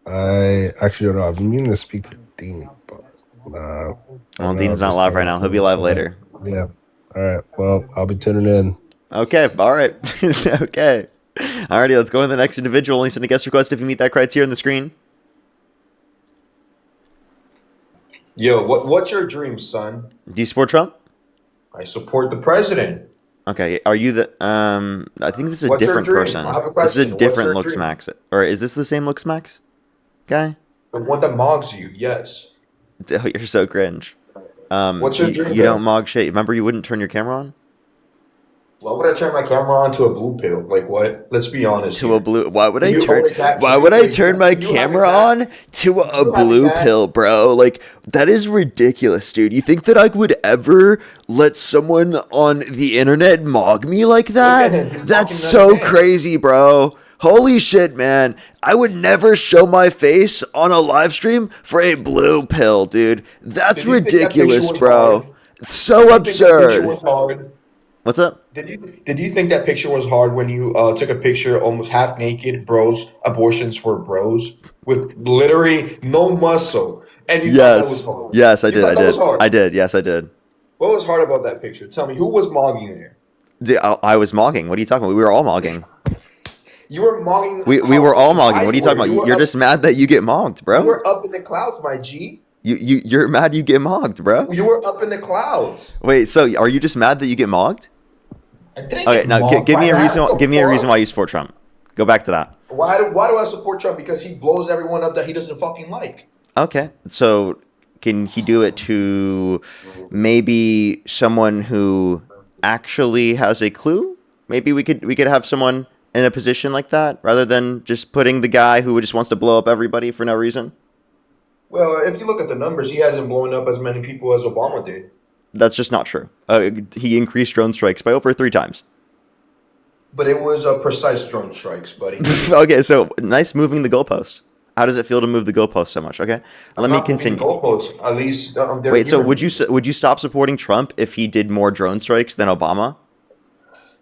I actually don't know. I've been meaning to speak to Dean, but I Well, know Dean's I've not just live right gotten now. too He'll be much live of it. later. Yeah. All right. Well, I'll be tuning in. Okay, all right. Okay. Alrighty, let's go to the next individual. Only send a guest request if you meet that criteria on the screen. Yo, what's your dream, son? Do you support Trump? I support the president. Okay, are you the I think this is a What's your different dream? I person. have a This is a question. What's different your Looks dream? Max. Or is this the same Looks Max guy? The one that mogs you, yes. Oh, you're so cringe. What's your dream, You don't man? mog shit. Remember you wouldn't turn your camera on? Why would I turn my camera on to a blue pill? Like what? Let's be honest To a here. blue Do you own a cat? Do why you would I wait? turn my Do you have a camera cat? on to Do a you have a blue cat? pill, bro? Like that is ridiculous, dude. You think that I would ever let someone on the internet mog me like Look at that? him. He's That's walking another so man. crazy, bro. Holy shit, man. I would never show my face on a live stream for a blue pill, dude. That's Did you think that picture ridiculous, was bro. hard? It's Did so you think that picture absurd. was hard? What's up? Did you think that picture was hard when you took a picture almost half naked, bros, abortions for bros, with literally no muscle, and you thought that was Yes. hard? Yes, I You did. thought I that was did. I hard. did. Yes, I did. What was hard about that picture? Tell me, who was mogging there? Dude, I was mogging. What are you talking about? We were all mogging. You were mogging We how were all fucking mogging. high What are you you were. talking about? You're just mad that you get mogged, You bro. were up in the clouds, my G. You're mad you get mogged, bro. You were up in the clouds. Wait, so are you just mad that you get mogged? I didn't Okay, get now mogged give by me a that. reason. What Give me the a reason why you fuck? support Trump. Go back to that. Why do I support Trump? Because he blows everyone up that he doesn't fucking like. Okay, so can he do it to maybe someone who actually has a clue? Maybe we could have someone in a position like that rather than just putting the guy who just wants to blow up everybody for no reason. Well, if you look at the numbers, he hasn't blown up as many people as Obama did. That's just not true. He increased drone strikes by over 3 times. But it was precise drone strikes, buddy. Okay, so nice moving the goalpost. How does it feel to move the goalpost so much? Okay, I'm let me not moving the continue. goalposts. At least they're Wait, so human would beings. would you stop supporting Trump if he did more drone strikes than Obama?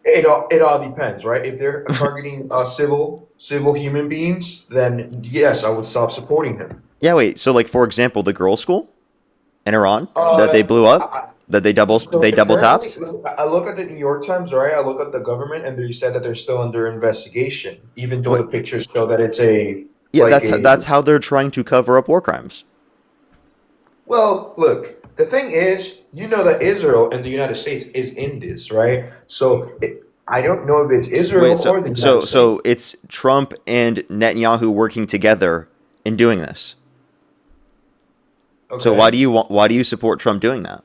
It all depends, right? If they're targeting civil human beings, then yes, I would stop supporting him. Yeah, wait. So like for example, the girl school in Iran that they Uh, blew up, I, that so they double currently, tapped. I look at the New York Times, right? I look at the government, and they said that they're still under investigation, even though the Wait, pictures show that it's a yeah, like a. that's how they're trying to cover up war crimes. Well, look, the thing is, you know that Israel and the United States is in this, right? So I don't know if it's Wait, Israel so or the United States. it's Trump and Netanyahu working together in doing this. So Okay. why do you support Trump doing that?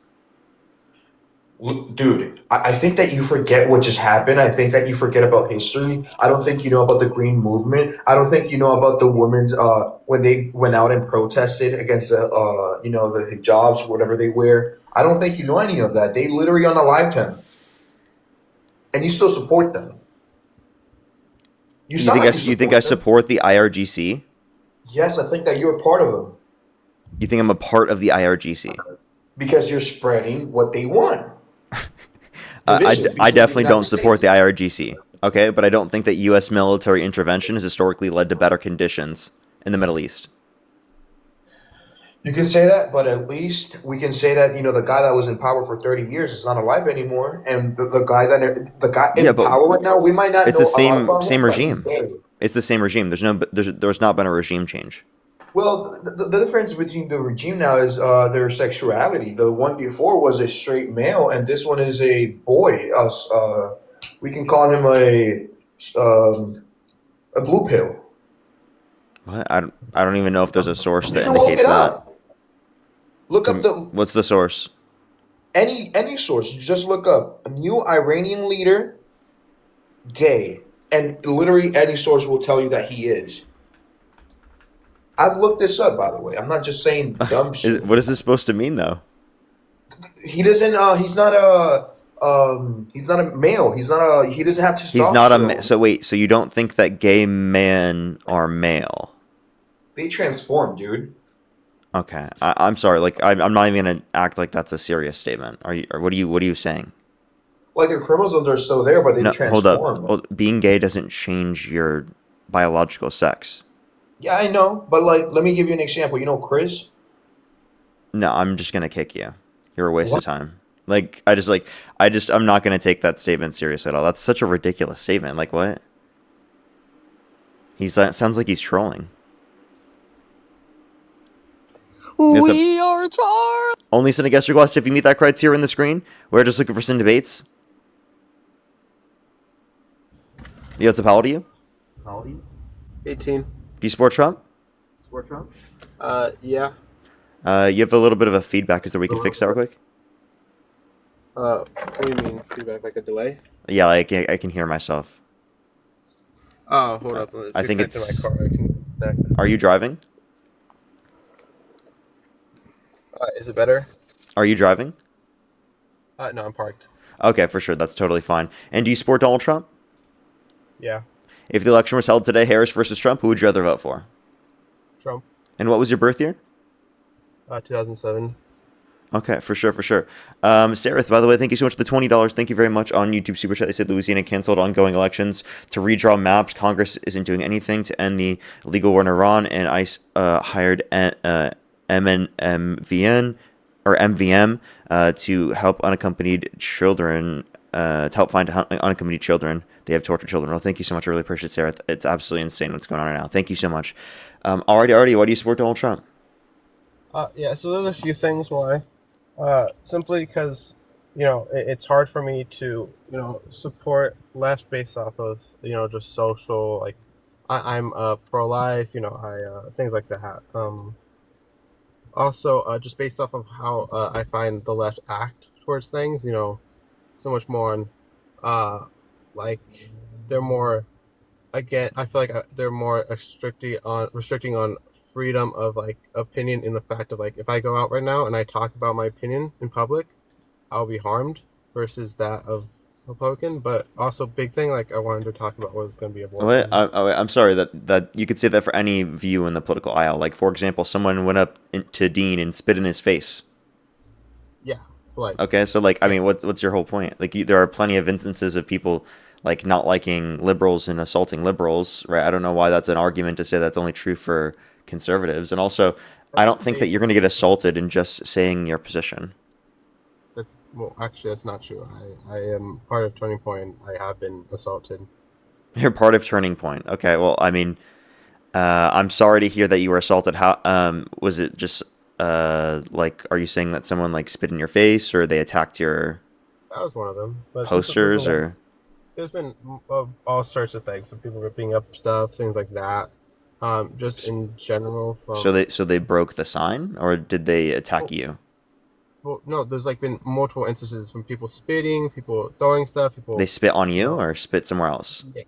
Look, dude, I think that you forget what just happened. I think that you forget about history. I don't think you know about the Green Movement. I don't think you know about the women's when they went out and protested against the the hijabs, whatever they wear. I don't think you know any of that. They literally on a lifetime, and you still support them. You sound like you You think I support them. support the IRGC? Yes, I think that you're a part of them You think I'm a part of the IRGC? because you're spreading what they want. Division I between the definitely United don't support States. the IRGC. Okay, but I don't think that U.S. military intervention has historically led to better conditions in the Middle East. You can say that, but at least we can say that the guy that was in power for 30 years is not alive anymore, and the guy Yeah, in but power right now, we might not it's the know a lot about same him, but he's regime. gay. It's the same regime. There's not been a regime change. Well, the difference between the regime now is their sexuality. The one before was a straight male, and this one is a boy. We can call him um, a blue pill. What? I don't even know if there's a source You that can look indicates it that. up. Look up the What's the source? any source. Just look up a new Iranian leader gay, and literally any source will tell you that he is. I've looked this up, by the way. I'm not just saying dumb shit. What is this supposed to mean though? He doesn't. He's not a male. He doesn't have He's not testosterone. so wait, so you don't think that gay men are male? They transform, dude. Okay, I'm sorry. Like I'm not even gonna act like that's a serious statement. Are you? Or what are you saying? Like their chromosomes are still there, but they No, hold up. transform. Being gay doesn't change your biological sex. Yeah, I know, but like, let me give you an example. You know, Chris. No, I'm just gonna kick you. You're a waste of What? time. I'm not gonna take that statement serious at all. That's such a ridiculous statement. Like what? Sounds like he's trolling. It's a We are charged. only send a guest request if you meet that criteria in the screen. We're just looking for some debates. Yo, what's up? How old are you? 18. Do you support Trump? Yeah. You have a little bit of a feedback. Is there we can fix that real quick? What do you mean? Feedback like a delay? Yeah, like I can hear myself. Oh, hold up. I think Connect to it's. my car. I can connect. Are you driving? Is it better? Are you driving? No, I'm parked. Okay, for sure. That's totally fine. And do you support Donald Trump? Yeah. If the election was held today, Harris versus Trump, who would you rather vote for? Trump. And what was your birth year? 2007. Okay, for sure, for sure. Sarah, by the way, thank you so much for the $20. Thank you very much on YouTube Super Chat. They said Louisiana canceled ongoing elections to redraw maps. Congress isn't doing anything to end the illegal war in Iran, and ICE hired MNMVN or MVM to help unaccompanied children. To help find unaccompanied children. They have tortured children. Well, thank you so much. I really appreciate it, Sarah. It's absolutely insane what's going on right now. Thank you so much. Alrighty. Why do you support Donald Trump? Yeah, so there's a few things why. Simply because, it's hard for me to, support left based off of, just social, like, I'm pro-life, things like that. Also, just based off of how I find the left act towards things, so much more on, like, they're more, again, I feel like they're more restricting on freedom of, like, opinion, in the fact of, like, if I go out right now and I talk about my opinion in public, I'll be harmed, versus that of Republican. But also, big thing, like, I wanted to talk about was going to be Wait, abortion. I'm sorry that you could say that for any view in the political aisle. Like, for example, someone went up to Dean and spit in his face. Yeah, like, Okay, so like, I yeah, mean, what's your whole point? Like, there are plenty of instances of people like not liking liberals and assaulting liberals, right? I don't know why that's an argument to say that's only true for conservatives. And also, I that's don't think that you're going to get assaulted in just saying your position. that's well, actually, that's not true. I am part of Turning Point. I have been assaulted. You're part of Turning Point. Okay, well, I mean, I'm sorry to hear that you were assaulted. How was it? Just like, are you saying that someone like spit in your face, or they attacked your That was one of them. But there's a posters, lot. or There's been all sorts of things. Some people ripping up stuff, things like that. Just in general, from so they broke the sign, or did they attack well, you? well, no, there's like been multiple instances from people spitting, people throwing stuff, They people, spit on you you, know, or spit somewhere else? yeah,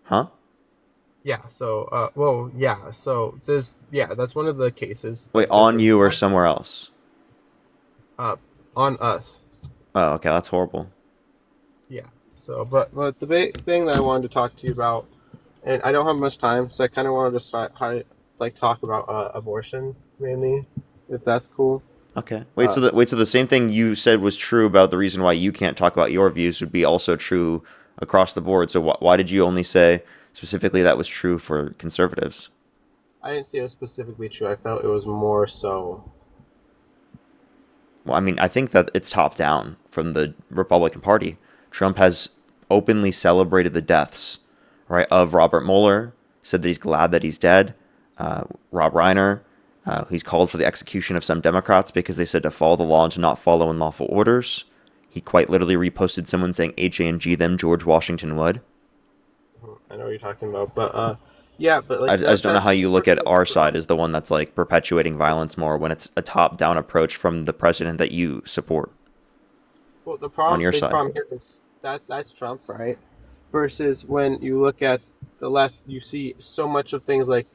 Huh? yeah. So, well, yeah. So that's one of the cases. Wait, There's on been you or more, somewhere else? on us. Oh, okay, that's horrible. Yeah. So, but the big thing that I wanted to talk to you about, and I don't have much time, so I kind of wanted to like talk about abortion mainly, if that's cool. Okay. Uh, Wait, so the same thing you said was true about the reason why you can't talk about your views would be also true across the board. So why did you only say specifically that was true for conservatives? I didn't say it was specifically true. I felt it was more so. Well, I mean, I think that it's top down from the Republican Party. Trump has openly celebrated the deaths, right, of Robert Mueller, said that he's glad that he's dead. Rob Reiner, he's called for the execution of some Democrats because they said to follow the law and to not follow unlawful orders. He quite literally reposted someone saying HANG them, George Washington would. I know what you're talking about, but yeah, but I like just don't know how that's you look at our side as the one that's like perpetuating violence more when it's a top down approach from the president that you support well, the on problem, your big side. problem here is that's Trump, right? Versus when you look at the left, you see so much of things like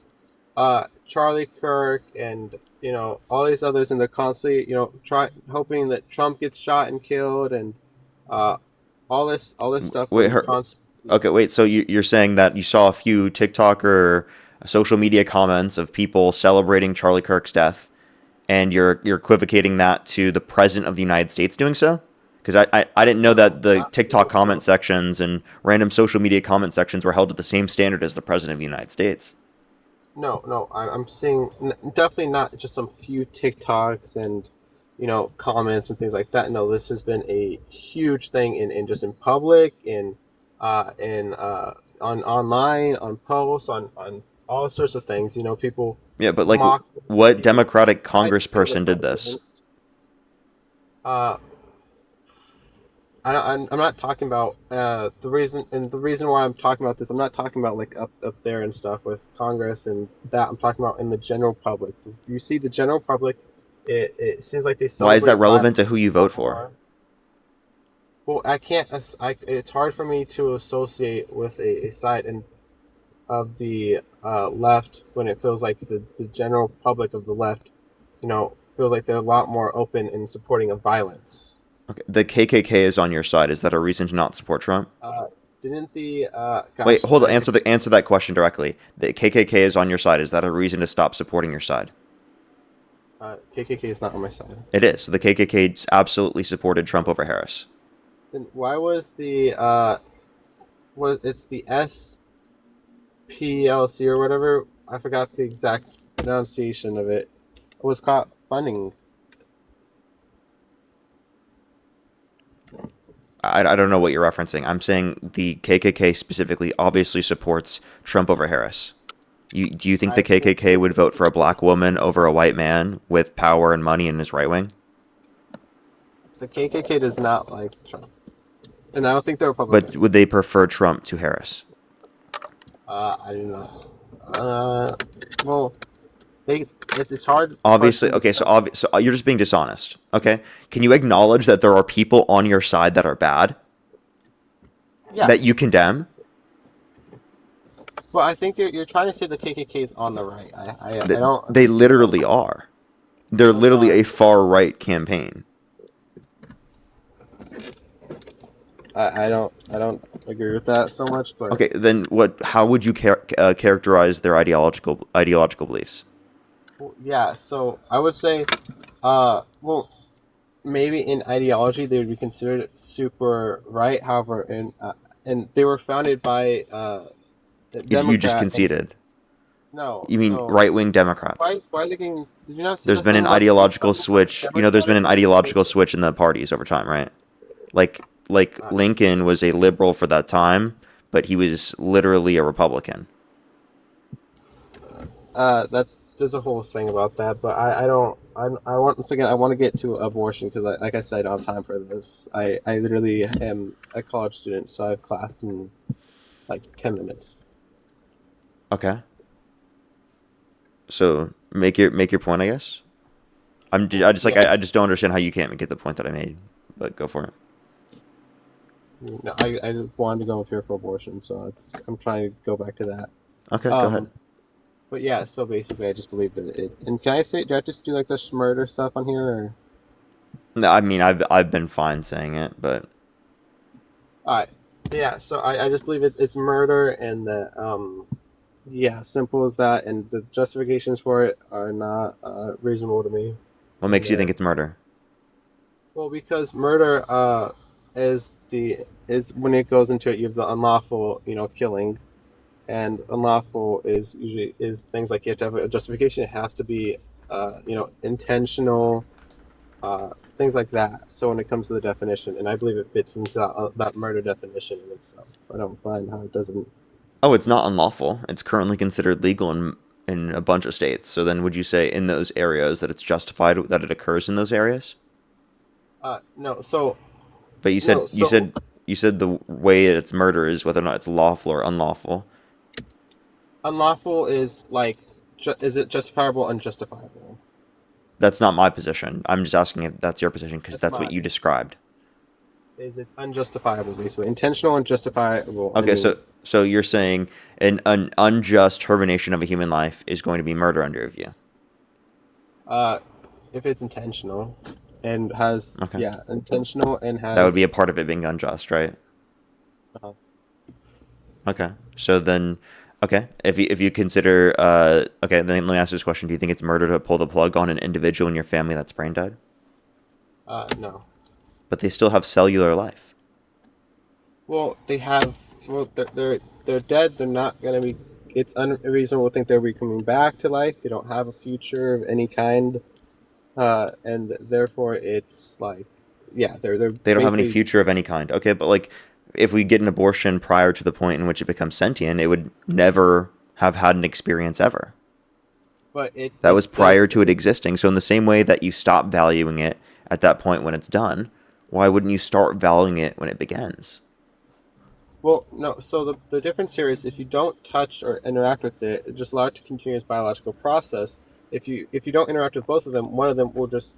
Charlie Kirk and all these others, and they're constantly try hoping that Trump gets shot and killed, and uh, all this stuff where Wait, they're constantly. okay, wait. So you're saying that you saw a few TikTok or social media comments of people celebrating Charlie Kirk's death, and you're equivocating that to the president of the United States doing so? Because I didn't know that No, the not TikTok no, comment no. sections and random social media comment sections were held to the same standard as the president of the United States. No. I'm seeing definitely not just some few TikToks and comments and things like that. No, this has been a huge thing in just in public, in on online, on posts, on all sorts of things. People Yeah, but like, mock what people. Democratic Try to say the congressperson did this? president. Uh, I'm not talking about the reason why I'm talking about this. I'm not talking about like up there and stuff with Congress and that. I'm talking about in the general public. You see, the general public, it seems like they Why is that celebrate relevant violence to who you a vote lot for? more. Well, I can't. It's hard for me to associate with a side and of the left when it feels like the general public of the left, feels like they're a lot more open in supporting of violence. Okay, the KKK is on your side. Is that a reason to not support Trump? Uh, didn't the Wait, gosh, hold on. Answer that question directly. The KKK is on your side. Is that a reason to stop supporting your side? KKK is not on my side. It is. So the KKK absolutely supported Trump over Harris. Then why was it's the SPLC or whatever? I forgot the exact pronunciation of it. It was caught funding. I don't know what you're referencing. I'm saying the KKK specifically obviously supports Trump over Harris. Do you think the I think KKK would vote for a black it's woman over a white man with power and money in his right wing? the KKK does not like Trump, and I don't think they're But Republican. would they prefer Trump to Harris? I do not. Well, they it's hard for Obviously, me to okay. tell. So you're just being dishonest. Okay, can you acknowledge that there are people on your side that are bad Yeah, that you condemn? well, I think you're trying to say the KKK is on the right. I That don't they agree with that. literally are. They're literally Uh, a far right campaign. I don't agree with that so much, but Okay, then what? How would you characterize their ideological beliefs? well, yeah. So I would say, well, maybe in ideology they would be considered super right. However, and they were founded by the You just Democrat and conceded. no. You mean So right wing Democrats? why are they getting? Did you not see There's the been thing an about them being ideological founded by switch. You know, there's been Democratic an ideological organization? switch in the parties over time, right? Like Uh, Lincoln was a liberal for that time, but he was literally a Republican. that there's a whole thing about that, but I don't. I want once again. I want to get to abortion because, like I said, I don't have time for this. I literally am a college student, so I have class in like 10 minutes. Okay. So make your point, I guess. Well, I yes. just don't understand how you can't get the point that I made. But go for it. No, I wanted to go up here for abortion, so I'm trying to go back to that. Okay, go ahead. Um, but yeah, so basically, I just believe that it. And can I say, do I just do like the murder stuff on here? Or? No, I mean I've been fine saying it, but All right. Yeah, so I just believe it's murder, and that yeah, simple as that, and the justifications for it are not reasonable to me. what And makes you think it's murder? well, because murder is when it goes into it, you have the unlawful killing, and unlawful is usually is things like you have to have a justification. It has to be intentional, things like that. So when it comes to the definition, and I believe it fits into that murder definition in itself. I don't find how it doesn't. Oh, it's not unlawful. It's currently considered legal in a bunch of states. So then would you say in those areas that it's justified that it occurs in those areas? No, so But no, so you said the way it's murder is whether or not it's lawful or unlawful. unlawful is like, is it justifiable, unjustifiable? That's not my position. I'm just asking if that's your position because That's that's what mine. you described. Is it's unjustifiable basically, intentional, unjustifiable. I Okay, mean, so you're saying an unjust termination of a human life is going to be murder under your view. uh, if it's intentional and has Okay. yeah intentional and That would be has a part of it being unjust, right? uh, Okay. So then, okay, if you consider, okay, then let me ask this question: do you think it's murder to pull the plug on an individual in your family that's brain dead, no. but they still have cellular life? Well, they have. Well, they're dead. They're not gonna be. it's unreasonable to think they'll be coming back to life. They don't have a future of any kind, and therefore it's like, yeah, they're They don't have any basically. future of any kind. Okay, but like if we get an abortion prior to the point in which it becomes sentient, it would never have had an experience ever. But it That was it prior does. to it existing. So in the same way that you stop valuing it at that point when it's done, why wouldn't you start valuing it when it begins? Well, no. So the difference here is if you don't touch or interact with it, just allow it to continue its biological process. If you don't interact with both of them, one of them will just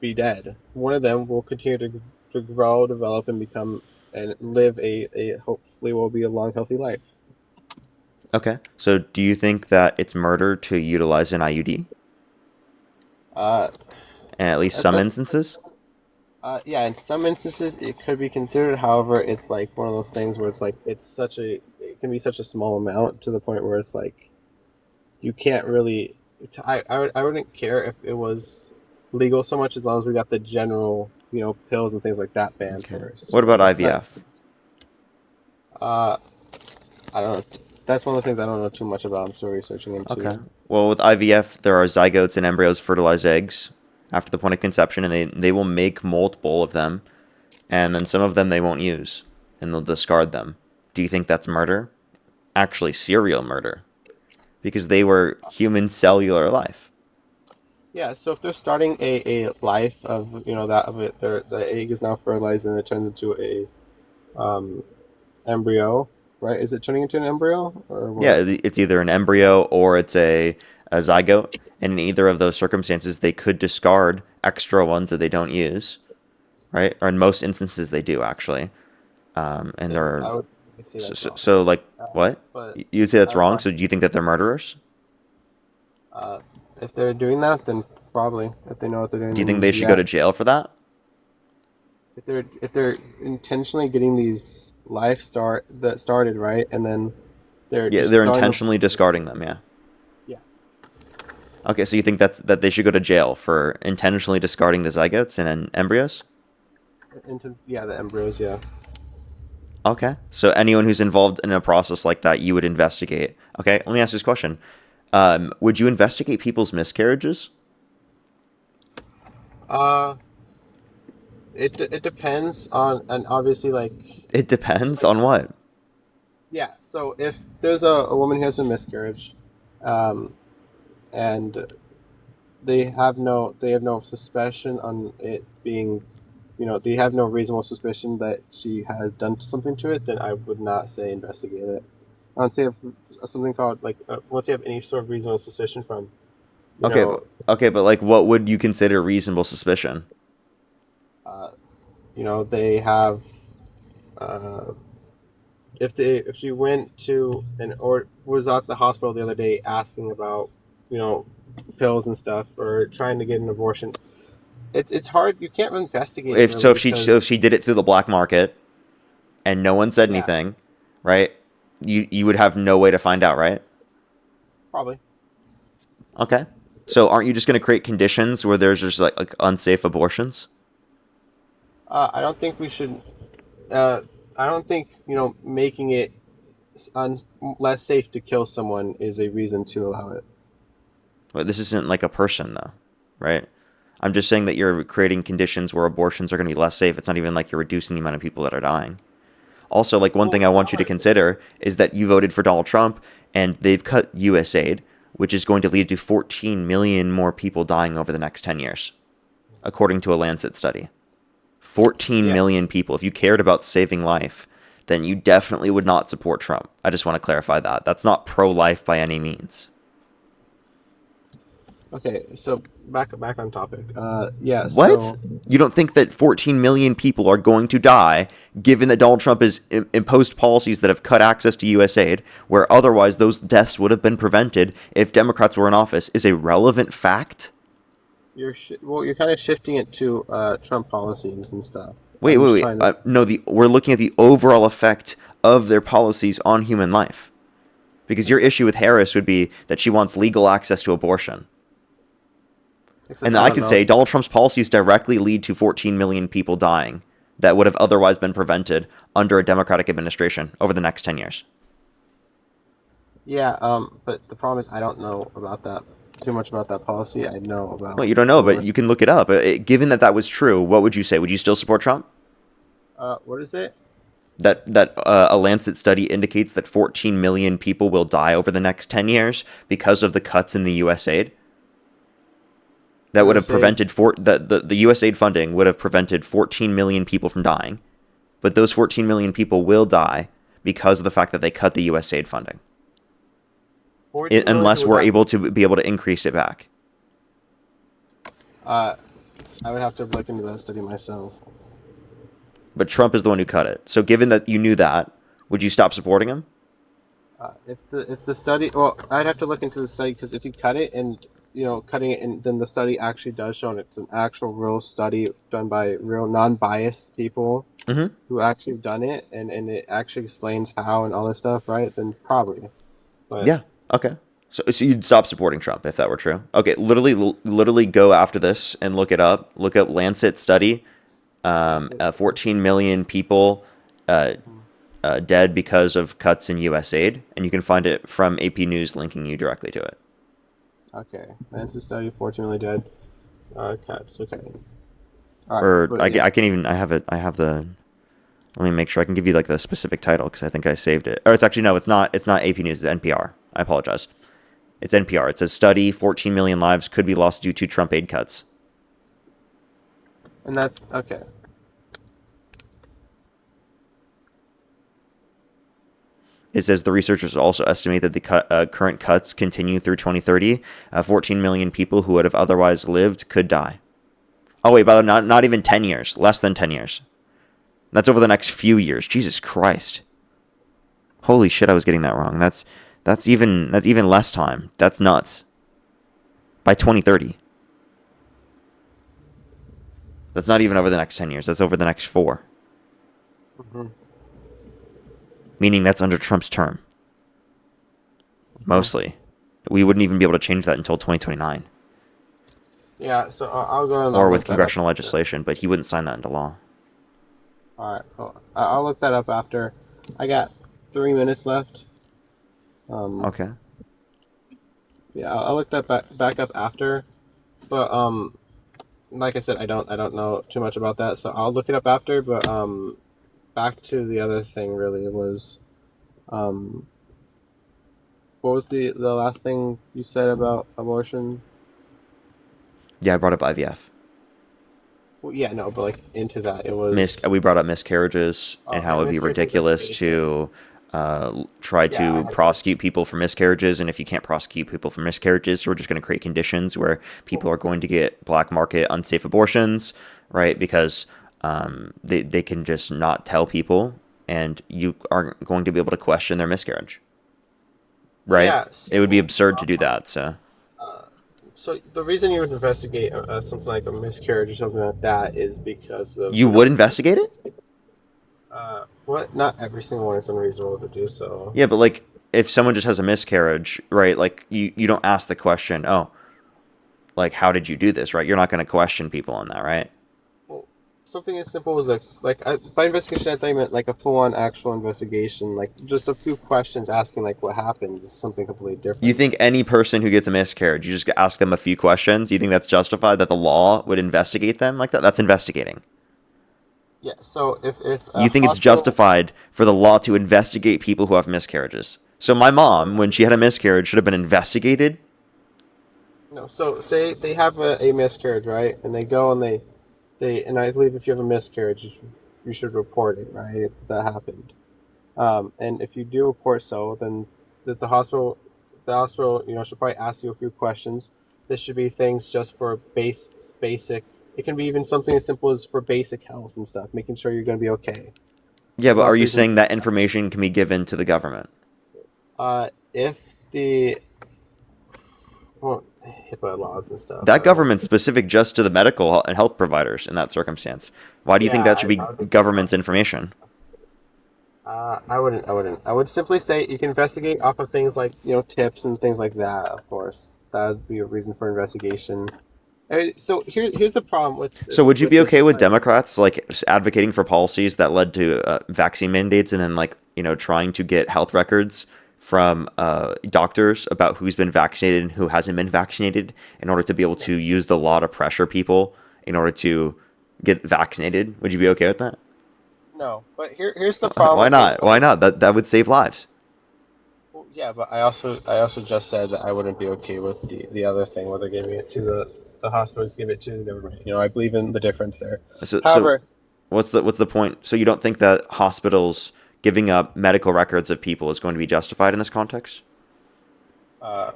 be dead. One of them will continue to grow, develop, and become and live a hopefully will be a long, healthy life. Okay. So do you think that it's murder to utilize an IUD Uh, in at least some that, instances? yeah, in some instances it could be considered. However, it's like one of those things where it's like it can be such a small amount to the point where it's like you can't really. I wouldn't care if it was legal so much as long as we got the general pills and things like that banned Okay. first. What about It's not. IVF? Uh, I don't know. That's one of the things I don't know too much about. I'm still researching Okay. into. Well, with IVF, there are zygotes and embryos fertilize eggs after the point of conception, and they will make multiple of them, and then some of them they won't use, and they'll discard them. Do you think that's murder? Actually, serial murder, because they were human cellular life. Yeah, so if they're starting a life of that of it, the egg is now fertilized and it turns into a um, embryo, right? Is it turning into an embryo or Yeah, what? it's either an embryo or it's a zygote, and in either of those circumstances, they could discard extra ones that they don't use, right? Or in most instances, they do actually. And See, there are I would say so, that's so, wrong, so like what? but You'd say that's I would wrong. find So do you think that they're murderers? uh, if they're doing that, then probably if they know what they're doing, Do you think then they should go yeah. to jail for that? If they're intentionally getting these life started right, and then they're Yeah, just they're throwing them, intentionally discarding them. Yeah. yeah, Okay, so you think that they should go to jail for intentionally discarding the zygotes and embryos? into the embryos, yeah. Okay, so anyone who's involved in a process like that, you would investigate. Okay, let me ask this question: would you investigate people's miscarriages? Uh, it depends on, and obviously like It just depends like on what. yeah. So if there's a woman who has a miscarriage, um, and they have no suspicion on it being, they have no reasonable suspicion that she has done something to it, then I would not say investigate it. I would say if something called like once you have any sort of reasonable suspicion from, you Okay, know, but like, what would you consider reasonable suspicion? uh, they have uh, if she went to and or was at the hospital the other day asking about you know pills and stuff or trying to get an abortion, it's hard. You can't really investigate it If really so, if she because did it through the black market and no one said yeah, anything, right? You would have no way to find out, right? probably. Okay. So aren't you just going to create conditions where there's just like unsafe abortions? I don't think we should. Uh, I don't think making it less safe to kill someone is a reason to allow it. Well, this isn't like a person though, right? I'm just saying that you're creating conditions where abortions are going to be less safe. It's not even like you're reducing the amount of people that are dying. Also, like one Well, thing I want you to consider is that you voted for Donald Trump and they've cut US aid, which is going to lead to 14 million more people dying over the next 10 years, according to a Lancet study. 14 yeah. million people. If you cared about saving life, then you definitely would not support Trump. I just want to clarify that. That's not pro-life by any means. Okay, so back on topic. Yeah. What? So You don't think that 14 million people are going to die given that Donald Trump has imposed policies that have cut access to US aid, where otherwise those deaths would have been prevented if Democrats were in office, is a relevant fact? you're kind of shifting it to Trump policies and stuff. Wait, I'm wait, just wait. trying to. No, we're looking at the overall effect of their policies on human life. Because your issue with Harris would be that she wants legal access to abortion. Except And I I don't could know. say Donald Trump's policies directly lead to 14 million people dying that would have otherwise been prevented under a Democratic administration over the next 10 years. Yeah, but the problem is I don't know about that too much about that policy. I know Well, about you don't know, but abortion. you can look it up. Given that that was true, what would you say? Would you still support Trump? What is it? That a Lancet study indicates that 14 million people will die over the next 10 years because of the cuts in the U.S. aid. That would have USA. prevented the U.S. aid funding would have prevented 14 million people from dying, but those 14 million people will die because of the fact that they cut the U.S. aid funding, 14 million unless people we're die. able to be able to increase it back. Uh, I would have to look into that study myself. But Trump is the one who cut it. So, given that you knew that, would you stop supporting him? If the study, well, I'd have to look into the study because if you cut it and cutting it and then the study actually does show and it's an actual real study done by real non-biased people Mm-hmm. who actually done it and it actually explains how and all this stuff, right? Then probably, but Yeah. Okay. So you'd stop supporting Trump if that were true. Okay. Literally go after this and look it up. Look up Lancet study. that's it. 14 million people uh, dead because of cuts in U.S. aid, and you can find it from AP News linking you directly to it. Okay, Lancet study, 14 really dead. Cuts. Okay. All right, Or but yeah. I can even I have it. I have the. Let me make sure I can give you like the specific title because I think I saved it. Or it's actually no, it's not. It's not AP News. It's NPR. I apologize. It's NPR. It says study 14 million lives could be lost due to Trump aid cuts. And that's okay. It says the researchers also estimate that the current cuts continue through 2030. 14 million people who would have otherwise lived could die. Oh wait, by the way, not even 10 years. Less than 10 years. That's over the next few years. Jesus Christ. Holy shit, I was getting that wrong. That's even less time. That's nuts. By 2030. That's not even over the next 10 years. That's over the next 4. Hmm. Meaning that's under Trump's term. Hmm. Mostly. We wouldn't even be able to change that until 2029. Yeah, so I'll go and I'll Or with look that up congressional after. legislation, but he wouldn't sign that into law. All right, cool. I'll look that up after. I got 3 minutes left. Um, Okay. yeah, I'll look that back up after. But like I said, I don't know too much about that, so I'll look it up after. But back to the other thing. Really was um, what was the last thing you said about abortion? Yeah, I brought up IVF. Well, yeah, no, but like into that, it was We brought up miscarriages and how okay. it would be Miscarriage ridiculous investigation. to try Yeah, I to had that. prosecute people for miscarriages. And if you can't prosecute people for miscarriages, so we're just going to create conditions where people are going to get black market unsafe abortions, right? Because they can just not tell people and you aren't going to be able to question their miscarriage, right? Yeah, It would be so absurd to do that. So so the reason you would investigate something like a miscarriage or something like that is because of you would investigate it? what? Not every single one is unreasonable to do so. Yeah, but like if someone just has a miscarriage, right? Like you don't ask the question, oh, like how did you do this, right? You're not going to question people on that, right? Well, something as simple as by investigation I thought you meant like a full on actual investigation, like just a few questions asking like what happened is something completely You different. think any person who gets a miscarriage, you just ask them a few questions? You think that's justified that the law would investigate them like that? That's investigating. Yeah. So if a You think it's hospital justified for the law to investigate people who have miscarriages? So my mom, when she had a miscarriage, should have been investigated. no, so say they have a miscarriage, right? And they go and they and I believe if you have a miscarriage, you should report it, right? That happened. And if you do report so, then that the hospital, should probably ask you a few questions. This should be things just for basic. It can be even something as simple as for basic health and stuff, making sure you're going to be okay. Yeah, There's but are lots of you reasons. saying that information can be given to the government? If the well, HIPAA laws and stuff, I That don't know. government's specific just to the medical and health providers in that circumstance. Why do you think Yeah, that should I be would think that's fine. government's information? I wouldn't. I wouldn't. I would simply say you can investigate off of things like tips and things like that. Of course, that would be a reason for investigation. So here's the problem with So would you with be this okay with entire Democrats like advocating for policies that led to vaccine mandates and then like trying to get health records from doctors about who's been vaccinated and who hasn't been vaccinated in order to be able to use the law to pressure people in order to get vaccinated? Would you be okay with that? No, but here's the problem Why with this, not? right? Why not? That would save lives. Well, yeah, but I also just said that I wouldn't be okay with the other thing where they're giving it to the hospitals, give it to the government. I believe in the difference there. So However, what's the point? So you don't think that hospitals giving up medical records of people is going to be justified in this context? uh,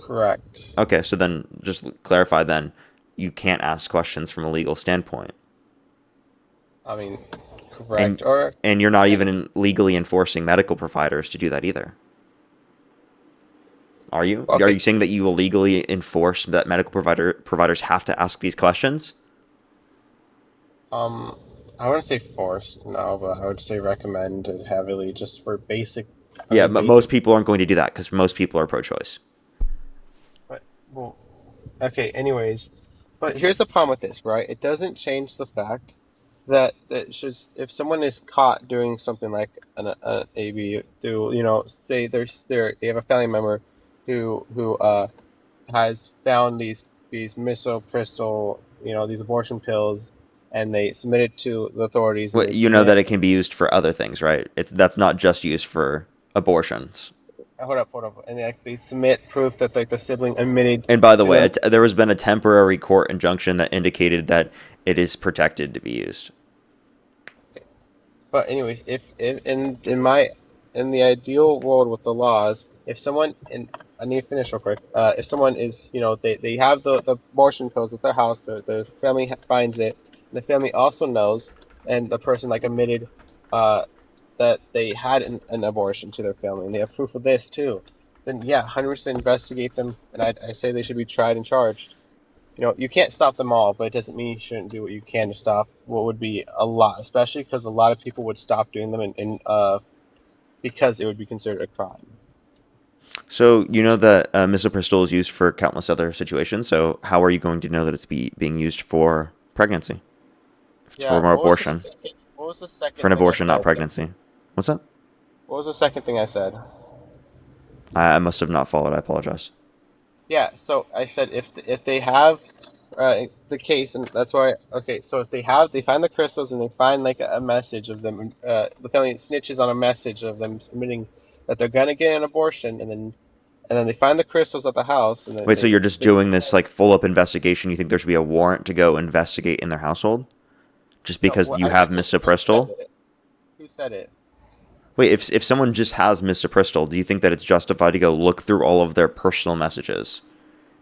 correct. Okay, so then just clarify then you can't ask questions from a legal standpoint. I mean, And correct. Or and you're not even legally enforcing medical providers to do that either. Are you? Are okay, you saying that you will legally enforce that medical providers have to ask these questions? I wouldn't say forced, no, but I would say recommended heavily just for basic. I Yeah, mean, but basic. most people aren't going to do that because most people are pro-choice. But well, okay. Anyways, but here's the problem with this, right? It doesn't change the fact that should if someone is caught doing something like an AB through say they have a family member who has found these misoprostol these abortion pills and they submit it to the authorities and Well, they you know that submit. it can be used for other things, right? That's not just used for abortions. Hold up, and they submit proof that like the sibling admitted And by the to way, them. there has been a temporary court injunction that indicated that it is protected to be used. But anyways, if in the ideal world with the laws, if someone and I need to finish real quick. If someone is they have the abortion pills at their house, the family finds it, and the family also knows, and the person like admitted uh, that they had an abortion to their family, and they have proof of this too. Then yeah, 100% investigate them, and I say they should be tried and charged. You can't stop them all, but it doesn't mean you shouldn't do what you can to stop what would be a lot, especially because a lot of people would stop doing them, and because it would be considered a crime. So you know that misoprostol is used for countless other situations. So how are you going to know that it's being used for pregnancy? If it's for Yeah. more abortion, What was the for second an thing I abortion, not said? pregnancy. What's that? What was the second thing I said? I must have not followed. I apologize. Yeah. So I said if they have the case, and that's why. Okay. So if they find the crystals and they find like a message of them, the family snitches on a message of them admitting that they're gonna get an abortion, and then they find the crystals at the house, and then Wait, so you're just they doing this like full up investigation? You think there should be a warrant to go investigate in their household just no. because you I have said who said misoprostol? it? Who said it? Wait, if someone just has misoprostol, do you think that it's justified to go look through all of their personal messages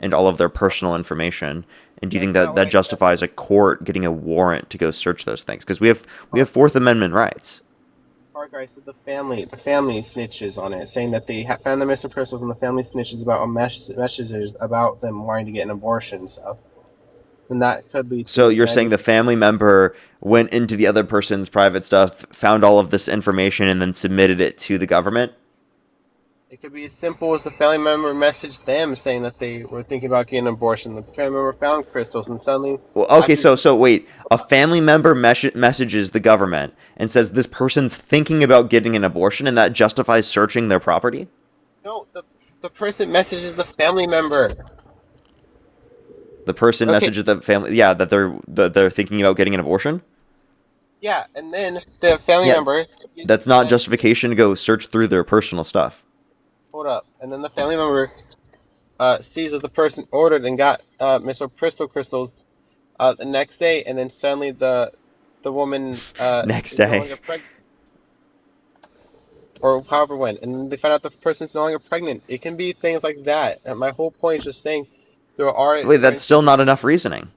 and all of their personal information? And do you think That's that not what that I said. justifies a court getting a warrant to go search those things? Because we Park, have Fourth Amendment rights. Parker, I said the family snitches on it, saying that they found the missing crystals, and the family snitches about messages about them wanting to get an abortion and stuff. Then that could lead So to you're saying many. the family member went into the other person's private stuff, found all of this information, and then submitted it to the government? It could be as simple as the family member messaged them saying that they were thinking about getting an abortion. The family member found crystals, and suddenly, Well, okay, after so wait, a family member messages the government and says this person's thinking about getting an abortion, and that justifies searching their property. no, the person messages the family member. The person Okay, messages the family, yeah, that they're thinking about getting an abortion. yeah, and then the family Yeah, member, that's and not then justification to go search through their personal stuff. hold up, and then the family member sees that the person ordered and got misoprostol crystals the next day, and then suddenly the woman Next is no day. longer pregnant, or however when, and then they find out the person's no longer pregnant. It can be things like that. And my whole point is just saying there are Wait, certain that's still not situations. enough reasoning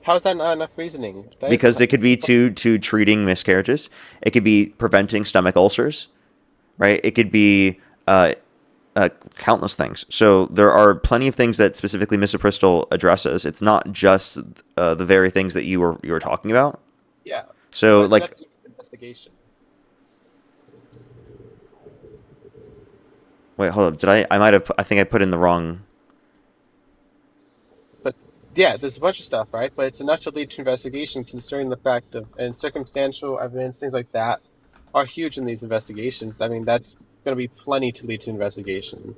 How is that not enough reasoning? That is because it could be to treating miscarriages. It could be preventing stomach ulcers, right? It could be countless things. So there are plenty of things that specifically misoprostol addresses. It's not just the very things that you were talking about. yeah, So but it's enough like, to make an investigation. wait, hold up. Did I might have I think I put in the wrong. But yeah, there's a bunch of stuff, right? But it's enough to lead to investigation concerning the fact of and circumstantial evidence, things like that, are huge in these investigations. I mean, that's going to be plenty to lead to investigation.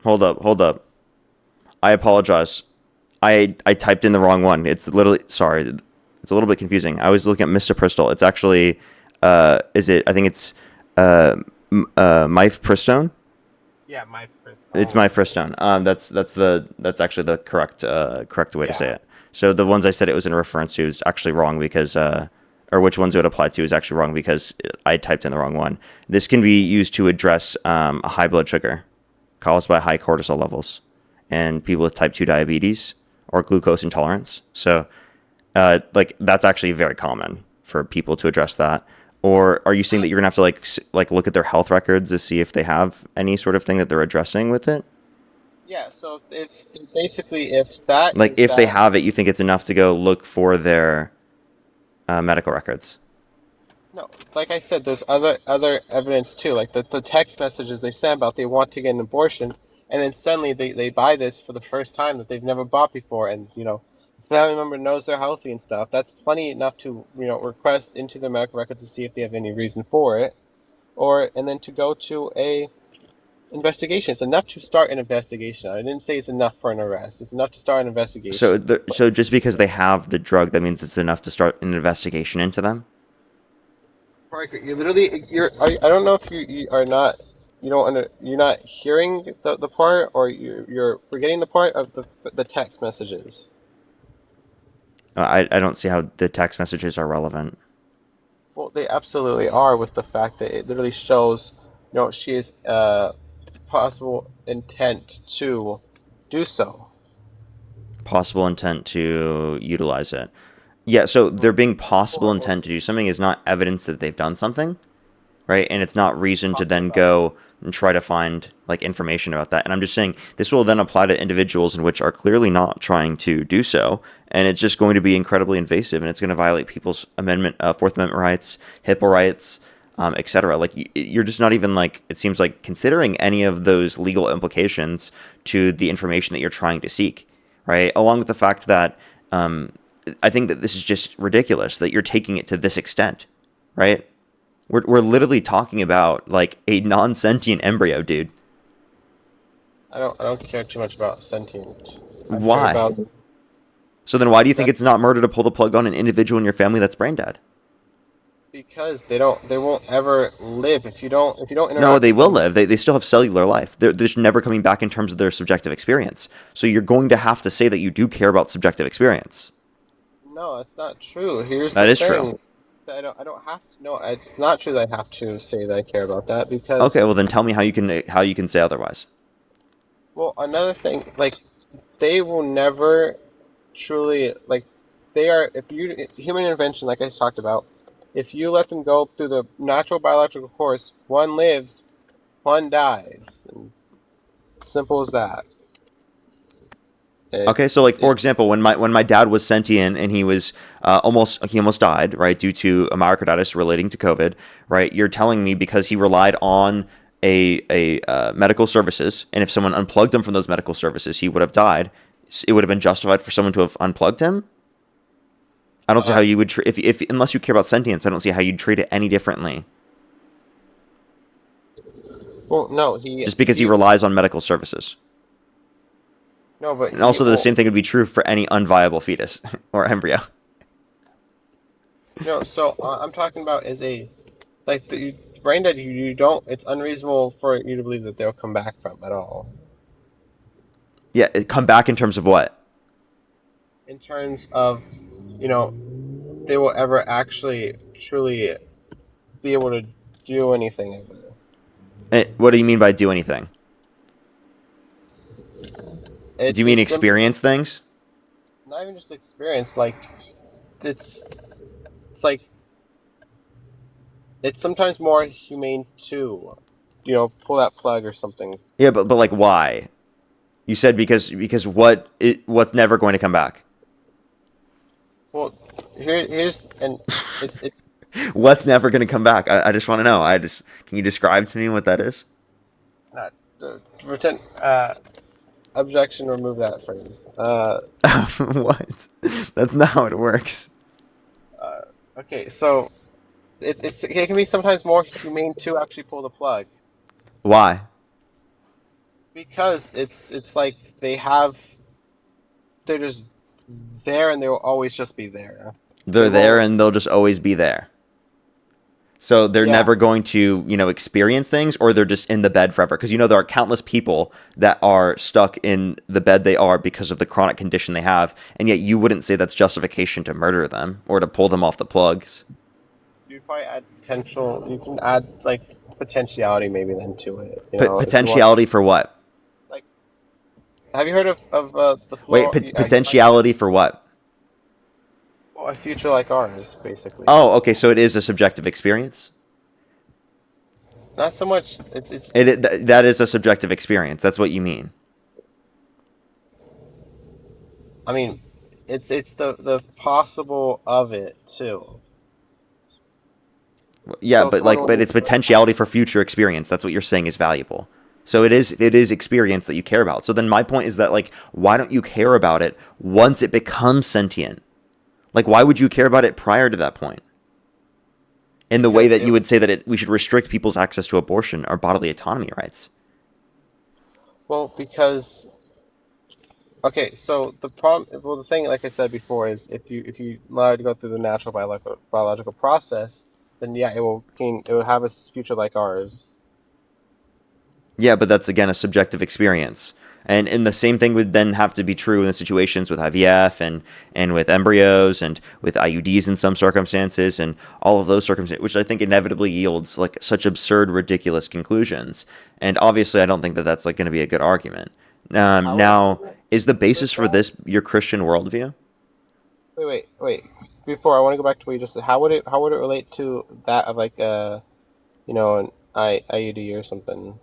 Hold up. I apologize. I typed in the wrong one. It's literally, sorry. It's a little bit confusing. I was looking at Mr. Bristol. It's actually, I think it's Mifepristone. Yeah, my first. It's Mifepristone. That's actually the correct way to say it. So the ones I said it was in reference to is actually wrong because, or which ones it would apply to is actually wrong because I typed in the wrong one. This can be used to address a high blood sugar caused by high cortisol levels and people with type 2 diabetes or glucose intolerance. So, that's actually very common for people to address that. Or are you saying that you're gonna have to like look at their health records to see if they have any sort of thing that they're addressing with it? Yeah, so it's basically if that Like is if they that. have it, you think it's enough to go look for their medical records? No, like I said, there's other evidence too. Like the text messages they send about they want to get an abortion, and then suddenly they buy this for the first time that they've never bought before, and the family member knows they're healthy and stuff. That's plenty enough to request into the medical records to see if they have any reason for it, and then to go to a investigation. It's enough to start an investigation. I didn't say it's enough for an arrest. It's enough to start an So investigation. so just because they have the drug, that means it's enough to start an investigation into them? Parker, you're literally I don't know if you are not you don't you're not hearing the part or you're forgetting the part of the text messages. I don't see how the text messages are relevant. Well, they absolutely are with the fact that it literally shows she is possible intent to do so. Possible intent to utilize it. Yeah, so there being possible intent to do something is not evidence that they've done something, right? And it's not reason to then go and try to find like information about that. And I'm just saying this will then apply to individuals in which are clearly not trying to do so, and it's just going to be incredibly invasive, and it's going to violate people's Fourth Amendment rights, HIPAA rights, etc. Like you're just not even like it seems like considering any of those legal implications to the information that you're trying to seek, right? Along with the fact that I think that this is just ridiculous that you're taking it to this extent, right? We're literally talking about like a non-sentient embryo, dude. I don't care too much about sentient. I care Why? about So then why do you think that it's not murder to pull the plug on an individual in your family that's brain dead? because they won't ever live if you don't No, interact they with will them. live. They still have cellular life. They're just never coming back in terms of their subjective experience. So you're going to have to say that you do care about subjective experience. No, that's not true. Here's That the is true. thing. I don't have to. No, it's not true that I have to say that I care about that because, Okay, well then tell me how you can say otherwise. well, another thing, like they will never truly like they are if you human intervention, like I talked about, if you let them go through the natural biological course, one lives, one dies, and simple as that. It, Okay, so like for it example, when my dad was sentient and he was he almost died, right, due to a myocarditis relating to COVID, right? You're telling me because he relied on a medical services, and if someone unplugged him from those medical services, he would have died. It would have been justified for someone to have unplugged him. I don't see how uh, you would if unless you care about sentience, I don't see how you'd treat it any differently. well, no, Just because he he relies on medical services. no, but And he also the well, same thing would be true for any unviable fetus or embryo. no. So I'm talking about is a like the brain dead. You don't. It's unreasonable for you to believe that they'll come back from at all. Yeah, come back in terms of what? In terms of, you know, they will ever actually truly be able to do anything ever. What do you mean by do anything? Do you It's a mean simple, experience things? not even just experience. Like it's it's like it's sometimes more humane to, pull that plug or something. Yeah, but like why? You said because what's never going to come back? Well, here's and it What's never going to come back? I just want to know. Can you describe to me what that is? not pretend objection. Remove that phrase. What? That's not how it works. Okay, so it can be sometimes more humane to actually pull the plug Why? because it's like they're just there and they will always just be there. They They're there won't. and they'll just always be there. So they're Yeah. never going to, experience things, or they're just in the bed forever. Because there are countless people that are stuck in the bed they are because of the chronic condition they have, and yet you wouldn't say that's justification to murder them or to pull them off the plugs. You'd probably add potential. You can add like potentiality maybe then to it. If you want Potentiality for what? like, have you heard of the Wait, floor? potentiality for what? Well, a future like ours, basically. Oh, okay, so it is a subjective experience? Not so much. It's. That is a subjective experience. That's what you mean. I mean, it's the possible of it too. Yeah, So but someone but will. it's potentiality for future experience. That's what you're saying is valuable. So it is experience that you care about. So then my point is that, like, why don't you care about it once it becomes sentient? Like, why would you care about it prior to that point? In the way Because that it. you would say that we should restrict people's access to abortion or bodily autonomy rights. Well, because okay, so the problem, well, the thing, like I said before, is if you allow it to go through the natural biological process, then yeah, it will have a future like ours. Yeah, but that's again a subjective experience. And the same thing would then have to be true in the situations with IVF and with embryos and with IUDs in some circumstances and all of those circumstances, which I think inevitably yields like such absurd, ridiculous conclusions. And obviously, I don't think that that's like going to be a good argument. How would Now, is the with basis for that? this your Christian worldview? Wait. Before I want to go back to what you just said. How would it relate to that of like an IUD or something?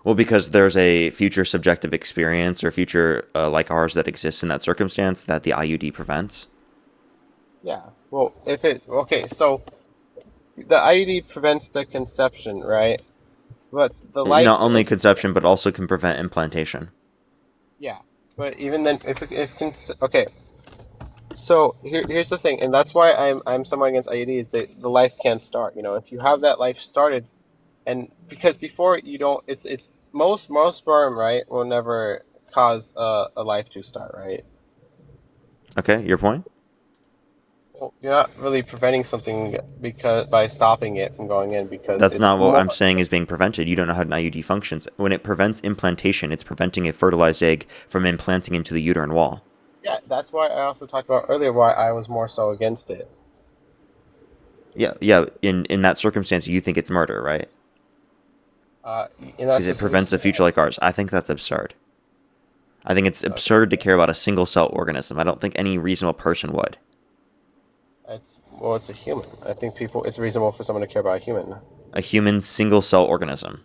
Well, because there's a future subjective experience or future like ours that exists in that circumstance that the IUD prevents. Yeah. Well, if it okay, so the IUD prevents the conception, right? But the life, Not only conception, but also can prevent implantation. yeah. But even then, okay. So here's the thing, and that's why I'm somewhat against IUD is that the life can start. If you have that life started, and because before you don't, it's most sperm right will never cause a life to start, right? Okay, your point? Well, you're not really preventing something because by stopping it from going in because That's it's not what more. I'm saying is being prevented. You don't know how an IUD functions. When it prevents implantation, it's preventing a fertilized egg from implanting into the uterine wall. Yeah, that's why I also talked about earlier why I was more so against it. Yeah, yeah. In that circumstance, you think it's murder, right? Uh, in that Because it specific prevents a future like ours. I think that's absurd. I think it's absurd to care about a single cell organism. I don't think any reasonable person would. it's a human. I think it's reasonable for someone to care about a human. A human single cell organism.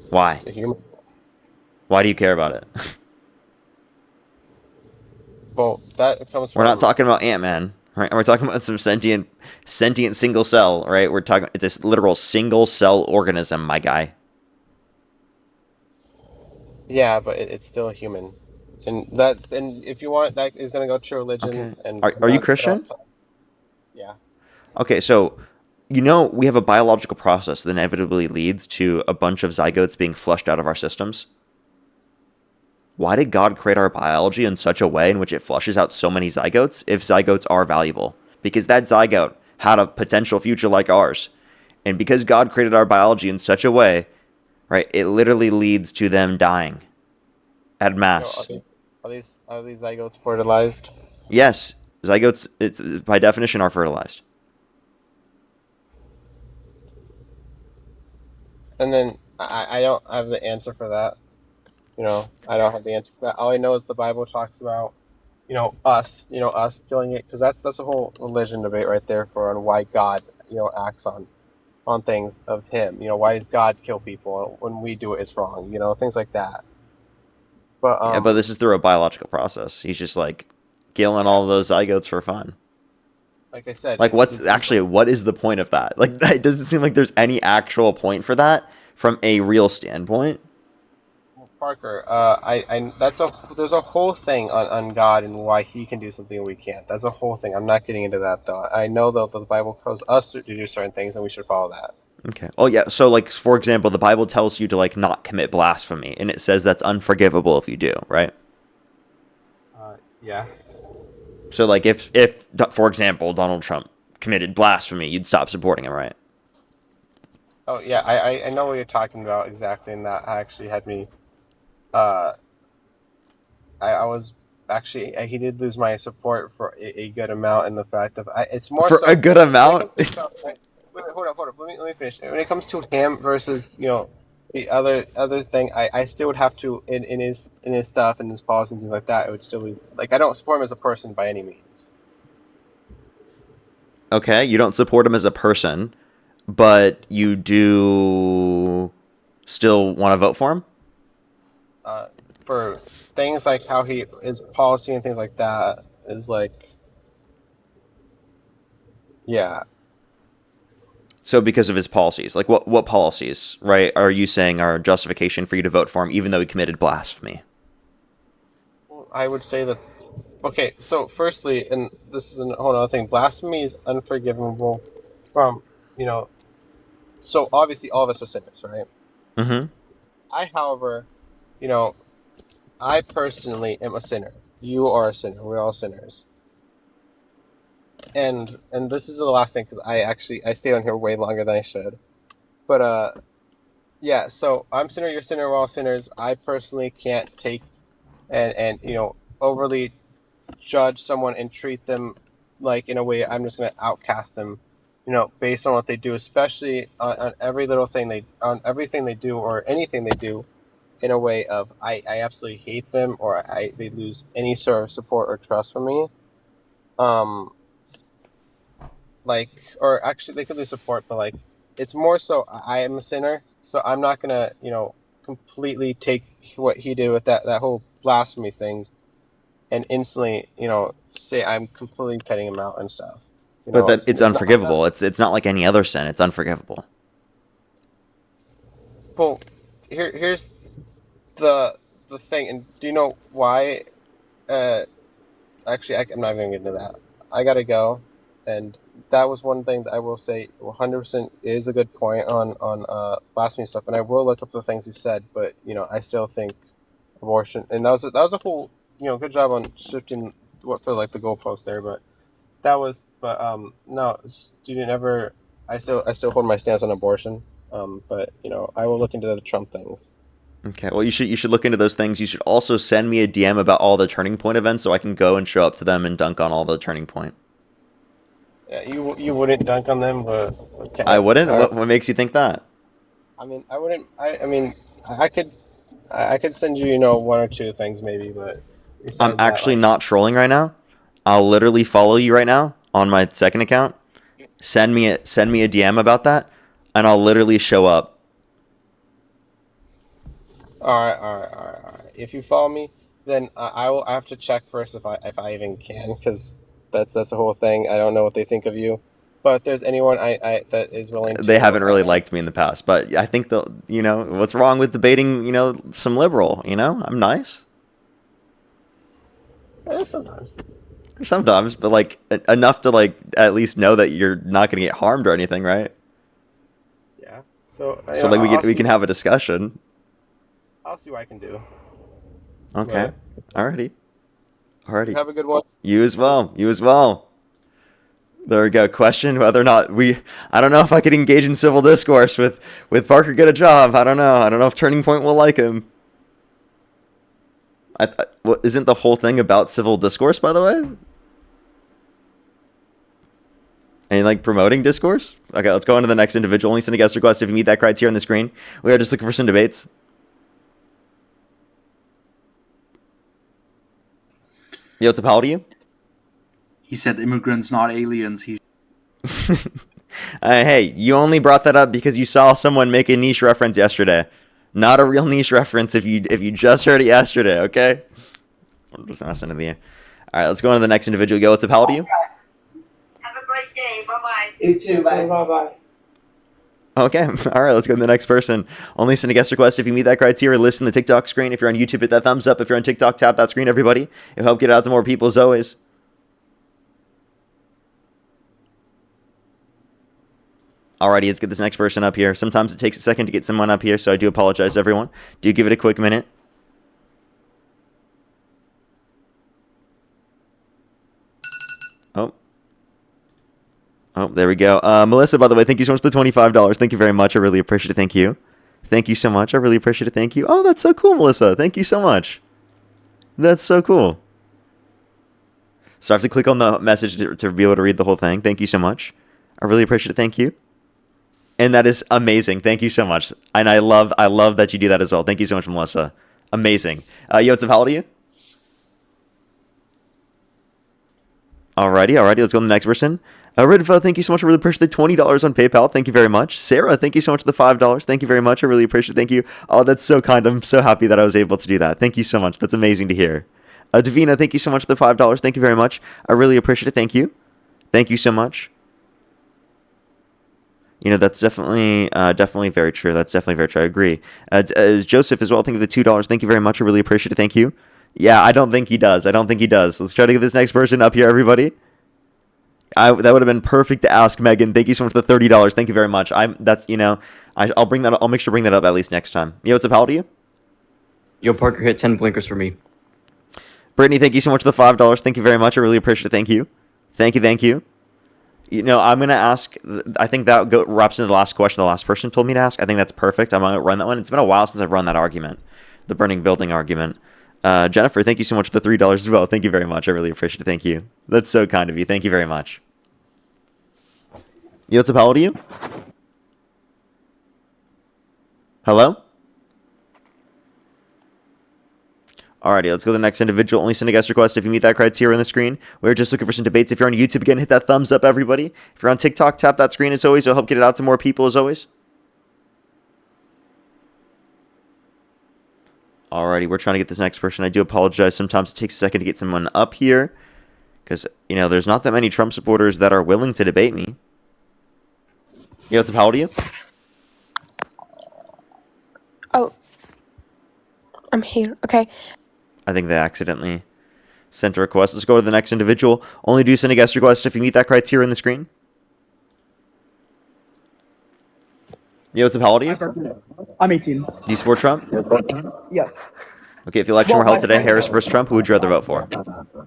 Why? A human. Why do you care about it? Well, that comes We're not from. talking about Ant-Man, right? We're talking about some sentient single cell, right? We're talking it's a literal single cell organism, my guy. Yeah, but it's still a human, and if you want, that is going to go to religion Okay. and Are you Christian? yeah. Okay, so we have a biological process that inevitably leads to a bunch of zygotes being flushed out of our systems. Why did God create our biology in such a way in which it flushes out so many zygotes if zygotes are valuable? Because that zygote had a potential future like ours. And because God created our biology in such a way, right, it literally leads to them dying en Are masse. these zygotes fertilized? Yes, zygotes, it's by definition, are fertilized. And then I don't have the answer for that. I don't have the answer for that. All I know is the Bible talks about us killing it because that's a whole religion debate right there for on why God acts on things of him. Why does God kill people when we do it? It's wrong. Things like that. But Yeah, but this is through a biological process. He's just like killing yeah, all of those zygotes for fun. like I said, Like, what is the point of that? Like, it doesn't seem like there's any actual point for that from a real standpoint. Parker, there's a whole thing on God and why He can do something and we can't. That's a whole thing. I'm not getting into that though. I know though that the Bible tells us to do certain things and we should follow that. Okay. Oh yeah. So like for example, the Bible tells you to like not commit blasphemy, and it says that's unforgivable if you do, right? Yeah. So like if for example Donald Trump committed blasphemy, you'd stop supporting him, right? Oh yeah, I know what you're talking about exactly, and that actually had me. Uh, I was actually he did lose my support for a good amount in the fact of it's more For so a good when it amount. comes to stuff. Wait, hold up. Let me finish. When it comes to him versus the other thing, I still would have to in his stuff and his policies and things like that. It would still be like I don't support him as a person by any means. Okay, you don't support him as a person, but you do still want to vote for him? For things like how his policy and things like that is like, yeah. So because of his policies, like what policies, right, are you saying are justification for you to vote for him even though he committed blasphemy? I would say that. Okay, so firstly, and this is a whole other thing. Blasphemy is unforgivable from you know. So obviously, all of us are sinners, right? Mm-hmm. However, you know, I personally am a sinner. You are a sinner. We're all sinners. And this is the last thing because I stayed on here way longer than I should. But yeah. So I'm sinner. You're sinner. We're all sinners. I personally can't take and overly judge someone and treat them like in a way I'm just going to outcast them, based on what they do, especially on every little thing on everything they do or anything they do in a way of I absolutely hate them or they lose any sort of support or trust from me. Um, like, or actually they could lose support, but like, it's more so I am a sinner, so I'm not gonna, completely take what he did with that whole blasphemy thing and instantly, say I'm completely cutting him out and stuff. But that it's It's not like that. unforgivable. It's not like any other sin. It's unforgivable. Well, here's the the thing, and do you know why? Uh, Actually, I'm not even gonna get into that. I gotta go, and that was one thing that I will say 100% is a good point on blasphemy stuff, and I will look up the things you said, but I still think abortion, and that was a whole good job on shifting what for like the goalpost there, but no, student never. I still hold my stance on abortion, but I will look into the Trump things. Okay. Well, you should look into those things. You should also send me a DM about all the Turning Point events so I can go and show up to them and dunk on all the Turning Point. Yeah, you wouldn't dunk on them, but I okay. wouldn't. What makes you think that? I mean, I wouldn't. I mean, I could, I could send you, one or two things maybe, but I'm besides that, actually like, not trolling right now. I'll literally follow you right now on my second account. Send me a DM about that, and I'll literally show up. all right, all right, all right, all right. If you follow me, then I have to check first if I even can, because that's the whole thing. I don't know what they think of you, but if there's anyone I that is willing They to, haven't really liked me in the past, but I think what's wrong with debating, some liberal, I'm nice sometimes. sometimes, but like enough to like at least know that you're not going to get harmed or anything, right? Yeah. So So like we I'll can we see. can have a discussion. I'll see what I can do. Okay. But Alrighty. you Alrighty. have a good one. You as well. You as well. There we go. Question whether or not I don't know if I could engage in civil discourse with Parker get a job. I don't know. I don't know if Turning Point will like him. What isn't the whole thing about civil discourse, by the way? And like promoting discourse? Okay, let's go on to the next individual. Only send a guest request if you meet that criteria on the screen. We are just looking for some debates. Yo, what's up? How old are you? He said immigrants, not aliens. Hey, you only brought that up because you saw someone make a niche reference yesterday. Not a real niche reference if you just heard it yesterday, okay? I'm just messing with you. All right, let's go on to the next individual. Yo, what's up? How old are you? Have a great day. Bye bye. You too. Bye. Bye bye. Okay, all right, let's go to the next person. Only send a guest request if you meet that criteria. List in the TikTok screen. If you're on YouTube, hit that thumbs up. If you're on TikTok, tap that screen, everybody. It'll help get it out to more people as always. Alrighty, let's get this next person up here. Sometimes it takes a second to get someone up here, so I do apologize, everyone. Do give it a quick minute. Oh. Oh, there we go. Melissa, by the way, thank you so much for the $25. Thank you very much. I really appreciate it. Thank you. Thank you so much. I really appreciate it. Thank you. Oh, that's so cool, Melissa. Thank you so much. That's so cool. So I have to click on the message to be able to read the whole thing. Thank you so much. I really appreciate it. Thank you. And that is amazing. Thank you so much. And I love that you do that as well. Thank you so much, Melissa. Amazing. Yo, what's up? How old are you? Alrighty. Let's go to the next person. Ridva, thank you so much. I really appreciate the $20 on PayPal. Thank you very much. Sarah, thank you so much for the $5. Thank you very much. I really appreciate it. Thank you. Oh, that's so kind. I'm so happy that I was able to do that. Thank you so much. That's amazing to hear. Davina, thank you so much for the $5. Thank you very much. I really appreciate it. Thank you. Thank you so much. You know, that's definitely very true. That's definitely very true. I agree. Joseph as well, thank you for the $2. Thank you very much. I really appreciate it. Thank you. Yeah, I don't think he does. Let's try to get this next person up here, everybody. That would have been perfect to ask Megan. Thank you so much for the $30. Thank you very much. I'll bring that. I'll make sure to bring that up at least next time. Yo, what's up? How old are you? Yo, Parker hit 10 blinkers for me. Brittany, thank you so much for the $5. Thank you very much. I really appreciate it. Thank you. Thank you. You know, I'm gonna ask. I think that wraps into the last question the last person told me to ask. I think that's perfect. I'm gonna run that one. It's been a while since I've run that argument, the burning building argument. Jennifer, thank you so much for the $3 as well. Thank you very much. I really appreciate it. Thank you. That's so kind of you. Thank you very much. Yo, what's up? How old are you? Hello? Alrighty, let's go to the next individual. Only send a guest request if you meet that criteria on the screen. We're just looking for some debates. If you're on YouTube, again, hit that thumbs up, everybody. If you're on TikTok, tap that screen as always. It'll help get it out to more people as always. Alrighty, we're trying to get this next person. I do apologize. Sometimes it takes a second to get someone up here. Because, you know, there's not that many Trump supporters that are willing to debate me. Yo, what's up? How old are you? Oh. I'm here. Okay. I think they accidentally sent a request. Let's go to the next individual. Only do send a guest request if you meet that criteria on the screen. Yo, what's up? How old are you? I'm 18. Do you support Trump? Yes. Okay, if the election were held today, Harris versus Trump, who would you rather vote for?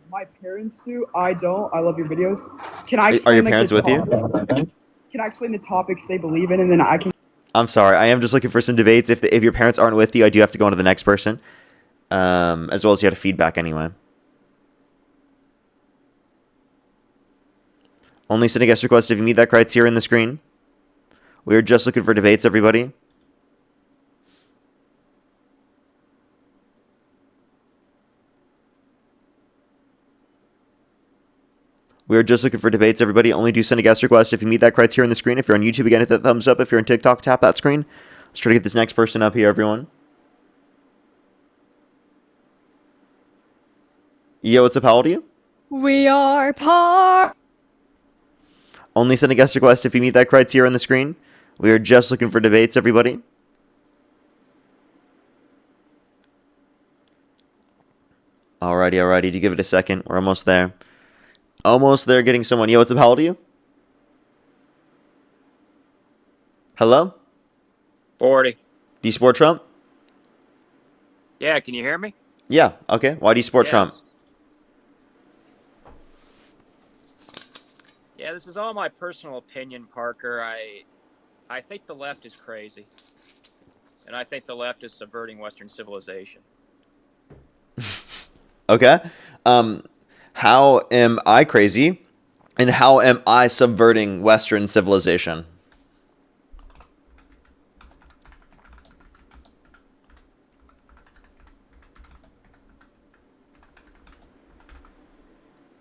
My parents do. I don't. I love your videos. Can I Are explain, your like, parents the with you? Can I explain the topics they believe in, and then I can... I'm sorry. I am just looking for some debates. If your parents aren't with you, I do have to go on to the next person. As well as you had a feedback anyway. Only send a guest request if you meet that criteria in the screen. We are just looking for debates, everybody. We are just looking for debates, everybody. Only do send a guest request if you meet that criteria on the screen. If you're on YouTube, again, hit that thumbs up. If you're on TikTok, tap that screen. Let's try to get this next person up here, everyone. Yo, what's up? How old are you? We are par. Only send a guest request if you meet that criteria on the screen. We are just looking for debates, everybody. Alrighty. Do give it a second. We're almost there. Almost there getting someone. Yo, what's up? How old are you? Hello? 40. Do you support Trump? Yeah, can you hear me? Yeah, okay. Why do you support Trump? Yeah, this is all my personal opinion, Parker. I think the left is crazy. And I think the left is subverting Western civilization. Okay. How am I crazy? And how am I subverting Western civilization?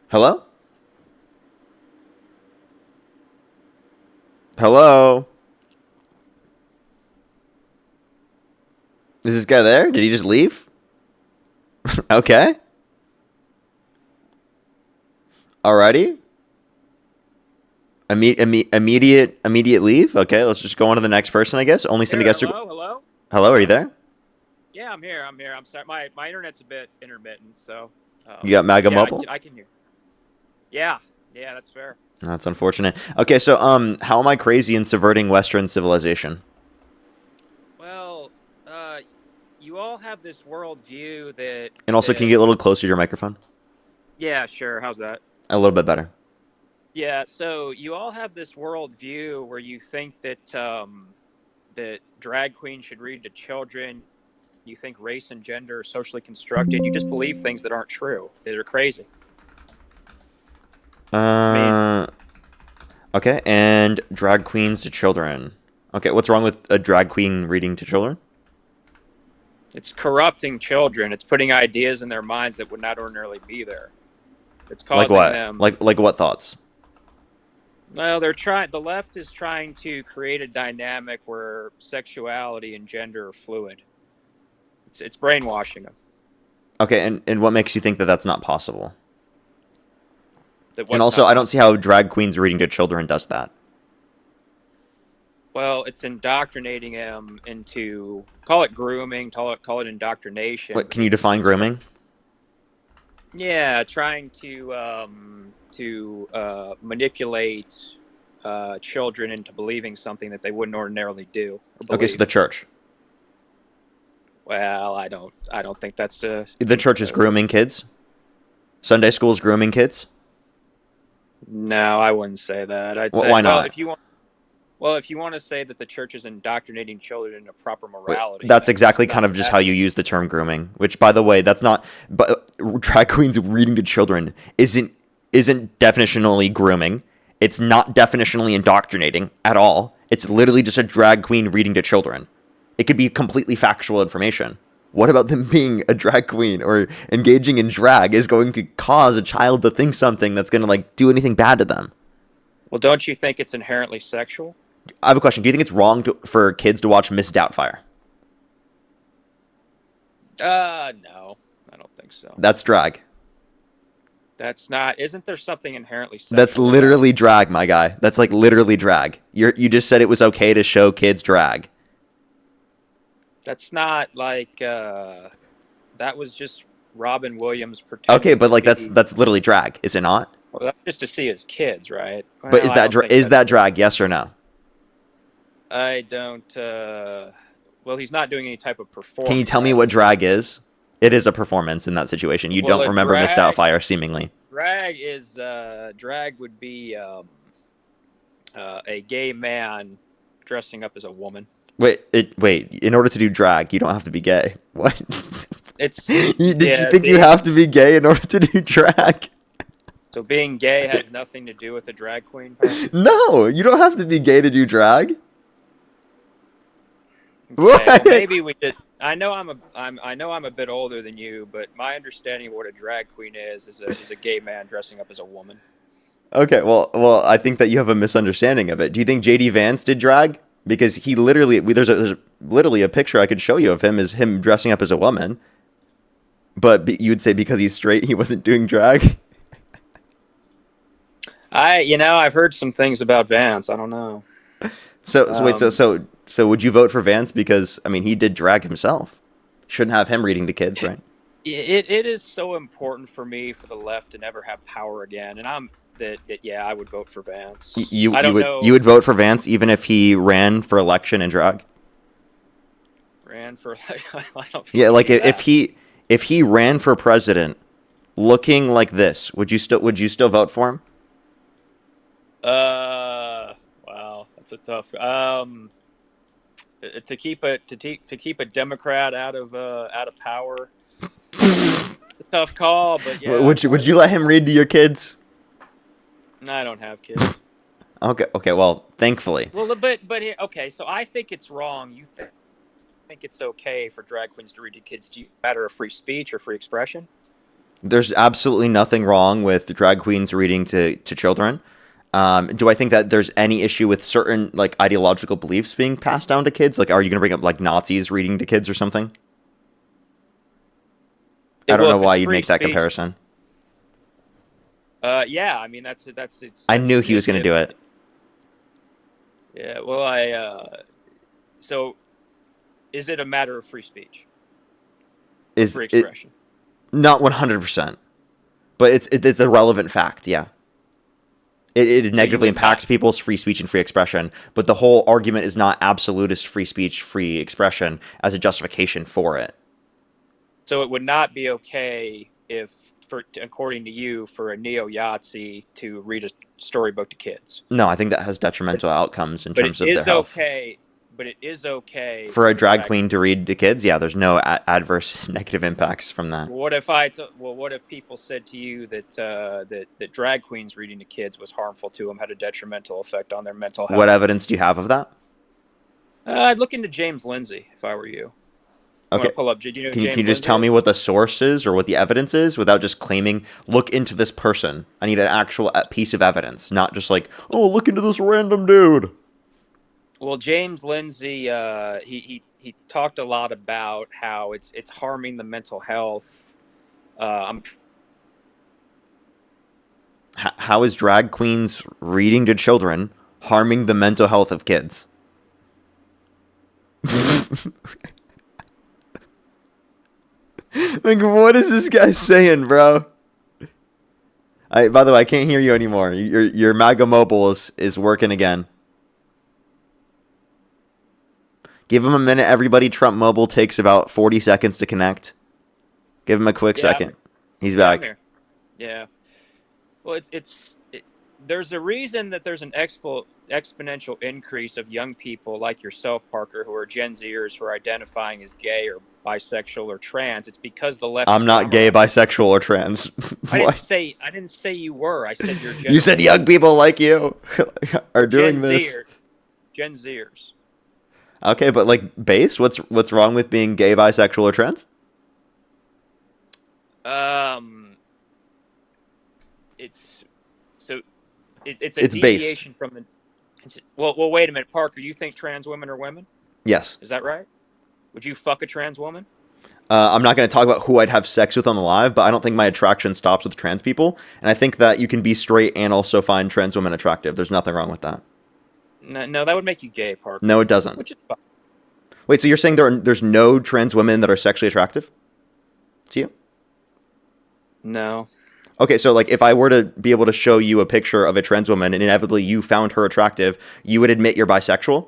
Hello? Hello? Is this guy there? Did he just leave? Okay. Alrighty. Immediate leave. Okay, let's just go on to the next person. I guess only send a guest. Hello. Hello, are you there? Yeah, I'm here. I'm sorry. My internet's a bit intermittent, so. You got Maga yeah, mobile? I can hear. Yeah, that's fair. That's unfortunate. Okay, so how am I crazy in subverting Western civilization? Well, you all have this worldview that. And also, can you get a little closer to your microphone? Yeah, sure. How's that? A little bit better. Yeah, so you all have this worldview where you think that that drag queens should read to children. You think race and gender are socially constructed. You just believe things that aren't true. That are crazy. Okay, and drag queens to children. Okay, what's wrong with a drag queen reading to children? It's corrupting children. It's putting ideas in their minds that would not ordinarily be there. It's causing Like what? them. Like what thoughts? Well, they're trying. The left is trying to create a dynamic where sexuality and gender are fluid. It's brainwashing them. Okay, and what makes you think that that's not possible? And What's also, not I don't see how drag queens reading to children does that. Well, it's indoctrinating them into call it grooming, call it indoctrination. What, can you define grooming? Yeah, trying to manipulate children into believing something that they wouldn't ordinarily do. Okay, so the church. Well, I don't think that's the church is grooming kids. Sunday school's grooming kids. No, I wouldn't say that. I'd well, say why not? If you want to say that the church is indoctrinating children into proper morality, that's exactly kind of just how you use the term grooming. Which, by the way, that's not. But drag queens reading to children isn't definitionally grooming. It's not definitionally indoctrinating at all. It's literally just a drag queen reading to children. It could be completely factual information. What about them being a drag queen or engaging in drag is going to cause a child to think something that's going to like do anything bad to them? Well, don't you think it's inherently sexual? I have a question. Do you think it's wrong for kids to watch Miss Doubtfire? No, I don't think so. That's drag. That's not. Isn't there something inherently sexual? That's literally drag, my guy. That's like literally drag. You just said it was okay to show kids drag. That's not like that was just Robin Williams pretending. Okay, but like that's literally drag, is it not? Well, that's just to see his kids, right? Well, but is that drag? Yes or no? I don't. Well, he's not doing any type of performance. Can you tell me what drag is? It is a performance in that situation. You don't remember Miss Doubtfire, seemingly. Drag would be a gay man dressing up as a woman. Wait. In order to do drag, you don't have to be gay. What? It's. you think you have to be gay in order to do drag? So being gay has nothing to do with a drag queen? No, you don't have to be gay to do drag. Okay, well, maybe we did. I know I'm a bit older than you, but my understanding of what a drag queen is a gay man dressing up as a woman. Okay, well, I think that you have a misunderstanding of it. Do you think J.D. Vance did drag? Because he literally, there's literally a picture I could show you of him as him dressing up as a woman. But you'd say because he's straight, he wasn't doing drag. I've heard some things about Vance. I don't know. So would you vote for Vance because he did drag himself? Shouldn't have him reading to kids, right? It is so important for me for the left to never have power again, and I would vote for Vance. You would vote for Vance even if he ran for election in drag? Ran for I don't yeah, like if he ran for president looking like this, would you still vote for him? Wow, that's a tough. To keep a Democrat out of power, it's a tough call. But yeah, would you let him read to your kids? I don't have kids. Okay. Well, thankfully. Well, but okay. So I think it's wrong. You think it's okay for drag queens to read to kids? Do you matter of free speech or free expression? There's absolutely nothing wrong with drag queens reading to children. Do I think that there's any issue with certain like ideological beliefs being passed down to kids? Like, are you going to bring up like Nazis reading to kids or something? I don't know why you'd make that comparison. Yeah, that's I knew he was going to do it. Yeah. Well, so is it a matter of free speech or Is free it expression? not 100%, but it's a relevant fact. Yeah. It So you negatively would not. impacts people's free speech and free expression, but the whole argument is not absolutist free speech, free expression as a justification for it. So it would not be okay if, according to you, for a neo-Yahtzee to read a storybook to kids. No, I think that has detrimental outcomes in But it terms of their is health. okay. But it is okay For for a a drag drag. queen to read to kids, yeah, there's no adverse negative impacts from that. What if what if people said to you that that drag queens reading to kids was harmful to them, had a detrimental effect on their mental What health? evidence do you have of that? I'd look into James Lindsay if I were you. You want Okay. to pull up? Do you know who Can you James just Lindsay tell me is? what the source is or what the evidence is without just claiming, look into this person? I need an actual piece of evidence, not just like, oh, look into this random dude. Well, James Lindsay, he talked a lot about how it's harming the mental health. I'm How is drag queens reading to children harming the mental health of kids? Like, what is this guy saying, bro? By the way, I can't hear you anymore. Your Maga mobile is working again. Give him a minute, everybody. Trump mobile takes about 40 seconds to connect. Give him a quick yeah, second. He's yeah, I'm back. here. Yeah. Well, there's a reason that there's an exponential increase of young people like yourself, Parker, who are Gen Zers who are identifying as gay or bisexual or trans. It's because the left I'm has not gay, glamorized. bisexual, or trans. What? I didn't say you were. I said your You said young generation. people like you are You're doing this. Gen Zers. Okay, but like base, what's wrong with being gay, bisexual, or trans? Um, it's so it's a It's based. deviation from the. Well, wait a minute, Parker. You think trans women are women? Yes. Is that right? Would you fuck a trans woman? I'm not going to talk about who I'd have sex with on the live, but I don't think my attraction stops with trans people. And I think that you can be straight and also find trans women attractive. There's nothing wrong with that. No, that would make you gay, Parker. No, it doesn't. Which is fine. Wait, so you're saying there's no trans women that are sexually attractive to you? No. Okay, so like if I were to be able to show you a picture of a trans woman and inevitably you found her attractive, you would admit you're bisexual?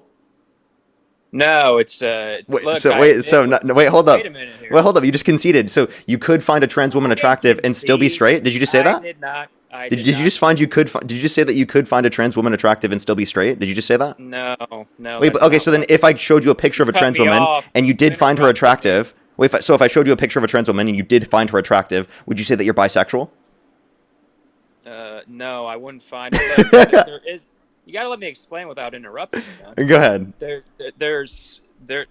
No, it's Wait, look. so I wait, admit, so no, wait, hold up. wait a minute here. Wait, hold up. You just conceded. So you could find a trans woman I attractive didn't and still be concede. straight? Did you just say that? I did not. Did you just find you could? Did you just say that you could find a trans woman attractive and still be straight? Did you just say that? No, no. Wait, but, That's okay. not So then, what. if I showed you a picture of a Cut trans me woman off. and you You did find her interrupted me. attractive, wait. So if I showed you a picture of a trans woman and you did find her attractive, would you say that you're bisexual? No, I wouldn't find it. There is. You got to let me explain without interrupting me, man. Go ahead. There's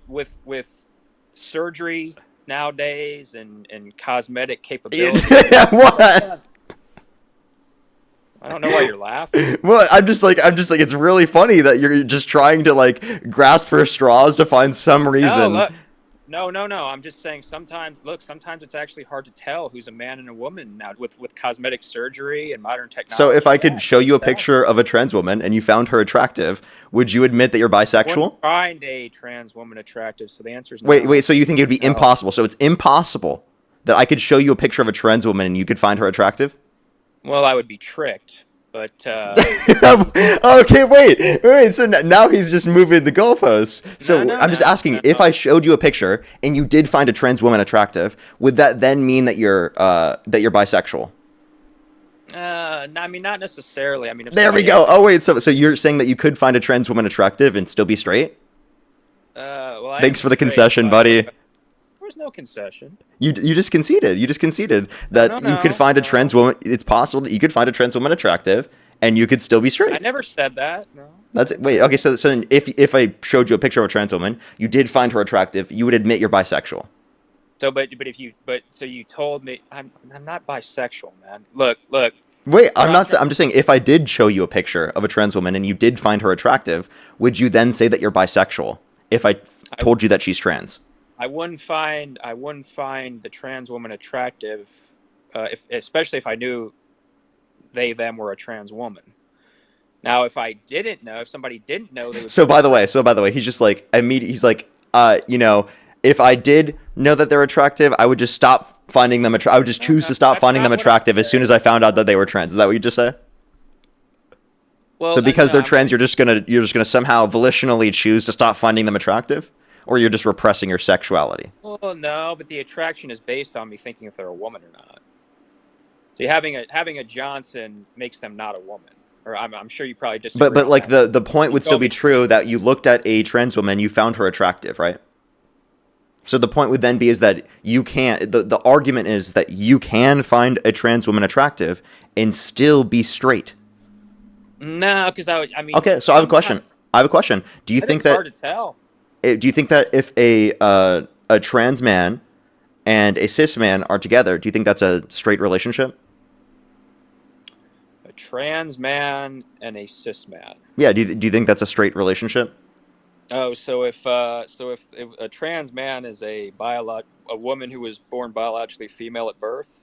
with surgery nowadays and cosmetic capabilities. What? I don't know why you're laughing. Well, I'm just like it's really funny that you're just trying to like grasp for straws to find some No, reason. look, no. I'm just saying sometimes it's actually hard to tell who's a man and a woman now with cosmetic surgery and modern technology. So if I could Yeah, show you a tell. picture of a trans woman and you found her attractive, would you admit that you're I bisexual? wouldn't find a trans woman attractive, so the answer is no. Wait. So you think it would be No. impossible? So it's impossible that I could show you a picture of a trans woman and you could find her attractive? Well, I would be tricked, but Okay, wait. So now he's just moving the goalposts. So No, I'm just asking, no. if I showed you a picture and you did find a trans woman attractive, would that then mean that you're bisexual? I mean, not necessarily. I mean, if There we somebody go. Oh wait, so you're saying that you could find a trans woman attractive and still be straight? well, I Thanks am for the straight, concession, by the way. buddy. There's no concession. You just conceded. You just conceded that you could find a trans woman. It's possible that you could find a trans woman attractive and you could still be I straight. never said that. No. That's it. Wait. Okay. So then if I showed you a picture of a trans woman, you did find her attractive, you would admit you're bisexual. So, so you told me I'm not bisexual, man. Look. Wait. I'm just saying if I did show you a picture of a trans woman and you did find her attractive, would you then say that you're bisexual? If I told you that she's trans. I wouldn't find the trans woman attractive, especially if I knew them were a trans woman. Now, if I didn't know, if somebody didn't know, they would. So by the way, he's just like he's like, if I did know that they're attractive, I would just stop finding them I would just choose to stop That's finding not them what I'm attractive as soon as I found out that they were trans. Is that what you just say? Well, So because no, they're trans, you're just gonna somehow volitionally choose to stop finding them attractive, or you're just repressing your sexuality. Well, no, but the attraction is based on me thinking if they're a woman or not. See, having a Johnson makes them not a woman. Or I'm sure you probably disagree. But on like that. the point would still be true that you looked at a trans woman, you found her attractive, right? So the point would then be is that you can't. The argument is that you can find a trans woman attractive and still be straight. No, because I mean. Okay, so I have a question. Do you think it's that? hard to tell. Do you think that if a trans man and a cis man are together, do you think that's a straight relationship? A trans man and a cis man. Yeah. Do you think that's a straight relationship? Oh, so if a trans man is a woman who was born biologically female at birth.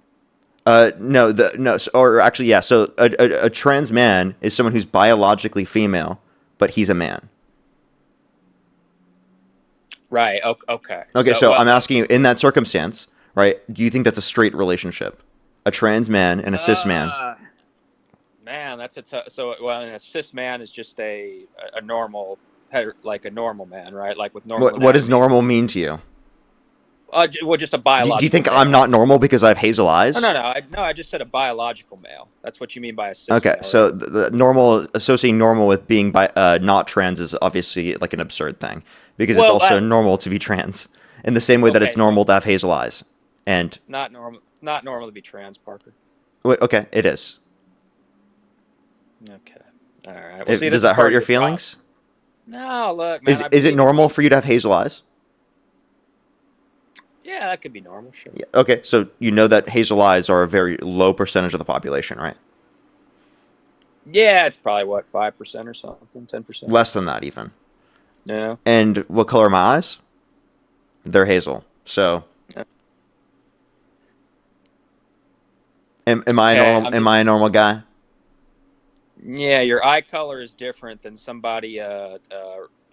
No. Or actually, yeah. So a trans man is someone who's biologically female, but he's a man. Right. Okay. Okay. So I'm asking you, in that circumstance, right? Do you think that's a straight relationship? A trans man and a cis man. Man, that's and a cis man is just a normal, like a normal man, right? Like with normal. What does normal mean to you? Well, just a biological. Do you think male. I'm not normal because I have hazel eyes? No. I just said a biological male. That's what you mean by a cis. Okay, male, so right? the normal associating normal with being not trans is obviously like an absurd thing because it's also normal to be trans in the same way that it's normal to have hazel eyes and not normal to be trans, Parker. Okay, it is. Okay, all right. Well, Does that hurt your feelings? No, look, man. Is it normal for you to have hazel eyes? Yeah, that could be normal, sure. Yeah, okay, so you know that hazel eyes are a very low percentage of the population, right? Yeah, it's probably what 5% or something, 10%. Less than that, even. Yeah. And what color are my eyes? They're hazel. So, am I normal? Am I a normal guy? Yeah, your eye color is different than somebody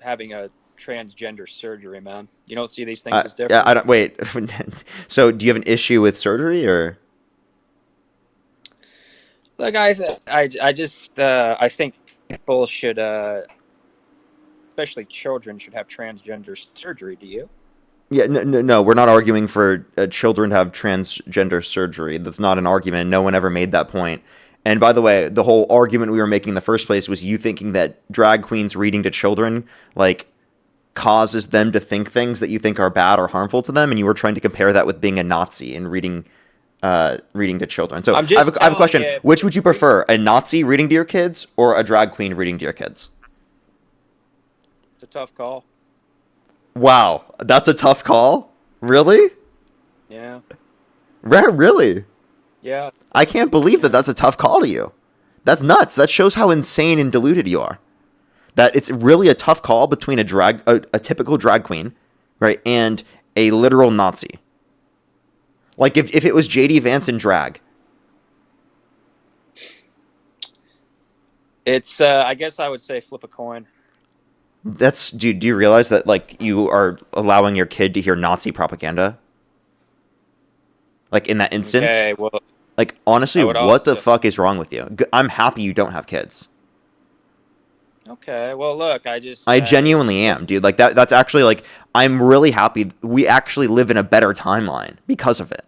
having a transgender surgery, man. You don't see these things as different. Yeah, I don't. Wait. So, do you have an issue with surgery, or? Look, I think people should, especially children, should have transgender surgery. Do you? Yeah, no. We're not arguing for children to have transgender surgery. That's not an argument. No one ever made that point. And by the way, the whole argument we were making in the first place was you thinking that drag queens reading to children, like, causes them to think things that you think are bad or harmful to them, and you were trying to compare that with being a Nazi and reading to children. So I have a question. Which would you prefer, a Nazi reading to your kids or a drag queen reading to your kids? It's a tough call. Wow, that's a tough call? Really? Yeah. Really? Yeah. I can't believe that that's a tough call to you. That's nuts. That shows how insane and deluded you are. That it's really a tough call between a typical drag queen, right, and a literal Nazi. Like if it was JD Vance in drag. It's I guess I would say flip a coin. Do you realize that like you are allowing your kid to hear Nazi propaganda? Like in that instance? Okay, well, like honestly, what the fuck is wrong with you? I'm happy you don't have kids. Okay, well look, I genuinely am, dude. Like that's actually like I'm really happy we actually live in a better timeline because of it.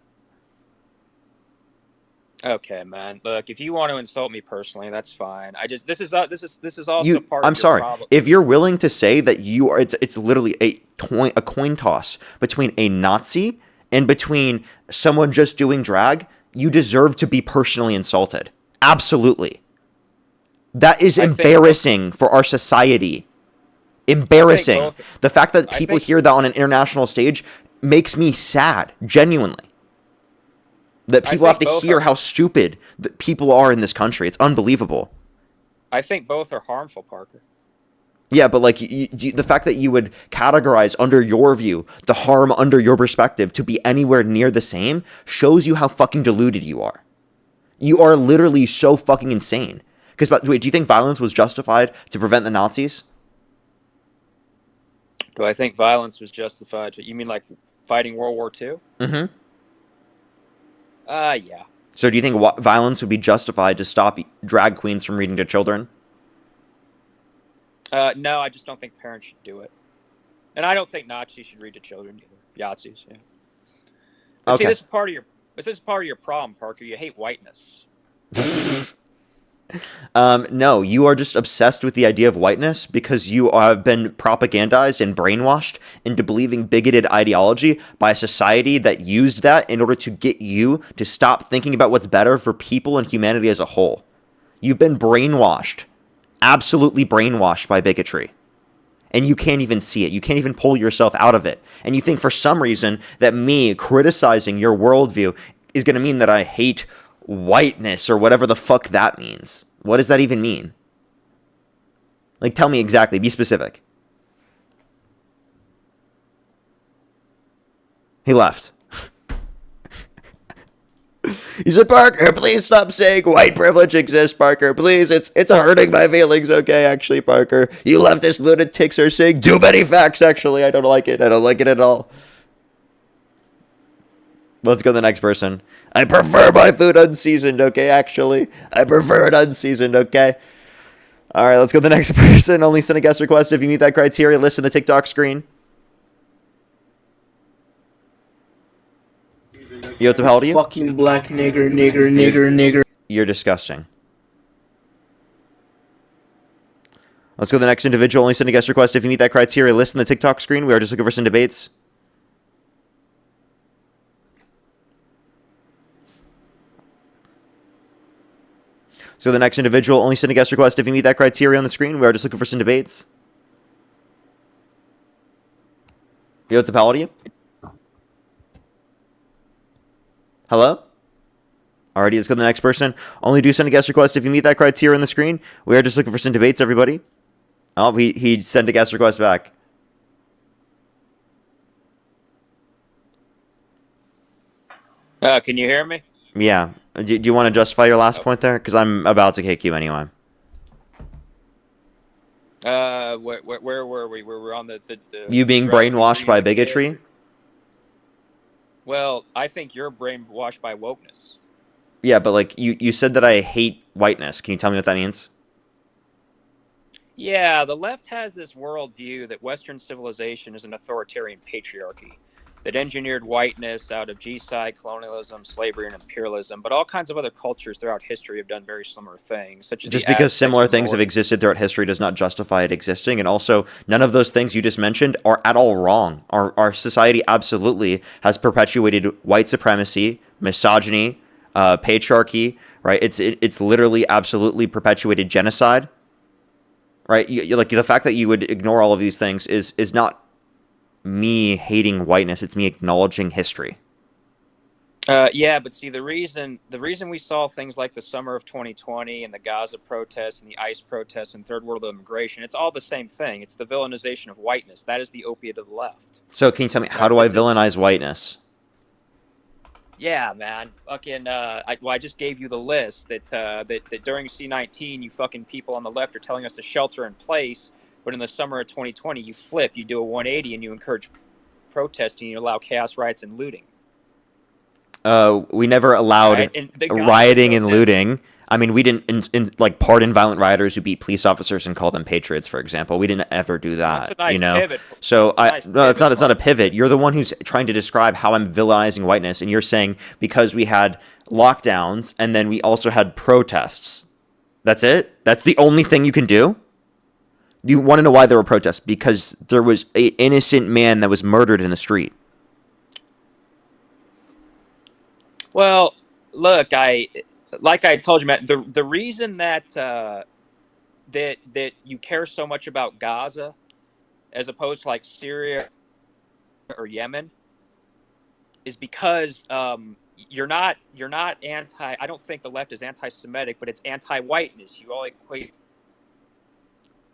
Okay, man. Look, if you want to insult me personally, that's fine. This is also part I'm of your sorry. problem. If you're willing to say that you are, it's literally a coin toss between a Nazi and between someone just doing drag, you deserve to be personally insulted. Absolutely. That is embarrassing for our society. Embarrassing. The fact that people hear that on an international stage makes me sad, genuinely. That people have to hear how stupid that people are in this country. It's unbelievable. I think both are harmful, Parker. Yeah, but like the fact that you would categorize under your view the harm under your perspective to be anywhere near the same shows you how fucking deluded you are. You are literally so fucking insane. Because, wait, do you think violence was justified to prevent the Nazis? Do I think violence was justified? You mean like fighting World War II? Mm-hmm. Yeah. So do you think violence would be justified to stop drag queens from reading to children? No, I just don't think parents should do it. And I don't think Nazis should read to children either. Yahtzees, yeah. But Okay. see, this is part of your problem, Parker. You hate whiteness. No, you are just obsessed with the idea of whiteness because you have been propagandized and brainwashed into believing bigoted ideology by a society that used that in order to get you to stop thinking about what's better for people and humanity as a whole. You've been brainwashed, absolutely brainwashed by bigotry. And you can't even see it. You can't even pull yourself out of it. And you think for some reason that me criticizing your worldview is going to mean that I hate whiteness or whatever the fuck that means. What does that even mean? Like, tell me exactly. Be specific. He left. He said, Parker, please stop saying white privilege exists, Parker. Please, it's hurting my feelings, okay, actually, Parker. You leftist lunatics are saying too many facts, actually. I don't like it. I don't like it at all. Let's go to the next person. I prefer my food unseasoned, okay, actually. I prefer it unseasoned, okay? All right, let's go to the next person. Only send a guest request if you meet that criteria. List on the TikTok screen. Yo, how old are you? Fucking black nigger. You're disgusting. Let's go to the next individual. Only send a guest request if you meet that criteria. List on the TikTok screen. We are just looking for some debates. So the next individual, only send a guest request if you meet that criteria on the screen. We are just looking for some debates. Yo, what's up, how old are you? Hello? Alrighty, let's go to the next person. Only do send a guest request if you meet that criteria on the screen. We are just looking for some debates, everybody. Oh, he sent a guest request back. Can you hear me? Yeah. Do you want to justify your last point there? Because I'm about to kick you anyway. Where were we? We were on the you being brainwashed by bigotry? Well, I think you're brainwashed by wokeness. Yeah, but like you said that I hate whiteness. Can you tell me what that means? Yeah, the left has this worldview that Western civilization is an authoritarian patriarchy that engineered whiteness out of genocide, colonialism, slavery, and imperialism. But all kinds of other cultures throughout history have done very similar things, such as just because similar things have existed throughout history does not justify it existing. And also, none of those things you just mentioned are at all wrong. Our society absolutely has perpetuated white supremacy, misogyny, patriarchy. Right? It's literally absolutely perpetuated genocide. Right? Like the fact that you would ignore all of these things is not me hating whiteness. It's me acknowledging history. Yeah, but see, the reason we saw things like the summer of 2020 and the Gaza protests and the ICE protests and third world immigration, it's all the same thing. It's the villainization of whiteness. That is the opiate of the left. So can you tell me, how do I villainize whiteness? Yeah, man. Fucking, I just gave you the list that during C-19, you fucking people on the left are telling us to shelter in place, but in the summer of 2020, you flip, you do a 180, and you encourage protesting, you allow chaos, riots, and looting. We never allowed rioting and looting. I mean, we didn't like pardon violent rioters who beat police officers and call them patriots, for example. We didn't ever do that. That's a nice pivot. So it's not a pivot. You're the one who's trying to describe how I'm villainizing whiteness, and you're saying because we had lockdowns and then we also had protests. That's it? That's the only thing you can do? You want to know why there were protests? Because there was an innocent man that was murdered in the street. Well, look, like I told you, Matt, the reason that that you care so much about Gaza as opposed to like Syria or Yemen is because you're not anti. I don't think the left is anti-Semitic, but it's anti-whiteness. You all equate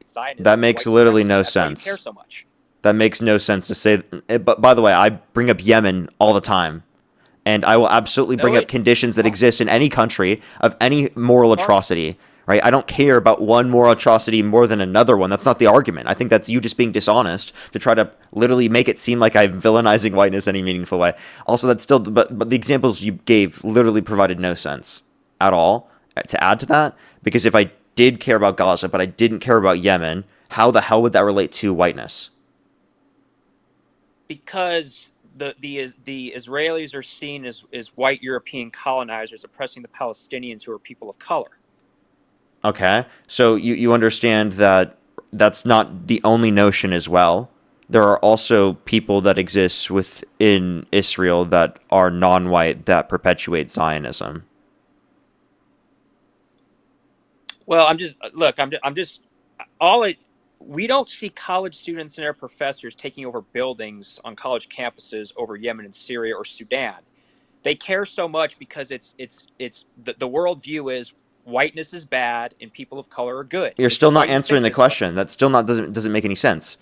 Zionism. That makes literally no sense. That's why you care so much. That makes no sense to say. But by the way, I bring up Yemen all the time. And I will absolutely bring up conditions that exist in any country of any moral atrocity, right? I don't care about one moral atrocity more than another one. That's not the argument. I think that's you just being dishonest to try to literally make it seem like I'm villainizing whiteness in any meaningful way. Also, that's still, but the examples you gave literally provided no sense at all to add to that. Because if I did care about Gaza, but I didn't care about Yemen, how the hell would that relate to whiteness? Because the Israelis are seen as white European colonizers oppressing the Palestinians, who are people of color. Okay, so you understand that that's not the only notion as well. There are also people that exist within Israel that are non-white that perpetuate Zionism. Well, we don't see college students and their professors taking over buildings on college campuses over Yemen and Syria or Sudan. They care so much because the worldview is whiteness is bad and people of color are good. You're It's still just why not you answering think the this way. question. That still not doesn't make any sense.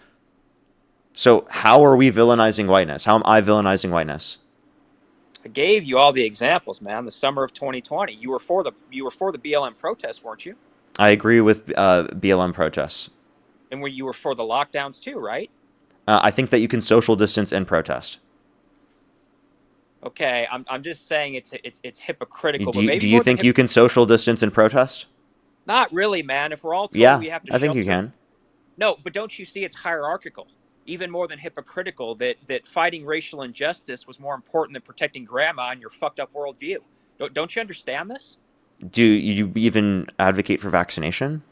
So how are we villainizing whiteness? How am I villainizing whiteness? I gave you all the examples, man. The summer of 2020, you were for the BLM protests, weren't you? I agree with BLM protests. And you were for the lockdowns too, right? I think that you can social distance and protest. Okay, I'm just saying it's hypocritical. Do But maybe you more than think you can social distance and protest? not really, man. If we're all told Yeah, we have to I think you shelter, can. no. But don't you see it's hierarchical? Even more than hypocritical, that fighting racial injustice was more important than protecting grandma in your fucked up worldview. Don't you understand this? Do you even advocate for vaccination?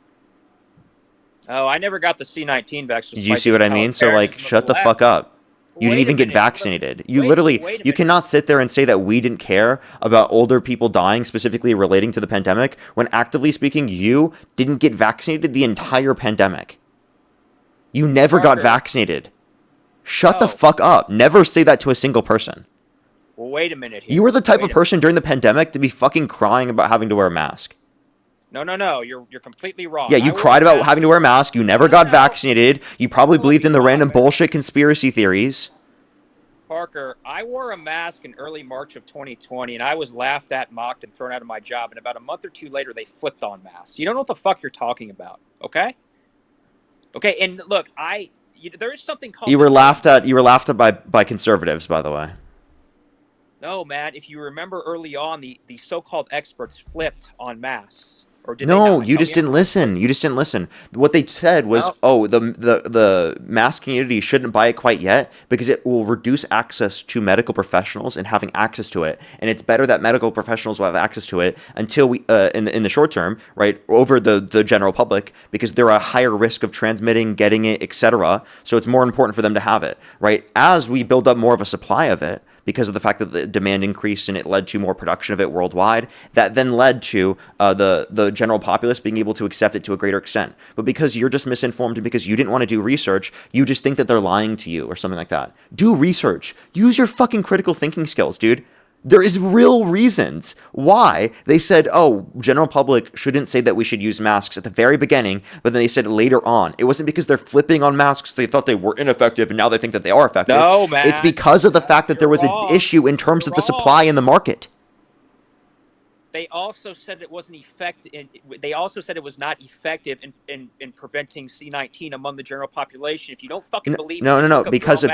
Oh, I never got the C-19 vaccine. Do you see what I mean? So, like, shut the fuck up. You didn't Wait a even get minute. vaccinated. You Wait literally, a you minute. cannot sit there and say that we didn't care about older people dying, specifically relating to the pandemic, when actively speaking, you didn't get vaccinated the entire pandemic. You never got Parker. vaccinated. Shut the No. fuck up. Never say that to a single person. Well, wait a minute here. You were the type Wait of a person during the pandemic to be fucking crying about having to wear a mask. No. You're completely wrong. Yeah, you cried about having to wear a mask. You never got vaccinated. You probably believed in the random bullshit conspiracy theories. Parker, I wore a mask in early March of 2020, and I was laughed at, mocked, and thrown out of my job. And about a month or two later, they flipped on masks. You don't know what the fuck you're talking about, okay? Okay, and look, there is something called. You were laughed at. You were laughed at by conservatives, by the way. No, man. If you remember early on, the so-called experts flipped on masks. Or did No, they not? you just didn't listen. You just didn't listen. What they said was, No. "Oh, the mask community shouldn't buy it quite yet because it will reduce access to medical professionals and having access to it. And it's better that medical professionals will have access to it until we, in the short term, right, over the general public, because they're at a higher risk of transmitting, getting it, etc. So it's more important for them to have it, right? As we build up more of a supply of it, because of the fact that the demand increased and it led to more production of it worldwide, that then led to the general populace being able to accept it to a greater extent. But because you're just misinformed and because you didn't want to do research, you just think that they're lying to you or something like that. Do research. Use your fucking critical thinking skills, dude. There is real reasons why they said, oh, general public shouldn't say that we should use masks at the very beginning, but then they said later on. It wasn't because they're flipping on masks. They thought they were ineffective, and now they think that they are effective. No, man. It's because of the fact that there was an issue in terms of the supply in the market. They also said it wasn't effective. They also said it was not effective in preventing C-19 among the general population. If you don't fucking believe, No. Because of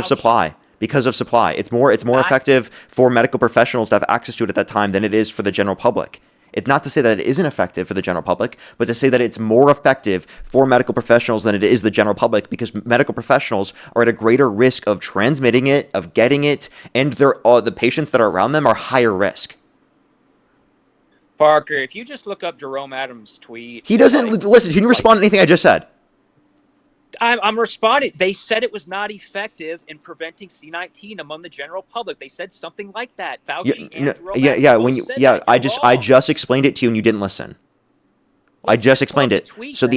supply. Because of supply. It's more effective for medical professionals to have access to it at that time than it is for the general public. It's not to say that it isn't effective for the general public, but to say that it's more effective for medical professionals than it is the general public, because medical professionals are at a greater risk of transmitting it, of getting it, and the patients that are around them are higher risk. Parker, if you just look up Jerome Adams' tweet, he doesn't listen. Can you respond to anything I just said? I'm responding. They said it was not effective in preventing C-19 among the general public. They said something like that. Fauci and Jerome Adams I just explained it to you and you didn't listen. I just explained it. So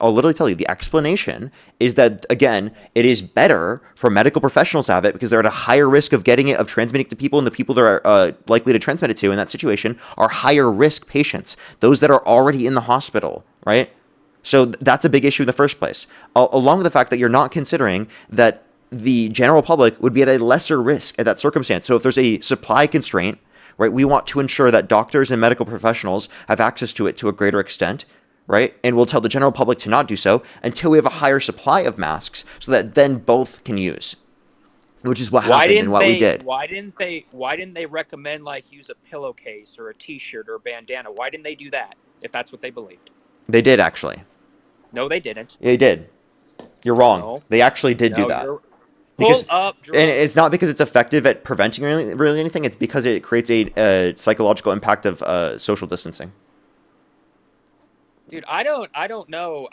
I'll literally tell you, the explanation is that, again, it is better for medical professionals to have it because they're at a higher risk of getting it, of transmitting it to people, and the people that are likely to transmit it to in that situation are higher risk patients, those that are already in the hospital, right? So that's a big issue in the first place, along with the fact that you're not considering that the general public would be at a lesser risk at that circumstance. So if there's a supply constraint, right? We want to ensure that doctors and medical professionals have access to it to a greater extent, right? And we'll tell the general public to not do so until we have a higher supply of masks so that then both can use, which is what happened and what we did. Why didn't they recommend like use a pillowcase or a T-shirt or a bandana? Why didn't they do that if that's what they believed? They did actually. No, they didn't. They did. You're wrong. No. They actually did do that. Because, and it's not because it's effective at preventing really anything. It's because it creates a psychological impact of social distancing. Dude, I don't know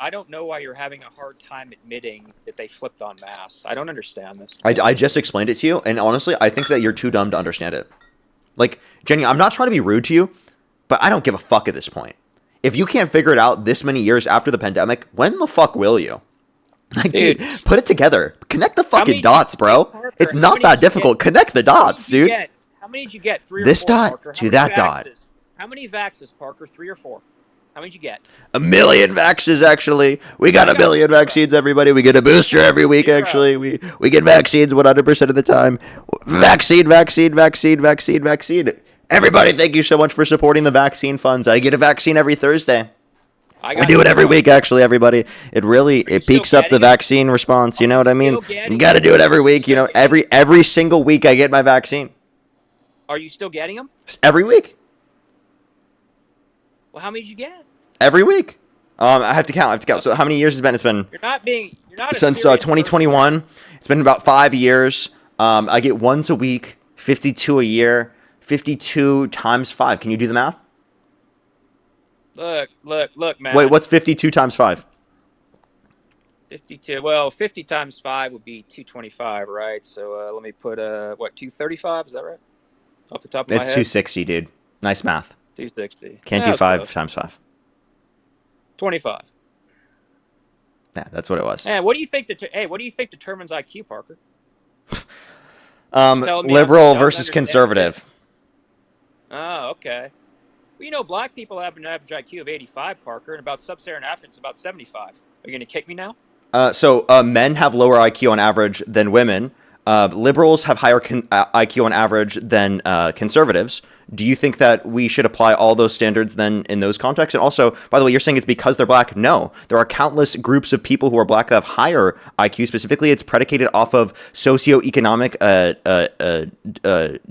why you're having a hard time admitting that they flipped on masks. I don't understand this. I just explained it to you, and honestly, I think that you're too dumb to understand it. Like, Jenny, I'm not trying to be rude to you, but I don't give a fuck at this point. If you can't figure it out this many years after the pandemic, when the fuck will you? Like, dude, put it together. Connect the fucking dots, bro. It's not that difficult. Connect the dots, dude. How many did you get? 3 or 4? This dot Parker? to that dot. How many vaxes, Parker? 3 or 4? How many did you get? 1 million vaxes, actually. We got 1 million vaccines, everybody. We get a booster every week, actually. We get vaccines 100% of the time. Vaccine. Everybody, thank you so much for supporting the vaccine funds. I get a vaccine every Thursday. We do it every week, actually, everybody. It peaks up the vaccine response. You know what I mean? You got to do it every week. You know, every single week I get my vaccine. Are you still getting them? Every week. Well, how many did you get? Every week. I have to count. So how many years has it been? It's been You're not since 2021. It's been about 5 years. I get once a week, 52 a year, 52 times 5. Can you do the math? Look, man. Wait, what's 52 times 5? 52. Well, 50 times 5 would be 225, right? So let me put 235? Is that right? Off the top of my head. It's 260, dude. Nice math. 260. Can't do 5 times 5. 25. Yeah, that's what it was. Hey, what do you think determines IQ, Parker? Liberal versus conservative. Oh, okay. Well, black people have an average IQ of 85, Parker, and about sub-Saharan Africans about 75. Are you going to kick me now? So men have lower IQ on average than women. Liberals have higher IQ on average than conservatives. Do you think that we should apply all those standards then in those contexts? And also, by the way, you're saying it's because they're black. No, there are countless groups of people who are black that have higher IQ. Specifically, it's predicated off of socioeconomic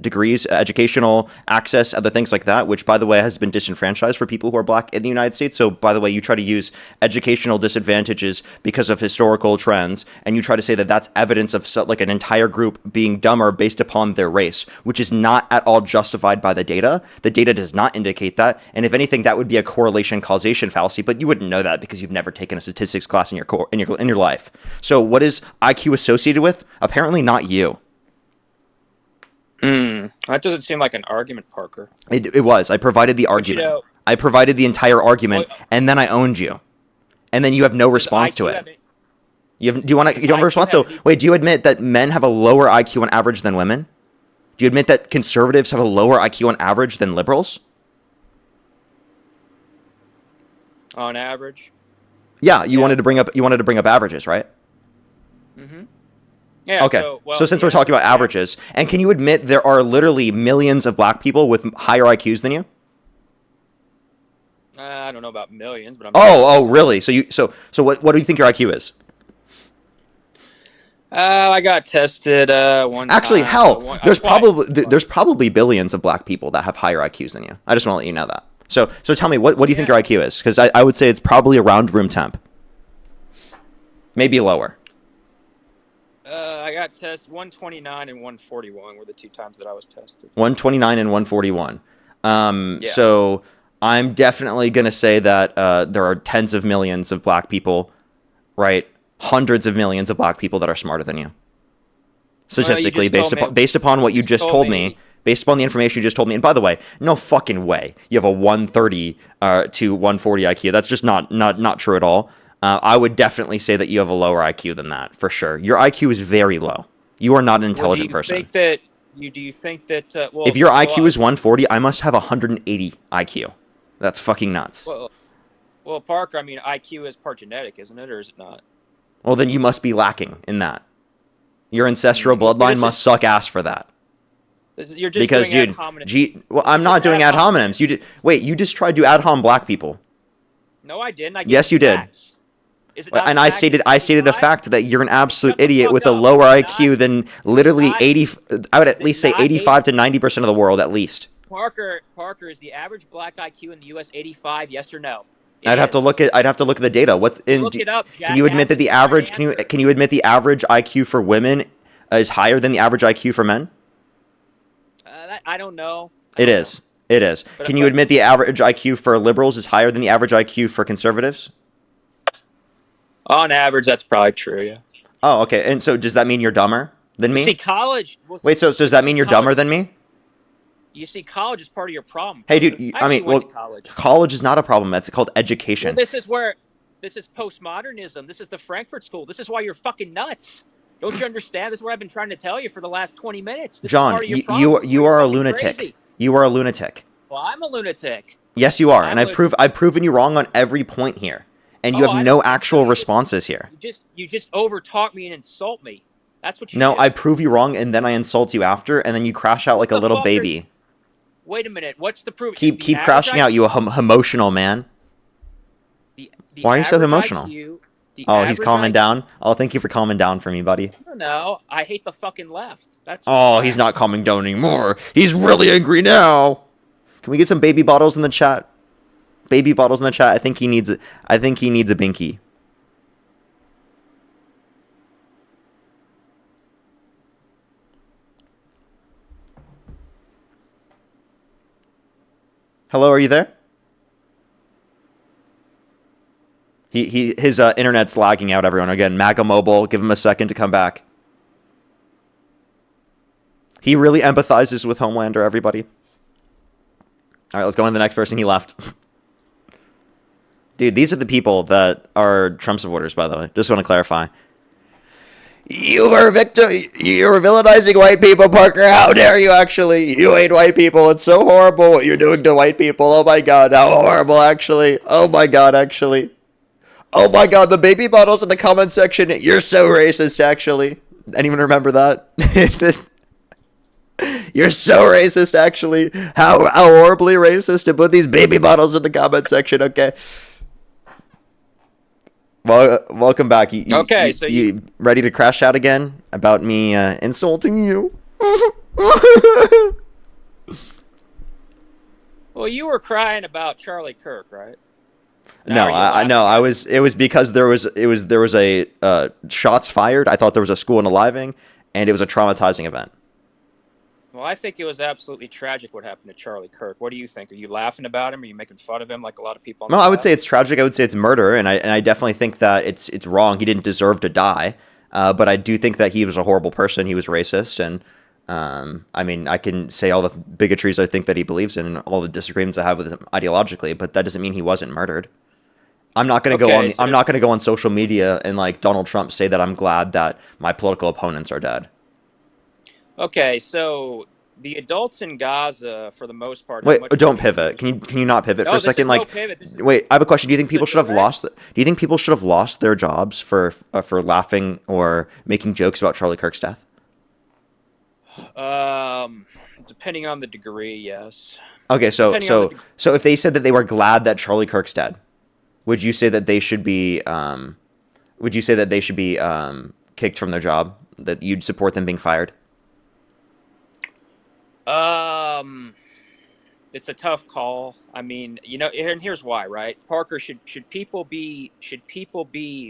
degrees, educational access, other things like that, which, by the way, has been disenfranchised for people who are black in the United States. So, by the way, you try to use educational disadvantages because of historical trends, and you try to say that that's evidence of like an entire group being dumber based upon their race, which is not at all justified by the data. The data does not indicate that, and if anything, that would be a correlation causation fallacy. But you wouldn't know that because you've never taken a statistics class in your life. So, what is IQ associated with? Apparently, not you. That doesn't seem like an argument, Parker. It was. I provided the argument. I provided the entire argument, and then I owned you, and then you have no response to it. You don't have a response. So, wait, do you admit that men have a lower IQ on average than women? Do you admit that conservatives have a lower IQ on average than liberals? On average? Yeah, you wanted to bring up averages, right? Mm-hmm. Yeah. Okay. So since we're talking about averages, and can you admit there are literally millions of black people with higher IQs than you? I don't know about millions, but I'm. Oh, really? So what do you think your IQ is? I got tested one time. Actually, hell, there's probably billions of black people that have higher IQs than you. I just want to let you know that. So tell me, what do you think your IQ is? Because I would say it's probably around room temp. Maybe lower. I got tested 129 and 141 were the 2 times that I was tested. 129 and 141. So I'm definitely going to say that there are tens of millions of black people, right? Hundreds of millions of black people that are smarter than you. Statistically, based upon what you just told me, based upon the information you just told me. And by the way, no fucking way you have a 130 to 140 IQ. That's just not true at all. I would definitely say that you have a lower IQ than that, for sure. Your IQ is very low. You are not an intelligent person. Do you think that if your IQ is 140, I must have 180 IQ. That's fucking nuts. Well, Parker, I mean, IQ is part genetic, isn't it, or is it not? Well, then you must be lacking in that. Your ancestral bloodline must suck ass for that. You're just Because, doing ad dude, hominem. well, This is I'm just not doing ad hominems. You just tried to ad hom black people. No, I didn't. I gave Yes, you did. facts. Is it not And a I fact that stated a 75? fact that you're an absolute Shut the idiot fuck with a up. lower Is it IQ not? than literally Not- 80. I would is at it least say not 85 80? to 90% of the world, at least. Parker, is the average black IQ in the U.S. 85? Yes or no? It I'd have to is. look at the data. What's in? Look it up, Can you admit jackass. that the It's not an average? answer. Can you admit the average IQ for women is higher than the average IQ for men? I don't know. It is. It is. But- Can you admit the average IQ for liberals is higher than the average IQ for conservatives? On average, that's probably true. Yeah. Oh, okay. And so does that mean you're dumber than me? See, college. Wait, so does that mean you're dumber than me? You see, college is part of your problem. Hey, Parker. dude. I I mean, actually went well, to college. college is not a problem. That's called education. Well, this is postmodernism. This is the Frankfurt School. This is why you're fucking nuts. Don't you understand? This is what I've been trying to tell you for the last 20 minutes. This is John, part of your problem. you are a Fucking lunatic. crazy. You are a lunatic. Well, I'm a lunatic. Yes, you are, I'm and a- I've proven you wrong on every point here, and you Oh, I have don't no think so. actual You just- responses here. You just overtalk me and insult me. That's what you No, do. I prove you wrong, and then I insult you after, and then you crash out like a the little fuck are baby. Wait a minute. What's the proof? Keep crashing out, you emotional man. The Why are you so average emotional? IQ, the Oh, he's average calming IQ down. Oh, thank you for calming down for me, buddy. No, I hate the fucking left. That's Oh, he's not calming down anymore. He's really angry now. Can we get some baby bottles in the chat? Baby bottles in the chat. I think he needs a binky. Hello, are you there? His internet's lagging out. Everyone, again, Maga Mobile. Give him a second to come back. He really empathizes with Homelander. Everybody. All right, let's go on to the next person. He left. Dude, these are the people that are Trump supporters, by the way. Just want to clarify. You were villainizing white people, Parker. How dare you, actually? You hate white people. It's so horrible what you're doing to white people. Oh, my God. How horrible, actually. Oh, my God, actually. Oh, my God. The baby bottles in the comment section. You're so racist, actually. Anyone remember that? You're so racist, actually. How horribly racist to put these baby bottles in the comment section, okay? Well, welcome back. So you ready to crash out again about me insulting you? Well, you were crying about Charlie Kirk, right? No, I know. It was because there was a shots fired. I thought there was a school unaliving, and it was a traumatizing event. Well, I think it was absolutely tragic what happened to Charlie Kirk. What do you think? Are you laughing about him? Are you making fun of him like a lot of people? No, I would say it's tragic. I would say it's murder, and I definitely think that it's wrong. He didn't deserve to die, but I do think that he was a horrible person. He was racist, and I mean, I can say all the bigotries I think that he believes in, and all the disagreements I have with him ideologically, but that doesn't mean he wasn't murdered. I'm not going to go on. I'm not going to go on social media and like Donald Trump say that I'm glad that my political opponents are dead. Okay, so the adults in Gaza, for the most part, wait, don't pivot. Can you not pivot for a second? Like, wait, I have a question. Do you think people should have lost? Do you think people should have lost their jobs for laughing or making jokes about Charlie Kirk's death? Depending on the degree, yes. Okay, so if they said that they were glad that Charlie Kirk's dead, would you say that they should be kicked from their job? That you'd support them being fired? It's a tough call. I mean, and here's why, right? Parker, should people be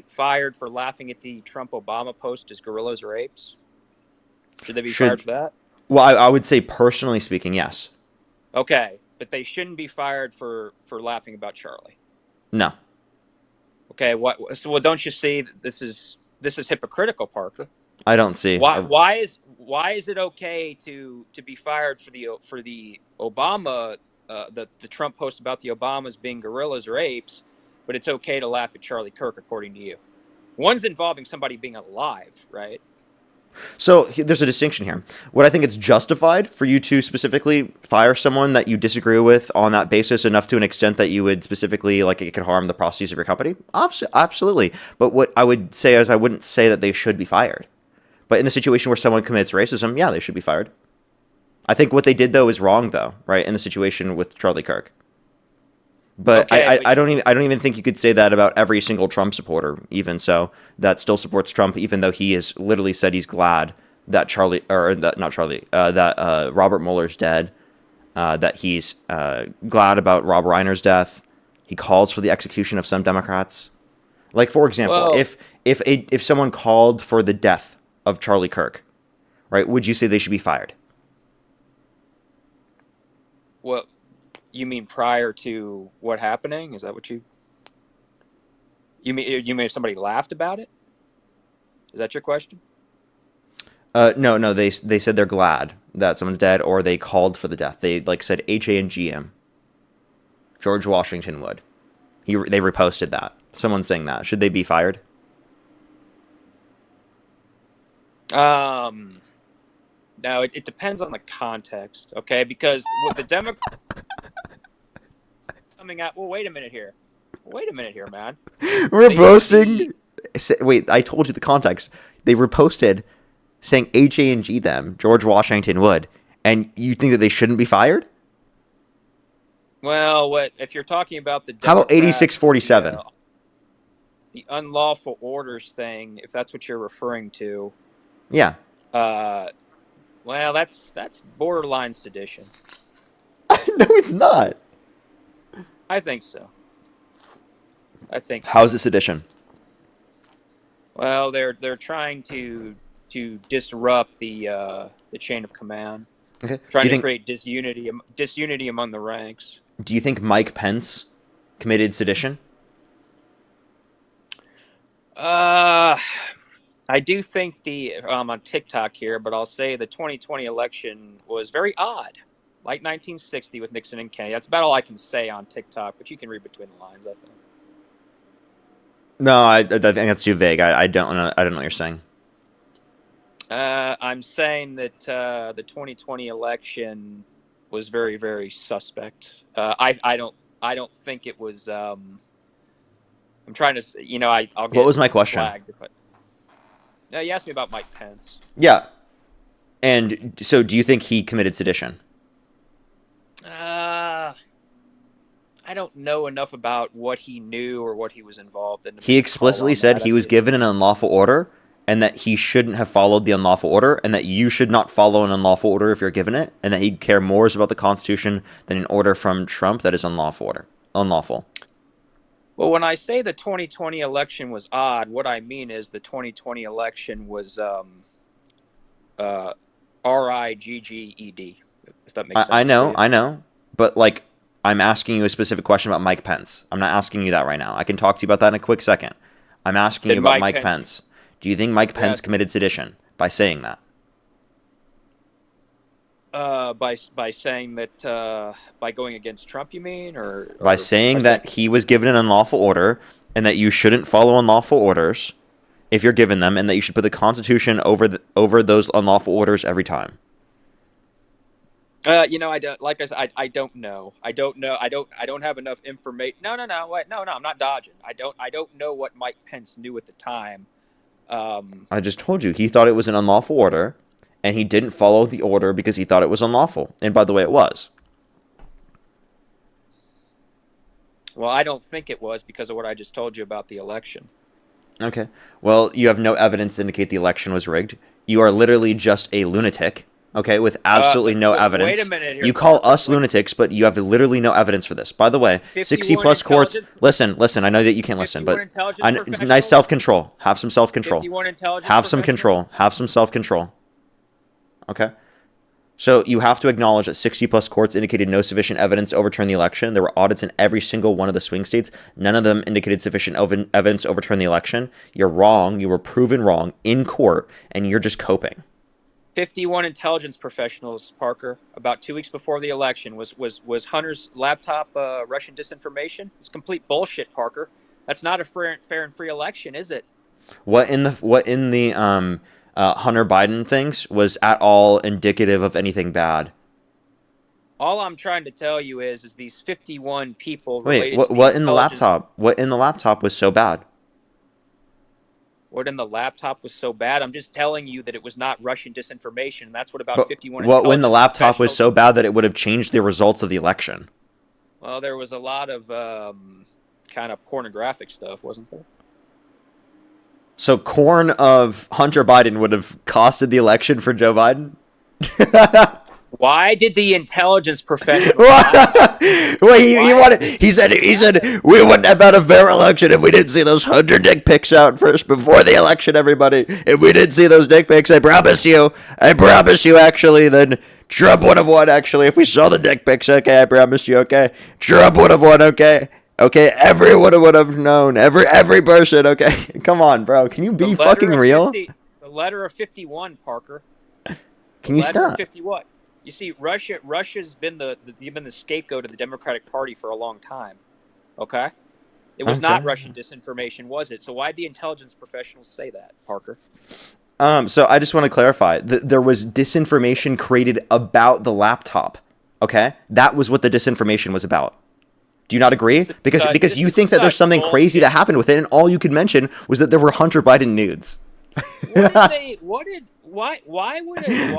fired for laughing at the Trump-Obama post as gorillas or apes? Should they be fired for that? Well, I would say personally speaking, yes. Okay, but they shouldn't be fired for laughing about Charlie. No. Okay, well, don't you see this is hypocritical, Parker? I don't see. Why is it okay to be fired for the Obama the Trump post about the Obamas being gorillas or apes, but it's okay to laugh at Charlie Kirk according to you? One's involving somebody being alive, right? So there's a distinction here. Would I think it's justified for you to specifically fire someone that you disagree with on that basis enough to an extent that you would specifically, like, it could harm the processes of your company? Absolutely. But what I would say is I wouldn't say that they should be fired. But in the situation where someone commits racism, yeah, they should be fired. I think what they did though is wrong though, right? In the situation with Charlie Kirk. But Okay, but I don't even think you could say that about every single Trump supporter, even so, that still supports Trump, even though he has literally said he's glad that Robert Mueller's dead, that he's glad about Rob Reiner's death. He calls for the execution of some Democrats. Like, for example, well, if someone called for the death of Charlie Kirk, right, would you say they should be fired? what you mean prior to what happening? Is that what you mean if somebody laughed about it? Is that your question? No. They said they're glad that someone's dead, or they called for the death. They like said HANGM. George Washington would. They reposted that. Someone's saying that. Should they be fired? Um, no, it depends on the context, okay? Because what the Democrats coming out. Well, wait a minute here. Wait a minute here, man. Reposting. Wait, I told you the context. They reposted saying HANG them. George Washington would, and you think that they shouldn't be fired? Well, what if you're talking about the How about Democrats, 8647? the unlawful orders thing? If that's what you're referring to, Yeah. uh, well, that's borderline sedition. No, it's not. I think so. I think so. How's it sedition? Well, they're trying to disrupt the chain of command, Okay. trying to create disunity among the ranks. Do you think Mike Pence committed sedition? I do think I'm on TikTok here, but I'll say the 2020 election was very odd, like 1960 with Nixon and Kennedy. That's about all I can say on TikTok, but you can read between the lines, I think. No, I think that's too vague. I don't know. I don't know what you're saying. I'm saying that the 2020 election was very, very suspect. I don't think it was. I'm trying to, I'll get What was my question? flagged if you asked me about Mike Pence. Yeah. And so, do you think he committed sedition? I don't know enough about what he knew or what he was involved in. He explicitly said he was given an unlawful order, and that he shouldn't have followed the unlawful order, and that you should not follow an unlawful order if you're given it, and that he'd care more about the Constitution than an order from Trump that is unlawful. Well, when I say the 2020 election was odd, what I mean is the 2020 election was rigged, if that makes sense. I know, but like, I'm asking you a specific question about Mike Pence. I'm not asking you that right now. I can talk to you about that in a quick second. I'm asking you about Mike Pence. Do you think Mike Pence committed sedition by saying that? By saying that by going against Trump, you mean, or by saying that he was given an unlawful order and that you shouldn't follow unlawful orders if you're given them, and that you should put the Constitution over those unlawful orders every time. I don't. Like I said, I don't know. I don't know. I don't have enough information. No. Wait, no. I'm not dodging. I don't know what Mike Pence knew at the time. I just told you he thought it was an unlawful order, and he didn't follow the order because he thought it was unlawful. And by the way, it was. Well, I don't think it was because of what I just told you about the election. Okay. Well, you have no evidence to indicate the election was rigged. You are literally just a lunatic. Okay, with absolutely no evidence. Wait a minute here. You call us lunatics, but you have literally no evidence for this. By the way, 60 plus courts. Listen. I know that you can't listen, but nice self-control. Have some self-control. Have some control. Have some self-control. Okay. So you have to acknowledge that 60 plus courts indicated no sufficient evidence to overturn the election. There were audits in every single one of the swing states. None of them indicated sufficient evidence to overturn the election. You're wrong. You were proven wrong in court, and you're just coping. 51 intelligence professionals, Parker, about 2 weeks before the election. Was Hunter's laptop Russian disinformation? It's complete bullshit, Parker. That's not a fair and free election, is it? What in the Hunter Biden things was at all indicative of anything bad? All I'm trying to tell you is these 51 people. Wait, what in the laptop? What in the laptop was so bad? What in the laptop was so bad? I'm just telling you that it was not Russian disinformation. And that's what about But 51 what when the intelligence laptop was professionals. so bad that it would have changed the results of the election? Well, there was a lot of kind of pornographic stuff, wasn't there? So corn of Hunter Biden would have costed the election for Joe Biden? Why did the intelligence professionals Well, he said we wouldn't have had a fair election if we didn't see those 100 dick pics out first before the election, everybody. If we didn't see those dick pics, I promise you, actually, then Trump would have won, actually. If we saw the dick pics, okay, I promise you, okay? Trump would have won, okay? Okay, everyone would have known. Every person, okay? Come on, bro. Can you be fucking real? The letter of 51, Parker. Can you stop? 51. You see, Russia's been the scapegoat of the Democratic Party for a long time. Okay? It was not Russian disinformation, was it? So why'd the intelligence professionals say that, Parker? So I just want to clarify. There was disinformation created about the laptop. Okay? That was what the disinformation was about. Do you not agree? Because you think that there's something crazy that happened with it, and all you could mention was that there were Hunter Biden nudes. Why would it?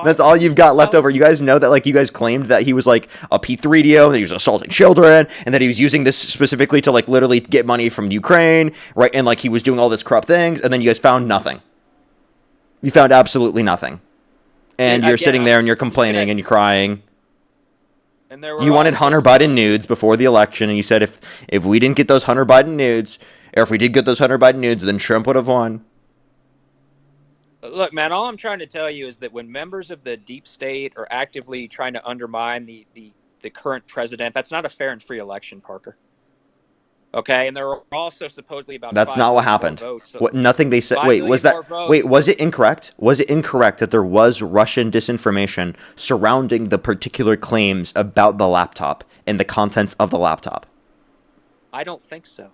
That's all you've got left over. You guys know that, like, you guys claimed that he was like a P3DO, and that he was assaulting children, and that he was using this specifically to like literally get money from Ukraine, right? And like he was doing all this corrupt things, and then you guys found nothing. You found absolutely nothing, and you're sitting there and you're complaining and you're crying. And there were you wanted Hunter Biden nudes before the election, and you said if we didn't get those Hunter Biden nudes, or if we did get those Hunter Biden nudes, then Trump would have won. Look, man, all I'm trying to tell you is that when members of the deep state are actively trying to undermine the current president, that's not a fair and free election, Parker. Okay, and there are also supposedly about. That's not what happened. Votes, so what nothing they said. Wait, was that? Wait, was it incorrect? Was it incorrect that there was Russian disinformation surrounding the particular claims about the laptop and the contents of the laptop? I don't think so.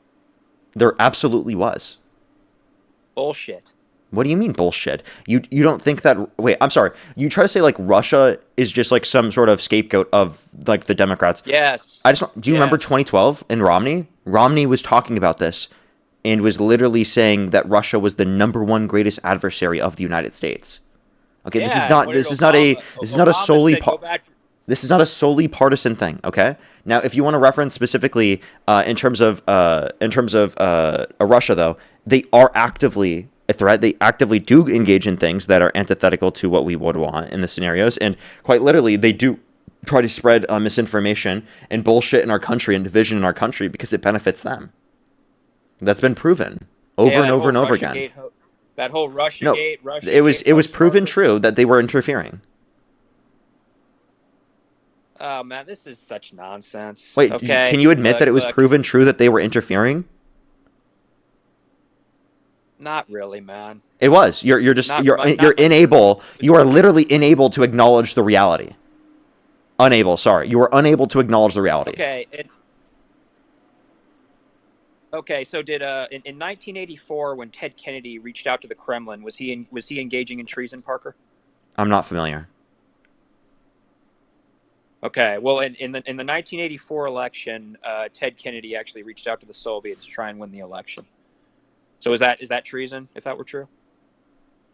There absolutely was. Bullshit. What do you mean bullshit? You don't think that? Wait, I'm sorry. You try to say like Russia is just like some sort of scapegoat of like the Democrats. Yes. Do you remember 2012 in Romney? Romney was talking about this and was literally saying that Russia was the #1 greatest adversary of the United States. Okay, this is not a solely partisan thing, okay? Now, if you want to reference specifically in terms of Russia though, they are actively a threat. They actively do engage in things that are antithetical to what we would want in the scenarios, and quite literally they do try to spread misinformation and bullshit in our country and division in our country because it benefits them. That's been proven over and over and over again. That whole Russiagate. It was proven true that they were interfering. Oh man, this is such nonsense. Wait, okay? Can you admit that it was proven true that they were interfering? Not really, man. It was. You're unable. You are literally unable to acknowledge the reality. Unable. Sorry, you are unable to acknowledge the reality. Okay. Okay. So did in 1984 when Ted Kennedy reached out to the Kremlin, was he engaging in treason, Parker? I'm not familiar. Okay. Well, in the 1984 election, Ted Kennedy actually reached out to the Soviets to try and win the election. So is that treason, if that were true?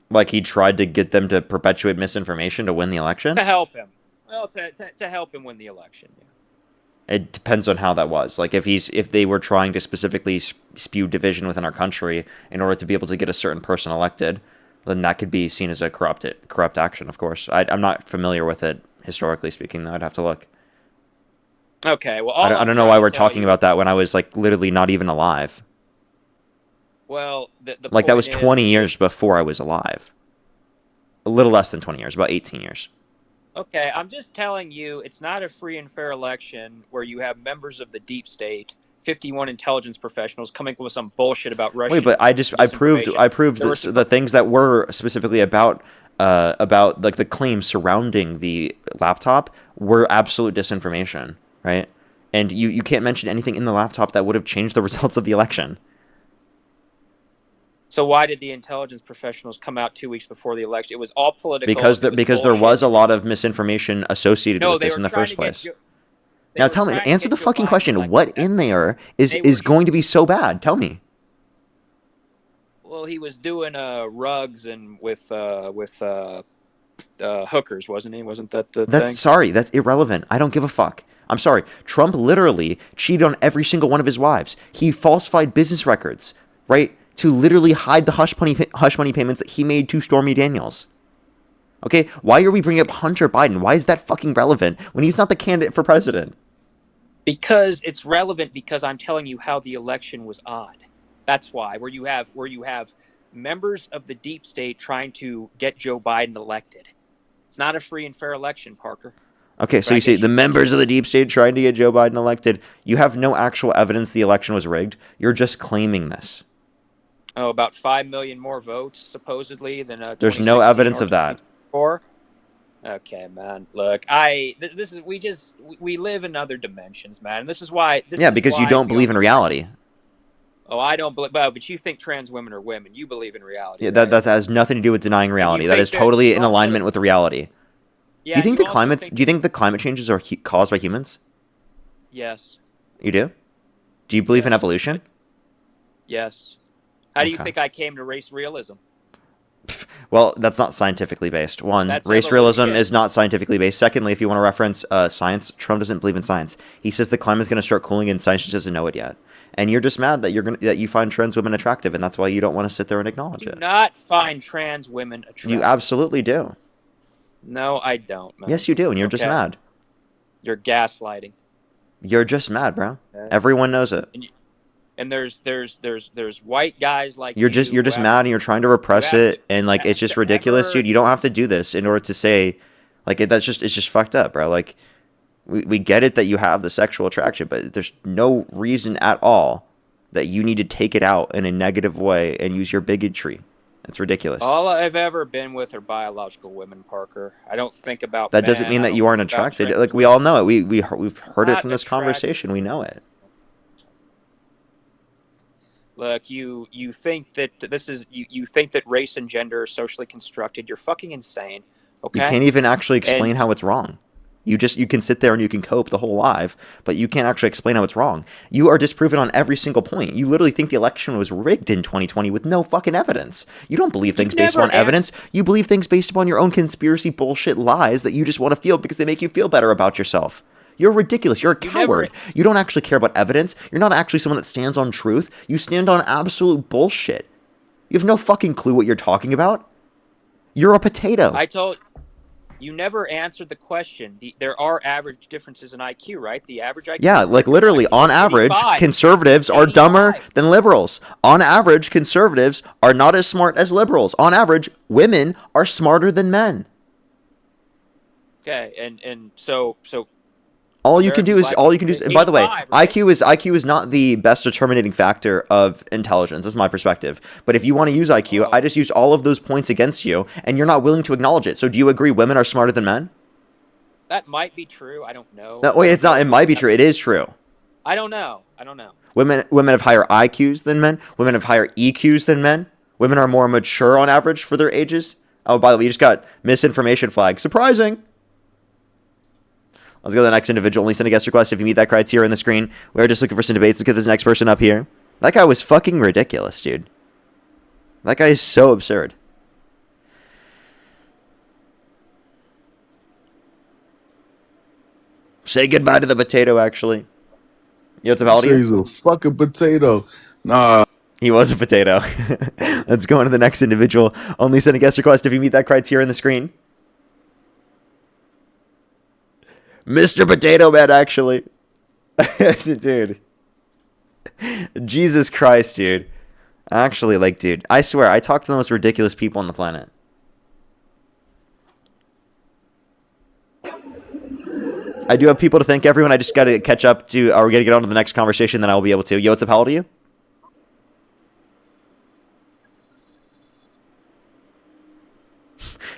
Like he tried to get them to perpetuate misinformation to win the election? To help him. Well, to help him win the election. Yeah. It depends on how that was. Like if they were trying to specifically spew division within our country in order to be able to get a certain person elected, then that could be seen as a corrupt action, of course. I'm not familiar with it, historically speaking, though. I'd have to look. Okay, well, I don't know why we're talking about that when I was like literally not even alive. Well, that was 20 years before I was alive. A little less than 20 years, about 18 years. Okay, I'm just telling you, it's not a free and fair election where you have members of the deep state, 51 intelligence professionals coming up with some bullshit about Russia. Wait, but I proved the things that were specifically about like the claims surrounding the laptop were absolute disinformation, right? And you can't mention anything in the laptop that would have changed the results of the election. So why did the intelligence professionals come out 2 weeks before the election? It was all political. Because there was a lot of misinformation associated with this in the first place. Now tell me, answer the fucking question. What in there is going to be so bad? Tell me. Well, he was doing rugs and with hookers, wasn't he? Wasn't that the thing? Sorry, that's irrelevant. I don't give a fuck. I'm sorry. Trump literally cheated on every single one of his wives. He falsified business records, right, to literally hide the hush money payments that he made to Stormy Daniels. Okay, why are we bringing up Hunter Biden? Why is that fucking relevant when he's not the candidate for president? Because it's relevant because I'm telling you how the election was odd. That's why, where you have members of the deep state trying to get Joe Biden elected. It's not a free and fair election, Parker. Okay, so you say the members of the deep state trying to get Joe Biden elected. You have no actual evidence the election was rigged. You're just claiming this. Oh, about 5 million more votes supposedly than There's no evidence of that. Okay, man. Look, we live in other dimensions, man. And this is why. Because you don't believe in reality. Oh, I don't believe. But you think trans women are women. You believe in reality. Yeah, right? that has nothing to do with denying reality. That is totally in alignment with the reality. Yeah, do you think the climate changes are caused by humans? Yes. You do? Do you believe in evolution? Yes. How do you think I came to race realism? Well, that's not scientifically based. One, That's race evolution. realism is not scientifically based. Secondly, if you want to reference science, Trump doesn't believe in science. He says the climate is going to start cooling, and science just doesn't know it yet. And you're just mad that that you find trans women attractive, and that's why you don't want to sit there and acknowledge it. Do not find trans women attractive. You absolutely do. No, I don't, man. Yes, you do, and you're just mad. You're gaslighting. You're just mad, bro. Everyone knows it. And there's white guys like you're just mad, and you're trying to repress it, and like it's just ridiculous, dude. You don't have to do this in order to say, like it's just fucked up, bro. Like we get it that you have the sexual attraction, but there's no reason at all that you need to take it out in a negative way and use your bigotry. It's ridiculous. All I've ever been with are biological women, Parker. I don't think about that. Doesn't mean that you aren't attracted. Like we all know it. We've heard it from this conversation. We know it. Look, you think that you think that race and gender are socially constructed. You're fucking insane. Okay. You can't even actually explain how it's wrong. You can sit there and you can cope the whole life, but you can't actually explain how it's wrong. You are disproven on every single point. You literally think the election was rigged in 2020 with no fucking evidence. You don't believe things based upon evidence. You believe things based upon your own conspiracy bullshit lies that you just want to feel because they make you feel better about yourself. You're ridiculous. You're a coward. You don't actually care about evidence. You're not actually someone that stands on truth. You stand on absolute bullshit. You have no fucking clue what you're talking about. You're a potato. You never answered the question. There are average differences in IQ, right? The average IQ. Yeah, like literally, on average, conservatives are dumber than liberals. On average, conservatives are not as smart as liberals. On average, women are smarter than men. Okay, and so all you can do is, and by the way, right? IQ is not the best determining factor of intelligence. That's my perspective. But if you want to use IQ, I just used all of those points against you, and you're not willing to acknowledge it. So do you agree women are smarter than men? That might be true. I don't know. No, wait, it's not. It might be true. It is true. I don't know. Women have higher IQs than men. Women have higher EQs than men. Women are more mature on average for their ages. Oh, by the way, you just got misinformation flag. Surprising. Let's go to the next individual. Only send a guest request if you meet that criteria on the screen. We're just looking for some debates. Let's get this next person up here. That guy was fucking ridiculous, dude. That guy is so absurd. Say goodbye to the potato, actually. You know what's about He's a fucking potato. Nah. He was a potato. Let's go on to the next individual. Only send a guest request if you meet that criteria on the screen. Mr. Potato Man, actually. Dude. Jesus Christ, dude. Actually, like, dude, I swear, I talk to the most ridiculous people on the planet. I do have people to thank, everyone. I just got to catch up to, or we got to get on to the next conversation, then I will be able to. Yo, what's up? How old are you?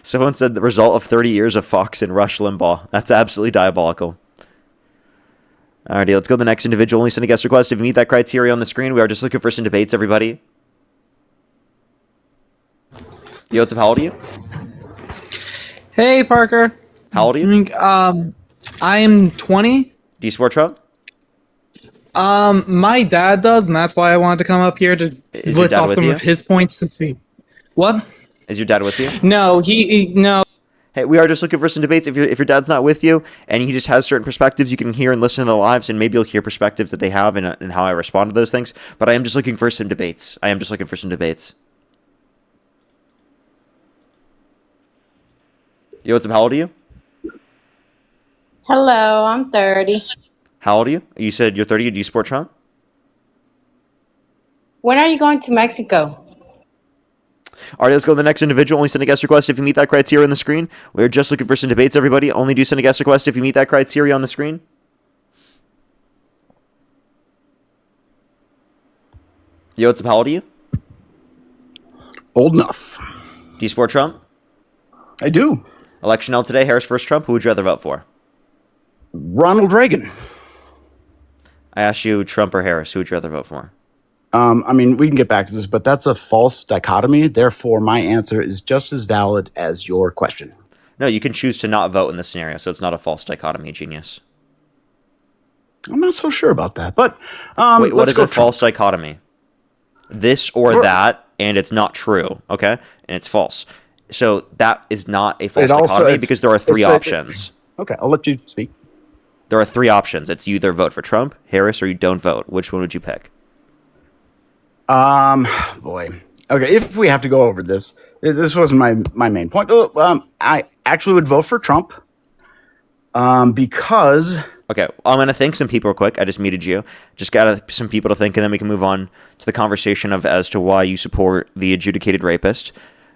Someone said the result of 30 years of Fox and Rush Limbaugh. That's absolutely diabolical. Alrighty, let's go to the next individual. Only send a guest request if you meet that criteria on the screen. We are just looking for some debates, everybody. Yo, what's up? How old are you? Hey, Parker. How old are you? I am 20. Do you support Trump? My dad does, and that's why I wanted to come up here to Is your list dad off with some you? of his points and see. What? Is your dad with you? No, no. Hey, we are just looking for some debates. If your dad's not with you and he just has certain perspectives, you can hear and listen to the lives, and maybe you'll hear perspectives that they have and how I respond to those things. But I am just looking for some debates. Yo, what's up? How old are you? Hello, I'm 30. How old are you? You said you're 30. Do you support Trump? When are you going to Mexico? All right, let's go to the next individual. Only send a guest request if you meet that criteria on the screen. We're just looking for some debates, everybody. Only do send a guest request if you meet that criteria on the screen. Yo, what's up? How old are you? Old enough. Do you support Trump? I do. Election held today. Harris versus Trump. Who would you rather vote for? Ronald Reagan. I asked you Trump or Harris. Who would you rather vote for? I mean, we can get back to this, but that's a false dichotomy. Therefore, my answer is just as valid as your question. No, you can choose to not vote in this scenario, so it's not a false dichotomy, genius. I'm not so sure about that, but wait, what is a false dichotomy? This or that, and it's not true, okay? And it's false. So that is not a false dichotomy because there are three options. Okay, I'll let you speak. There are three options. It's you either vote for Trump, Harris, or you don't vote. Which one would you pick? Boy. Okay, if we have to go over this, this wasn't my main point. I actually would vote for Trump. Because... Okay, I'm going to thank some people real quick. I just muted you. Just got some people to think, and then we can move on to the conversation of as to why you support the adjudicated rapist.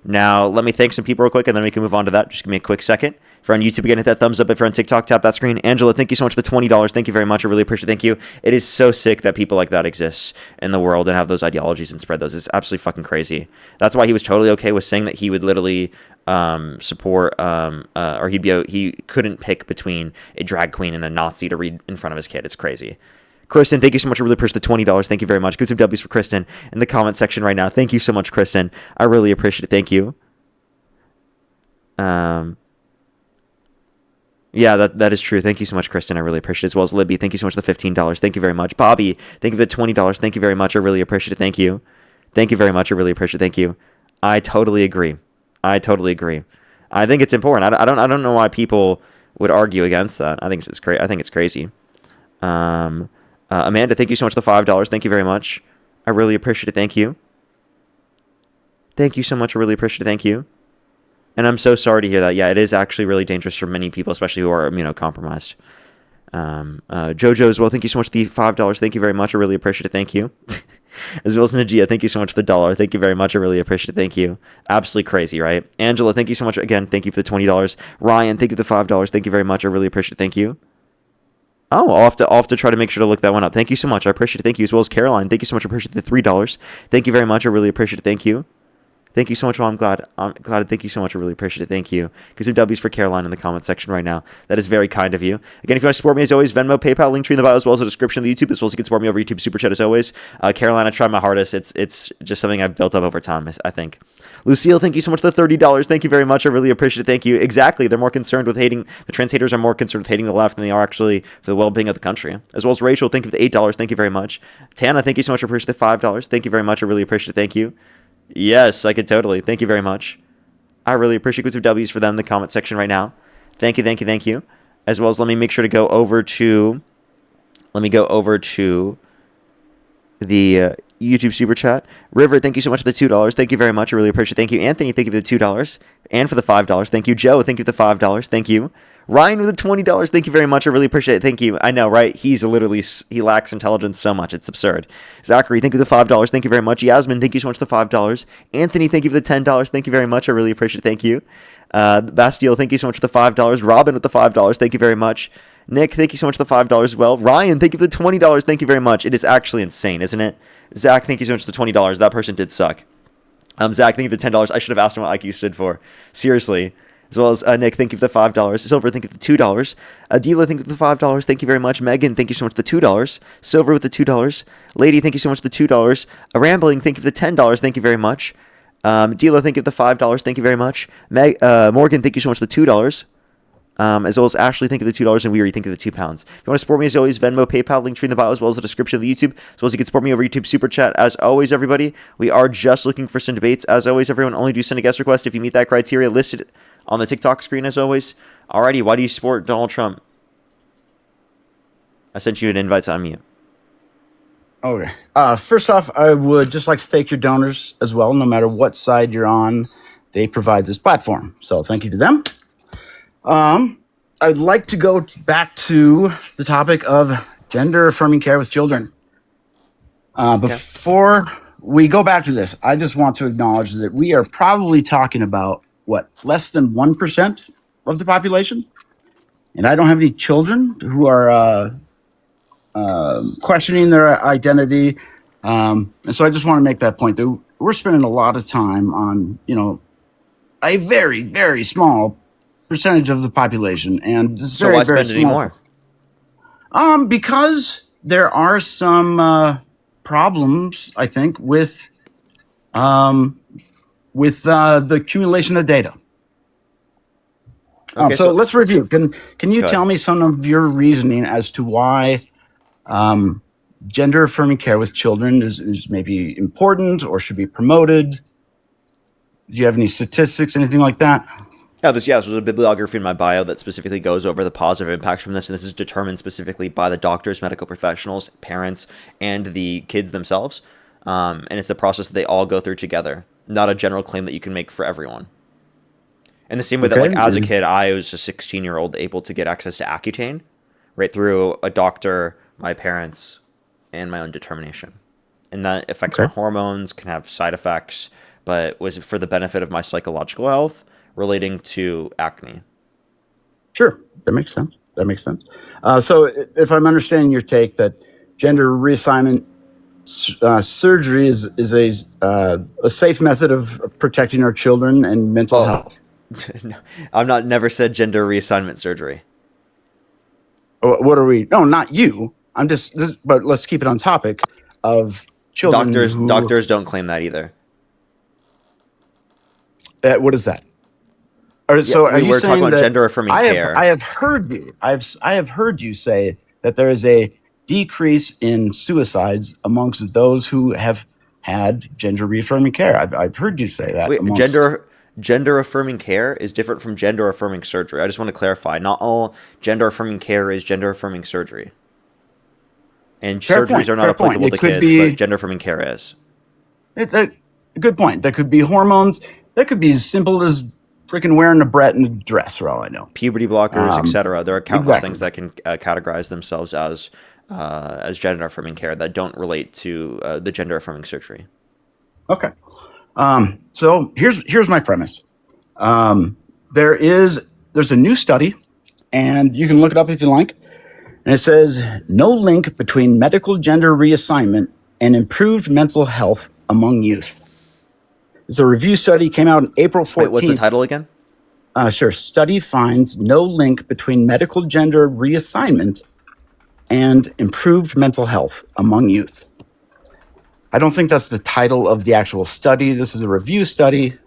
Now, let me thank some people real quick, and then we can move on to that. Just give me a quick second. If you're on YouTube, again, hit that thumbs up. If you're on TikTok, tap that screen. Angela, thank you so much for the $20. Thank you very much. I really appreciate it. Thank you. It is so sick that people like that exist in the world and have those ideologies and spread those. It's absolutely fucking crazy. That's why he was totally okay with saying that he would literally support, or he couldn't pick between a drag queen and a Nazi to read in front of his kid. It's crazy. Kristen, thank you so much. I really appreciate the $20. Thank you very much. Good some W's for Kristen in the comment section right now. Thank you so much, Kristen. I really appreciate it. Thank you. Yeah, that is true. Thank you so much, Kristen. I really appreciate it. As well as Libby, thank you so much for the $15. Thank you very much. Bobby, thank you for the $20. Thank you very much. I really appreciate it. Thank you. Thank you very much. I really appreciate it. Thank you. I totally agree. I think it's important. I don't know why people would argue against that. I think it's great. I think it's crazy. Amanda, thank you so much for the $5. Thank you very much. I really appreciate it. Thank you. Thank you so much. I really appreciate it. Thank you. And I'm so sorry to hear that. Yeah, it is actually really dangerous for many people, especially who are immunocompromised. Jojo as well, thank you so much for the $5. Thank you very much. I really appreciate it. Thank you. As well as Najia, thank you so much for the $1. Thank you very much. I really appreciate it. Thank you. Absolutely crazy, right? Angela, thank you so much. Again, thank you for the $20. Ryan, thank you for the $5. Thank you very much. I really appreciate it. Thank you. Oh, I'll have to try to make sure to look that one up. Thank you so much. I appreciate it. Thank you. As well as Caroline, thank you so much. I appreciate the $3. Thank you very much. I really appreciate it. Thank you. Thank you so much. Well, I'm glad. Thank you so much. I really appreciate it. Thank you. Give some W's for Caroline in the comment section right now. That is very kind of you. Again, if you want to support me, as always, Venmo, PayPal, link tree in the bio, as well as the description of the YouTube, as well as you can support me over YouTube Super Chat, as always. Caroline, I tried my hardest. It's just something I've built up over time, I think. Lucille, thank you so much for the $30. Thank you very much. I really appreciate it. Thank you. Exactly. They're more concerned with hating, the trans haters are more concerned with hating the left than they are actually for the well-being of the country. As well as Rachel, thank you for the $8. Thank you very much. Tana, thank you so much. I appreciate the $5. Thank you very much. I really appreciate it. Thank you. Yes, I could totally. Thank you very much. I really appreciate good W's for them in the comment section right now. Thank you, thank you, thank you. As well as let me make sure to go over to the YouTube Super Chat. River, thank you so much for the $2. Thank you very much. I really appreciate it. Thank you. Anthony, thank you for the $2 and for the $5. Thank you. Joe, thank you for the $5. Thank you. Ryan with the $20. Thank you very much. I really appreciate it. Thank you. I know, right? He lacks intelligence so much. It's absurd. Zachary, thank you for the $5. Thank you very much. Yasmin, thank you so much for the $5. Anthony, thank you for the $10. Thank you very much. I really appreciate it. Thank you. Bastille, thank you so much for the $5. Robin with the $5. Thank you very much. Nick, thank you so much for the $5 as well. Ryan, thank you for the $20. Thank you very much. It is actually insane, isn't it? Zach, thank you so much for the $20. That person did suck. Zach, thank you for the $10. I should have asked him what IQ stood for. Seriously. As well as Nick, thank you for the $5. Silver, thank you for the $2. Adila, thank you for the $5. Thank you very much. Megan, thank you so much for the $2. Silver with the $2. Lady, thank you so much for the $2. Rambling, thank you for the $10. Thank you very much. Dila, thank you for the $5. Thank you very much. Morgan, thank you so much for the $2. As well as Ashley, think of the $2, and Weary, think of the £2. If you want to support me, as always, Venmo, PayPal, link tree in the bio, as well as the description of the YouTube, as well as you can support me over YouTube Super Chat. As always, everybody, we are just looking for some debates. As always, everyone, only do send a guest request if you meet that criteria listed on the TikTok screen, as always. Alrighty, why do you support Donald Trump? I sent you an invite to unmute. Okay. First off, I would just like to thank your donors as well. No matter what side you're on, they provide this platform. So thank you to them. I'd like to go back to the topic of gender-affirming care with children. Before we go back to this, I just want to acknowledge that we are probably talking about, less than 1% of the population? And I don't have any children who are questioning their identity. And so I just want to make that point that we're spending a lot of time on, a very, very small percentage of the population. And this so why spend any more? Because there are some problems, I think, with the accumulation of data. Okay, so let's review. Can you tell me some of your reasoning as to why gender affirming care with children is maybe important or should be promoted? Do you have any statistics, anything like that? There's a bibliography in my bio that specifically goes over the positive impacts from this, and this is determined specifically by the doctors, medical professionals, parents, and the kids themselves. And it's a process that they all go through together, not a general claim that you can make for everyone. In the same way that, as a kid, I was a 16-year-old able to get access to Accutane right through a doctor, my parents, and my own determination. And that affects my hormones, can have side effects, but was for the benefit of my psychological health relating to acne. Sure. That makes sense. So if I'm understanding your take that gender reassignment surgery is a safe method of protecting our children and mental health. No, never said gender reassignment surgery. What are we? No, not you. But let's keep it on topic of children. Doctors don't claim that either. What is that? Are you talking about gender affirming care. I have heard you say that there is a decrease in suicides amongst those who have had gender reaffirming care. I've heard you say that. Gender affirming care is different from gender affirming surgery. I just want to clarify. Not all gender affirming care is gender affirming surgery. And surgeries are not applicable to kids, but gender affirming care is. Good point. That could be hormones. That could be as simple as freaking wearing a Brett and a dress, for all I know. Puberty blockers, etc. There are countless things that can categorize themselves as gender affirming care that don't relate to the gender affirming surgery. Okay. So here's my premise. There's a new study, and you can look it up if you like. And it says no link between medical gender reassignment and improved mental health among youth. It's a review study, came out on April 14th. Wait, what's the title again? Sure. Study finds no link between medical gender reassignment and improved mental health among youth. I don't think that's the title of the actual study. This is a review study.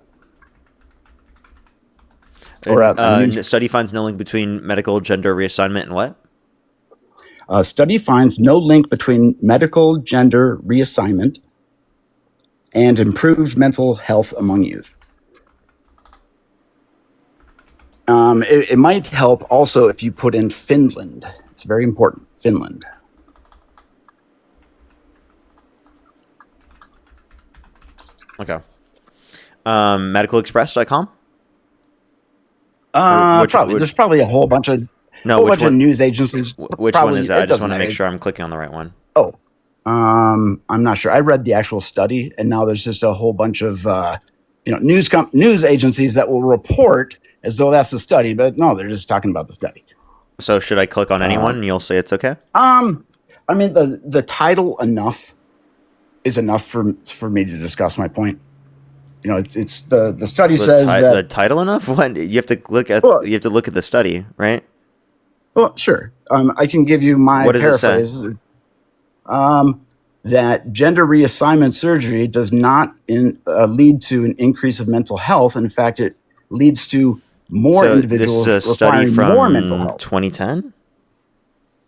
Study finds no link between medical gender reassignment and what? Study finds no link between medical gender reassignment and improved mental health among youth. It might help also if you put in Finland. It's very important. Finland. Okay. MedicalExpress.com? There's probably a whole bunch of news agencies. Which one is that? I just want to make sure I'm clicking on the right one. I'm not sure. I read the actual study, and now there's just a whole bunch of news agencies that will report as though that's the study, but no, they're just talking about the study. So should I click on anyone and you'll say it's okay? I mean the title is enough for me to discuss my point. It's the study says that the title enough. What you have to look at? You have to look at the study, right? Well, sure. I can give you my paraphrase. That gender reassignment surgery does not lead to an increase of mental health. In fact, it leads to more So this is individuals a study requiring more mental from health. 2010?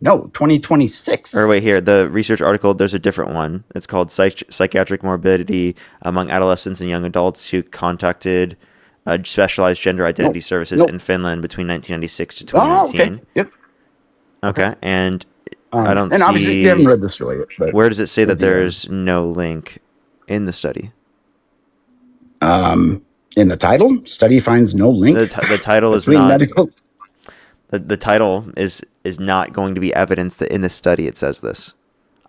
No, 2026. Or wait, here, the research article, there's a different one. It's called Psychiatric Morbidity Among Adolescents and Young Adults Who Contacted Specialized Gender Identity Services in Finland between 1996 to 2019. Oh, okay. Yep. Okay, and I don't and see... obviously you haven't read the story yet. But where does it say that there's no link in the study? In the title, study finds no link. The title is between not... medical... The title is not going to be evidence that in this study it says this.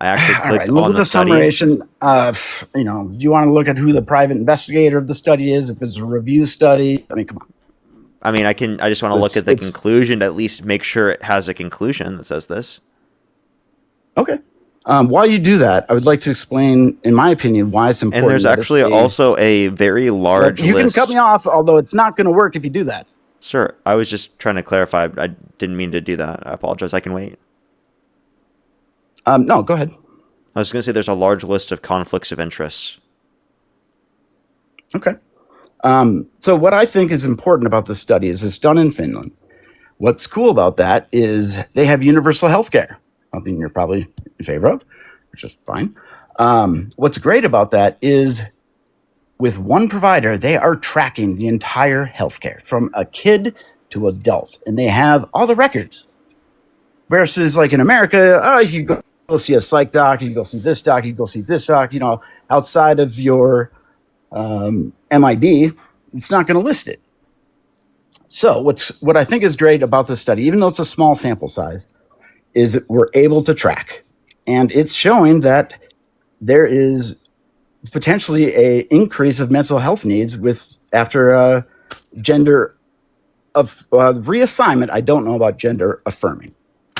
I actually clicked look on at the study. summation. You want to look at who the private investigator of the study is, if it's a review study. I mean, come on. I mean, I just want to look at the conclusion to at least make sure it has a conclusion that says this. Okay. While you do that, I would like to explain, in my opinion, why it's important. And there's actually also a very large list. You can cut me off, although it's not going to work if you do that. Sure. I was just trying to clarify. I didn't mean to do that. I apologize. I can wait. No, go ahead. I was going to say there's a large list of conflicts of interest. Okay. So what I think is important about this study is it's done in Finland. What's cool about that is they have universal health care, something you're probably in favor of, which is fine. What's great about that is with one provider, they are tracking the entire healthcare from a kid to adult, and they have all the records. Versus like in America, you go see a psych doc, you go see this doc, you go see this doc, outside of your MIB, it's not going to list it. So what I think is great about this study, even though it's a small sample size, is that we're able to track. And it's showing that there is potentially a increase of mental health needs after gender of reassignment. I don't know about gender affirming.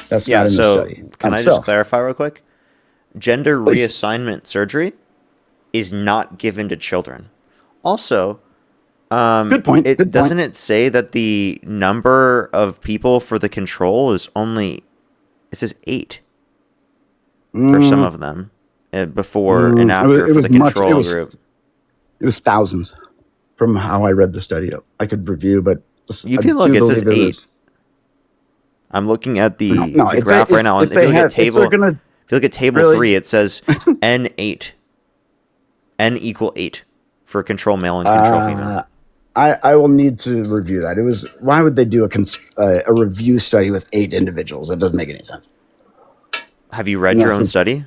That's not in the study. Can I just clarify real quick? Gender reassignment surgery is not given to children. Also, good point. Doesn't it say that the number of people for the control is only, it says 8 for some of them before and after for the control group? It was thousands from how I read the study. I could review, but you can look. It says 8. I'm looking at the graph right now. If you look at table 3, it says N8. N equal 8 for control male and control female. I will need to review that. Why would they do a review study with 8 individuals? That doesn't make any sense. Have you read your own study?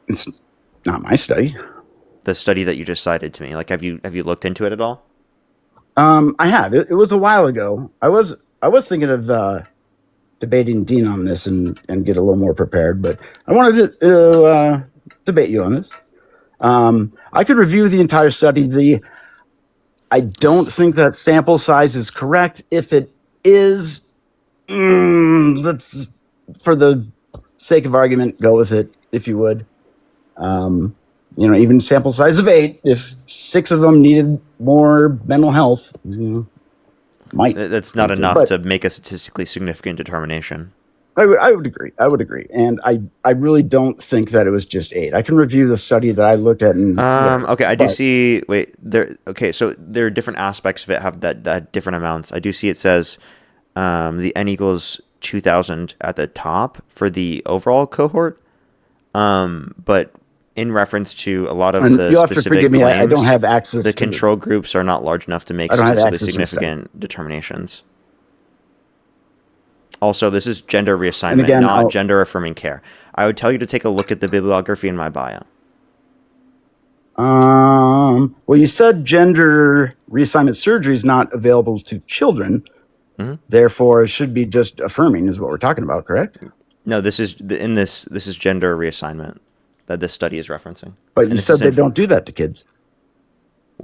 It's not my study. The study that you just cited to me. Like, have you looked into it at all? I have. It was a while ago. I was thinking of debating Dean on this and get a little more prepared, but I wanted to debate you on this. I could review the entire study. I don't think that sample size is correct. If it is, let's, for the sake of argument, go with it, if you would. Even sample size of 8, if 6 of them needed more mental health, might. That's not enough to make a statistically significant determination. I would agree. And I really don't think that it was just 8. I can review the study that I looked at. Okay, I do see. Wait, there. Okay, so there are different aspects of it have that different amounts. I do see it says the N equals 2,000 at the top for the overall cohort. But in reference to a lot of the specific claims, I don't have access. The control groups are not large enough to make statistically significant determinations. Also, this is gender reassignment, not gender affirming care. I would tell you to take a look at the bibliography in my bio. Well, you said gender reassignment surgery is not available to children. Mm-hmm. Therefore, it should be just affirming is what we're talking about, correct? No, this is gender reassignment that this study is referencing. But you said they don't do that to kids.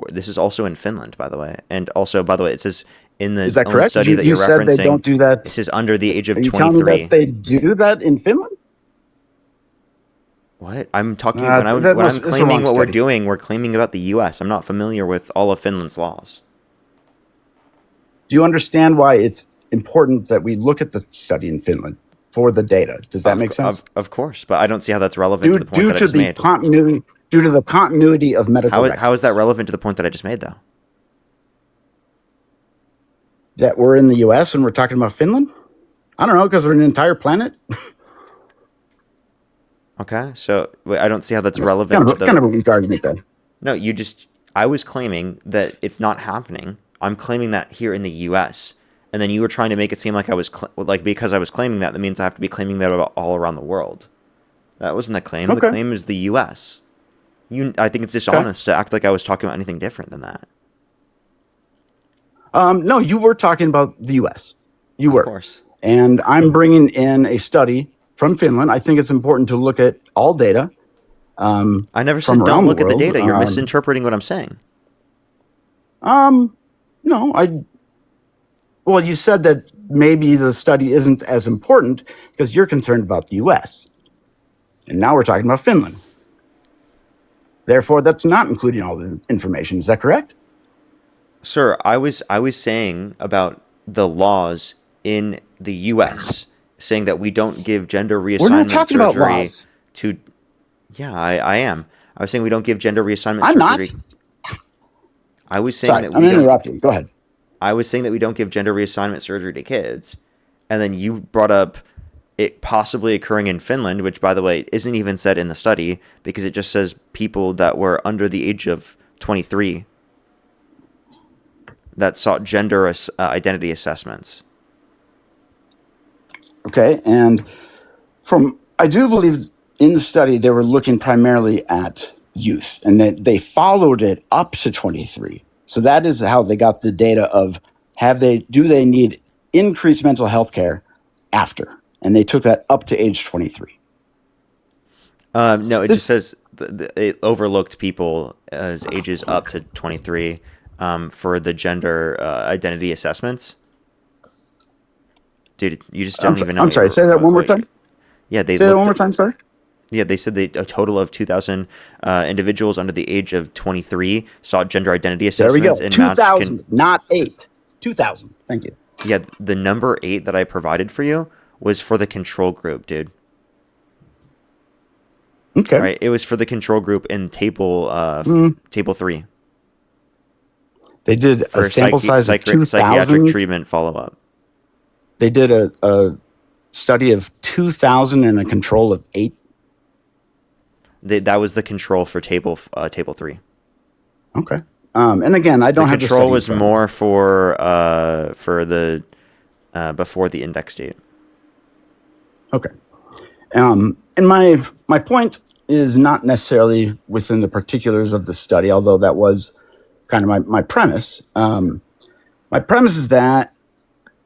This is also in Finland, by the way. And also, by the way, it says in the is that correct? Study that you're said referencing, they don't do that. This is under the age of 23. Are you telling me that they do that in Finland? What? I'm talking when I'm claiming what we're doing, we're claiming about the U.S. I'm not familiar with all of Finland's laws. Do you understand why it's important that we look at the study in Finland for the data? Does that make sense? Of course, but I don't see how that's relevant to the point that I just made. Due to the continuity of medical records. How is that relevant to the point that I just made, though? that we're in the U.S. and we're talking about Finland? I don't know, because we're an entire planet. Okay, so I don't see how that's relevant to the. Kind of a weak argument then. No, I was claiming that it's not happening. I'm claiming that here in the U.S. And then you were trying to make it seem like I was because I was claiming that means I have to be claiming that all around the world. That wasn't the claim. Okay. The claim is the U.S. I think it's dishonest to act like I was talking about anything different than that. No, you were talking about the U.S. You were. Of course. And I'm bringing in a study from Finland. I think it's important to look at all data. I never said don't look at the data. You're misinterpreting what I'm saying. No, well, you said that maybe the study isn't as important because you're concerned about the U.S. And now we're talking about Finland. Therefore, that's not including all the information. Is that correct? Sir, I was saying about the laws in the U.S. saying that we don't give gender reassignment We're not talking surgery about laws. to. Yeah, I am. I was saying we don't give gender reassignment I'm surgery. not. I was saying that I'm interrupting. Go ahead. I was saying that we don't give gender reassignment surgery to kids, and then you brought up it possibly occurring in Finland, which, by the way, isn't even said in the study because it just says people that were under the age of 23 that sought gender identity assessments. Okay, and I do believe in the study they were looking primarily at youth, and that they followed it up to 23. So that is how they got the data of do they need increased mental health care after, and they took that up to age 23. No, it just says it overlooked people as ages up to 23 for the gender identity assessments. Dude, you just don't even know. I'm sorry, say that one more time. Yeah, say that one more time, sorry. Yeah, they said a total of 2,000 individuals under the age of 23 sought gender identity assessments. There we go. 2,000, not 8. 2,000. Thank you. Yeah, the number 8 that I provided for you was for the control group, dude. Okay. Right, it was for the control group in table 3. They did for a sample size of 2,000. Psychiatric treatment follow-up. They did a study of 2,000 and a control of 8. That was the control for table 3. Okay. And again, I don't have the control was more for the before the index date. Okay. And my point is not necessarily within the particulars of the study, although that was kind of my premise. My premise is that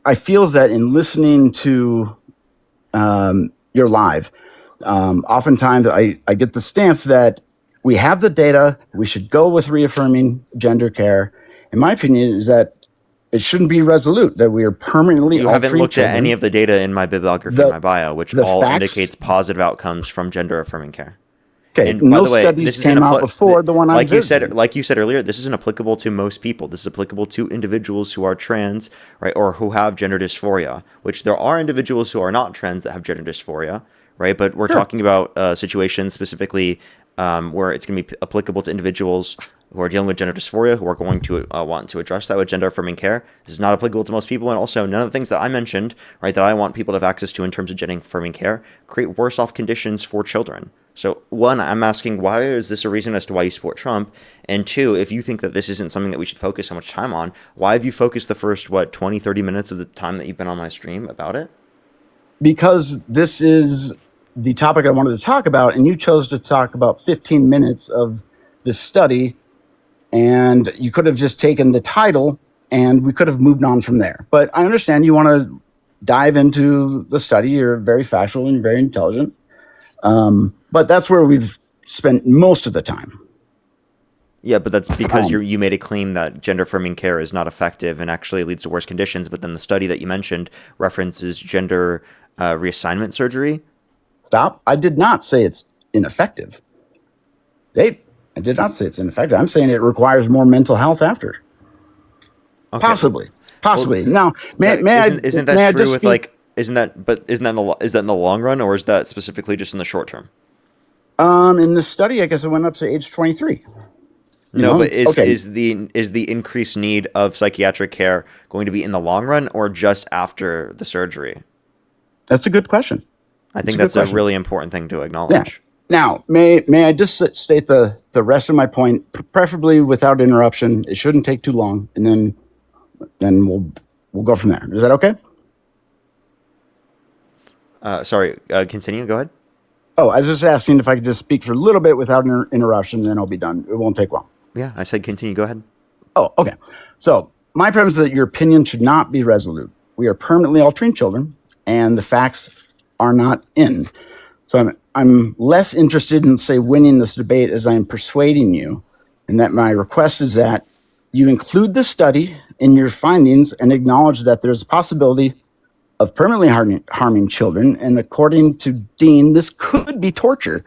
I feel that in listening to your live, oftentimes I get the stance that we have the data, we should go with reaffirming gender care. In my opinion, is that it shouldn't be resolute, that we are permanently You haven't looked at any of the data in my bibliography, in my bio, which all indicates positive outcomes from gender affirming care. Okay, and no by the way, studies this came out before the one like you said earlier, this isn't applicable to most people. This is applicable to individuals who are trans, right, or who have gender dysphoria. Which there are individuals who are not trans that have gender dysphoria, right? But we're talking about situations specifically where it's going to be applicable to individuals who are dealing with gender dysphoria, who are going to want to address that with gender affirming care. This is not applicable to most people, and also none of the things that I mentioned, right, that I want people to have access to in terms of gender affirming care, create worse off conditions for children. So, one, I'm asking, why is this a reason as to why you support Trump? And two, if you think that this isn't something that we should focus so much time on, why have you focused the first, 20, 30 minutes of the time that you've been on my stream about it? Because this is the topic I wanted to talk about, and you chose to talk about 15 minutes of this study, and you could have just taken the title, and we could have moved on from there. But I understand you want to dive into the study. You're very factual and very intelligent. But that's where we've spent most of the time. Yeah, but that's because you made a claim that gender affirming care is not effective and actually leads to worse conditions. But then the study that you mentioned references gender reassignment surgery. Stop. I did not say it's ineffective. I did not say it's ineffective. I'm saying it requires more mental health after. Okay. Possibly. Well, now, isn't that true with like? Isn't that in the long run, or is that specifically just in the short term? In this study, I guess it went up to age 23. No, but Okay, is the increased need of psychiatric care going to be in the long run or just after the surgery? that's a good question. I That's think a good that's a question. really important thing to Yeah. acknowledge. Now, may I just state the rest of my point, preferably without interruption. It shouldn't take too long, and then we'll go from there. Is that okay? Sorry, continue. Go ahead. Oh, I was just asking if I could just speak for a little bit without interruption, then I'll be done. It won't take long. Yeah, I said continue. Go ahead. Oh, okay. So my premise is that your opinion should not be resolute. We are permanently altering children, and the facts are not in. So I'm less interested in, say, winning this debate as I am persuading you, and that my request is that you include the study in your findings and acknowledge that there's a possibility of permanently harming children, and according to Dean, this could be torture,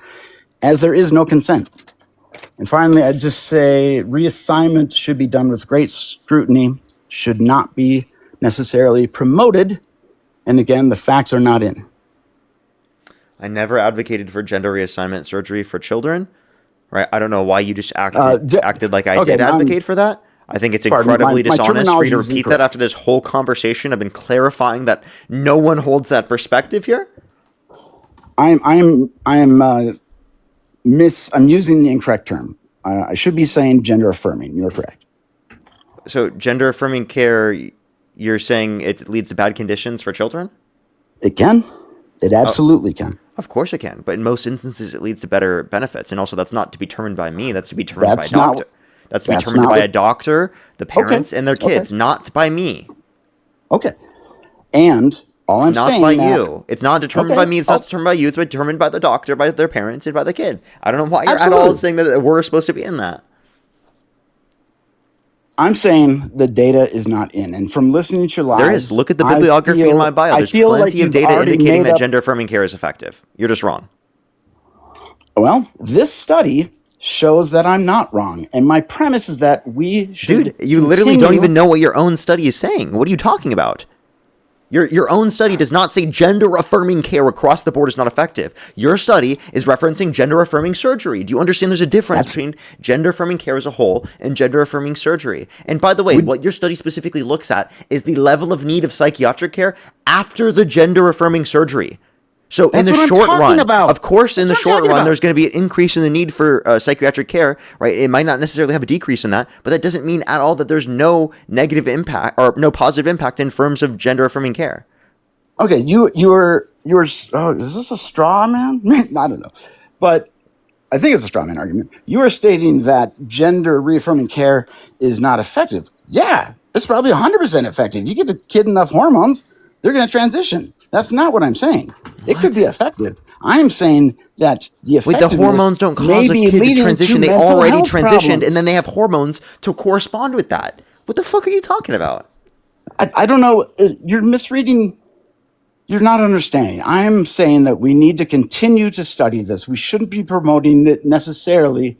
as there is no consent. And finally, I'd just say reassignment should be done with great scrutiny, should not be necessarily promoted, and again, the facts are not in. I never advocated for gender reassignment surgery for children, right? I don't know why you just acted like I did advocate for that. I think it's incredibly dishonest for you to repeat that after this whole conversation. I've been clarifying that no one holds that perspective here. I'm using the incorrect term. I should be saying gender affirming. You're correct. So gender affirming care, you're saying it leads to bad conditions for children? It can. It absolutely can. Of course it can. But in most instances, it leads to better benefits. And also, that's not to be determined by me. That's to be determined by a doctor. That's to be determined by a doctor, the parents, and their kids, not by me. Okay. And all I'm saying... Not by you. It's not determined by me. It's not determined by you. It's determined by the doctor, by their parents, and by the kid. I don't know why you're at all saying that we're supposed to be in that. I'm saying the data is not in. And from listening to your lives... There is. Look at the bibliography in my bio. There's plenty of data indicating that gender affirming care is effective. You're just wrong. Well, this study shows that I'm not wrong. And my premise is that we should... Dude, you literally don't even know what your own study is saying. What are you talking about? Your own study does not say gender affirming care across the board is not effective. Your study is referencing gender affirming surgery. Do you understand there's a difference between gender affirming care as a whole and gender affirming surgery? And by the way, what your study specifically looks at is the level of need of psychiatric care after the gender affirming surgery. So in the short run, of course, in the short run, there's going to be an increase in the need for psychiatric care, right? It might not necessarily have a decrease in that, but that doesn't mean at all that there's no negative impact or no positive impact in terms of gender affirming care. Okay, you were, is this a straw man? I don't know, but I think it's a straw man argument. You are stating that gender reaffirming care is not effective. Yeah, it's probably 100% effective. You give a kid enough hormones, they're going to transition. That's not what I'm saying. It could be effective. I'm saying that the effectiveness... Wait, the hormones don't cause a kid to transition. They already transitioned, and then they have hormones to correspond with that. What the fuck are you talking about? I don't know. You're misreading. You're not understanding. I'm saying that we need to continue to study this. We shouldn't be promoting it necessarily.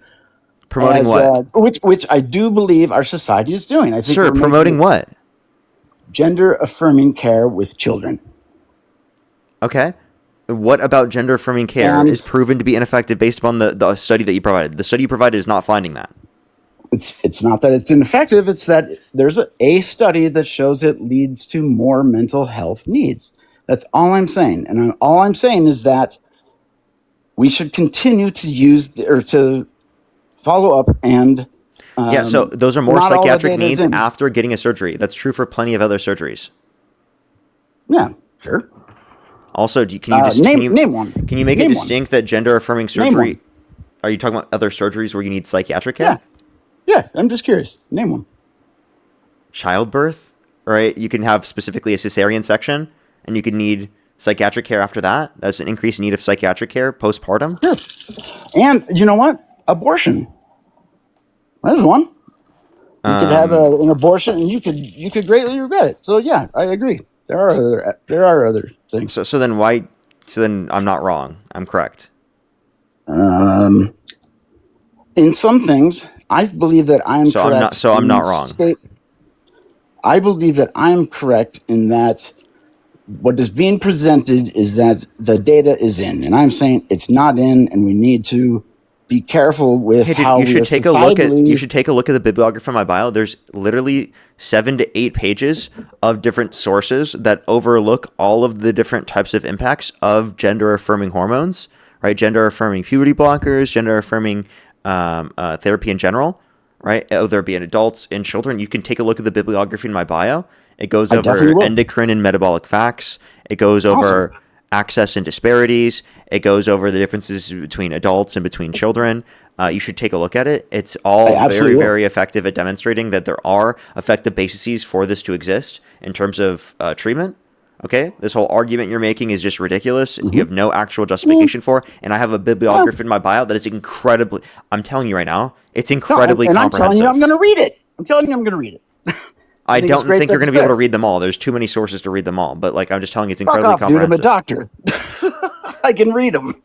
Promoting what? Which I do believe our society is doing. I think Sir, promoting what? Gender affirming care with children. Okay. What about gender affirming care is proven to be ineffective based upon the study that you provided? The study you provided is not finding that. It's not that it's ineffective. It's that there's a study that shows it leads to more mental health needs. That's all I'm saying. And all I'm saying is that we should continue to use or to follow up and... yeah, so those are more psychiatric needs after getting a surgery. That's true for plenty of other surgeries. Yeah, sure. Also, can you just name one? Can you make it distinct that gender affirming surgery? Are you talking about other surgeries where you need psychiatric care? Yeah. I'm just curious. Name one. Childbirth, right? You can have specifically a cesarean section, and you can need psychiatric care after that. That's an increased need of psychiatric care postpartum. Sure. And you know what? Abortion. There's one. You could have an abortion, and you could greatly regret it. So yeah, I agree. There are other things. So then why? So then I'm not wrong. I'm correct. In some things, I believe that I'm correct. I'm not wrong. I believe that I'm correct in that what is being presented is that the data is in, and I'm saying it's not in, and we need to be careful with Hey, dude, how you we should are take a look at societally. the bibliography of my bio. There's literally 7 to 8 pages of different sources that overlook all of the different types of impacts of gender affirming hormones, right? Gender affirming puberty blockers, gender affirming therapy in general, right? Whether it be in adults, in children. You can take a look at the bibliography in my bio. It goes I definitely over will. endocrine and metabolic facts. It goes over Awesome. access and disparities. It goes over the differences between adults and between children. You should take a look at it. It's I all very, absolutely will. very effective at demonstrating that there are effective bases for this to exist in terms of treatment. Okay, this whole argument you're making is just ridiculous. You have no actual justification for. And I have a bibliography in my bio that is incredibly. I'm telling you right now, it's No, incredibly and I'm telling you, I'm comprehensive. going to read it. I'm telling you, I'm going to read it. I think it's don't great think that you're going it's to be able to there. read them all. There's too many sources to read them all. But like, I'm just telling you, it's Fuck incredibly off, dude. I'm a comprehensive. doctor. I can read them.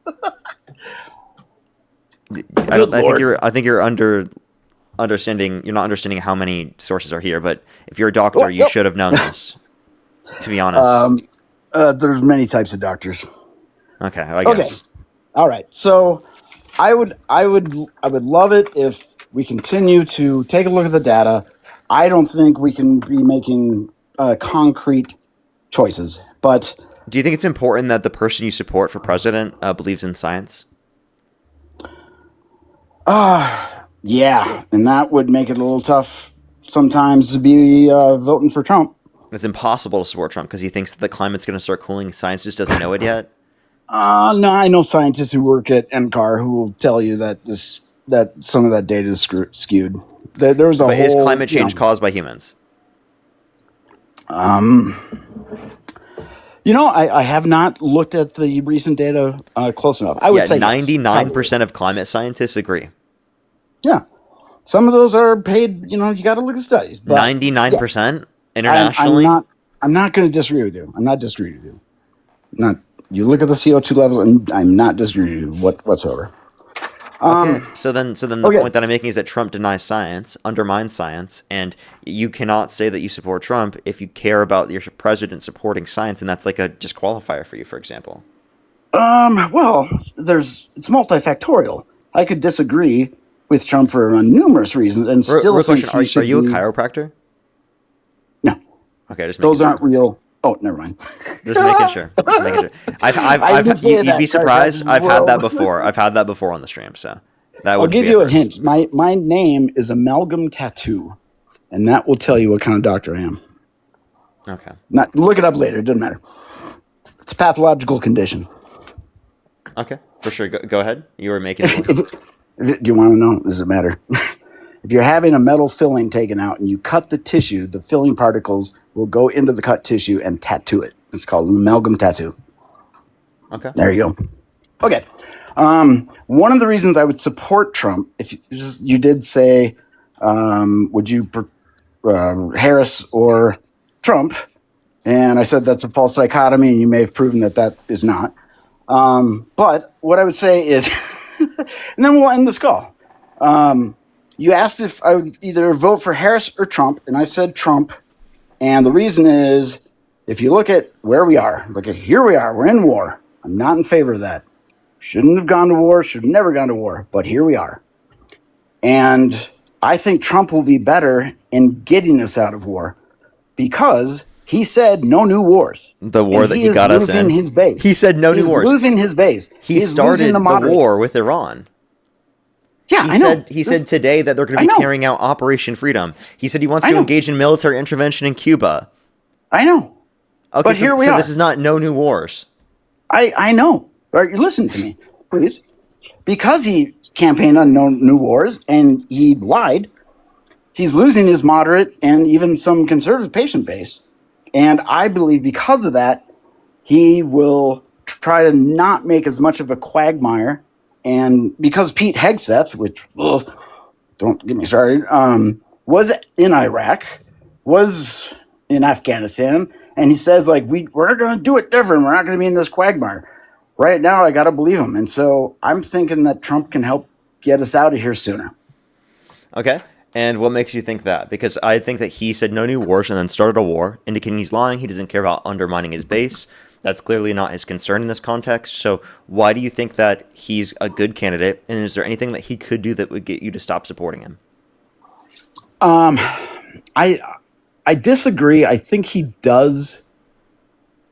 I think you're understanding. You're not understanding how many sources are here. But if you're a doctor, Well, you no. should have known this. To be honest. There's many types of doctors. Okay, I guess. All right. So I would love it if we continue to take a look at the data. I don't think we can be making concrete choices, but Do you think it's important that the person you support for president believes in science? yeah, and that would make it a little tough sometimes to be voting for Trump. It's impossible to support Trump because he thinks that the climate's going to start cooling. Science just doesn't know it yet. No, I know scientists who work at NCAR who will tell you that some of that data is skewed. There's a But whole. is climate change caused by humans? I have not looked at the recent data close enough. I would say 99% of climate scientists agree. Yeah, some of those are paid. You got to look at studies. 99% internationally. I'm not going to disagree with you. I'm not disagreeing with you. Not you look at the CO2 levels, and I'm not disagreeing with you whatsoever. Okay, so then the point that I'm making is that Trump denies science, undermines science, and you cannot say that you support Trump if you care about your president supporting science, and that's like a disqualifier for you, for example. Well, it's multifactorial. I could disagree with Trump for numerous reasons, and still Real think question: Are you a chiropractor? No. Okay, just those aren't real. Oh, never mind. Just making sure. You'd be surprised. I've had that before. I've had that before on the stream. So that would. I'll give you a hint. My name is Amalgam Tattoo, and that will tell you what kind of doctor I am. Okay. Look it up later. It doesn't matter. It's a pathological condition. Okay, for sure. Go ahead. You were making. Do you want to know? Does it matter? If you're having a metal filling taken out and you cut the tissue, the filling particles will go into the cut tissue and tattoo it. It's called an amalgam tattoo. Okay. There you go. Okay. One of the reasons I would support Trump, if you did say, would you Harris or Trump? And I said that's a false dichotomy, and you may have proven that is not. But what I would say is, and then we'll end this call. You asked if I would either vote for Harris or Trump, and I said Trump. And the reason is, if you look at where we are, here we are, we're in war. I'm not in favor of that. Shouldn't have gone to war, should have never gone to war, but here we are. And I think Trump will be better in getting us out of war because he said no new wars. The war that he got us in. His base. He said no new wars. Losing his base. He started the war with Iran. Yeah, I know. He said today that they're going to be carrying out Operation Freedom. He said he wants to engage in military intervention in Cuba. I know. Okay, but here we are. This is not no new wars. I know. Right, listen to me, please. Because he campaigned on no new wars and he lied, he's losing his moderate and even some conservative patient base. And I believe because of that, he will try to not make as much of a quagmire. And because Pete Hegseth, which, don't get me started, was in Iraq, was in Afghanistan, and he says, we're going to do it different. We're not going to be in this quagmire. Right now, I got to believe him. And so I'm thinking that Trump can help get us out of here sooner. Okay. And what makes you think that? Because I think that he said no new wars and then started a war, indicating he's lying. He doesn't care about undermining his base. That's clearly not his concern in this context. So why do you think that he's a good candidate? And is there anything that he could do that would get you to stop supporting him? I disagree. I think he does.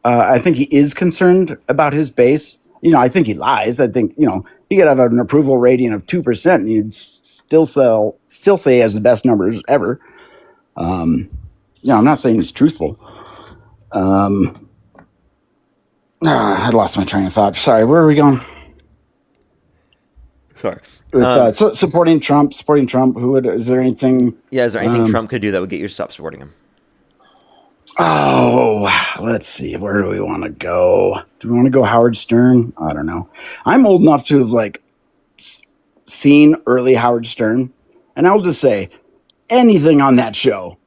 I think he is concerned about his base. I think he lies. I think he could have an approval rating of 2%, and you'd still say he has the best numbers ever. I'm not saying he's truthful. I lost my train of thought. Sorry, where are we going? Sorry. With supporting Trump. Is there anything? Yeah, is there anything Trump could do that would get you to stop supporting him? Oh, let's see. Where do we want to go? Do we want to go Howard Stern? I don't know. I'm old enough to have seen early Howard Stern, and I'll just say anything on that show,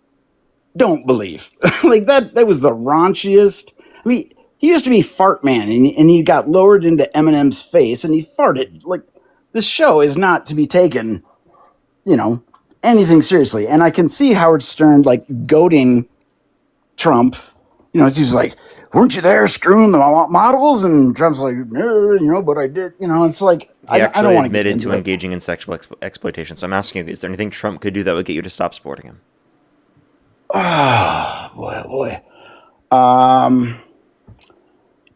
don't believe. That was the raunchiest. I mean, he used to be Fart Man, and he got lowered into Eminem's face, and he farted. This show is not to be taken, anything seriously. And I can see Howard Stern goading Trump. He's like, weren't you there screwing the models? And Trump's like, no, but I did. It's like, He actually I don't want to admitted to engaging in sexual exploitation. So I'm asking you, is there anything Trump could do that would get you to stop supporting him? Oh, boy.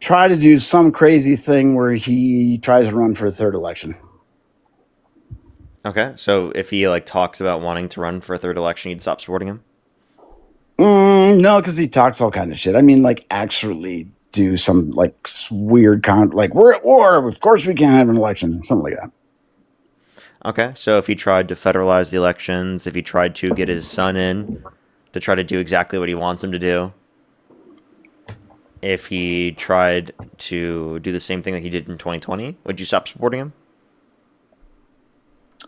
Try to do some crazy thing where he tries to run for a third election. Okay, so if he talks about wanting to run for a third election, you'd stop supporting him? No, because he talks all kind of shit. I mean, actually do some weird we're at war. Of course we can't have an election. Something like that. Okay, so if he tried to federalize the elections, if he tried to get his son in to try to do exactly what he wants him to do, if he tried to do the same thing that he did in 2020, would you stop supporting him?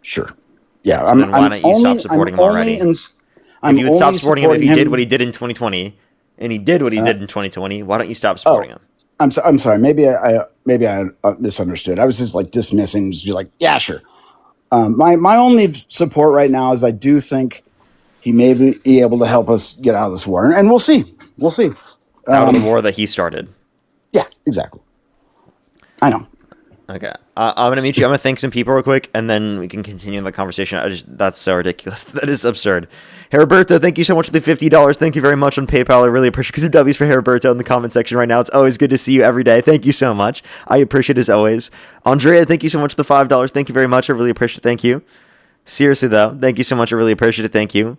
Sure. Yeah. So then why don't you stop supporting him already? If you would stop supporting him if he did what he did in 2020, and he did what he did in 2020, why don't you stop supporting him? I'm sorry. Maybe I misunderstood. I was just dismissing. Just be yeah, sure. My only support right now is I do think he may be able to help us get out of this war, and we'll see. We'll see. Out of the war that he started. Yeah, exactly. I know. Okay. I'm going to meet you. I'm going to thank some people real quick, and then we can continue the conversation. That's so ridiculous. That is absurd. Heriberto, thank you so much for the $50. Thank you very much on PayPal. I really appreciate it. Some W's for Heriberto in the comment section right now. It's always good to see you every day. Thank you so much. I appreciate it as always. Andrea, thank you so much for the $5. Thank you very much. I really appreciate it. Thank you. Seriously, though, thank you so much. I really appreciate it. Thank you.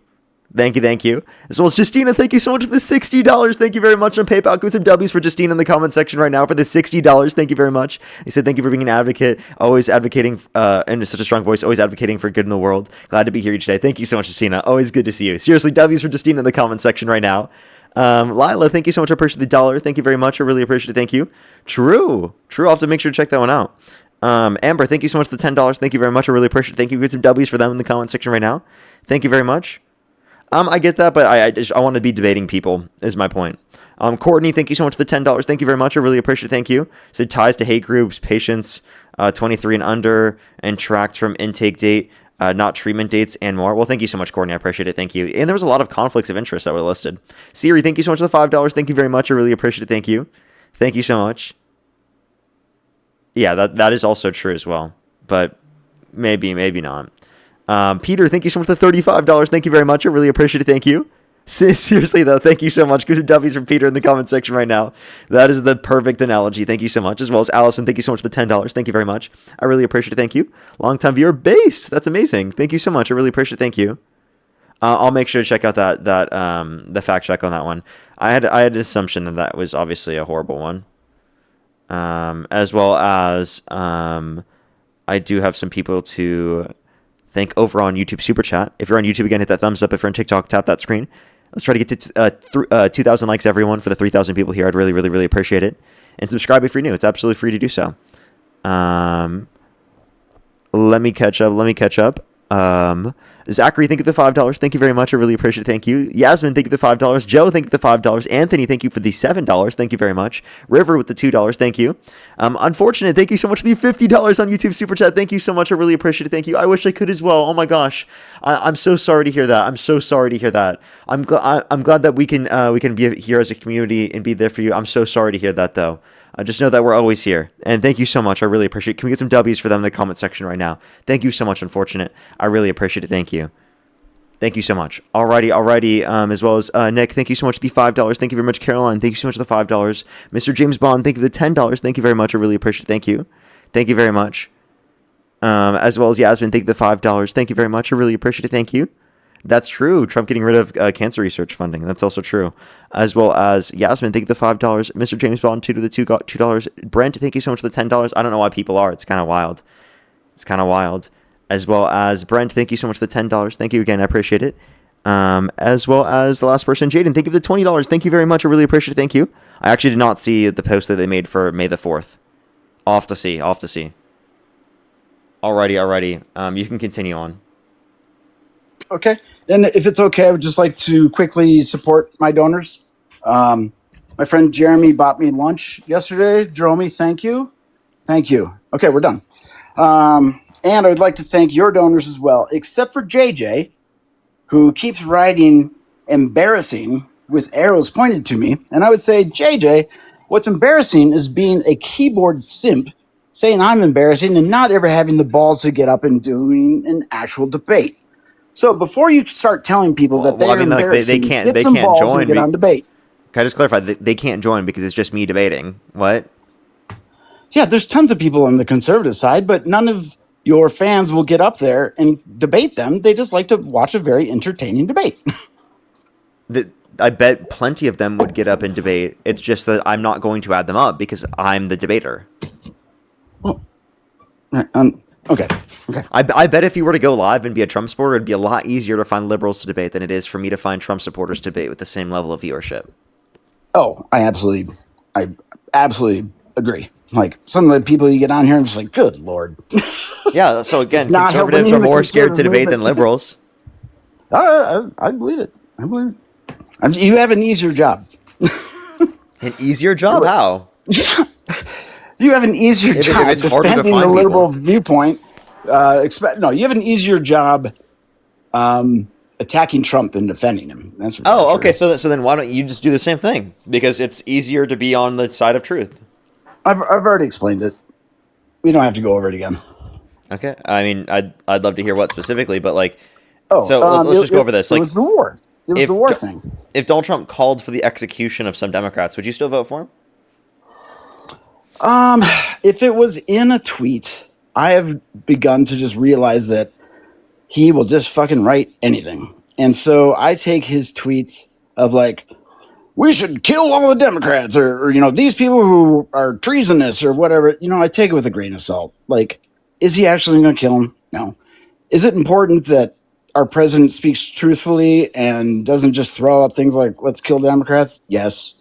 Thank you. As well as Justina, thank you so much for the $60. Thank you very much on PayPal. Give some W's for Justina in the comment section right now for the $60. Thank you very much. He said, thank you for being an advocate, always advocating, and such a strong voice, always advocating for good in the world. Glad to be here today. Thank you so much, Justina. Always good to see you. Seriously, W's for Justina in the comment section right now. Lila, thank you so much. I appreciate the $1. Thank you very much. I really appreciate it. Thank you. True. I'll have to make sure to check that one out. Amber, thank you so much for the $10. Thank you very much. I really appreciate it. Thank you. Get some W's for them in the comment section right now. Thank you very much. I get that, but I want to be debating people is my point. Courtney, thank you so much for the $10. Thank you very much. I really appreciate it. Thank you. So ties to hate groups, patients, 23 and under, and tracked from intake date, not treatment dates, and more. Well, thank you so much, Courtney. I appreciate it. Thank you. And there was a lot of conflicts of interest that were listed. Siri, thank you so much for the $5. Thank you very much. I really appreciate it. Thank you. Thank you so much. Yeah, that is also true as well, but maybe not. Peter, thank you so much for the $35. Thank you very much. I really appreciate it. Thank you. Seriously, though, thank you so much. Give some W's from Peter in the comment section right now. That is the perfect analogy. Thank you so much. As well as Allison, thank you so much for the $10. Thank you very much. I really appreciate it. Thank you. Longtime viewer, Based. That's amazing. Thank you so much. I really appreciate it. Thank you. I'll make sure to check out the fact check on that one. I had an assumption that was obviously a horrible one. As well as I do have some people to thank over on YouTube Super Chat. If you're on YouTube, again, hit that thumbs up. If you're on TikTok, tap that screen. Let's try to get to 2,000 likes, everyone, for the 3,000 people here. I'd really, really, really appreciate it. And subscribe if you're new. It's absolutely free to do so. Let me catch up. Zachary, thank you for the $5. Thank you very much. I really appreciate it. Thank you. Yasmin, thank you for the $5. Joe, thank you for the $5. Anthony, thank you for the $7. Thank you very much. River with the $2. Thank you. Unfortunate, thank you so much for the $50 on YouTube Super Chat. Thank you so much. I really appreciate it. Thank you. I wish I could as well. Oh my gosh. I'm so sorry to hear that. I'm so sorry to hear that. I'm glad that we can be here as a community and be there for you. I'm so sorry to hear that though. Just know that we're always here. And thank you so much. I really appreciate it. Can we get some W's for them in the comment section right now? Thank you so much, Unfortunate. I really appreciate it. Thank you. Thank you so much. Alrighty. As well as Nick, thank you so much for the $5. Thank you very much, Caroline. Thank you so much for the $5. Mr. James Bond, thank you for the $10. Thank you very much. I really appreciate it. Thank you. Thank you very much. As well as Yasmin, thank you for the $5. Thank you very much. I really appreciate it. Thank you. That's true. Trump getting rid of cancer research funding. That's also true. As well as Yasmin, thank you for the $5. Mr. James Bond, $2. Brent, thank you so much for the $10. I don't know why people are. It's kind of wild. As well as Brent, thank you so much for the $10. Thank you again. I appreciate it. As well as the last person, Jaden, thank you for the $20. Thank you very much. I really appreciate it. Thank you. I actually did not see the post that they made for May the 4th. Off to see. Alrighty. You can continue on. Okay. And if it's okay, I would just like to quickly support my donors. My friend Jeremy bought me lunch yesterday. Jeremy, thank you. Okay, we're done. And I would like to thank your donors as well, except for JJ, who keeps writing embarrassing with arrows pointed to me. And I would say, JJ, what's embarrassing is being a keyboard simp, saying I'm embarrassing and not ever having the balls to get up and doing an actual debate. So before you start telling people that they're embarrassing, get some balls join. And get on debate. Can I just clarify? They can't join because it's just me debating. What? Yeah, there's tons of people on the conservative side, but none of your fans will get up there and debate them. They just like to watch a very entertaining debate. I bet plenty of them would get up and debate. It's just that I'm not going to add them up because I'm the debater. Well, okay. I bet if you were to go live and be a Trump supporter, it'd be a lot easier to find liberals to debate than it is for me to find Trump supporters to debate with the same level of viewership. Oh, I absolutely agree. Like, some of the people you get on here, I'm just like, good Lord. Yeah, so again, conservatives are more scared to debate than liberals. I believe it. You have an easier job. An easier job? How? Yeah. You have an easier job it's harder to defending find the liberal people. viewpoint. You have an easier job attacking Trump than defending him. That's for sure. Okay. So then why don't you just do the same thing? Because it's easier to be on the side of truth. I've already explained it. We don't have to go over it again. Okay. I mean, I'd love to hear what specifically, but like, let's just go over this. It was the war. It was the war thing. If Donald Trump called for the execution of some Democrats, would you still vote for him? If it was in a tweet, I have begun to just realize that he will just fucking write anything. And so I take his tweets of like, we should kill all the Democrats or these people who are treasonous or whatever. I take it with a grain of salt. Like, is he actually going to kill him? No. Is it important that our president speaks truthfully and doesn't just throw out things like, let's kill Democrats? Yes.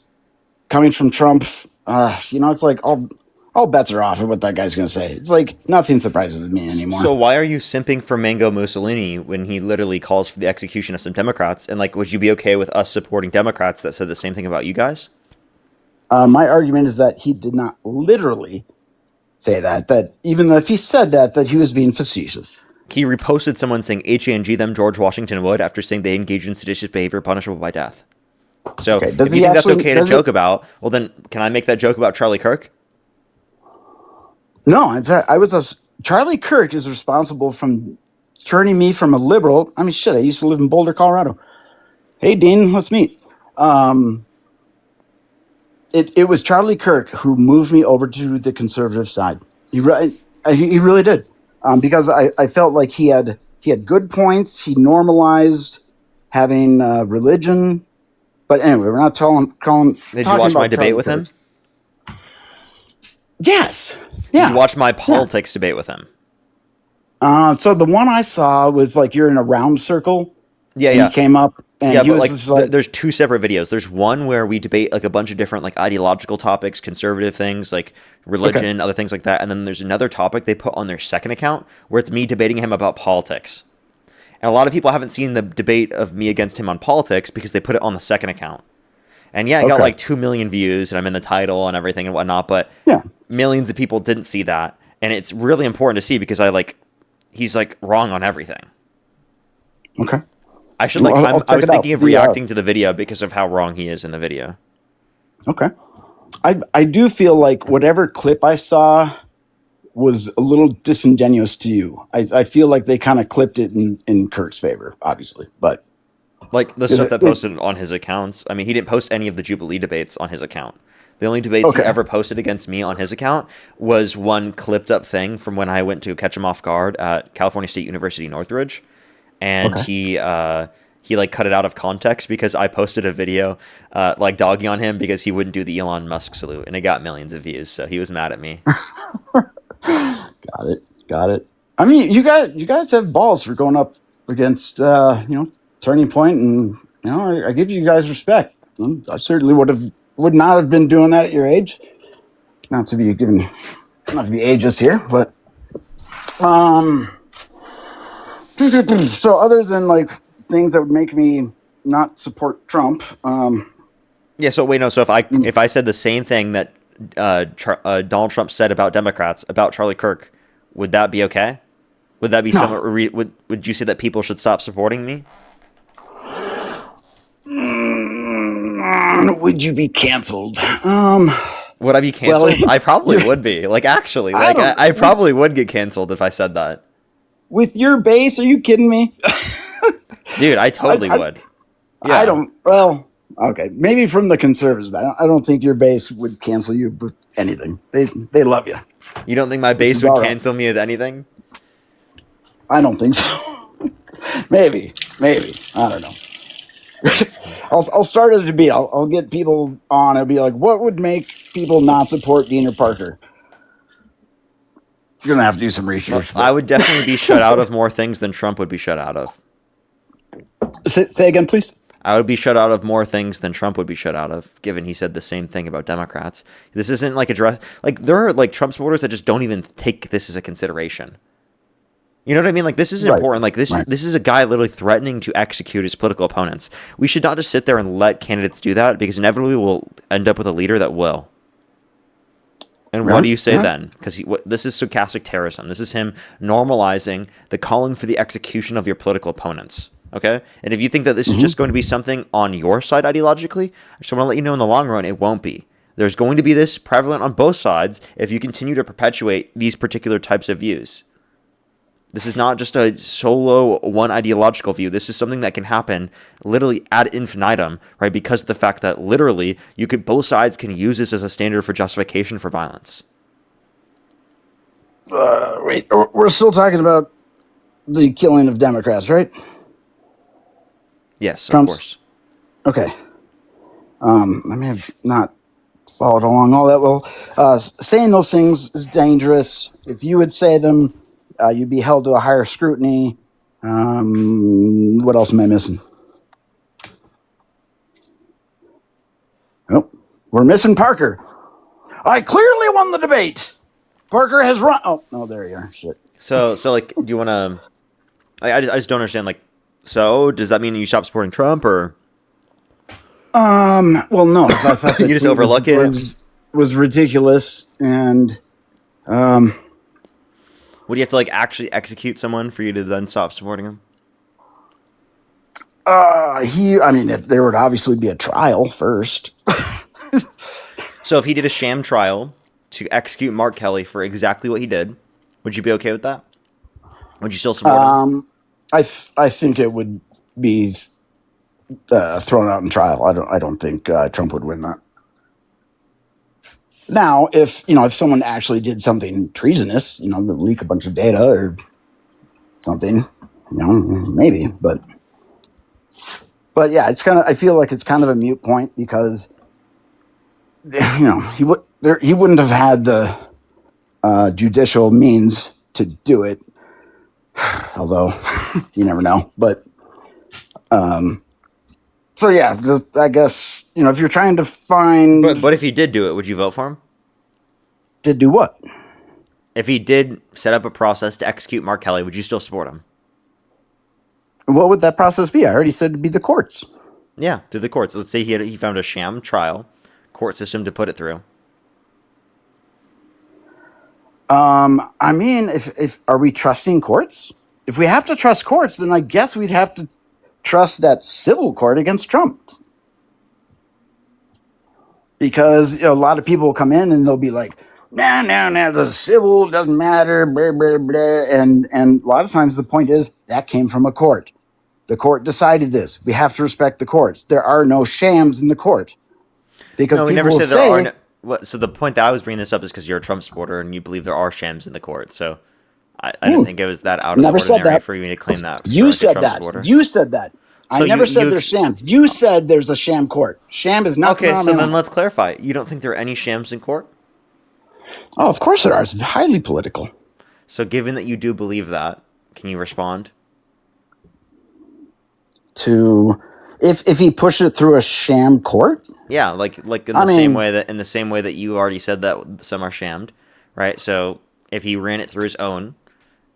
Coming from Trump, it's like all bets are off of what that guy's going to say. It's like nothing surprises me anymore. So why are you simping for Mango Mussolini when he literally calls for the execution of some Democrats? And like, would you be okay with us supporting Democrats that said the same thing about you guys? My argument is that he did not literally say that. That even if he said that he was being facetious. He reposted someone saying HANG them George Washington Wood after saying they engaged in seditious behavior punishable by death. So if you think that's okay to joke about, well then, can I make that joke about Charlie Kirk? No, in fact, Charlie Kirk is responsible from turning me from a liberal. I mean, shit, I used to live in Boulder, Colorado. Hey, Dean, let's meet. It was Charlie Kirk who moved me over to the conservative side. He really did. Because I felt like he had good points. He normalized having religion. But anyway, we're not calling. Did you watch my debate with him? Yes. Yeah. Did you watch my politics debate with him? So the one I saw was like you're in a round circle. Yeah. He came up and he was like, there's two separate videos. There's one where we debate like a bunch of different like ideological topics, conservative things like religion, other things like that. And then there's another topic they put on their second account where it's me debating him about politics. And a lot of people haven't seen the debate of me against him on politics because they put it on the second account. And yeah, I got like 2 million views and I'm in the title and everything and whatnot, but millions of people didn't see that. And it's really important to see because he's like wrong on everything. Okay. I should I was thinking of reacting to the video because of how wrong he is in the video. Okay. I do feel like whatever clip I saw was a little disingenuous to you. I feel like they kind of clipped it in Kirk's favor, obviously, but like the stuff that posted on his accounts. I mean, he didn't post any of the Jubilee debates on his account. The only debates he ever posted against me on his account was one clipped up thing from when I went to catch him off guard at California State University Northridge, and he like cut it out of context because I posted a video like dogging on him because he wouldn't do the Elon Musk salute, and it got millions of views. So he was mad at me. Got it. I mean, you guys have balls for going up against Turning Point, and I give you guys respect. I certainly would not have been doing that at your age. Not to be ageist here, but so other than like things that would make me not support Trump. Yeah. So wait, no. So if I said the same thing that Donald Trump said about Democrats about Charlie Kirk, would that be okay? Would that be would you say that people should stop supporting me? Would you be canceled? Would I be canceled? Well, I probably would be. Like, actually, like I probably would get canceled if I said that. With your base? Are you kidding me? Dude, I totally would. Yeah. I don't. Well, okay, maybe from the conservatives, but I don't think your base would cancel you with anything. They love you. You don't think my base would cancel me with anything? I don't think so. maybe. I don't know. I'll start a debate. I'll get people on. I'll be like, what would make people not support Dean or Parker? You're gonna have to do some research. I would definitely be shut out of more things than Trump would be shut out of. Say again, please. I would be shut out of more things than Trump would be shut out of, given he said the same thing about Democrats. This isn't like there are like Trump supporters that just don't even take this as a consideration. You know what I mean? Like, this is important. Like, this is a guy literally threatening to execute his political opponents. We should not just sit there and let candidates do that, because inevitably we'll end up with a leader that will. And what do you say then? Because this is stochastic terrorism. This is him normalizing the calling for the execution of your political opponents. Okay? And if you think that this is just going to be something on your side ideologically, I just want to let you know in the long run, it won't be. There's going to be this prevalent on both sides if you continue to perpetuate these particular types of views. This is not just a solo one ideological view. This is something that can happen literally ad infinitum, right? Because of the fact that literally both sides can use this as a standard for justification for violence. Wait, we're still talking about the killing of Democrats, right? Yes, of course. Okay. I may have not followed along all that well. Saying those things is dangerous. If you would say them, you'd be held to a higher scrutiny. What else am I missing? Oh, we're missing Parker. I clearly won the debate. Parker has run. Oh, no, there you are. Shit. So like, do you want to? I just don't understand. Like, so does that mean you stop supporting Trump, or? Well, no. I thought that you just overlook it. Was ridiculous, and would you have to like actually execute someone for you to then stop supporting him? I mean, if there would obviously be a trial first. So if he did a sham trial to execute Mark Kelly for exactly what he did, would you be okay with that? Would you still support him? I think it would be thrown out in trial. I don't think Trump would win that. Now, if someone actually did something treasonous, leak a bunch of data or something, maybe, but yeah, I feel like it's kind of a moot point because he wouldn't have had the judicial means to do it, although you never know. But so yeah, I guess if you're trying to find, but if he did do it, would you vote for him? Did do what? If he did set up a process to execute Mark Kelly, would you still support him? What would that process be? I already said it'd be the courts. Yeah, through the courts. Let's say he found a sham trial, court system to put it through. I mean, if are we trusting courts? If we have to trust courts, then I guess we'd have to trust that civil court against Trump. Because a lot of people will come in and they'll be like, no, the civil doesn't matter, blah, blah, blah. And a lot of times the point is that came from a court. The court decided this. We have to respect the courts. There are no shams in the court. Because No, we people never will said there say, are. So the point that I was bringing this up is because you're a Trump supporter and you believe there are shams in the court. So I didn't think it was that out of the never said ordinary that. for you to claim that. You for, like, a said Trump that. supporter. You said that. So I never said you there's shams. You said there's a sham court. Sham is not. Okay, so then let's clarify. You don't think there are any shams in court? Oh, of course there are. It's highly political. So given that you do believe that, can you respond? To if he pushed it through a sham court? Yeah, like in the same way that you already said that some are shammed, right? So if he ran it through his own,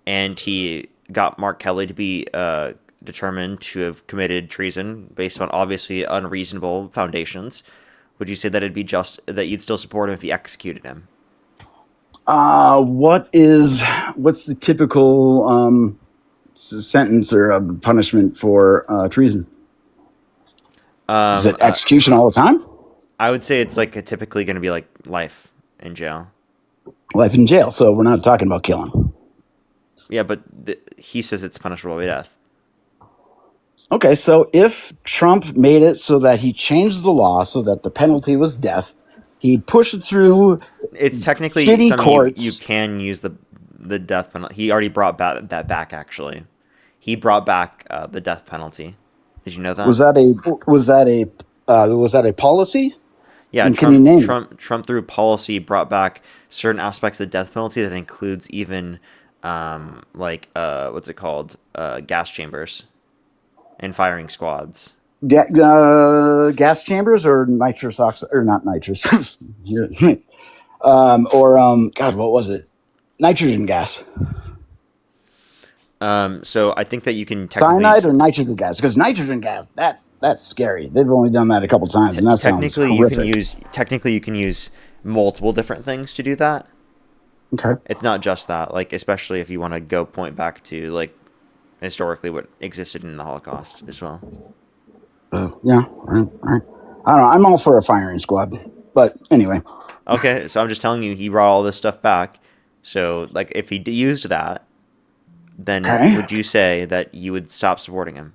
and he got Mark Kelly to be determined to have committed treason based on obviously unreasonable foundations, would you say that it'd be just that you'd still support him if he executed him? What's the typical sentence or punishment for treason? Is it execution all the time? I would say it's like typically going to be like life in jail. Life in jail. So we're not talking about killing. Yeah, but he says it's punishable by death. Okay, so if Trump made it so that he changed the law so that the penalty was death, he pushed it through. It's technically shitty something courts. you can use the death penalty. He already brought that back. Actually, he brought back the death penalty. Did you know that? Was that a policy? Yeah, and can you name Trump through policy brought back certain aspects of the death penalty that includes even what's it called, gas chambers and firing squads. Gas chambers or nitrous oxide, or not nitrous, God, what was it? Nitrogen gas. So I think that you can technically cyanide or nitrogen gas, because nitrogen gas that's scary. They've only done that a couple times, and that sounds horrific. Technically you can use multiple different things to do that. Okay. It's not just that, like, especially if you want to go point back to like historically what existed in the Holocaust as well. Yeah, I don't know. I'm all for a firing squad, but anyway. Okay, so I'm just telling you, he brought all this stuff back. So, like, if he used that, then would you say that you would stop supporting him?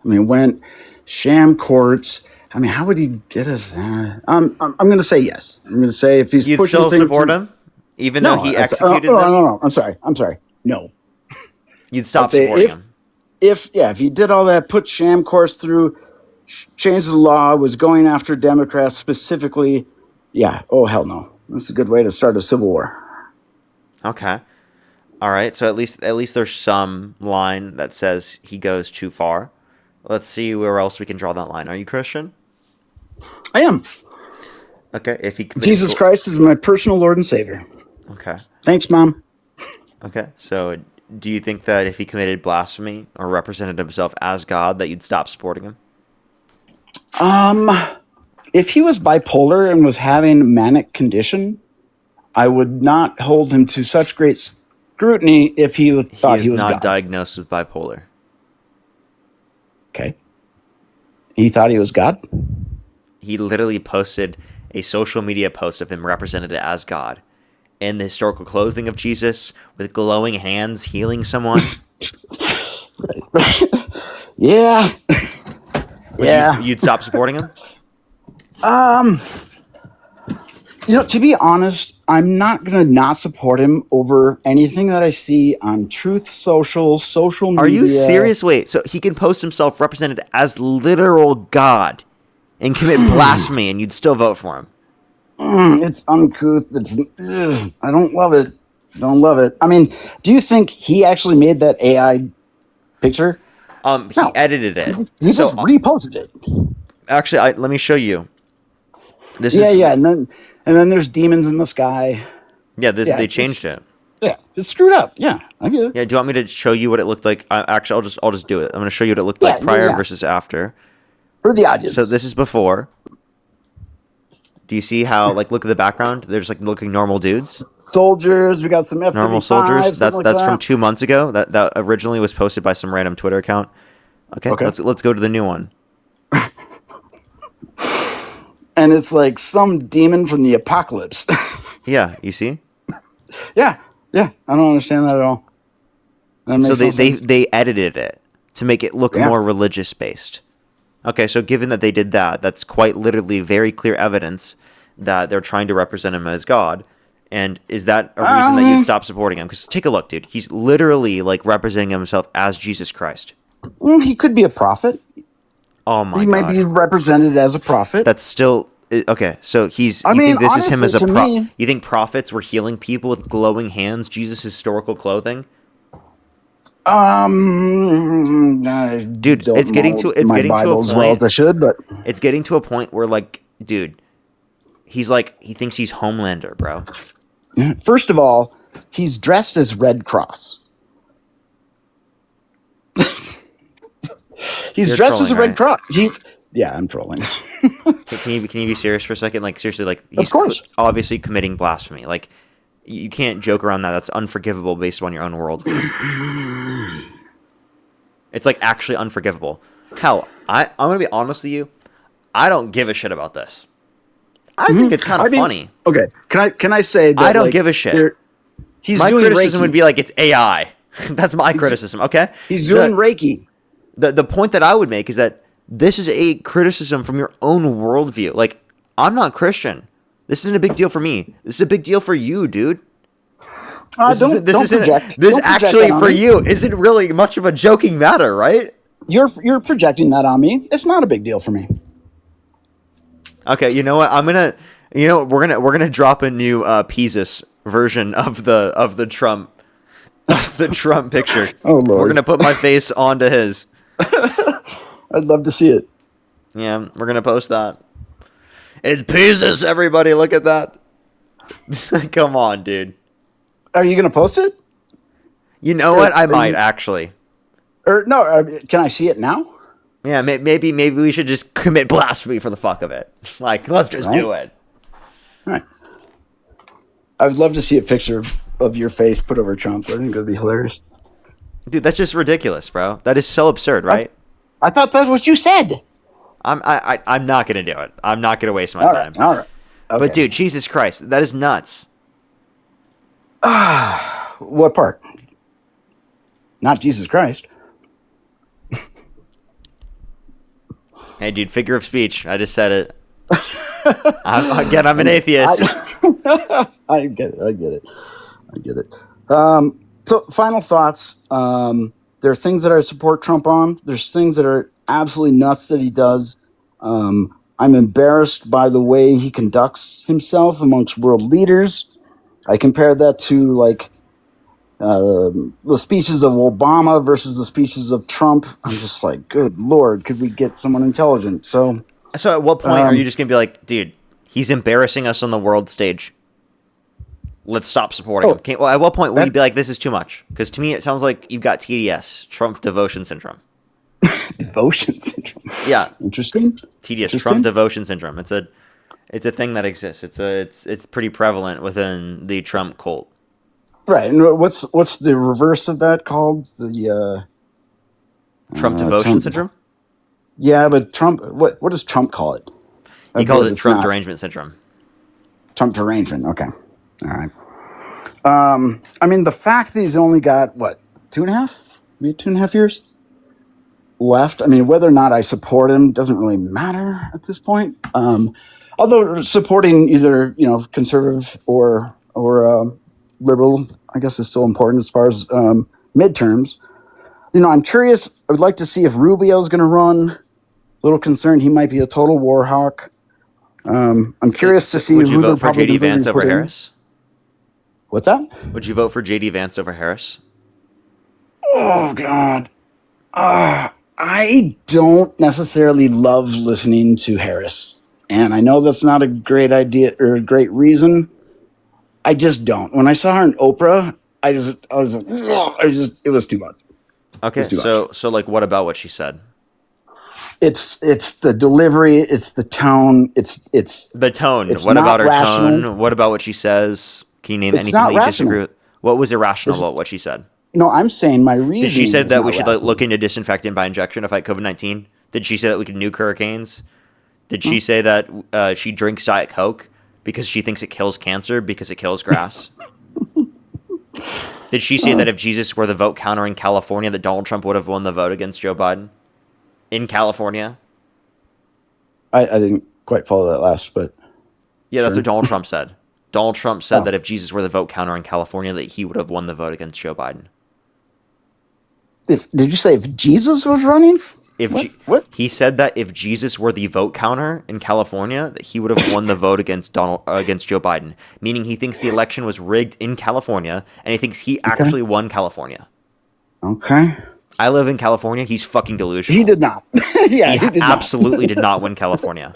I mean, when sham courts, I mean, how would he get us that? I'm going to say yes. I'm going to say if he's You'd pushing still support him, even though he executed them? No. I'm sorry. No. You'd stop supporting him. If he did all that, put sham courts through, changed the law, was going after Democrats specifically, yeah. Oh, hell no. That's a good way to start a civil war. Okay. All right. So at least there's some line that says he goes too far. Let's see where else we can draw that line. Are you Christian? I am. Okay. If he Jesus Christ is my personal Lord and Savior. Okay. Thanks, Mom. Okay. So do you think that if he committed blasphemy or represented himself as God, that you'd stop supporting him? If he was bipolar and was having manic condition, I would not hold him to such great scrutiny if he thought he was not God. Diagnosed with bipolar. Okay. He thought he was God? He literally posted a social media post of him represented as God in the historical clothing of Jesus with glowing hands healing someone. Yeah. You'd stop supporting him? To be honest, I'm not going to not support him over anything that I see on Truth Social media. Are you serious? Wait, so he can post himself represented as literal God and commit blasphemy and you'd still vote for him? It's uncouth. I don't love it. I mean, do you think he actually made that AI picture? He edited it. He just reposted it. Actually, let me show you. And then there's demons in the sky. Yeah, they changed it. Yeah, It's screwed up. Yeah, I get it. Yeah, do you want me to show you what it looked like? Actually, I'll just do it. I'm going to show you what it looked like prior versus after. For the audience. So this is before. Do you see how, like, look at the background? They're just, like, looking normal dudes. Soldiers. We got some F-35. Normal soldiers. That's like from 2 months ago. That originally was posted by some random Twitter account. Okay. Let's go to the new one. And it's like some demon from the apocalypse. Yeah, you see? Yeah. I don't understand that at all. So they edited it to make it look more religious based. Okay, so given that they did that, that's quite literally very clear evidence that they're trying to represent him as God. And is that a reason that you'd stop supporting him? Because take a look, dude. He's literally like representing himself as Jesus Christ. He could be a prophet. Oh my God. He might be represented as a prophet. That's still okay. So he's. You think this is him as a prophet? You think prophets were healing people with glowing hands? Jesus' historical clothing. Dude, it's getting to a point. It's getting to a point where, like, dude, he thinks he's Homelander, bro. First of all, he's dressed as Red Cross. You're dressed as a Red Cross. Yeah, I'm trolling. Can you be serious for a second? Like, seriously, like, he's obviously committing blasphemy. Like, you can't joke around that. That's unforgivable based on your own worldview. It's like actually unforgivable. Hell, I'm gonna be honest with you. I don't give a shit about this. I think it's kind of funny. Okay, can I say that I don't give a shit. My criticism would be like it's AI. That's my criticism. Okay, he's doing Reiki. The point that I would make is that this is a criticism from your own worldview. Like, I'm not Christian. This isn't a big deal for me. This is a big deal for you, dude. This actually for you isn't really much of a joking matter, right? You're projecting that on me. It's not a big deal for me. Okay, you know what? We're gonna drop a new Pisus version of the Trump picture. Oh Lord. We're gonna put my face onto his. I'd love to see it. Yeah, we're gonna post that. It's Pisus, everybody! Look at that. Come on, dude. Are you gonna post it? You know what? I might actually. Or no? Can I see it now? Yeah, maybe we should just commit blasphemy for the fuck of it. Like, let's just do it. All right. I would love to see a picture of your face put over Trump. I think that'd be hilarious. Dude, that's just ridiculous, bro. That is so absurd, right? I thought that's what you said. I'm not gonna do it. I'm not gonna waste my time. All right. Okay. But dude, Jesus Christ, that is nuts. What part? Not Jesus Christ. Hey, dude, figure of speech. I just said it. I'm an atheist. I get it. So, final thoughts. There are things that I support Trump on. There's things that are absolutely nuts that he does. I'm embarrassed by the way he conducts himself amongst world leaders. I compare that to, like, the speeches of Obama versus the speeches of Trump. I'm just like, good Lord, could we get someone intelligent? So at what point are you just going to be like, dude, he's embarrassing us on the world stage. Let's stop supporting him. Well, at what point will you be like, this is too much? Because to me, it sounds like you've got TDS, Trump Devotion Syndrome. Devotion Syndrome? Yeah. Interesting. TDS, Trump Devotion Syndrome. It's a thing that exists. It's pretty prevalent within the Trump cult. Right, and what's the reverse of that called? The Trump Devotion Syndrome? Yeah, but Trump. What does Trump call it? He calls it Trump Derangement Syndrome. Trump Derangement. Okay, all right. I mean, the fact that he's only got what 2.5, maybe 2.5 years left. I mean, whether or not I support him doesn't really matter at this point. Although supporting either conservative or liberal, I guess, is still important as far as midterms. I'm curious. I would like to see if Rubio's going to run. A little concerned he might be a total war hawk. I'm curious to see would you who vote for JD Vance over Harris? What's that? Would you vote for JD Vance over Harris? Oh God, I don't necessarily love listening to Harris, and I know that's not a great idea or a great reason. I just don't. When I saw her in Oprah, it was too much. Okay, too much. so like, what about what she said? It's the delivery, it's the tone, it's The tone. it's What not about her rational. tone? What about what she says? Can you name It's anything not that you rational. disagree with? What was irrational It's, about what she said? no, I'm saying my reasoning. Did she say is that not we should rational. look into disinfectant by injection to fight COVID-19? Did she say that we could nuke hurricanes? Did she say that she drinks Diet Coke because she thinks it kills cancer because it kills grass? Did she say that if Jesus were the vote counter in California, that Donald Trump would have won the vote against Joe Biden? In California? I didn't quite follow that last, but yeah, that's sure. what Donald Trump said. Donald Trump said that if Jesus were the vote counter in California, that he would have won the vote against Joe Biden. Did you say if Jesus was running? What? He said that if Jesus were the vote counter in California, that he would have won the vote against Joe Biden. Meaning he thinks the election was rigged in California, and he thinks he actually won California. Okay. I live in California. He's fucking delusional. He did not. Yeah, he did absolutely did not win California.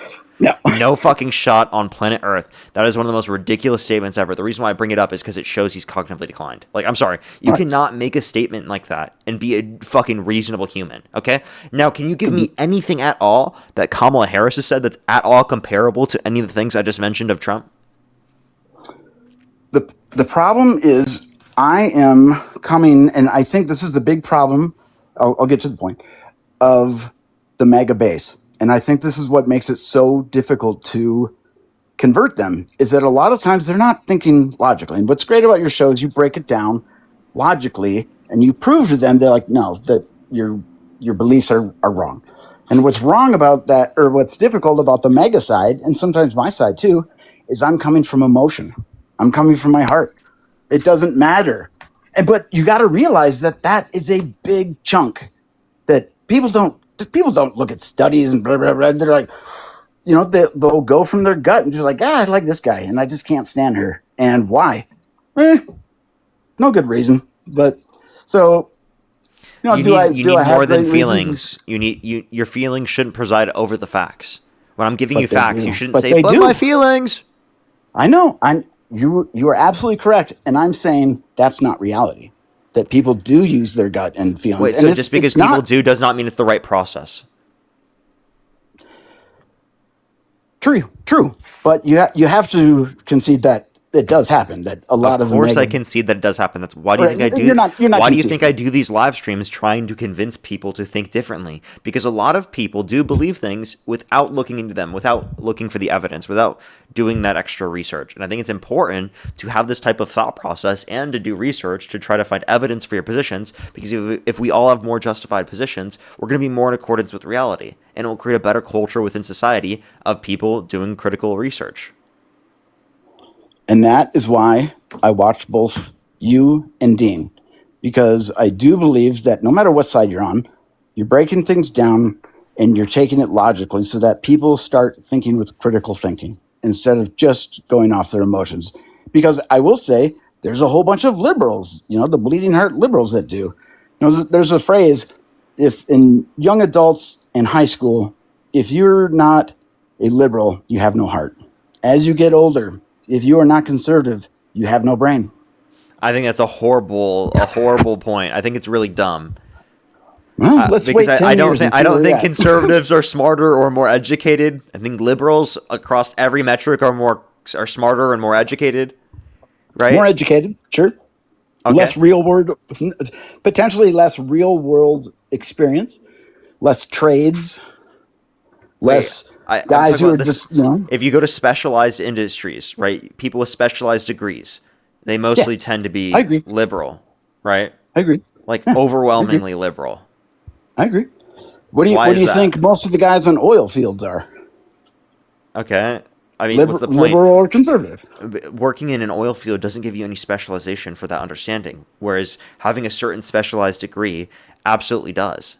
No fucking shot on planet Earth. That is one of the most ridiculous statements ever. The reason why I bring it up is because it shows he's cognitively declined. Like, I'm sorry. You cannot make a statement like that and be a fucking reasonable human, okay? Now, can you give me anything at all that Kamala Harris has said that's at all comparable to any of the things I just mentioned of Trump? The problem is I am coming, and I think this is the big problem, I'll get to the point, of the Maga base. And I think this is what makes it so difficult to convert them, is that a lot of times they're not thinking logically. And what's great about your show is you break it down logically, and you prove to them, they're like, no, that your beliefs are wrong. And what's wrong about that, or what's difficult about the Maga side, and sometimes my side too, is I'm coming from emotion. I'm coming from my heart. It doesn't matter. But you got to realize that that is a big chunk that people don't look at studies and blah, blah, blah. They're like, they'll go from their gut and just like, I like this guy and I just can't stand her. And why? No good reason. But so, you need more than feelings. Reasons? Your feelings shouldn't preside over the facts. When I'm giving you facts, you shouldn't say, but my feelings. I know. You are absolutely correct. And I'm saying that's not reality. That people do use their gut and feelings. Wait, so just because people do does not mean it's the right process. True. But you have to concede that it does happen. That a lot of course, I concede that it does happen. That's why do you think I do? You're not why do you think I do these live streams trying to convince people to think differently? Because a lot of people do believe things without looking into them, without looking for the evidence, without doing that extra research. And I think it's important to have this type of thought process and to do research to try to find evidence for your positions. Because if we all have more justified positions, we're going to be more in accordance with reality, and it will create a better culture within society of people doing critical research. And that is why I watched both you and Dean, because I do believe that no matter what side you're on, you're breaking things down and you're taking it logically so that people start thinking with critical thinking instead of just going off their emotions. Because I will say there's a whole bunch of liberals, the bleeding heart liberals that do. There's a phrase, if in young adults in high school, if you're not a liberal, you have no heart. As you get older, if you are not conservative, you have no brain. I think that's a horrible point. I think it's really dumb. Well, let's wait 10 I don't years think conservatives are smarter or more educated. I think liberals across every metric are smarter and more educated. Right? More educated, sure. Okay. Potentially less real world experience, less trades, less guys who are just, If you go to specialized industries, right? People with specialized degrees, they mostly tend to be liberal, right? I agree. Like overwhelmingly liberal. I agree. What do you think most of the guys on oil fields are? Okay. I mean, what's the point? Liberal or conservative? Working in an oil field doesn't give you any specialization for that understanding, whereas having a certain specialized degree absolutely does.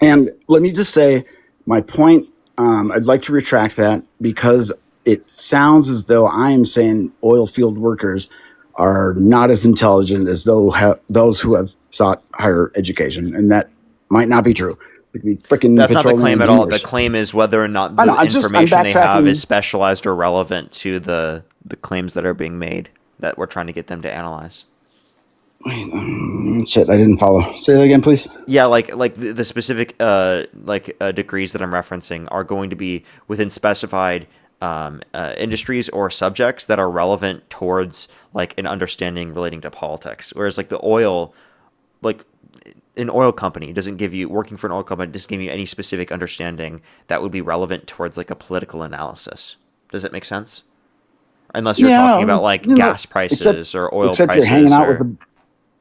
And let me just say, my point, I'd like to retract that because it sounds as though I am saying oil field workers are not as intelligent as those who have sought higher education, and that might not be true. That's not the claim at all. The claim is whether or not the information they have is specialized or relevant to the claims that are being made that we're trying to get them to analyze. Shit, I didn't follow. Say that again, please. Yeah, like the specific degrees that I'm referencing are going to be within specified industries or subjects that are relevant towards like an understanding relating to politics. Whereas like the oil, like an oil company doesn't give you working for an oil company doesn't give you any specific understanding that would be relevant towards like a political analysis. Does that make sense? Unless you're talking about like gas prices or oil except prices,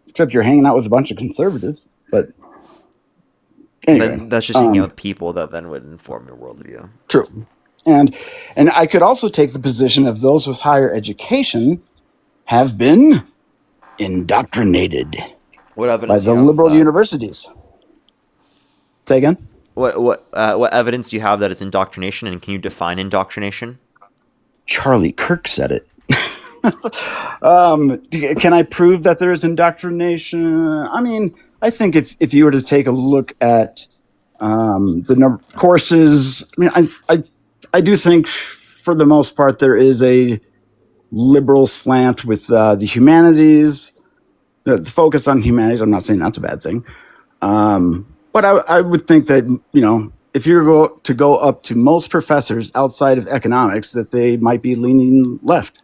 except you're hanging out with a bunch of conservatives. But anyway, then that's just hanging out with people that then would inform your worldview. True, and I could also take the position of those with higher education have been indoctrinated What by evidence do the you have liberal of that? universities. Say again. What evidence do you have that it's indoctrination, and can you define indoctrination? Charlie Kirk said it. Can I prove that there is indoctrination? I mean, I think if you were to take a look at the number of courses, I mean, I do think for the most part there is a liberal slant with the humanities, the focus on humanities. I'm not saying that's a bad thing, but I would think that, you know, if you were to go up to most professors outside of economics, that they might be leaning left.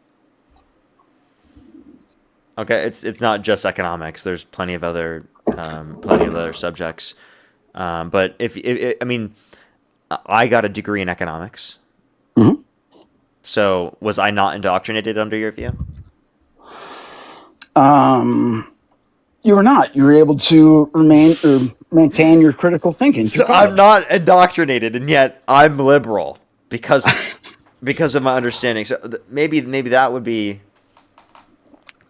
Okay, it's not just economics. There's plenty of other subjects. But if I mean, I got a degree in economics. Mm-hmm. So was I not indoctrinated under your view? You were not. You were able to maintain your critical thinking. So I'm not indoctrinated, and yet I'm liberal because of my understanding. So maybe that would be.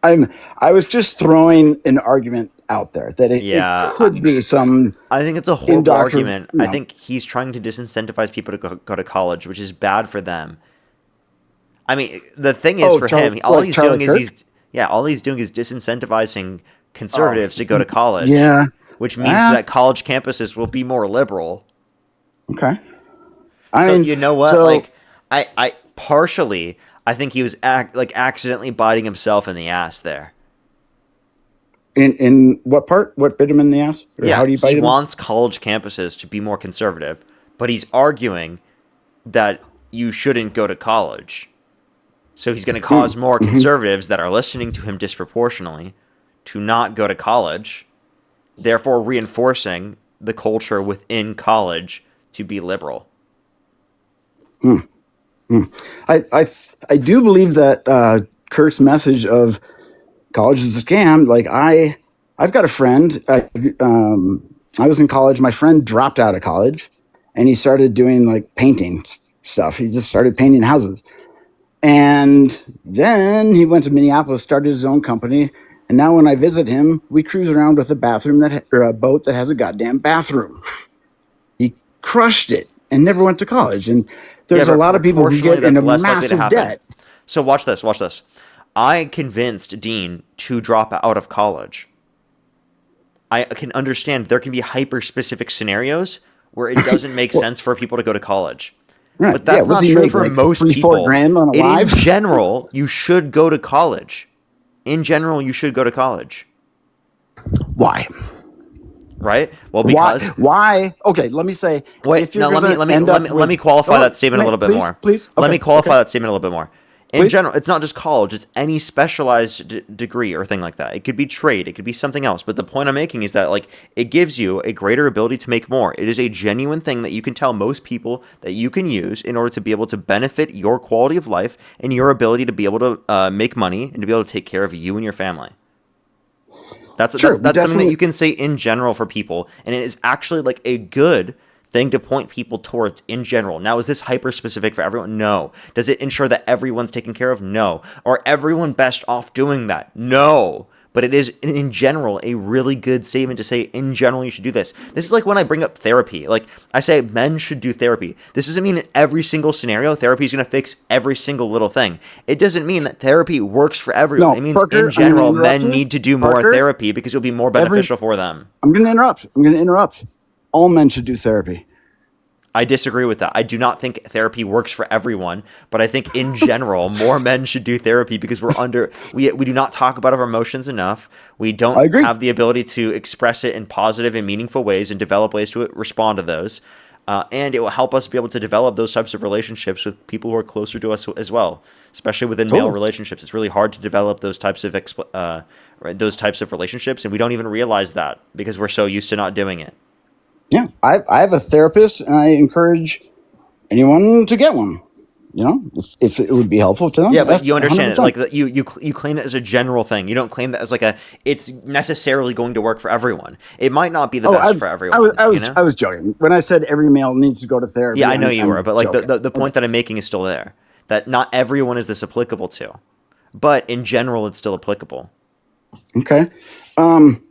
I was just throwing an argument out there that it could be some. I think it's a horrible argument. I think he's trying to disincentivize people to go to college, which is bad for them. I mean, the thing is for him, all he's doing is disincentivizing conservatives to go to college. Yeah, which means that college campuses will be more liberal. Okay. You know what? So, I partially, I think he was accidentally biting himself in the ass there. In what part? What bit him in the ass? Or how do you bite him? He wants college campuses to be more conservative, but he's arguing that you shouldn't go to college. So he's going to cause more conservatives that are listening to him disproportionately to not go to college, therefore reinforcing the culture within college to be liberal. I do believe that Kirk's message of college is a scam. Like I've got a friend. I was in college. My friend dropped out of college, and he started doing like painting stuff. He just started painting houses, and then he went to Minneapolis, started his own company. And now when I visit him, we cruise around with a boat that has a goddamn bathroom. He crushed it and never went to college. And there's a lot of people who get into massive debt. So watch this. I convinced Dean to drop out of college. I can understand there can be hyper-specific scenarios where it doesn't make sense for people to go to college. Right. But that's not true for most people. In general, you should go to college. Why? Right? Well, because why? Okay, let me say. Wait, now let me qualify that statement a little bit more. Please. Okay, let me qualify that statement a little bit more. In general, it's not just college, it's any specialized degree or thing like that. It could be trade, it could be something else. But the point I'm making is that like it gives you a greater ability to make more. It is a genuine thing that you can tell most people that you can use in order to be able to benefit your quality of life and your ability to be able to make money and to be able to take care of you and your family. That's something that you can say in general for people, and it is actually like a good thing to point people towards in general. Now, is this hyper specific for everyone? No. Does it ensure that everyone's taken care of? No. Are everyone best off doing that? No. But it is in general a really good statement to say in general you should do this. This is like when I bring up therapy. Like I say men should do therapy. This doesn't mean in every single scenario therapy is going to fix every single little thing. It doesn't mean that therapy works for everyone. It means Parker, in general men need to do more therapy because it'll be more beneficial for them. I'm going to interrupt. All men should do therapy. I disagree with that. I do not think therapy works for everyone, but I think in general, more men should do therapy because we do not talk about our emotions enough. We don't I agree. have the ability to express it in positive and meaningful ways and develop ways to respond to those. And it will help us be able to develop those types of relationships with people who are closer to us as well, especially within male Totally. relationships. It's really hard to develop those types of relationships, and we don't even realize that because we're so used to not doing it. Yeah, I have a therapist, and I encourage anyone to get one. You know, if it would be helpful to them. Yeah, but you understand it. 100%. Like you claim it as a general thing. You don't claim that as like it's necessarily going to work for everyone. It might not be the best for everyone. I was joking when I said every male needs to go to therapy. Yeah, I know you were, I'm but like joking. the point that I'm making is still there. That not everyone is this applicable to, but in general, it's still applicable. Okay. I'm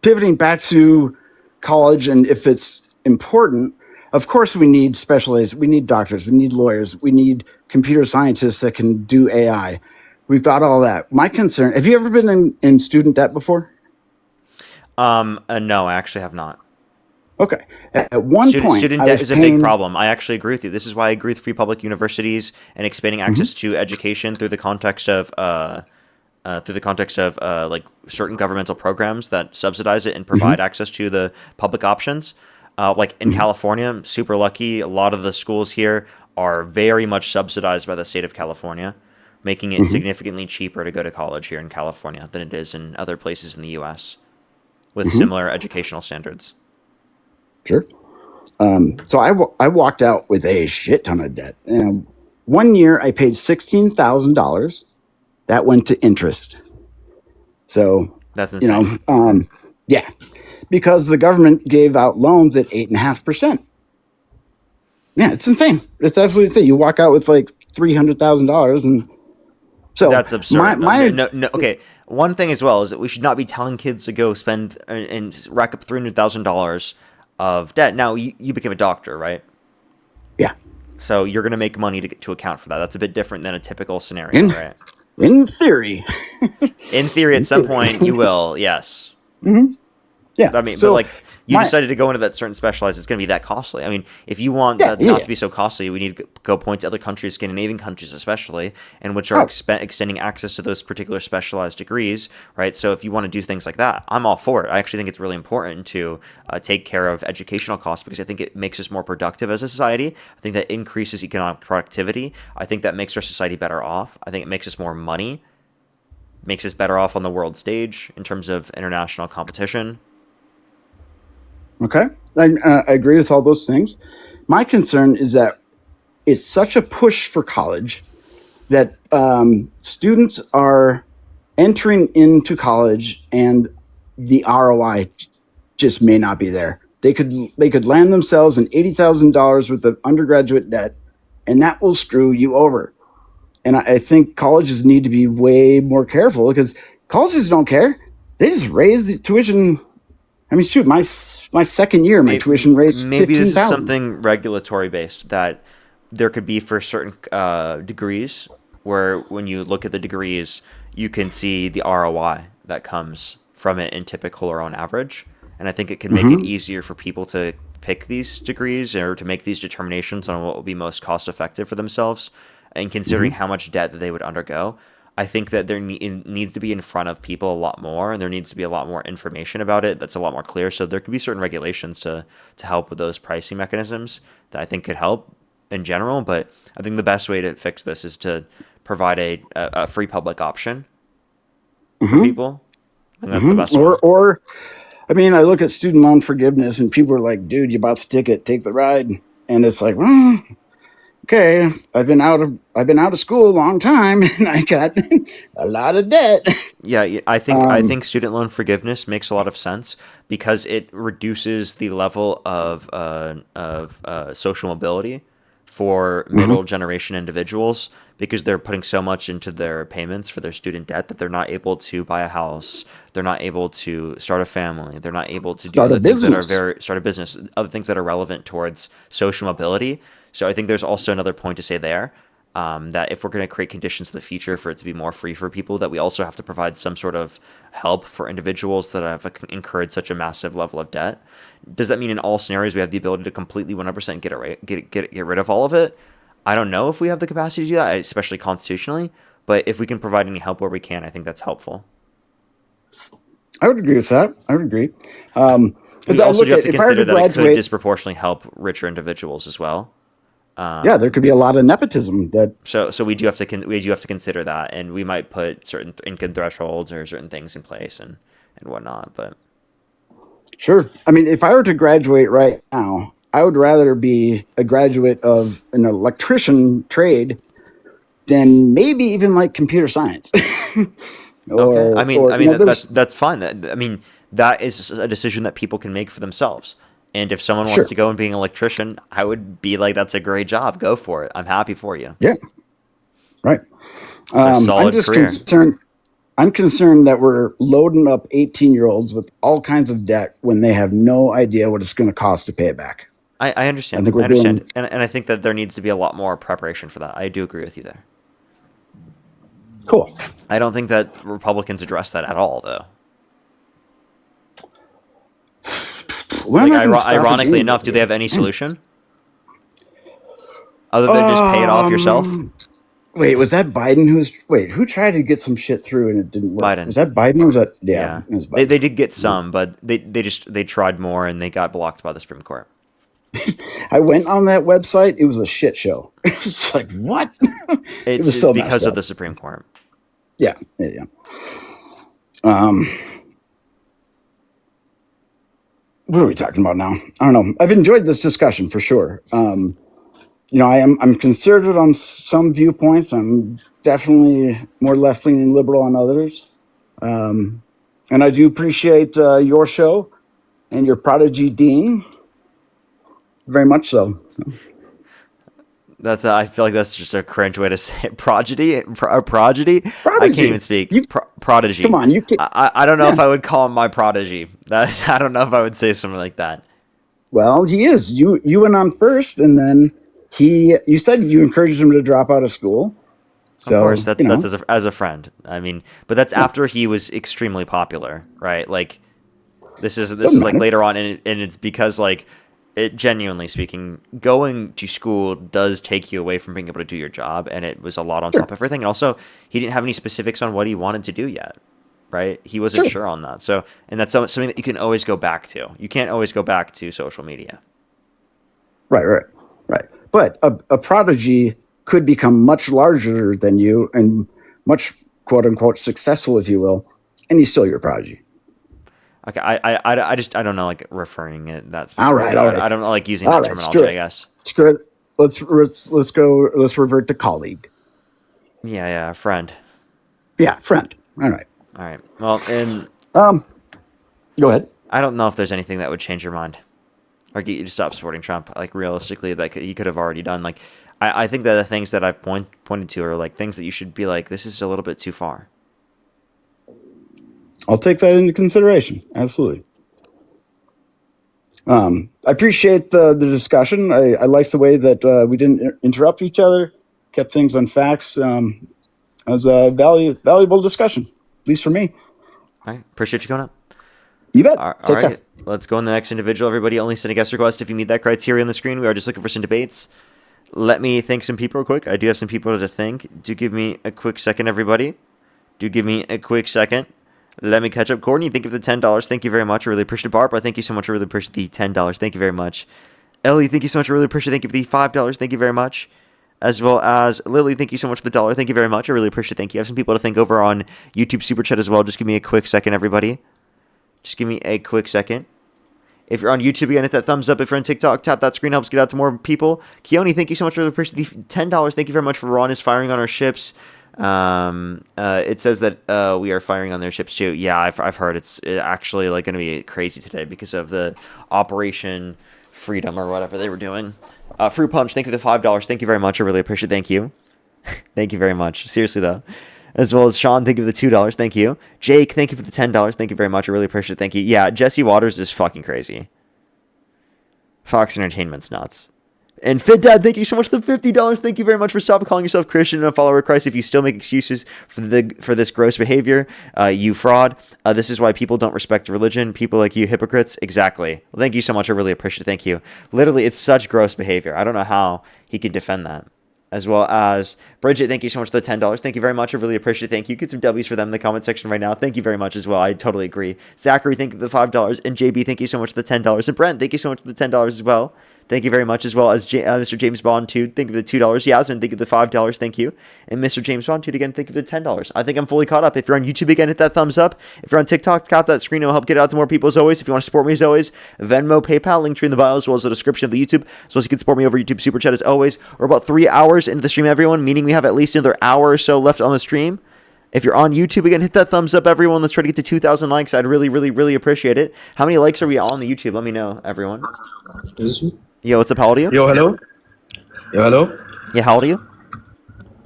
pivoting back to college, and if it's important, of course we need specialists, we need doctors, we need lawyers, we need computer scientists that can do AI. We've got all that. My concern, have you ever been in student debt before? No, I actually have not. Okay. At one point, student debt is a big problem. I actually agree with you. This is why I agree with free public universities and expanding access to education through the context of like certain governmental programs that subsidize it and provide access to the public options. Like in California, I'm super lucky. A lot of the schools here are very much subsidized by the state of California, making it significantly cheaper to go to college here in California than it is in other places in the U.S. with similar educational standards. Sure. So I walked out with a shit ton of debt. And 1 year I paid $16,000. That went to interest. So that's insane. Yeah, because the government gave out loans at 8.5%. Yeah, it's insane. It's absolutely insane. You walk out with like $300,000, and so that's absurd. Okay. One thing as well is that we should not be telling kids to go spend and rack up $300,000 of debt. Now you became a doctor, right? Yeah. So you're going to make money to account for that. That's a bit different than a typical scenario, right? In theory. In theory, at some point you will. Yes. Yeah. I mean, but like you decided to go into that certain specialized, it's going to be that costly. I mean, if you want that not to be so costly, we need to go point to other countries, Scandinavian countries especially, and which are extending access to those particular specialized degrees, right? So if you want to do things like that, I'm all for it. I actually think it's really important to take care of educational costs because I think it makes us more productive as a society. I think that increases economic productivity. I think that makes our society better off. I think it makes us more money, makes us better off on the world stage in terms of international competition. Okay, I agree with all those things. My concern is that it's such a push for college that students are entering into college and the ROI just may not be there. They could land themselves in $80,000 worth of undergraduate debt, and that will screw you over. And I think colleges need to be way more careful because colleges don't care. They just raise the tuition. I mean, shoot, my second year, my tuition raised $15,000. Maybe this is something regulatory based that there could be for certain degrees where when you look at the degrees, you can see the ROI that comes from it in typical or on average. And I think it can make it easier for people to pick these degrees or to make these determinations on what will be most cost effective for themselves and considering how much debt that they would undergo. I think that there needs to be in front of people a lot more, and there needs to be a lot more information about it that's a lot more clear. So there could be certain regulations to help with those pricing mechanisms that I think could help in general. But I think the best way to fix this is to provide a free public option for people. I think that's the best way. Or, I mean, I look at student loan forgiveness, and people are like, "Dude, you bought the ticket, take the ride," and it's like, okay, I've been out of school a long time, and I got a lot of debt. Yeah, I think student loan forgiveness makes a lot of sense because it reduces the level of social mobility for middle generation individuals because they're putting so much into their payments for their student debt that they're not able to buy a house, they're not able to start a family, they're not able to do other things that are start a business, other things that are relevant towards social mobility. So I think there's also another point to say there. That if we're going to create conditions in the future for it to be more free for people, that we also have to provide some sort of help for individuals that have incurred such a massive level of debt. Does that mean in all scenarios we have the ability to completely 100% get rid of all of it? I don't know if we have the capacity to do that, especially constitutionally. But if we can provide any help where we can, I think that's helpful. I would agree with that. I would agree. We also do have to consider that it could graduate, disproportionately help richer individuals as well. yeah, there could be a lot of nepotism that. So we do have to consider that, and we might put certain income thresholds or certain things in place and whatnot. But Sure. I mean, if I were to graduate right now, I would rather be a graduate of an electrician trade than maybe even like computer science. okay, I mean, there's that's fine. That is a decision that people can make for themselves. And if someone Sure. wants to go and be an electrician, I would be like, that's a great job. Go for it. I'm happy for you. Yeah. Right. It's a solid I'm just career. concerned. I'm concerned that we're loading up 18-year-olds with all kinds of debt when they have no idea what it's going to cost to pay it back. I understand. I think I we're understand. doing- And I think that there needs to be a lot more preparation for that. I do agree with you there. Cool. I don't think that Republicans address that at all, though. When am I gonna stop Ironically again? enough, do they have any solution? Other than just pay it off yourself? Wait, was that Biden who tried to get some shit through and it didn't work? Biden. Was that Biden or was that It was Biden. They did get some, but they tried more and they got blocked by the Supreme Court. I went on that website, it was a shit show. It's like, what? It's was so because messed of up. the Supreme Court. Yeah. What are we talking about now? I don't know. I've enjoyed this discussion for sure. I'm conservative on some viewpoints. I'm definitely more left-leaning liberal on others. And I do appreciate your show and your prodigy Dean. Very much so. I feel like that's just a cringe way to say it. Prodigy? I can't even speak. Prodigy. Come on, you can. I don't know if I would call him my prodigy. I don't know if I would say something like that. Well, he is. You went on first, and then you said you encouraged him to drop out of school. So, of course, that's as a friend. I mean, but that's after he was extremely popular, right? Like, this is like later on, and it's because like, it genuinely speaking, going to school does take you away from being able to do your job, and it was a lot on top of everything. And also, he didn't have any specifics on what he wanted to do yet, right? He wasn't sure on that. So, and that's something that you can always go back to. You can't always go back to social media. Right. But a prodigy could become much larger than you and much quote unquote successful, if you will, and he's still your prodigy. Okay, I don't know, like referring it that specifically. All right. I don't know, like using that terminology. I guess. Screw it. Let's revert to colleague. Yeah, friend. Yeah, friend. All right. Well, and go ahead. I don't know if there's anything that would change your mind or get you to stop supporting Trump. Like realistically, like he could have already done. Like I think that the things that I've pointed to are like things that you should be like, this is a little bit too far. I'll take that into consideration. Absolutely. I appreciate the discussion. I like the way that we didn't interrupt each other, kept things on facts. It was a valuable discussion, at least for me. All right. Appreciate you coming up. You bet. All right. Let's go on the next individual. Everybody only send a guest request if you meet that criteria on the screen. We are just looking for some debates. Let me thank some people real quick. I do have some people to thank. Do give me a quick second, everybody. Do give me a quick second. Let me catch up. Courtney, thank you for the $10. Thank you very much. I really appreciate it. Barbara, thank you so much. I really appreciate the $10. Thank you very much. Ellie, thank you so much. I really appreciate it. Thank you for the $5. Thank you very much. As well as Lily, thank you so much for the $1. Thank you very much. I really appreciate it. Thank you. I have some people to thank over on YouTube Super Chat as well. Just give me a quick second, everybody. Just give me a quick second. If you're on YouTube, again, hit that thumbs up. If you're on TikTok, tap that screen. Helps get out to more people. Keone, thank you so much. I really appreciate the $10. Thank you very much for Ron is firing on our ships. It says that we are firing on their ships too. Yeah, I've heard it's actually like going to be crazy today because of the Operation Freedom or whatever they were doing. Fruit Punch, thank you for the $5. Thank you very much. I really appreciate it. Thank you. Thank you very much. Seriously though. As well as Sean, thank you for the $2. Thank you. Jake, thank you for the $10. Thank you very much. I really appreciate it. Thank you. Yeah, Jesse Waters is fucking crazy. Fox Entertainment's nuts. And Fit Dad, thank you so much for the $50. Thank you very much for stopping calling yourself Christian and a follower of Christ. If you still make excuses for this gross behavior, you fraud. This is why people don't respect religion. People like you, hypocrites. Exactly. Well, thank you so much. I really appreciate it. Thank you. Literally, it's such gross behavior. I don't know how he could defend that. As well as Bridget, thank you so much for the $10. Thank you very much. I really appreciate it. Thank you. Get some W's for them in the comment section right now. Thank you very much as well. I totally agree. Zachary, thank you for the $5. And JB, thank you so much for the $10. And Brent, thank you so much for the $10 as well. Thank you very much, as well as Mr. James Bond, too. Thank you for the $2. Yasmin, thank you for the $5. Thank you. And Mr. James Bond, too, again, thank you for the $10. I think I'm fully caught up. If you're on YouTube, again, hit that thumbs up. If you're on TikTok, tap that screen. It'll help get it out to more people, as always. If you want to support me, as always, Venmo, PayPal, link tree in the bio, as well as the description of the YouTube. As well as you can support me over YouTube Super Chat, as always. We're about 3 hours into the stream, everyone, meaning we have at least another hour or so left on the stream. If you're on YouTube, again, hit that thumbs up, everyone. Let's try to get to 2,000 likes. I'd really, really, really appreciate it. How many likes are we on the YouTube? Let me know, everyone. Yo, what's up? How old are you? Yo, hello. Yo, hello. Yeah, how old are you?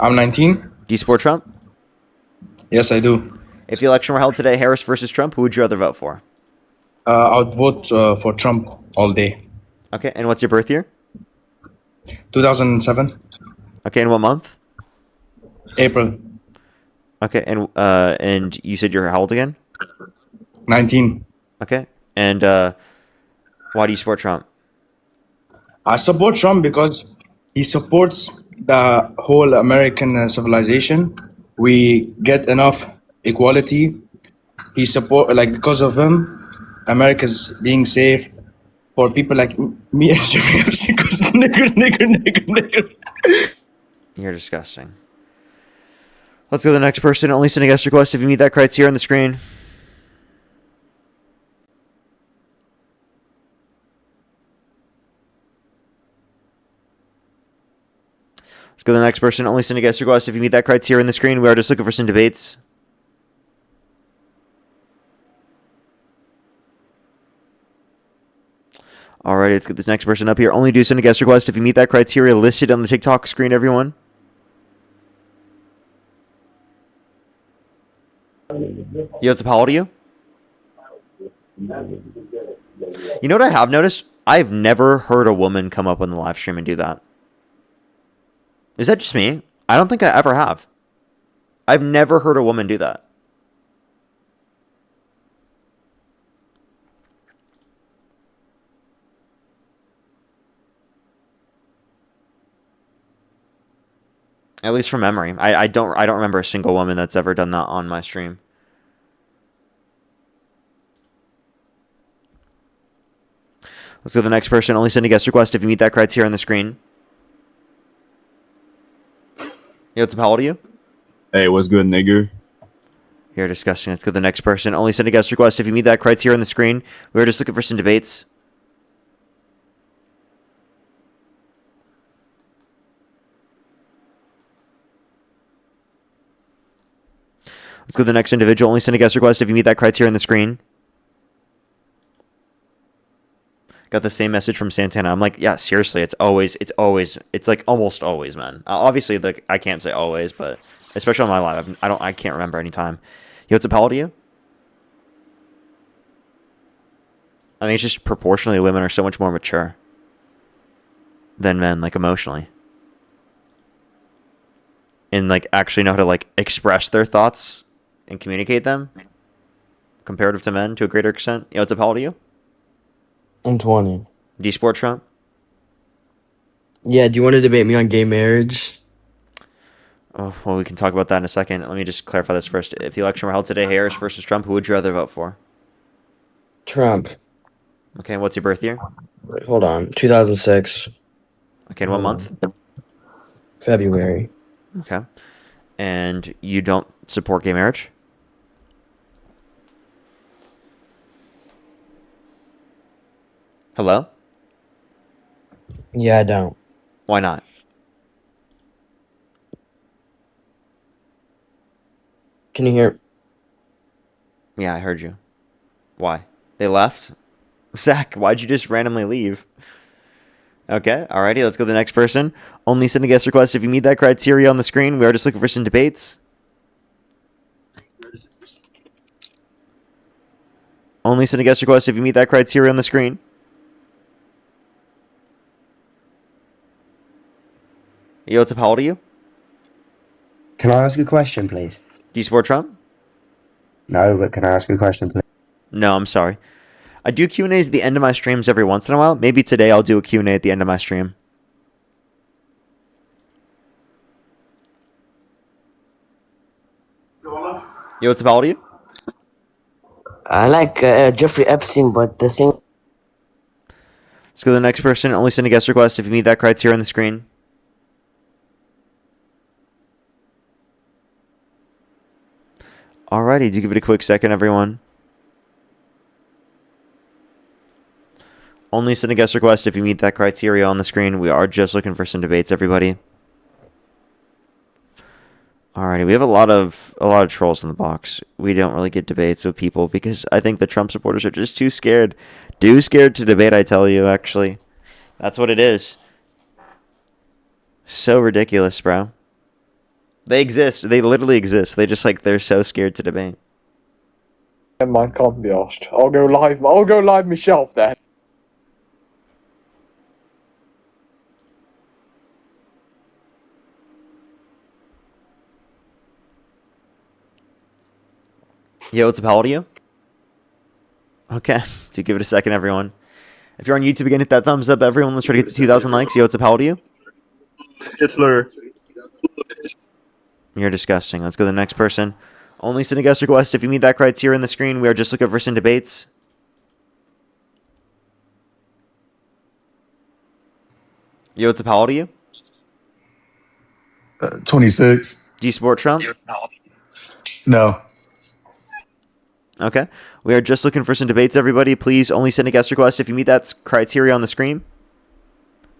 I'm 19. Do you support Trump? Yes, I do. If the election were held today, Harris versus Trump, who would you rather vote for? I would vote for Trump all day. Okay, and what's your birth year? 2007. Okay, and what month? April. Okay, and you said you're how old again? 19. Okay, and why do you support Trump? I support Trump because he supports the whole American civilization. We get enough equality. He because of him, America's being safe for people like me and Jimmy because nigger. You're disgusting. Let's go to the next person. Only send a guest request if you meet that criteria on the screen. Let's go to the next person. Only send a guest request if you meet that criteria on the screen. We are just looking for some debates. Alrighty, let's get this next person up here. Only do send a guest request if you meet that criteria listed on the TikTok screen, everyone. Yo, what's up? How old are you? You know what I have noticed? I've never heard a woman come up on the live stream and do that. Is that just me? I don't think I ever have. I've never heard a woman do that. At least from memory. I don't remember a single woman that's ever done that on my stream. Let's go to the next person. Only send a guest request if you meet that criteria on the screen. Yo, what's up? How old are you? Hey, what's good, nigger? You're disgusting. Let's go to the next person. Only send a guest request if you meet that criteria on the screen. We were just looking for some debates. Let's go to the next individual. Only send a guest request if you meet that criteria on the screen. Got the same message from Santana. I'm like, yeah, seriously, it's like almost always, man. Obviously, like I can't say always, but especially on my live, I can't remember any time. Yo, what's up? How old are you? I think it's just proportionally women are so much more mature than men, like emotionally, and like actually know how to like express their thoughts and communicate them, comparative to men to a greater extent. Yo, what's up? How old are you? I'm 20. Do you support Trump? Yeah, do you want to debate me on gay marriage? Oh, well, we can talk about that in a second. Let me just clarify this first. If the election were held today, Harris versus Trump, who would you rather vote for? Trump. Okay, what's your birth year? Wait, hold on. 2006. Okay, and what month? February. Okay. And you don't support gay marriage? Hello? Yeah, I don't. Why not? Can you hear? Yeah, I heard you. Why? They left? Zach, why'd you just randomly leave? Okay, alrighty, let's go to the next person. Only send a guest request if you meet that criteria on the screen. We are just looking for some debates. Only send a guest request if you meet that criteria on the screen. Yo, what's up? How old are you? Can I ask a question, please? Do you support Trump? No, but can I ask a question, please? No, I'm sorry. I do Q&As at the end of my streams every once in a while. Maybe today I'll do a Q&A at the end of my stream. Yo, what's up? How old are you? I like Jeffrey Epstein, but the thing. Let's go to the next person. Only send a guest request if you meet that criteria on the screen. Alrighty, do give it a quick second, everyone. Only send a guest request if you meet that criteria on the screen. We are just looking for some debates, everybody. Alrighty, we have a lot of trolls in the box. We don't really get debates with people because I think the Trump supporters are just too scared. Too scared to debate, I tell you, actually. That's what it is. So ridiculous, bro. They exist. They literally exist. They're so scared to debate. Mine can't be asked. I'll go live myself then. Yo, what's up? How old are you? Okay, so give it a second, everyone. If you're on YouTube again, hit that thumbs up, everyone. Let's try to get to 2,000 likes. Yo, what's up? How old are you? Hitler. You're disgusting. Let's go to the next person. Only send a guest request if you meet that criteria in the screen. We are just looking for some debates. Yo, what's up? How old are you? 26. Do you support Trump? No. Okay. We are just looking for some debates, everybody. Please only send a guest request if you meet that criteria on the screen.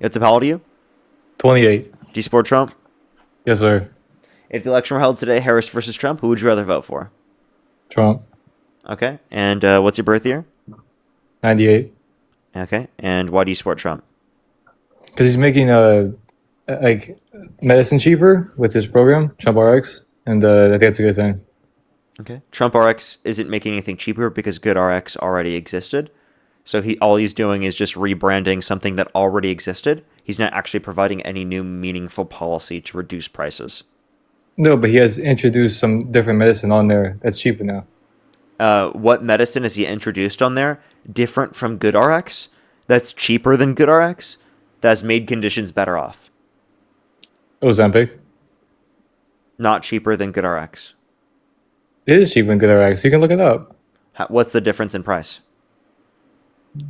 Yo, what's up? How old are you? 28. Do you support Trump? Yes, sir. If the election were held today, Harris versus Trump, who would you rather vote for? Trump. Okay. And what's your birth year? 98. Okay. And why do you support Trump? Because he's making like medicine cheaper with his program, Trump RX, and I think that's a good thing. Okay. Trump RX isn't making anything cheaper because Good RX already existed. So all he's doing is just rebranding something that already existed. He's not actually providing any new meaningful policy to reduce prices. No, but he has introduced some different medicine on there that's cheaper now. What medicine has he introduced on there different from Good RX? That's cheaper than Good RX? That's made conditions better off. Ozempic. Not cheaper than Good RX. It is cheaper than Good RX. You can look it up. What's the difference in price?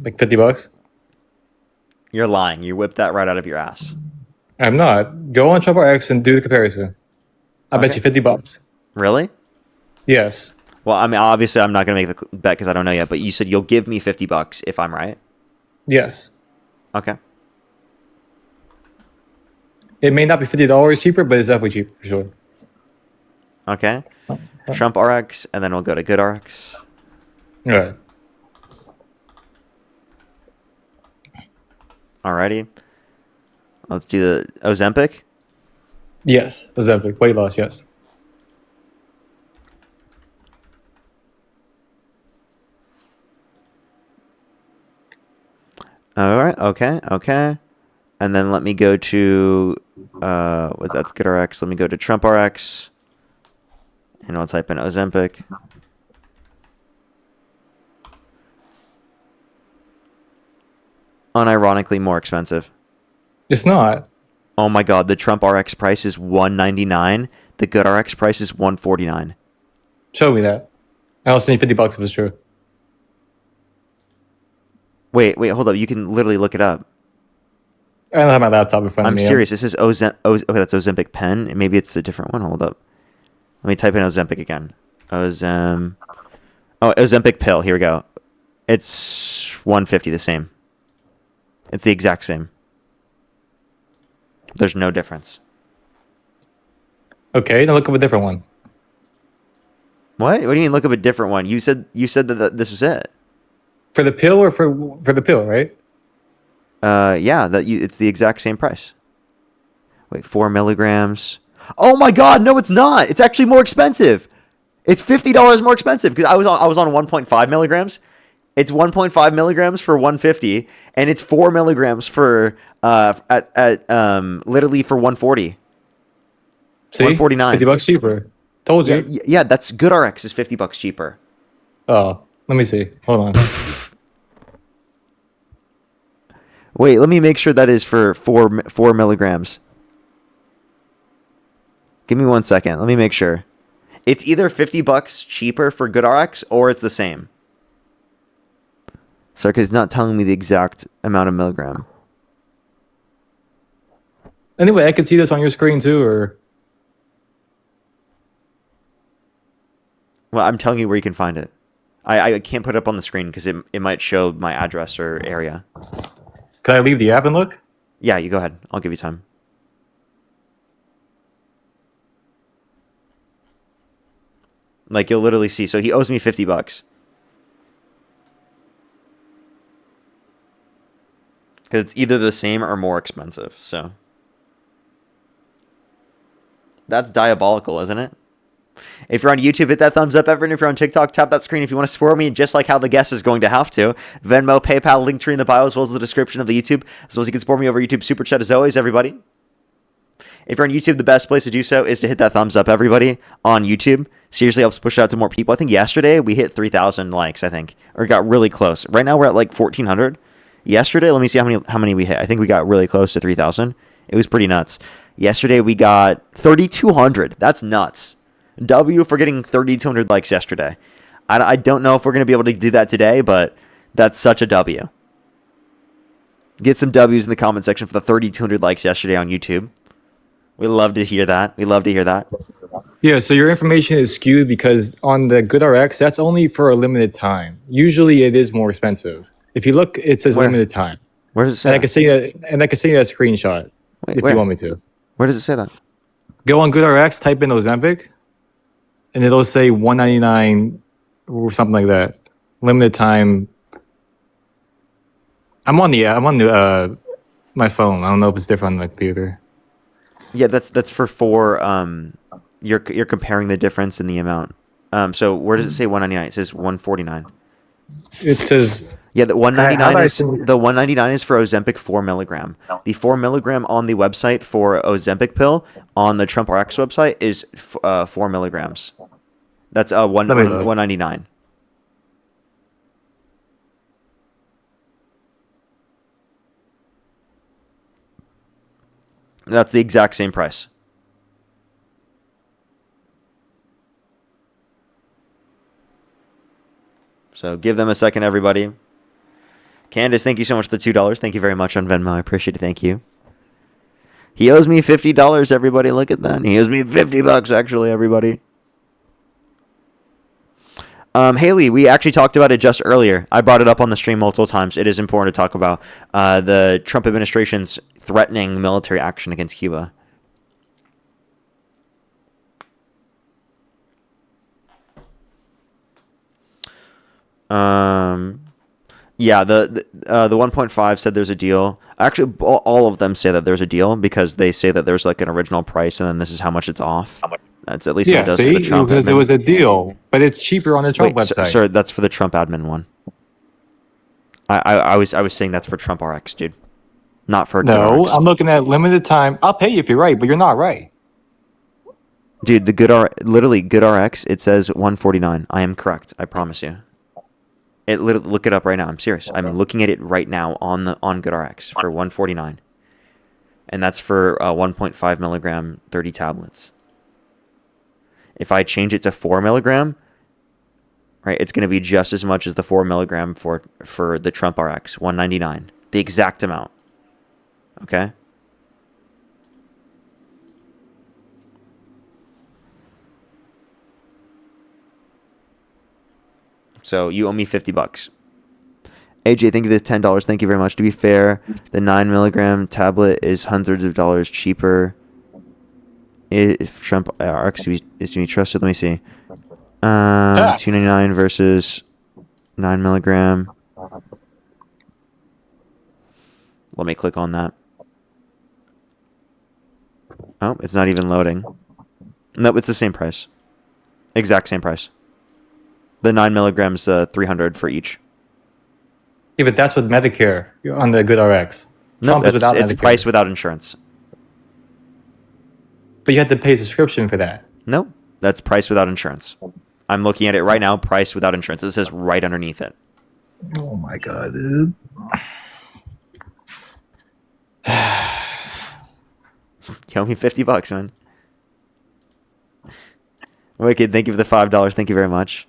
Like $50. You're lying. You whipped that right out of your ass. I'm not. Go on Trump RX and do the comparison. I bet you $50. Really? Yes. Well, I mean, obviously, I'm not going to make the bet because I don't know yet. But you said you'll give me $50 if I'm right. Yes. Okay. It may not be $50 cheaper, but it's definitely cheaper for sure. Okay. Trump RX, and then we'll go to Good RX. All right. Alrighty. Let's do the Ozempic. Yes, Ozempic. Weight loss, yes. Alright, okay. And then let me go to, that's Good RX. Let me go to Trump RX. And I'll type in Ozempic. Unironically more expensive. It's not. Oh my god, the Trump RX price is $199. The Good RX price is $149. Show me that. I'll send you $50 if it's true. Wait, hold up. You can literally look it up. I don't have my laptop in front of me. I'm serious. This is okay, that's Ozempic pen. Maybe it's a different one. Hold up. Let me type in Ozempic again. Ozempic pill. Here we go. It's $150, the same. It's the exact same. There's no difference. Okay, then look up a different one. What? What do you mean look up a different one? You said that this was it. For the pill or for the pill, right? Yeah, it's the exact same price. Wait, 4 milligrams. Oh my god, no, it's not. It's actually more expensive. It's $50 more expensive because I was on 1.5 milligrams. It's 1.5 milligrams for 150, and it's 4 milligrams for literally for 140. See, 149. $50 cheaper. Told you. Yeah, that's GoodRx is $50 cheaper. Oh, let me see. Hold on. Wait, let me make sure that is for 4 milligrams. Give me 1 second. Let me make sure. It's either $50 cheaper for GoodRx or it's the same. Sorry, because it's not telling me the exact amount of milligram. Anyway, I can see this on your screen too, or Well, I'm telling you where you can find it. I can't put it up on the screen because it might show my address or area. can I leave the app and look? Yeah, you go ahead. I'll give you time. Like, you'll literally see. So he owes me $50. Because it's either the same or more expensive. So that's diabolical, isn't it? If you're on YouTube, hit that thumbs up. Everyone, if you're on TikTok, tap that screen if you want to support me, just like how the guest is going to have to. Venmo, PayPal, link tree in the bio, as well as the description of the YouTube, as well as you can support me over YouTube Super Chat as always, everybody. If you're on YouTube, the best place to do so is to hit that thumbs up, everybody, on YouTube. Seriously helps push it out to more people. I think yesterday we hit 3,000 likes, I think, or got really close. Right now we're at like 1,400. Yesterday, let me see how many we hit. I think we got really close to 3,000. It was pretty nuts. Yesterday we got 3,200. That's nuts. W for getting 3,200 likes yesterday. I don't know if we're going to be able to do that today, but that's such a W. Get some W's in the comment section for the 3,200 likes yesterday on YouTube. We love to hear that. We love to hear that. Yeah, so your information is skewed because on the GoodRx, that's only for a limited time. Usually it is more expensive. If you look, it says Where? limited time. Where does it say And that? I can send you that, and I can send you that screenshot if where? you want me to. Where does it say that? Go on GoodRx, type in Ozempic, and it'll say $199 or something like that. Limited time. I'm on the my phone. I don't know if it's different on my computer. Yeah, that's for 4. You're comparing the difference in the amount. So where does it say 199? It says 149. It says yeah, the 199 is send- the 199 is for Ozempic 4 milligram. The 4 milligram on the website for Ozempic pill on the Trump RX website is 4 milligrams. That's 199. That's the exact same price. So give them a second, everybody. Candace, thank you so much for the $2. Thank you very much on Venmo. I appreciate it. Thank you. He owes me $50, everybody. Look at that. He owes me $50, actually, everybody. Haley, we actually talked about it just earlier. I brought it up on the stream multiple times. It is important to talk about the Trump administration's threatening military action against Cuba. Yeah, the 1.5 said there's a deal. Actually, all of them say that there's a deal because they say that there's like an original price and then this is how much it's off. That's at least what it does for the Trump because admin. it was a deal, but it's cheaper on the Trump website. Sir, that's for the Trump admin one. I was saying that's for Trump RX, dude. Not for No, GoodRx. I'm looking at limited time. I'll pay you if you're right, but you're not right. Dude, the literally GoodRx, it says 149. I am correct. I promise you. Look it up right now. I'm serious. I'm looking at it right now on GoodRx for 149, and that's for 1.5 milligram 30 tablets. If I change it to 4 milligram, right, it's going to be just as much as the 4 milligram for the Trump RX, 199, the exact amount. Okay. So you owe me $50. AJ, thank you for the $10. Thank you very much. To be fair, the 9 milligram tablet is hundreds of dollars cheaper. If Trump RX is to be trusted, let me see. $2.99 versus 9 milligram. Let me click on that. Oh, it's not even loading. Nope, it's the same price. Exact same price. The 9 milligrams, $300 for each. Yeah, but that's with Medicare on the GoodRx. No, Trump is without it's Medicare. price without insurance. But you had to pay a subscription for that. No, that's price without insurance. I'm looking at it right now. Price without insurance. It says right underneath it. Oh my god, dude. You owe me $50, man. Wicked, thank you for the $5. Thank you very much.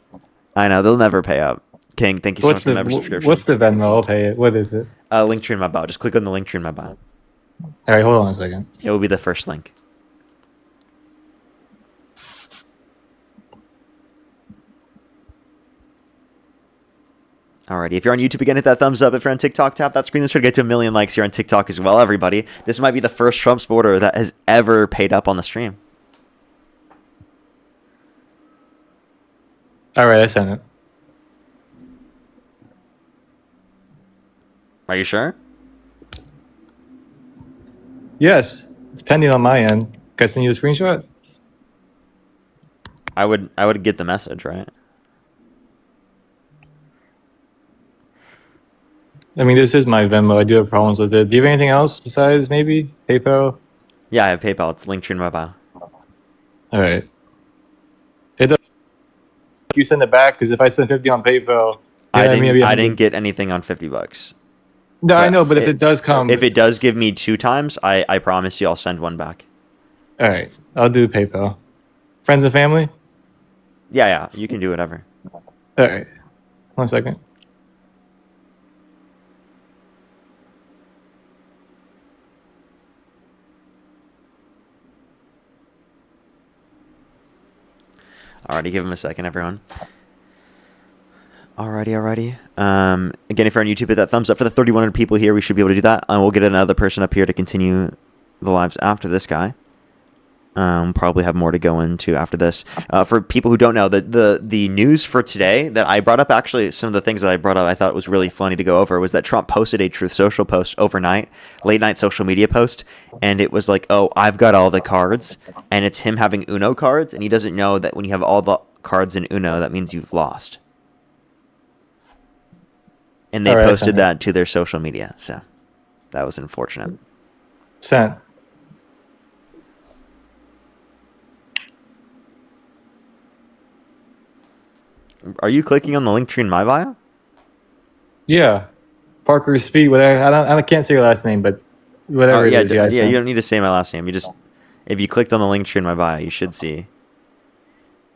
I know they'll never pay up. King, thank you so much for the member subscription. What's the Venmo? I'll pay it. What is it? Link tree in my bio. Just click on the link tree in my bio. All right, hold on a second. It will be the first link. Alrighty, if you're on YouTube again, hit that thumbs up. If you're on TikTok, tap that screen. Let's try to get to 1 million likes here on TikTok as well, everybody. This might be the first Trump supporter that has ever paid up on the stream. All right, I sent it. Are you sure? Yes, it's pending on my end. Can I send you a screenshot? I would get the message, right? I mean, this is my Venmo. I do have problems with it. Do you have anything else besides maybe PayPal? Yeah, I have PayPal. It's linked in my bio. All right. It does. You send it back because if I send 50 on PayPal, I didn't get anything on $50. No, I know, but if it does come, if it does give me 2 times, I promise you I'll send one back. All right, I'll do PayPal. Friends and family. Yeah, you can do whatever. All right, 1 second. Alrighty, give him a second, everyone. Alrighty. Again, if you're on YouTube, hit that thumbs up for the 3,100 people here. We should be able to do that. We'll get another person up here to continue the lives after this guy. Probably have more to go into after this. For people who don't know, the news for today that I brought up, actually, some of the things that I brought up I thought was really funny to go over, was that Trump posted a Truth Social post overnight, late night social media post, and it was like, oh, I've got all the cards, and it's him having Uno cards, and he doesn't know that when you have all the cards in Uno, that means you've lost. And they posted that to their social media, so that was unfortunate. Sent. Are you clicking on the link tree in my bio? Yeah, Parker Speed. Whatever. I can't say your last name, but whatever it is. Yeah, you don't need to say my last name. You just, if you clicked on the link tree in my bio, you should see.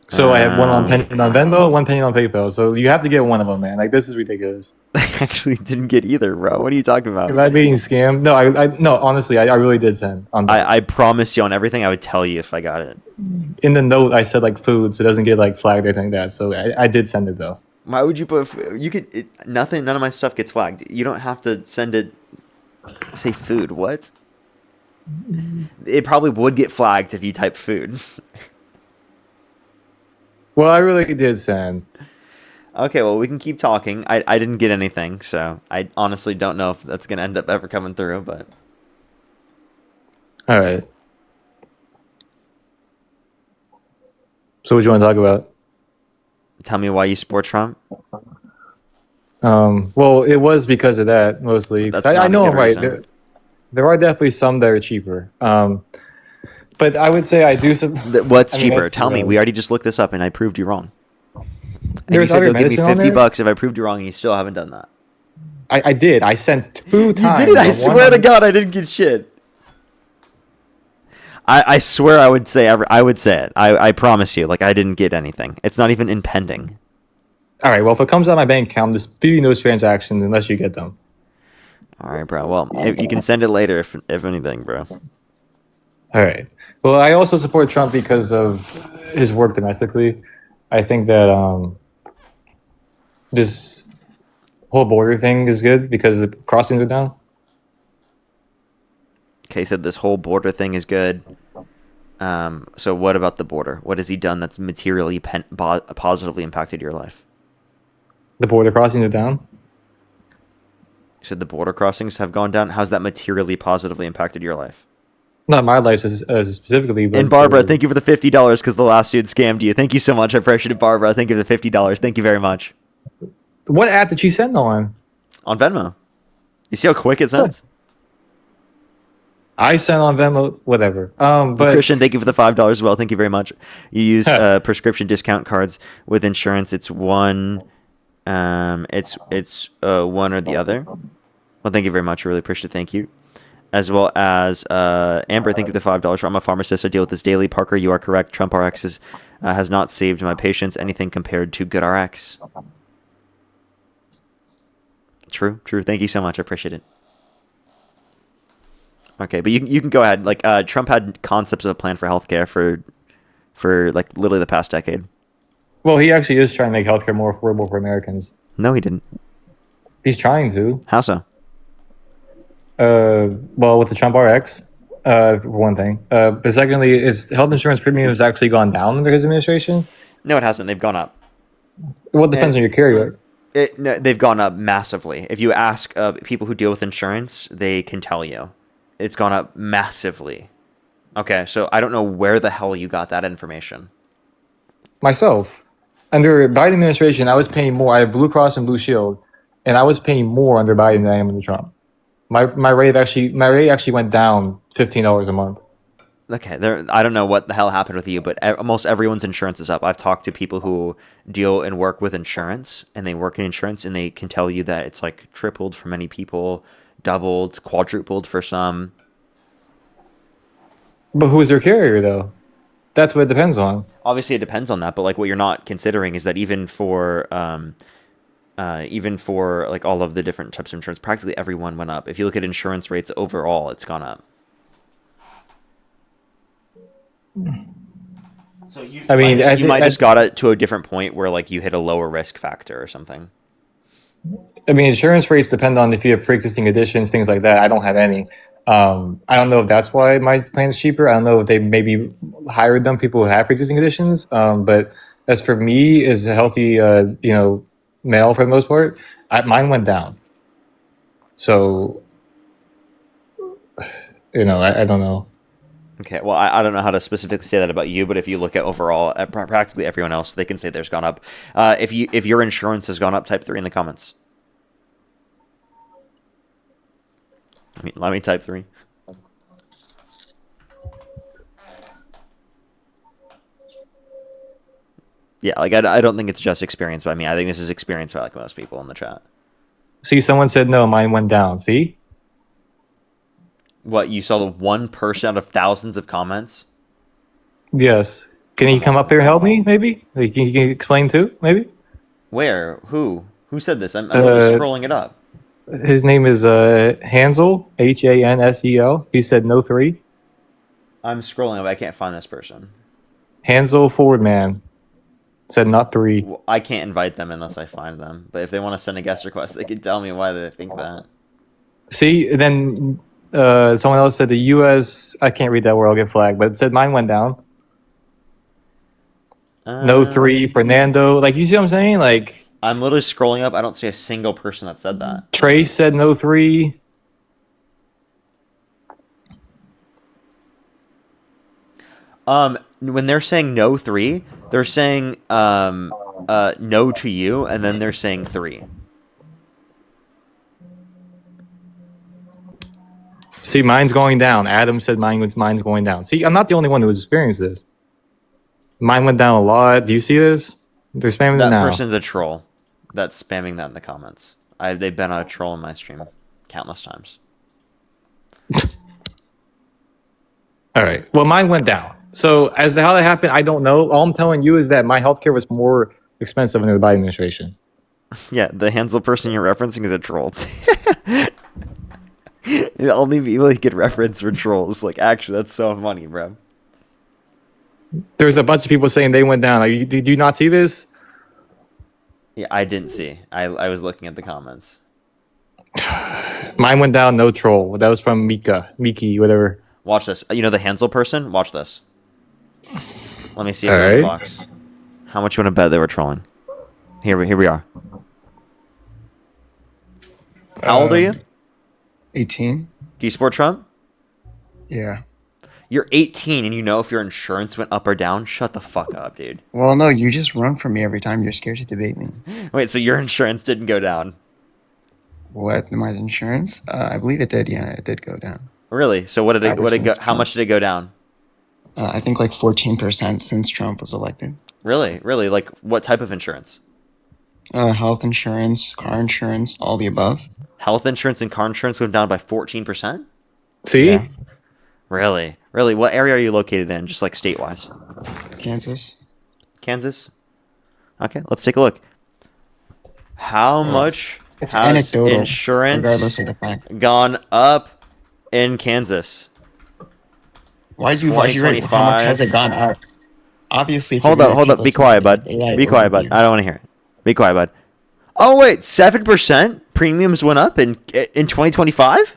So I have one on Venmo, one pending on PayPal. So you have to get one of them, man. Like, this is ridiculous. I actually didn't get either, bro. What are you talking about? Am I being scammed? No, no. Honestly, I really did send. I promise you on everything, I would tell you if I got it. In the note, I said like food, so it doesn't get like flagged or anything like that. So I did send it though. Why would you put? You could nothing. None of my stuff gets flagged. You don't have to send it. Say food. What? It probably would get flagged if you type food. Well, I really did send. Okay, well, we can keep talking. I didn't get anything, so I honestly don't know if that's going to end up ever coming through, but... All right. So what do you want to talk about? Tell me why you support Trump. Well, it was because of that, mostly. I know I'm right. There are definitely some that are cheaper. But I would say I do some. What's cheaper? Tell me. We already just looked this up, and I proved you wrong. And There's you said other you'll give me medicine on $50 if I proved you wrong, and you still haven't done that. I did. I sent 2 times. You did it. I swear to God, I didn't get shit. I swear I would say it. I promise you. Like, I didn't get anything. It's not even in pending. All right. Well, if it comes out of my bank account, I'm disputing those transactions unless you get them. All right, bro. Well, you can send it later if anything, bro. All right. Well, I also support Trump because of his work domestically. I think that this whole border thing is good because the crossings are down. Okay, so this whole border thing is good. So what about the border? What has he done that's materially positively impacted your life? The border crossings are down. You said the border crossings have gone down. How's that materially positively impacted your life? Not my life specifically. But and Barbara, thank you for the $50 because the last dude scammed you. Thank you so much. I appreciate it, Barbara. Thank you for the $50. Thank you very much. What app did she send on? On Venmo. You see how quick it sends? I sent on Venmo, whatever. Well, But Christian, thank you for the $5 as well. Thank you very much. You used prescription discount cards with insurance. It's one, it's one or the other. Well, thank you very much. I really appreciate it. Thank you. As well as Amber, thank you for the $5. I'm a pharmacist. I deal with this daily. Parker, you are correct. Trump RX has not saved my patients anything compared to good RX. True. Thank you so much. I appreciate it. Okay, but you can go ahead. Like Trump had concepts of a plan for healthcare for like literally the past decade. well, he actually is trying to make healthcare more affordable for Americans. No, he didn't. He's trying to. How so? Well, with the Trump RX, for one thing. But secondly, his health insurance premium has actually gone down under his administration. No, it hasn't. They've gone up. Well, it depends on your carrier. No, they've gone up massively. If you ask people who deal with insurance, they can tell you. It's gone up massively. Okay, so I don't know where the hell you got that information. Myself, under Biden administration, I was paying more. I have Blue Cross and Blue Shield, and I was paying more under Biden than I am under Trump. My rate actually went down $15 a month. Okay, I don't know what the hell happened with you, but almost everyone's insurance is up. I've talked to people who deal and work with insurance, and they work in insurance, and they can tell you that it's like tripled for many people, doubled, quadrupled for some. But who's their carrier, though? That's what it depends on. Obviously, it depends on that, but like what you're not considering is that even for like all of the different types of insurance, practically everyone went up. If you look at insurance rates overall, it's gone up. So you might just got it to a different point where like you hit a lower risk factor or something. I mean, insurance rates depend on if you have pre-existing conditions, things like that. I don't have any. I don't know if that's why my plan's cheaper. I don't know if they maybe hired them people who have pre-existing conditions. But as for me, as a healthy, male for the most part, mine went down. So, I don't know. Okay, well, I don't know how to specifically say that about you, but if you look at overall, at practically everyone else, they can say there's gone up. If your insurance has gone up, type 3 in the comments. Let me type 3. Yeah, like I don't think it's just experienced by me. I think this is experienced by like most people in the chat. See, someone said no, mine went down. See? What, you saw the one person out of thousands of comments? Yes. Can he come up here and help me, maybe? Like, can you explain too, maybe? Where? Who? Who said this? I'm really scrolling it up. His name is Hansel, Hansel. He said no 3. I'm scrolling up. I can't find this person. Hansel Forward Man said not 3. Well, I can't invite them unless I find them. But if they want to send a guest request, they can tell me why they think that. See, then someone else said the U.S. I can't read that word. I'll get flagged. But it said mine went down. No 3. Fernando. Like, you see what I'm saying? Like, I'm literally scrolling up. I don't see a single person that said that. Trace said no 3. When they're saying no 3, they're saying no to you, and then they're saying 3. See, mine's going down. Adam said mine's going down. See, I'm not the only one who's experienced this. Mine went down a lot. Do you see this? They're spamming it now. That person's a troll that's spamming that in the comments. They've been a troll in my stream countless times. All right. Well, mine went down. So as to how that happened, I don't know. All I'm telling you is that my healthcare was more expensive under the Biden administration. Yeah, the Hansel person you're referencing is a troll. Only people get reference for trolls. Like, actually, that's so funny, bro. There's a bunch of people saying they went down. Like, did you not see this? Yeah, I didn't see. I was looking at the comments. Mine went down, no troll. That was from Miki, whatever. Watch this. You know the Hansel person? Watch this. Let me see if they're in the box. How much you want to bet they were trolling? Here we are. How old are you? 18. Do you support Trump? Yeah. You're 18 and you know if your insurance went up or down? Shut the fuck up, dude. Well, no, you just run from me every time you're scared to debate me. Wait, so your insurance didn't go down? What my insurance? I believe it did. Yeah, it did go down. Really? So what did it? What Average did go? since How much Trump. did it go down? I think like 14% since Trump was elected. Really? Really? Like what type of insurance? Health insurance, car insurance, all the above. Health insurance and car insurance went down by 14%? See? Yeah, Really? Really? What area are you located in, just like state-wise? Kansas. Kansas? Okay, let's take a look. How Well, much it's has anecdotal, insurance regardless of the fact. gone up in Kansas? Why'd you write how much has it 2025. gone up? Obviously, if you're Hold gonna up, hold take up. like Be some quiet, sort of bud. AI Be quiet, bud. overview. I don't want to hear it. Be quiet, bud. Oh wait, 7% premiums went up in 2025?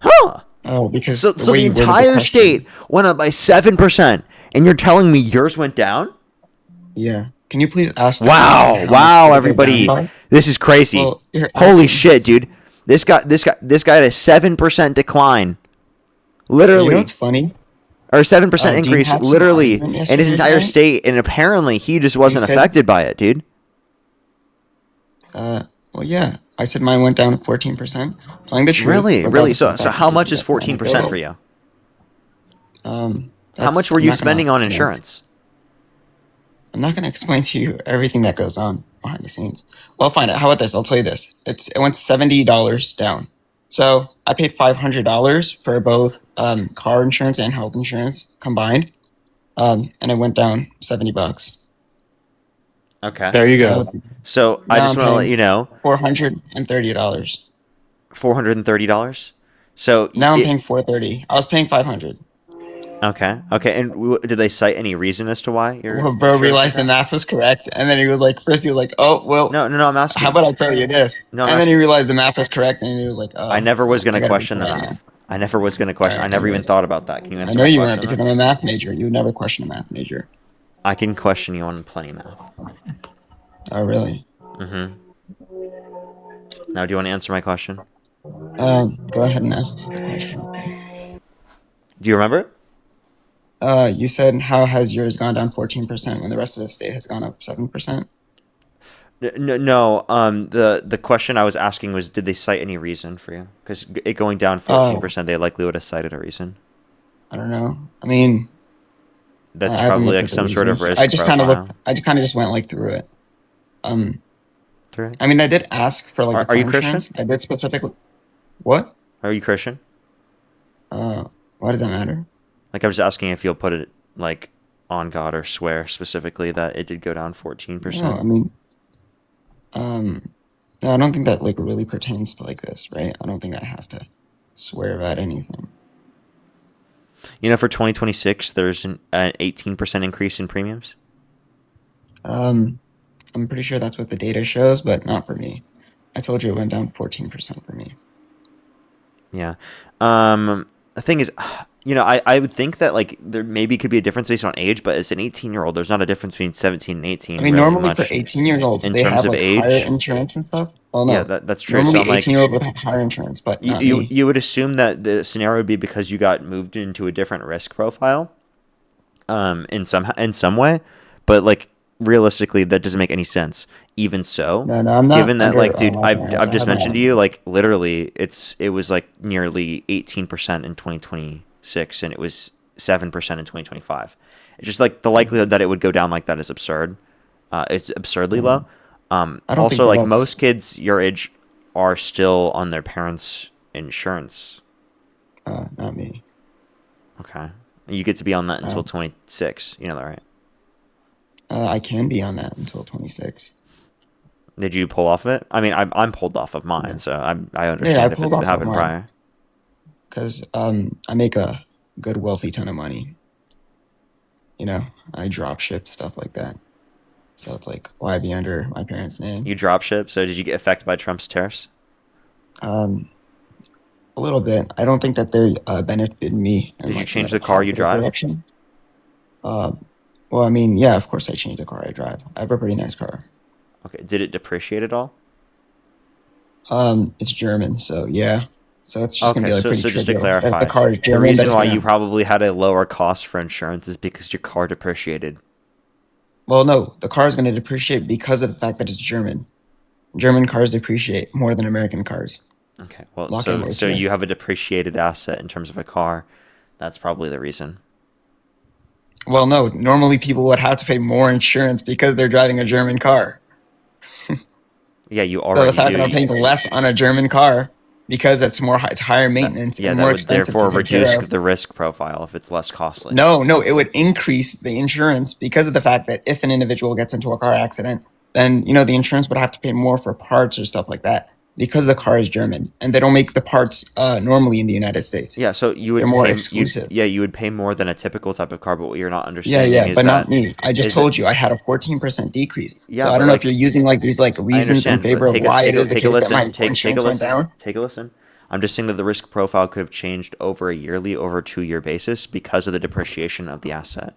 Huh. Oh, because So the so way the you worded the entire question. state went up by 7%, and you're telling me yours went down? Yeah. Can you please ask the question? Wow, How much wow, did it go down everybody. by? This is crazy. Well, you're Holy asking. shit, dude. This guy had a 7% decline. You know Literally. what's funny? Or a 7% Dean increase, had some literally, argument in his yesterday entire saying state, and apparently he just wasn't said- affected by it, dude. Well, yeah. I said mine went down 14%. Telling the truth. Really? regardless So of the so fact how that much is that's 14% for anecdotal. you? How That's- much were I'm you not gonna, spending on you know, insurance? I'm not going to explain to you everything that goes on behind the scenes. Well, fine. How about this? I'll tell you this. It went $70 down. So I paid $500 for both car insurance and health insurance combined, and it went down $70. Okay. There you So go. So I now just I'm want to let paying you know, $430. $430. So Now I'm paying $430. I was paying $500. okay, and did they cite any reason as to why your Well, bro insurance realized the went down? math was correct, and then he was like, first he was like, "Oh, well, No, I'm how asking. about I tell you this?" No, I'm And then he asking. realized the math was correct, and he was like, "Oh, I never was well, going I to gotta be question the polite now." math. I never was going to All question. I right, never even anyways, thought about that. Can you I answer know my you weren't question because then? I'm a math major. You would never question a math major. I can question you on plenty math. Oh, really? Mm-hmm. Now, do you want to answer my question? Go ahead and ask the question. Do you remember it? You said how has yours gone down 14% when the rest of the state has gone up 7%? No. The question I was asking was, did they cite any reason for you? Because it going down 14%, they likely would have cited a reason. I don't know. I mean, That's I haven't probably looked like at the some sort of reasons. risk I just kind of profile. looked. I just kind of just went like through it. Through it? I mean, I did ask for like Are you car Christian? insurance. I did specifically. What? Are you Christian? Why does that matter? Like, I was asking if you'll put it like on God or swear specifically that it did go down 14%. No, I mean, no, I don't think that like really pertains to like this, right? I don't think I have to swear about anything. You know, for 2026, there's an 18% increase in premiums. I'm pretty sure that's what the data shows, but not for me. I told you it went down 14% for me. Yeah. The thing is, you know, I would think that like there maybe could be a difference based on age, but as an 18-year-old, there's not a difference between 17 and 18. I mean, really normally for much 18-year-olds, in they terms have of like higher age. insurance and stuff. Well, no, Yeah, that's true. normally So I'm like, 18-year-old would have higher insurance, but not me. you would assume that the scenario would be because you got moved into a different risk profile, in some way, but like realistically, that doesn't make any sense. Even so, No, I'm not given that under like, dude, my parents. I've I just have my mentioned to own. you, like literally, it was like nearly 18% in 2026, and it was 7% in 2025. It's just like the likelihood that it would go down like that is absurd. It's absurdly low. I don't think Also, that like that's most kids your age are still on their parents' insurance. not me. Okay. You get to be on that until Oh. 26. You know that, right? I can be on that until 26. Did you pull off of it? I mean, I'm pulled off of mine, so I Yeah, I understand if pulled it's off of happened mine prior. because I make a good wealthy ton of money. You know, I drop ship stuff like that. So it's like, why be under my parents' name? You drop ship, so did you get affected by Trump's tariffs? A little bit. I don't think that they benefited me in Did you like change the the car you positive drive? direction. Well, I mean, yeah, of course I changed the car I drive. I have a pretty nice car. Okay. Did it depreciate at all? It's German, so yeah. So it's just gonna Okay, be like pretty so just to trivial. If the clarify, car is the German, reason that's why you gonna. probably had a lower cost for insurance is because your car depreciated. Well, no, the car is gonna depreciate because of the fact that it's German. German cars depreciate more than American cars. Okay. Well, Lock and load so here. you have a depreciated asset in terms of a car. That's probably the reason. Well, no. Normally, people would have to pay more insurance because they're driving a German car. Yeah, you So the already fact do. that I'm paying less on a German car because it's higher maintenance Yeah, and that more would expensive therefore to take reduce care of. the risk profile if it's less costly. No, it would increase the insurance because of the fact that if an individual gets into a car accident, then the insurance would have to pay more for parts or stuff like that because the car is German and they don't make the parts normally in the United States. Yeah, so you They're would more pay. exclusive. You would pay more than a typical type of car. But what you're not Yeah, understanding is but that not me. I just is that told you I had a 14% decrease. yeah, So I but don't know if like you're using like these like I reasons in understand. But favor of why it is the take a case that my listen. Take a insurance went listen. down. Take a listen. I'm just saying that the risk profile could have changed over a yearly, over a 2-year basis because of the depreciation of the asset.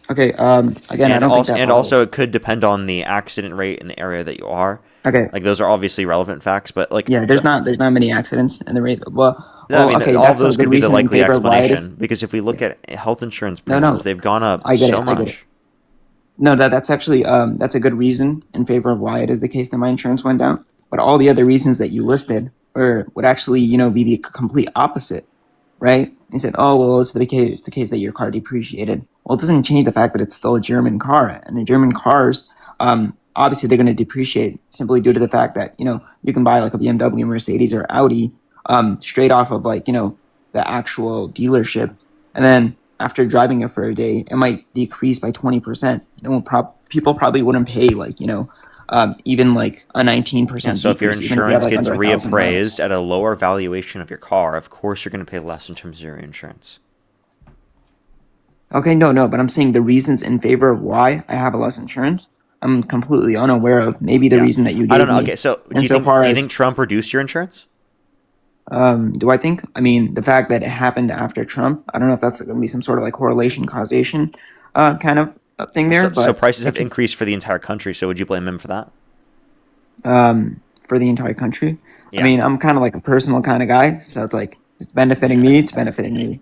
Okay. Again, I don't think that Also bothers. it could depend on the accident rate in the area that you are. Okay. Like those are obviously relevant facts, but like Yeah, there's not many accidents in the rate. I mean, Okay, all of that's a those good could be the reason in likely favor of why it is. explanation because if we look at health insurance No, premiums, no, they've gone up I get it. so I get it. much. No, that's actually that's a good reason in favor of why it is the case that my insurance went down. But all the other reasons that you listed would actually be the complete opposite, right? You said, oh well, it's the case that your car depreciated. Well, it doesn't change the fact that it's still a German car, and the German cars, obviously they're going to depreciate simply due to the fact that you can buy like a BMW, Mercedes, or Audi, straight off of like the actual dealership, and then after driving it for a day, it might decrease by 20%. People probably wouldn't pay like even like a 19% So if your decrease, even if you have insurance like gets under 1,000 miles. reappraised at a lower valuation of your car, of course you're going to pay less in terms of your insurance. Okay, no, but I'm saying the reasons in favor of why I have a less insurance, I'm completely unaware of. Maybe the reason that you I don't gave know. me. Okay, so And so far do you as think Trump reduced your insurance? do I think? I mean, the fact that it happened after Trump, I don't know if that's going to be some sort of like correlation causation, kind of thing there. So But prices have increased for the entire country. So would you blame him for that? for the entire country, Yeah. I mean, I'm kind of like a personal kind of guy, so it's like it's benefiting me. It's benefiting me.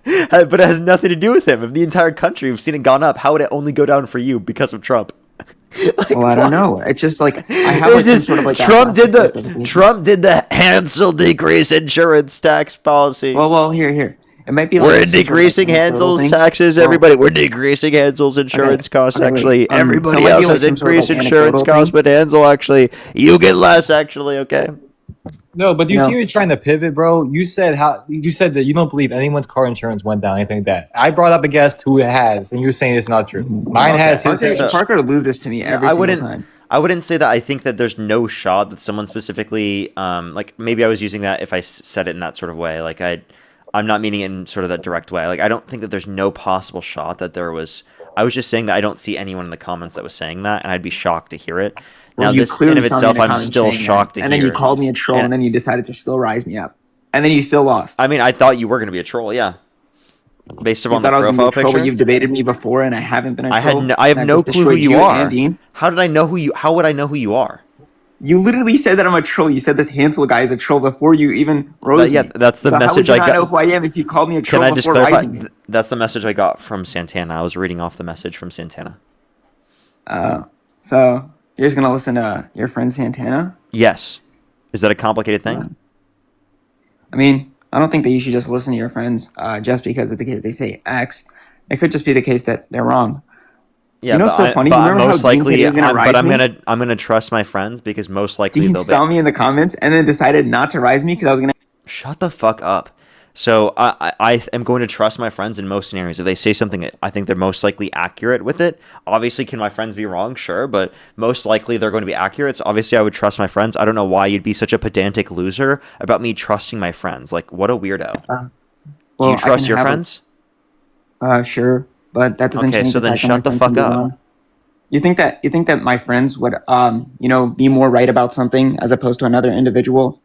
But it has nothing to do with him. If the entire country, we've seen it gone up, how would it only go down for you because of Trump? Well, I don't know. It's just like I have like some sort of like Trump did the Hansel decrease insurance tax policy. Well, here. It might be like We're some sort of, like, decreasing anecdotal Hansel's thing. taxes, Well, everybody. We're decreasing Hansel's insurance costs, wait. actually. So it Everybody might else be, like, has some sort of, increased like, insurance anecdotal costs, thing. but Hansel, actually, you get less, actually, okay? No, but do you No. see you're trying to pivot, bro? You said that you don't believe anyone's car insurance went down, anything like that. I brought up a guest who it has, and you're saying it's not true. Mine has. His has. Parker loses to me every single time. I wouldn't say that. I think that there's no shot that someone specifically, like maybe I was using that if I said it in that sort of way. Like I'm not meaning it in sort of that direct way. Like I don't think that there's no possible shot that there was. I was just saying that I don't see anyone in the comments that was saying that, and I'd be shocked to hear it. Well, Now, you this in clearly of saw me in itself, the I'm comments still saying shocked that. to And hear. then you called me a troll, and then you decided to still rise me up, and then you still lost. I mean, I thought you were going to be a troll, yeah. Based You upon the thought I was gonna be profile a troll, but picture. you've debated me before, and I haven't been a I troll. have and no I've just clue who destroyed you are. and Dean. How did I know who you? How would I know who you are? You literally said that I'm a troll. You said this Hansel guy is a troll before you even rose me. That's the So message how would you I not got. know who I am if you called me a Can troll I just before clarify? rising me? That's the message I got from Santana. I was reading off the message from Santana. So you're just gonna listen to your friend Santana? Yes. Is that a complicated thing? I mean, I don't think that you should just listen to your friends just because of the case they say X. It could just be the case that they're wrong. Yeah, You know what's so funny? But Remember how most Dean said likely, he was gonna rise I'm me? gonna trust my friends because most likely Dean they'll saw be. me in the comments and then decided not to rise me because I was gonna. Shut the fuck up. So I am going to trust my friends in most scenarios. If they say something, I think they're most likely accurate with it. Obviously, can my friends be wrong? Sure, but most likely they're going to be accurate. So obviously, I would trust my friends. I don't know why you'd be such a pedantic loser about me trusting my friends. Like, what a weirdo. Do you trust your friends? Sure, but that doesn't Okay, change so the then fact that my shut the friends fuck can be up. wrong. You think that my friends would be more right about something as opposed to another individual?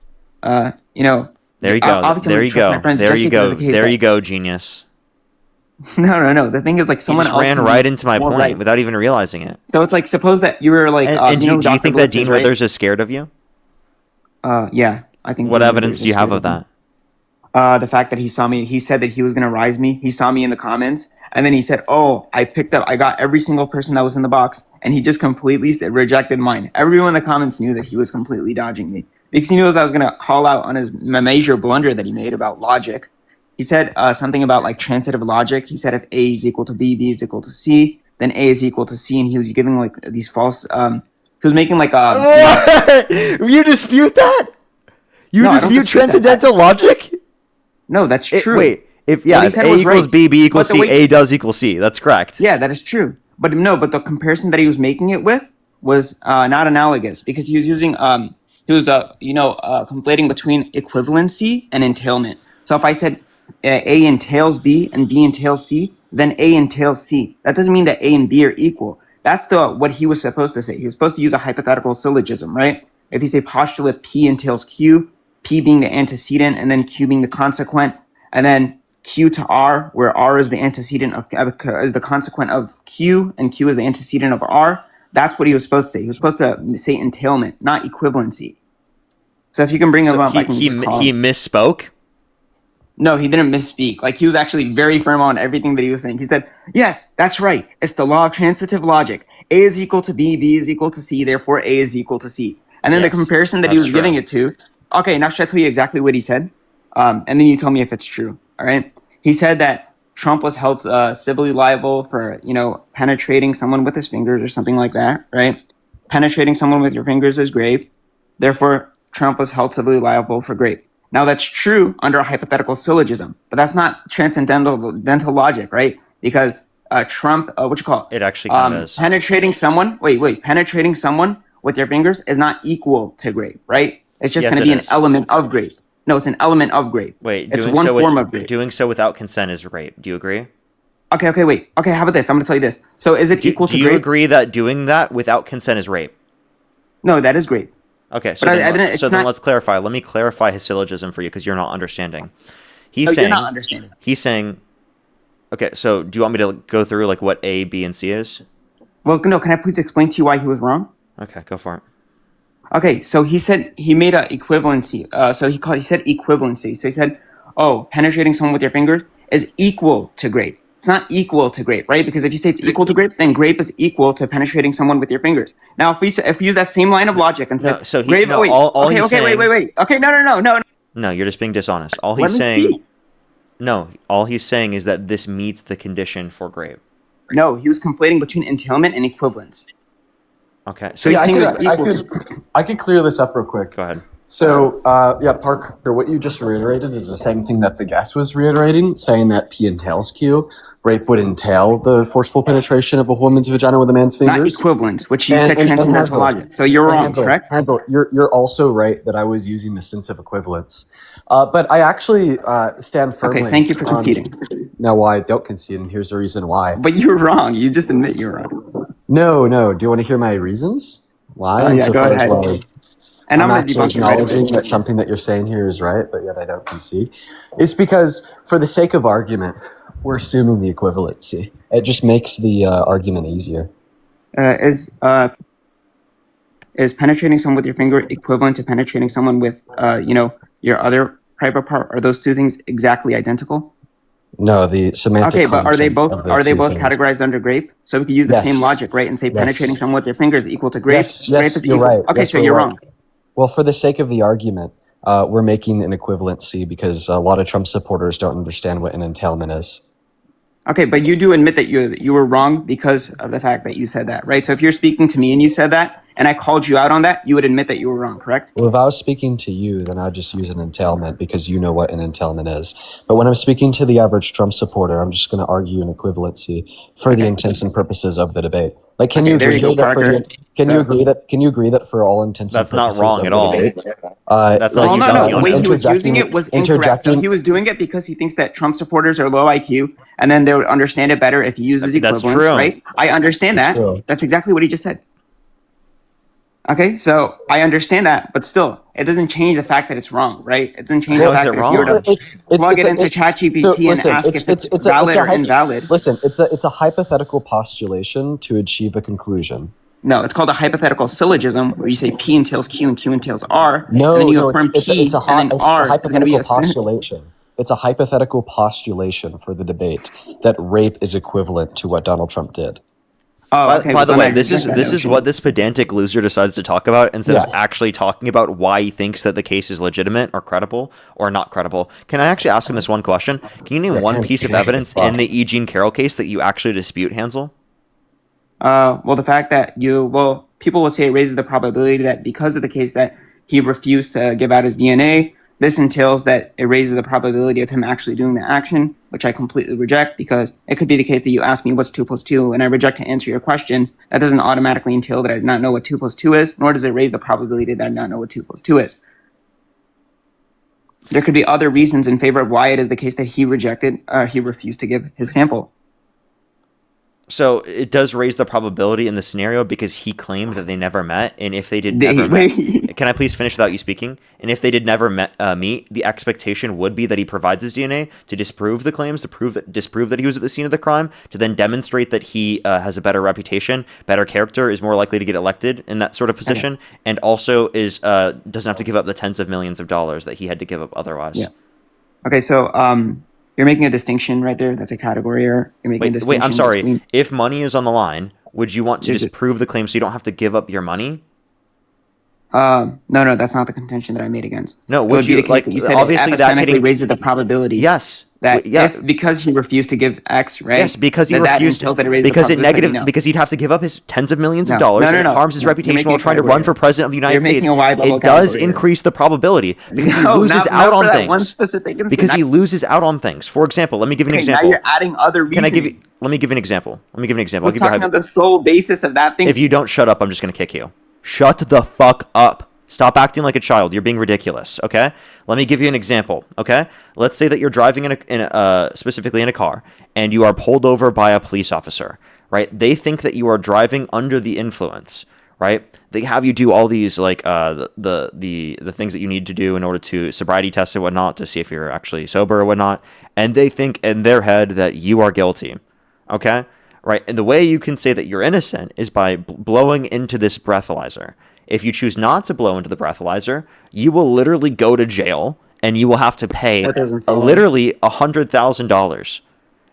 There you go. Obviously, There I'm you gonna trust my go. friends There just you because go. of the case There that- you go, genius. No. The thing is, like, someone You just else ran can right be into my more point right. without even realizing it. So it's like, suppose that you were like, And do you Dr. think that Blitz Dean is Withers is scared of you? right? Yeah, I think. What Dean evidence Withers do you is have scared of me. The fact that he saw me, he said that he was going to rise me. He saw me in the comments, and then he said, "Oh, I got every single person that was in the box," and he just completely rejected mine. Everyone in the comments knew that he was completely dodging me because he knew I was going to call out on his major blunder that he made about logic. He said something about like transitive logic. He said if A is equal to B, B is equal to C, then A is equal to C, and he was giving like these false. He was making like You dispute that? You No, I don't dispute dispute that. transcendental logic? No, that's true. Wait, if What he if said A was equals right. B, B equals But the C, way- A does equal C. That's correct. Yeah, that is true. But no, but the comparison that he was making it with was not analogous because he was using conflating between equivalency and entailment. So if I said A entails B and B entails C, then A entails C. That doesn't mean that A and B are equal. That's what he was supposed to say. He was supposed to use a hypothetical syllogism, right? If you say postulate P entails Q, P being the antecedent and then Q being the consequent, and then Q to R, where R is the antecedent is the consequent of Q, and Q is the antecedent of R. That's what he was supposed to say. He was supposed to say entailment, not equivalency. So if you can bring him up, I can just call he him. misspoke. No, he didn't misspeak. Like he was actually very firm on everything that he was saying. He said, "Yes, that's right. It's the law of transitive logic. A is equal to B, B is equal to C. Therefore, A is equal to C." And then the Yes, comparison that he that's was giving true. it to. Okay, now should I tell you exactly what he said? And then you tell me if it's true. All right. He said that Trump was held civilly liable for penetrating someone with his fingers or something like that. Right. Penetrating someone with your fingers is grape. Therefore, Trump was held civilly liable for grape. Now that's true under a hypothetical syllogism, but that's not transcendental logic, right? Because Trump, what you call It actually kind of is. penetrating someone. Penetrating someone with your fingers is not equal to grape, right? It's just Yes, going to it be an is. element of grape. No, it's an element of grape. Wait, it's one form of grape. doing so without consent is rape. Do you agree? Okay, wait. Okay, how about this? I'm going to tell you this. So is it equal to Do you grape? agree that doing that without consent is rape? No, that is grape. Okay, so But then let's clarify. Let me clarify his syllogism for you because you're not understanding. You're not understanding. He's saying, okay, so do you want me to go through like what A, B, and C is? Well, no, can I please explain to you why he was wrong? Okay, go for it. Okay, so he said he made an equivalency. He said equivalency. So he said, "Oh, penetrating someone with your finger is equal to grape." It's not equal to grape, right? Because if you say it's equal to grape, then grape is equal to penetrating someone with your fingers. Now, if we use that same line of logic and say, grape, wait, wait. Okay, no. No, you're just being dishonest. All Let he's me saying, speak. no, all he's saying is that this meets the condition for grape. No, he was conflating between entailment and equivalence. Okay, So he's saying it's equal to. I could clear this up real quick. Go ahead. So, Parker, what you just reiterated is the same thing that the guest was reiterating, saying that P entails Q. Rape would entail the forceful penetration of a woman's vagina with a man's fingers. Not equivalence, which you said transcendental logic. So you're wrong, correct? Handel, you're also right that I was using the sense of equivalence. But I actually stand firmly. Okay, thank you for conceding. No, I don't concede, and here's the reason why. But you're wrong. You just admit you're wrong. No. Do you want to hear my reasons? Why? Yeah, go ahead. And I'm actually acknowledging that something that you're saying here is right, but yet I don't concede. It's because, for the sake of argument, we're assuming the equivalency. It just makes the argument easier. Is penetrating someone with your finger equivalent to penetrating someone with, your other private part? Are those two things exactly identical? No, the semantic. Okay, but are they both things. categorized under grape? So we could use the same logic, right, and say penetrating someone with your fingers is equal to grape. Yes, grape is you're equal. right. Okay, Yes, so we're you're right. wrong. Well, for the sake of the argument, we're making an equivalency because a lot of Trump supporters don't understand what an entailment is. Okay, but you do admit that you were wrong because of the fact that you said that, right? So if you're speaking to me and you said that, and I called you out on that, you would admit that you were wrong, correct? Well, if I was speaking to you, then I'd just use an entailment because you know what an entailment is. But when I'm speaking to the average Trump supporter, I'm just going to argue an equivalency for the intents and purposes of the debate. Like, can you agree that? Can you agree that for all intents and That's not purposes wong of at the all. debate, That's not you no. dunking The on way him. he was using it was incorrect. So he was doing it because he thinks that Trump supporters are low IQ, and then they would understand it better if he uses That's equivalence, true. right? I understand that. true. That's exactly what he just said. Okay, so I understand that, but still, it doesn't change the fact that it's wrong, right? It doesn't change the fact that if you were to plug it into ChatGPT and ask if it's valid or invalid. Listen, it's a hypothetical postulation to achieve a conclusion. No, it's called a hypothetical syllogism, where you say P entails Q and Q entails R. No, and then you no, affirm it's P a and then R. hypothetical postulation. it's a hypothetical postulation for the debate that rape is equivalent to what Donald Trump did. Oh, okay. By the then way, I this reject that is notion. what this pedantic loser decides to talk about instead of Yeah. actually talking about why he thinks that the case is legitimate or credible or not credible. Can I actually ask him this one question? Can you name Yeah, one can- piece of can I- evidence fuck. in the E. Jean Carroll case that you actually dispute, Hansel? Well, the fact that people would say it raises the probability that because of the case that he refused to give out his DNA, this entails that it raises the probability of him actually doing the action, which I completely reject because it could be the case that you ask me what's 2 + 2 and I reject to answer your question. That doesn't automatically entail that I did not know what 2 + 2 is, nor does it raise the probability that I did not know what 2 + 2 is. There could be other reasons in favor of why it is the case that he refused to give his sample. So it does raise the probability in the scenario because he claimed that they never met, and if they did They- never wait. met, can I please finish without you speaking? And if they did never meet, the expectation would be that he provides his DNA to disprove the claims, to disprove that he was at the scene of the crime, to then demonstrate that he has a better reputation, better character, is more likely to get elected in that sort of position, and also is doesn't have to give up the tens of millions of dollars that he had to give up otherwise. Yeah. Okay, so you're making a distinction right there. That's a category error. You're making a distinction. Wait, I'm sorry. between- If money is on the line, would you want to There's a- disprove the claim so you don't have to give up your money? No, that's not the contention that I made against. No, It would be you the case like that you said obviously it that epistemically hitting raises the probability? Yes. That Yeah. if because he refused to give X, right? Yes, because he that refused entails that it raises the because it probability, negative no. because he'd have to give up his tens of millions of No. dollars No, and it harms his You're reputation making while a trying to category run for error. president of the United You're making States. a wide level It does category error. increase the probability because he No, loses not out for on that one things. specific instance. Because he loses out on things. For example, let me give you an Okay, now example. you're adding other Can I give you reasoning. let me give you an example. Let me give you an example. I'll Let's give you a talk about the sole basis of that thing. If you don't shut up, I'm just going to kick you. Shut the fuck up. Stop acting like a child. You're being ridiculous, okay? Let me give you an example, okay? Let's say that you're driving specifically in a car, and you are pulled over by a police officer, right? They think that you are driving under the influence, right? They have you do all these like the things that you need to do in order to sobriety test and whatnot to see if you're actually sober or whatnot, and they think in their head that you are guilty, okay? Right? And the way you can say that you're innocent is by blowing into this breathalyzer. If you choose not to blow into the breathalyzer, you will literally go to jail and you will have to pay That doesn't follow. literally $100,000.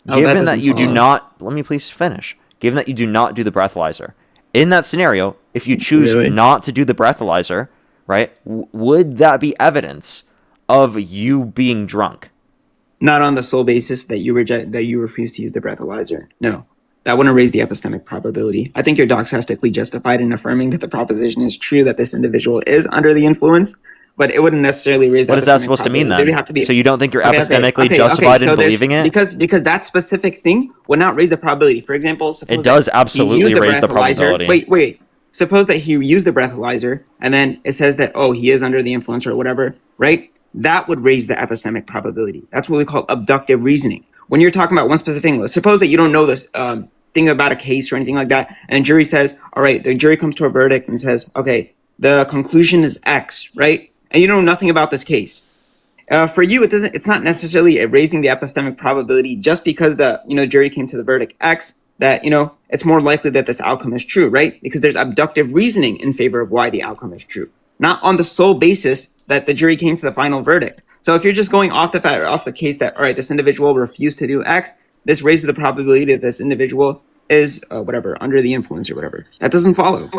No, Given that that you do doesn't not, let me please finish. Given that you do not do the breathalyzer, in that scenario, if you choose Really? not to do the breathalyzer, right, would that be evidence of you being drunk? Not on the sole basis that you refuse to use the breathalyzer. No. That wouldn't raise the epistemic probability. I think you're doxastically justified in affirming that the proposition is true that this individual is under the influence, but it wouldn't necessarily raise the What is that epistemic supposed to mean probability. There then? would have to be- So you don't think you're Okay, epistemically okay, justified so in there's- believing it? Because that specific thing would not raise the probability. For example, suppose It does that he absolutely used raise the breathalyzer- probability. Wait. Suppose that he used the breathalyzer and then it says that, oh, he is under the influence or whatever, right? That would raise the epistemic probability. That's what we call abductive reasoning. When you're talking about one specific thing, suppose that you don't know this thing about a case or anything like that, and a jury says, all right, the jury comes to a verdict and says, okay, the conclusion is X, right? And you know nothing about this case. For you, it's not necessarily raising the epistemic probability just because the jury came to the verdict X, that it's more likely that this outcome is true, right? Because there's abductive reasoning in favor of why the outcome is true, not on the sole basis that the jury came to the final verdict. So if you're just going off the case that, all right, this individual refused to do X, this raises the probability that this individual is whatever, under the influence or whatever. That doesn't follow.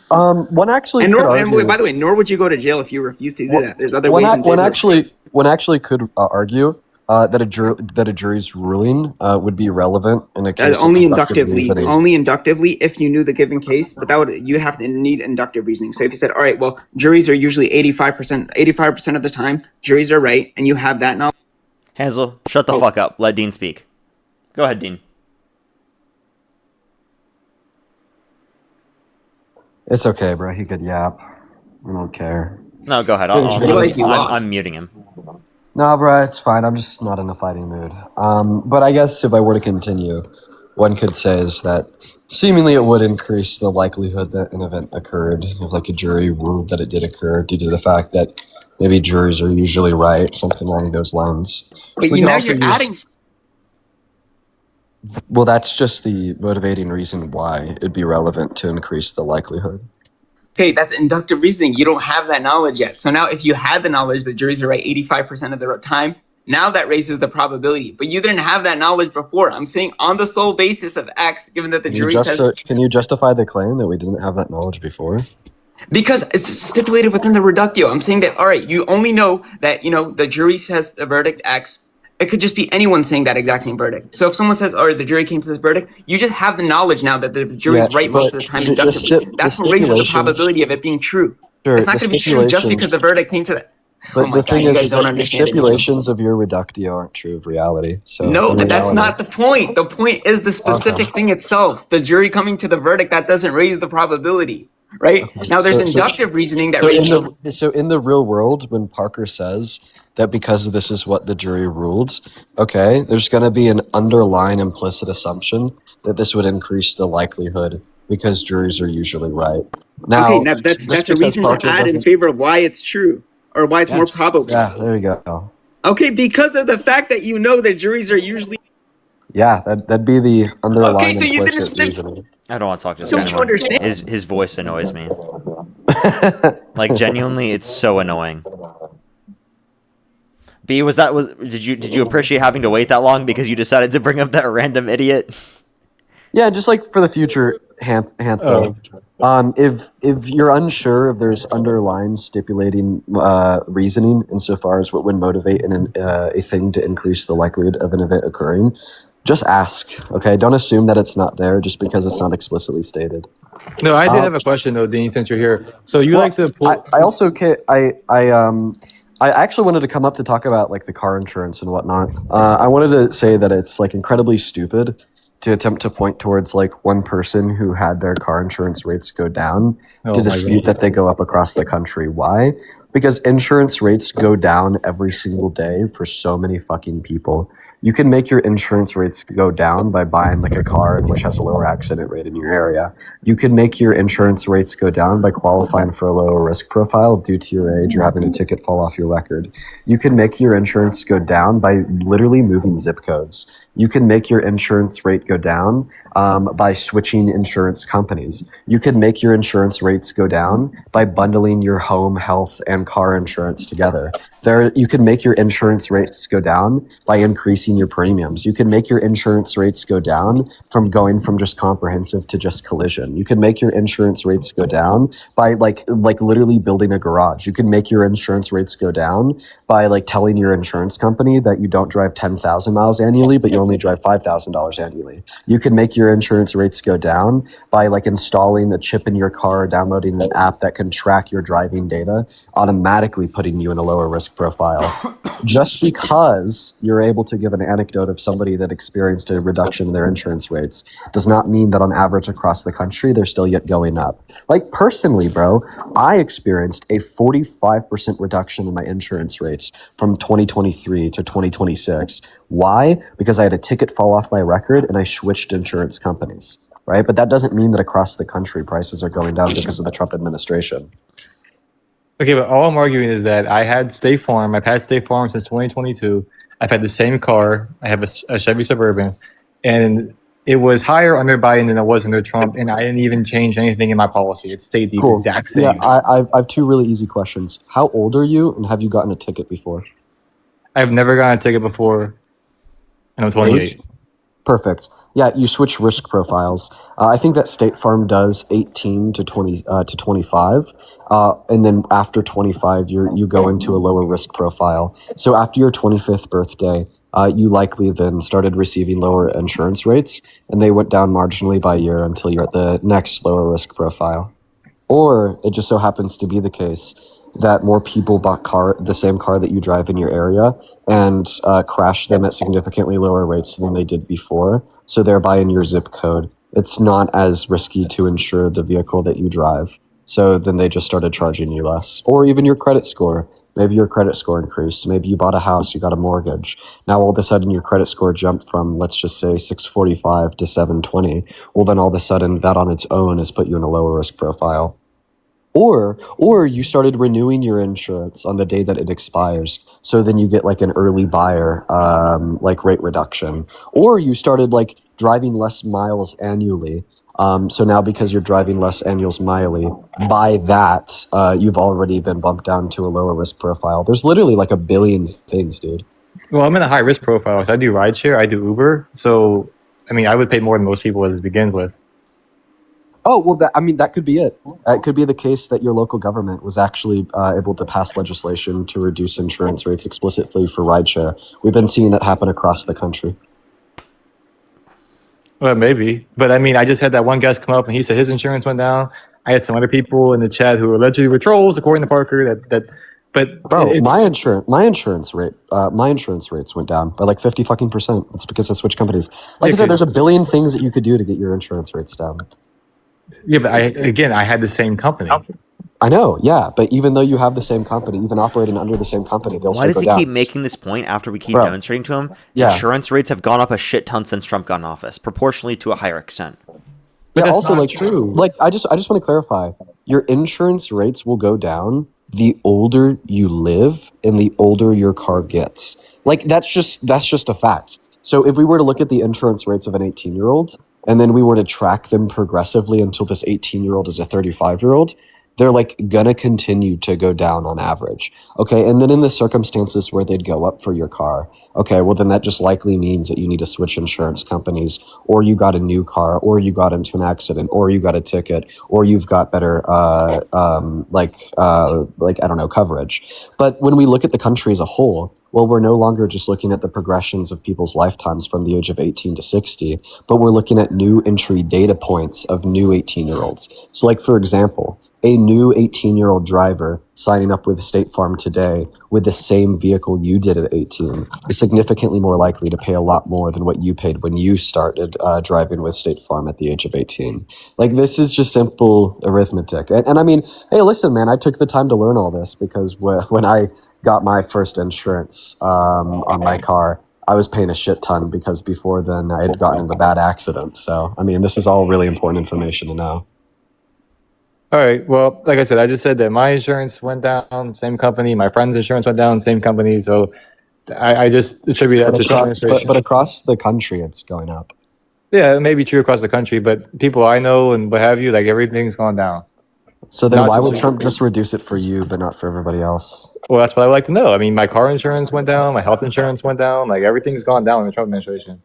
One actually And, could wait, by argue. the way, nor would you go to jail if you refuse to do that. There's other One ways. ac- one actually could argue that a jury's ruling would be relevant in a case Only of inductive inductively, reasoning. if you knew the given case, but you have to need inductive reasoning. So if you said, all right, well, juries are usually 85% of the time, juries are right, and you have that knowledge. Hansel, shut the fuck up. Let Dean speak. Go ahead, Dean. It's okay, bro. He could yap. I don't care. No, go ahead. I'm muting him. No, bro, it's fine. I'm just not in a fighting mood. But I guess if I were to continue, one could say is that seemingly it would increase the likelihood that an event occurred if like a jury ruled that it did occur due to the fact that maybe juries are usually right, something along those lines. But We you can now also you're adding. Well, that's just the motivating reason why it'd be relevant to increase the likelihood. Okay, that's inductive reasoning. You don't have that knowledge yet. So now if you had the knowledge that juries are right 85% of the time, Now that raises the probability, but you didn't have that knowledge before. I'm saying on the sole basis of X, given that the jury says, Can you justify the claim that we didn't have that knowledge before? because it's stipulated within the reductio. I'm saying that, all right, you only know that, the jury says the verdict X. It could just be anyone saying that exact same verdict. So if someone says, or the jury came to this verdict, you just have the knowledge now that the jury's right most of the time inductively. That's what raises the probability of it being true. Sure, it's not going to be true just because the verdict came to that. But Oh my the God, thing you is guys don't that the understand it. stipulations of your reductio aren't true of reality. So No, in but that's reality- not the point. The point is the specific thing itself. The jury coming to the verdict, that doesn't raise the probability, right? Now there's inductive reasoning that raises So in the real world, when Parker says that because this is what the jury ruled, okay, there's going to be an underlying implicit assumption that this would increase the likelihood because juries are usually right. Now, okay, that's a reason to add in favor of why it's true or why it's more probable. Yeah, there you go. Okay, because of the fact that that juries are usually. Yeah, that'd be the underlying so you didn't implicit reasoning. I don't want to talk to this Don't guy you anymore. understand? His voice annoys me. Like genuinely, it's so annoying. B, did you appreciate having to wait that long because you decided to bring up that random idiot? Yeah, just like for the future, Hantho. If you're unsure if there's underlying stipulating reasoning insofar as what would motivate a thing to increase the likelihood of an event occurring, just ask. Okay, don't assume that it's not there just because it's not explicitly stated. No, I did have a question though, Dean, since you're here. So you like to pull? I also I actually wanted to come up to talk about like the car insurance and whatnot. I wanted to say that it's like incredibly stupid to attempt to point towards like one person who had their car insurance rates go down to dispute that they go up across the country. Why? Because insurance rates go down every single day for so many fucking people. You can make your insurance rates go down by buying like a car which has a lower accident rate in your area. You can make your insurance rates go down by qualifying for a lower risk profile due to your age or having a ticket fall off your record. You can make your insurance go down by literally moving zip codes. You can make your insurance rate go down by switching insurance companies. You can make your insurance rates go down by bundling your home, health, and car insurance together. You can make your insurance rates go down by increasing your premiums. You can make your insurance rates go down from going from just comprehensive to just collision. You can make your insurance rates go down by like literally building a garage. You can make your insurance rates go down by like telling your insurance company that you don't drive 10,000 miles annually, but you only drive $5,000 annually. You can make your insurance rates go down by like installing a chip in your car or downloading an app that can track your driving data, automatically putting you in a lower risk profile. Just because you're able to give an anecdote of somebody that experienced a reduction in their insurance rates does not mean that on average across the country, they're still yet going up. Like personally, bro, I experienced a 45% reduction in my insurance rates from 2023 to 2026. Why? Because I had a ticket fall off my record and I switched insurance companies, right? But that doesn't mean that across the country prices are going down because of the Trump administration. Okay, but all I'm arguing is that I had State Farm. I've had State Farm since 2022. I've had the same car. I have a Chevy Suburban, and it was higher under Biden than it was under Trump, and I didn't even change anything in my policy. It stayed the exact same. Yeah, I have two really easy questions. How old are you, and have you gotten a ticket before? I've never gotten a ticket before, and I'm 28. Perfect. Yeah, you switch risk profiles. I think that State Farm does 18 to 20 to 25, and then after 25, you go into a lower risk profile. So after your 25th birthday, you likely then started receiving lower insurance rates, and they went down marginally by year until you're at the next lower risk profile. Or it just so happens to be the case that more people bought the same car that you drive in your area and crashed them at significantly lower rates than they did before. So thereby in your zip code, it's not as risky to insure the vehicle that you drive. So then they just started charging you less. Or even your credit score. Maybe your credit score increased. Maybe you bought a house, you got a mortgage. Now all of a sudden your credit score jumped from, let's just say, 645 to 720. Well, then all of a sudden that on its own has put you in a lower risk profile. Or you started renewing your insurance on the day that it expires. So then you get like an early buyer like rate reduction. Or you started like driving less miles annually. So now because you're driving less annuals milely, by that, you've already been bumped down to a lower risk profile. There's literally like a billion things, dude. Well, I'm in a high risk profile. So I do rideshare, I do Uber. So, I mean, I would pay more than most people to begin with. Oh, well, that could be it. It could be the case that your local government was actually able to pass legislation to reduce insurance rates explicitly for rideshare. We've been seeing that happen across the country. Well, maybe. But I mean, I just had that one guest come up and he said his insurance went down. I had some other people in the chat who allegedly were trolls, according to Parker, but Bro, it's, my insurance rates went down by like 50%. It's because I switched companies. Like I said, there's a billion things that you could do to get your insurance rates down. Yeah, but I had the same company. I know, yeah, but even though you have the same company, even operating under the same company, they'll Why still does go he down. keep making this point after we keep Bro. demonstrating to him? Yeah. Insurance rates have gone up a shit ton since Trump got in office, proportionally to a higher extent. But Yeah, that's also, not like, true. Like, I just want to clarify: your insurance rates will go down the older you live and the older your car gets. Like, that's just a fact. So, if we were to look at the insurance rates of an 18-year-old, and then we were to track them progressively until this 18-year-old is a 35-year-old, they're like gonna continue to go down on average. Okay, and then in the circumstances where they'd go up for your car, okay, well then that just likely means that you need to switch insurance companies, or you got a new car, or you got into an accident, or you got a ticket, or you've got better like I don't know, coverage. But when we look at the country as a whole, well, we're no longer just looking at the progressions of people's lifetimes from the age of 18 to 60, but we're looking at new entry data points of new 18-year-olds. So, like, for example, a new 18-year-old driver signing up with State Farm today with the same vehicle you did at 18 is significantly more likely to pay a lot more than what you paid when you started driving with State Farm at the age of 18. Like, this is just simple arithmetic. And I mean, hey, listen, man, I took the time to learn all this because when I got my first insurance on my car, I was paying a shit ton because before then I had gotten in the bad accident. So, I mean, this is all really important information to know. All right. Well, like I said, I just said that my insurance went down, same company. My friend's insurance went down, same company. So I just attribute that to Trump administration. But across the country, it's going up. Yeah, it may be true across the country, but people I know and what have you, like everything's gone down. So then Not why just would you. Trump just reduce it for you, but not for everybody else? Well, that's what I like to know. I mean, my car insurance went down, my health insurance went down, like everything's gone down in the Trump administration.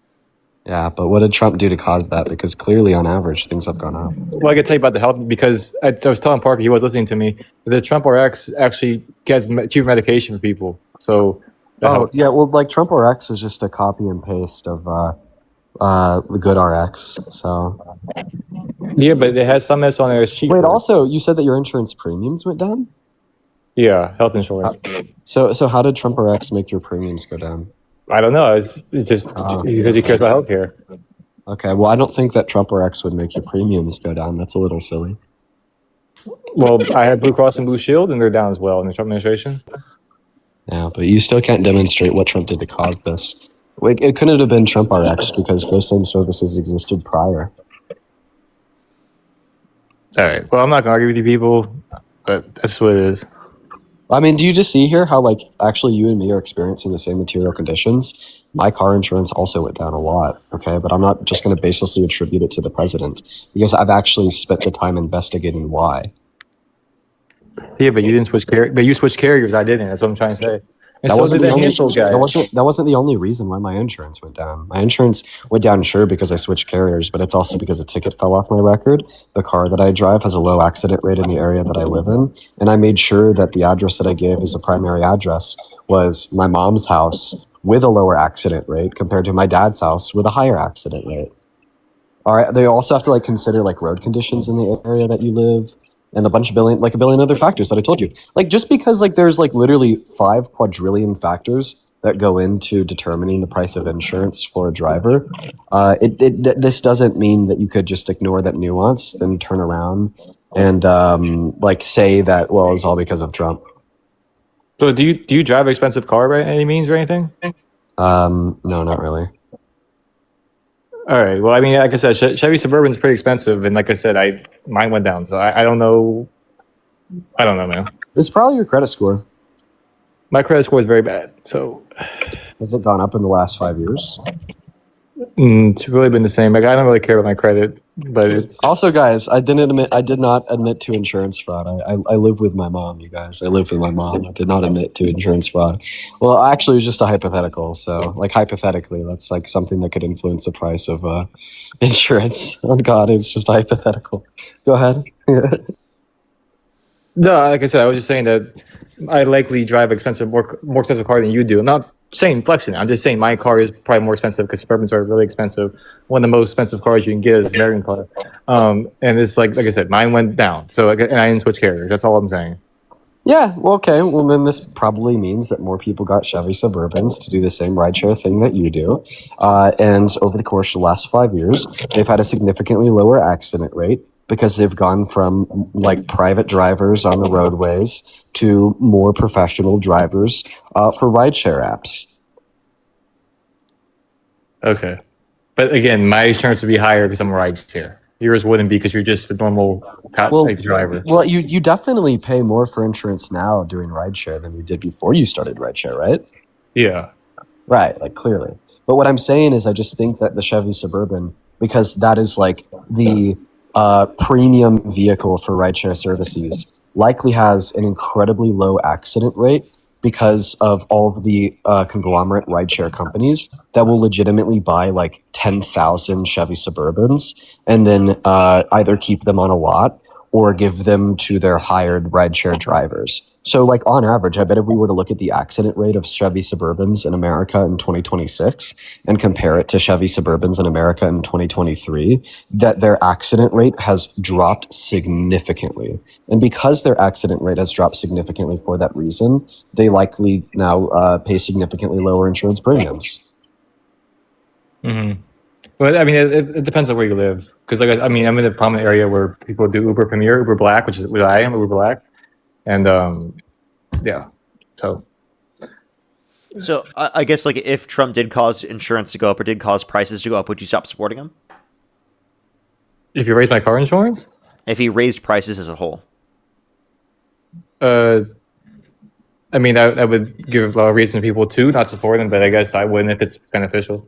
Yeah, but what did Trump do to cause that? Because clearly, on average, things have gone up. Well, I could tell you about the health because I was telling Parker, he was listening to me, the Trump RX actually gets cheaper medication for people. So that helps. Yeah, well, like Trump RX is just a copy and paste of the good RX. So Yeah, but it has some that's on there that's cheaper. wait, also, you said that your insurance premiums went down? Yeah, health insurance. So how did Trump RX make your premiums go down? I don't know. It's just because he cares about healthcare. Okay, well, I don't think that Trump RX would make your premiums go down. That's a little silly. Well, I have Blue Cross and Blue Shield, and they're down as well in the Trump administration. Yeah, but you still can't demonstrate what Trump did to cause this. It couldn't have been Trump RX because those same services existed prior. All right. Well, I'm not going to argue with you people, but that's what it is. I mean, do you just see here how, like, actually you and me are experiencing the same material conditions? My car insurance also went down a lot, okay? But I'm not just going to baselessly attribute it to the president because I've actually spent the time investigating why. Yeah, but you didn't switch but you switched carriers. I didn't. That's what I'm trying to say. And That so wasn't did the that only. Hansel guy. That wasn't the only reason why my insurance went down. My insurance went down, sure, because I switched carriers, but it's also because a ticket fell off my record. The car that I drive has a low accident rate in the area that I live in, and I made sure that the address that I gave as a primary address was my mom's house with a lower accident rate compared to my dad's house with a higher accident rate. All right. They also have to like consider like road conditions in the area that you live. And a billion other factors that I told you. Like, just because like there's like literally 5 quadrillion factors that go into determining the price of insurance for a driver, this doesn't mean that you could just ignore that nuance, then turn around and like say that, well, it's all because of Trump. So do you drive an expensive car by any means or anything? No, not really. All right. Well, I mean, like I said, Chevy Suburban's pretty expensive, and like I said, mine went down, so I don't know. I don't know, man. It's probably your credit score. My credit score is very bad. So has it gone up in the last 5 years? It's really been the same. Like I don't really care about my credit. but it's Also, guys, I did not admit to insurance fraud. I live with my mom, you guys. I live with my mom. I did not admit to insurance fraud. Well, actually, it was just a hypothetical. So, like, hypothetically, that's like something that could influence the price of insurance. Oh God, it's just a hypothetical. Go ahead. no. Like I said, I was just saying that I likely drive more expensive car than you do. I'm not saying flexing. I'm just saying my car is probably more expensive because Suburbans are really expensive. One of the most expensive cars you can get is an American car. And it's like I said, mine went down. So and I didn't switch carriers. That's all I'm saying. Yeah, well, okay. Well, then this probably means that more people got Chevy Suburbans to do the same rideshare thing that you do. And over the course of the last 5 years, they've had a significantly lower accident rate because they've gone from like private drivers on the roadways to more professional drivers for rideshare apps. Okay. But again, my insurance would be higher because I'm a rideshare. Yours wouldn't be because you're just a normal driver. Well, you definitely pay more for insurance now doing rideshare than you did before you started rideshare, right? Yeah. Right, like clearly. But what I'm saying is I just think that the Chevy Suburban, because that is like the premium vehicle for rideshare services, likely has an incredibly low accident rate because of all of the conglomerate rideshare companies that will legitimately buy like 10,000 Chevy Suburbans and then either keep them on a lot or give them to their hired rideshare drivers. So, like on average, I bet if we were to look at the accident rate of Chevy Suburbans in America in 2026 and compare it to Chevy Suburbans in America in 2023, that their accident rate has dropped significantly. And because their accident rate has dropped significantly for that reason, they likely now pay significantly lower insurance premiums. Mm-hmm. But I mean, it depends on where you live. Because I mean, I'm in a prominent area where people do Uber Premier, Uber Black, which is what I am, Uber Black, and yeah. So I guess like if Trump did cause insurance to go up or did cause prices to go up, would you stop supporting him? If you raise my car insurance? If he raised prices as a whole. I mean, that would give a reason to people to not support him, but I guess I wouldn't if it's beneficial.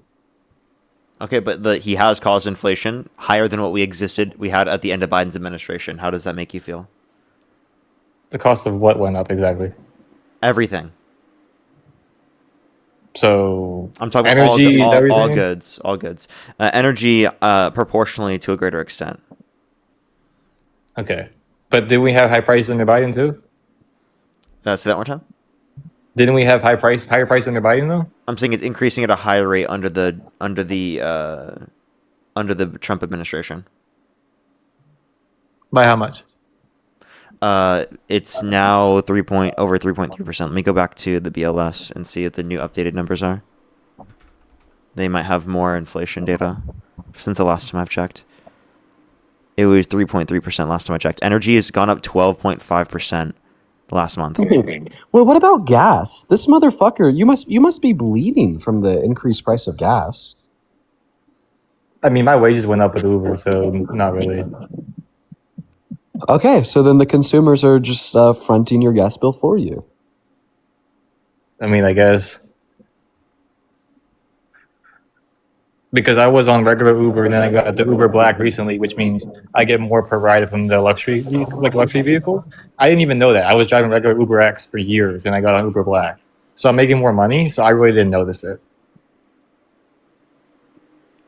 Okay, but he has caused inflation higher than what we had at the end of Biden's administration. How does that make you feel? The cost of what went up exactly? Everything. So I'm talking energy, about all goods. Energy proportionally to a greater extent. Okay, but did we have high prices under Biden too? Say that one time. Didn't we have higher price under Biden though? I'm saying it's increasing at a higher rate under the Trump administration. By how much? It's now over 3.3%. Let me go back to the BLS and see what the new updated numbers are. They might have more inflation data since the last time I've checked. It was 3.3% last time I checked. Energy has gone up 12.5% last month. Well, what about gas? This motherfucker, you must be bleeding from the increased price of gas. I mean, my wages went up with Uber, so not really. Okay, so then the consumers are just fronting your gas bill for you. I mean, I guess. Because I was on regular Uber and then I got the Uber Black recently, which means I get more per ride from the luxury vehicle. I didn't even know that. I was driving regular Uber X for years and I got on Uber Black. So I'm making more money, so I really didn't notice it.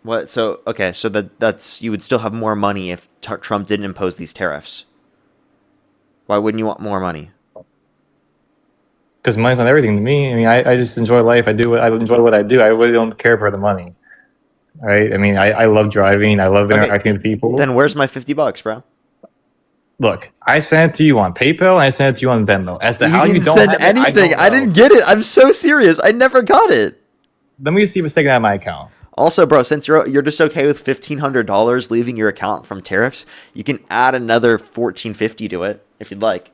What? So okay, so that's you would still have more money if Trump didn't impose these tariffs. Why wouldn't you want more money? Because money's not everything to me. I mean, I just enjoy life. I enjoy what I do. I really don't care for the money. Right? I mean, I love driving. I love interacting with people. Then where's my $50, bro? Look, I sent it to you on PayPal and I sent it to you on Venmo. As to how you don't send have anything. I didn't get it. I'm so serious. I never got it. Let me see if it's taken out of my account. Also, bro, since you're just okay with $1,500 leaving your account from tariffs, you can add another $1,450 to it if you'd like.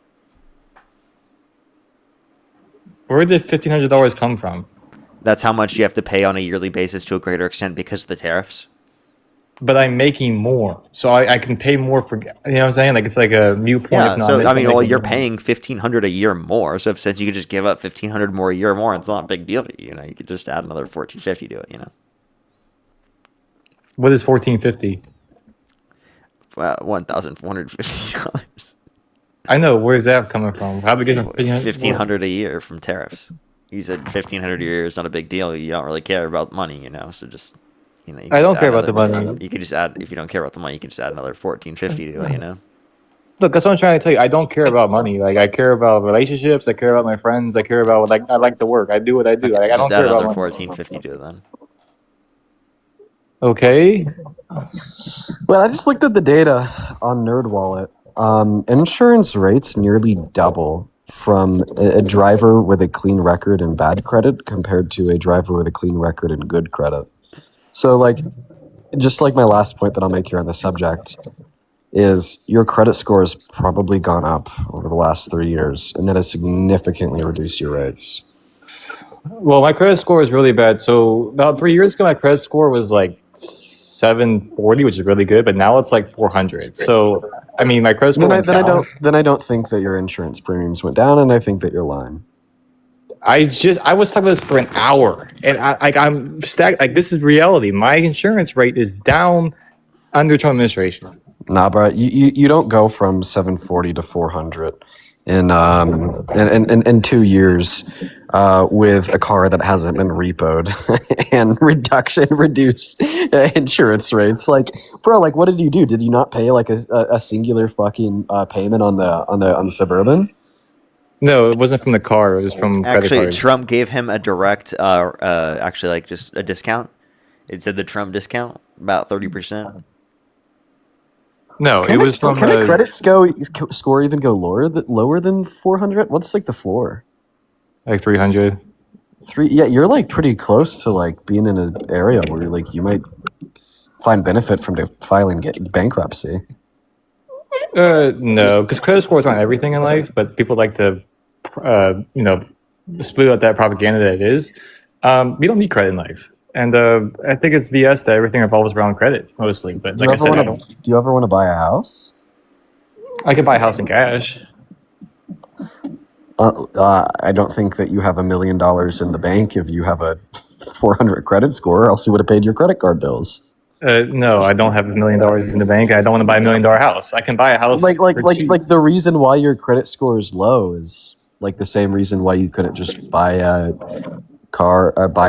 Where did $1,500 come from? That's how much you have to pay on a yearly basis to a greater extent because of the tariffs. But I'm making more, so I can pay more for. You know what I'm saying? Like it's like a mute point. Yeah. So I mean, well, you're paying $1,500 a year more. So since you could just give up $1,500 more a year more, it's not a big deal to you. You know, you could just add another $1,450 to it. You know. What is $1,450? $1,450. I know. Where's that coming from? How we getting $1,500 a year from tariffs. You said $1,500 a year is not a big deal. You don't really care about money, so just you I just don't add care about the another- money. You could just add if you don't care about the money, you can just add another $1,450 to it. Look, that's what I'm trying to tell you. I don't care about money. Like I care about relationships. I care about my friends. I care about I like to work. I do what I do. Like I Just don't add care about another money. $1,450 to it then. Okay. Well, I just looked at the data on NerdWallet. Insurance rates nearly double from a driver with a clean record and bad credit compared to a driver with a clean record and good credit. So, just like my last point that I'll make here on the subject is your credit score has probably gone up over the last 3 years, and that has significantly reduced your rates. Well, my credit score is really bad. So about 3 years ago, my credit score was like 740, which is really good, but now it's like 400. So I mean, my credit score went down. Then I don't think that your insurance premiums went down, and I think that you're lying. I was talking about this for an hour, and I'm stacked. Like this is reality. My insurance rate is down under Trump administration. Nah, bro, you don't go from 740 to 400 in 2 years with a car that hasn't been repoed and reduced insurance rates. Like, bro, like what did you do? Did you not pay like a singular fucking payment on the Suburban? No, it wasn't from the car. It was from credit Actually, cards. Trump gave him a direct, just a discount. It said the Trump discount, about 30%. No, it was from Can a credit score even go lower than 400? What's like the floor? Like 300. Yeah, you're like pretty close to like being in an area where like you might find benefit from filing bankruptcy. No, because credit scores aren't everything in life, but people like to, split out that propaganda that it is. We don't need credit in life, and I think it's BS that everything revolves around credit mostly. But like I said, Do you ever want to buy a house? I could buy a house in cash. I don't think that you have $1 million in the bank if you have a 400 credit score, or else you would have paid your credit card bills. No, I don't have $1 million in the bank. I don't want to buy $1 million house. I can buy a house Like for cheap. the reason why your credit score is low is like the same reason why you couldn't just buy a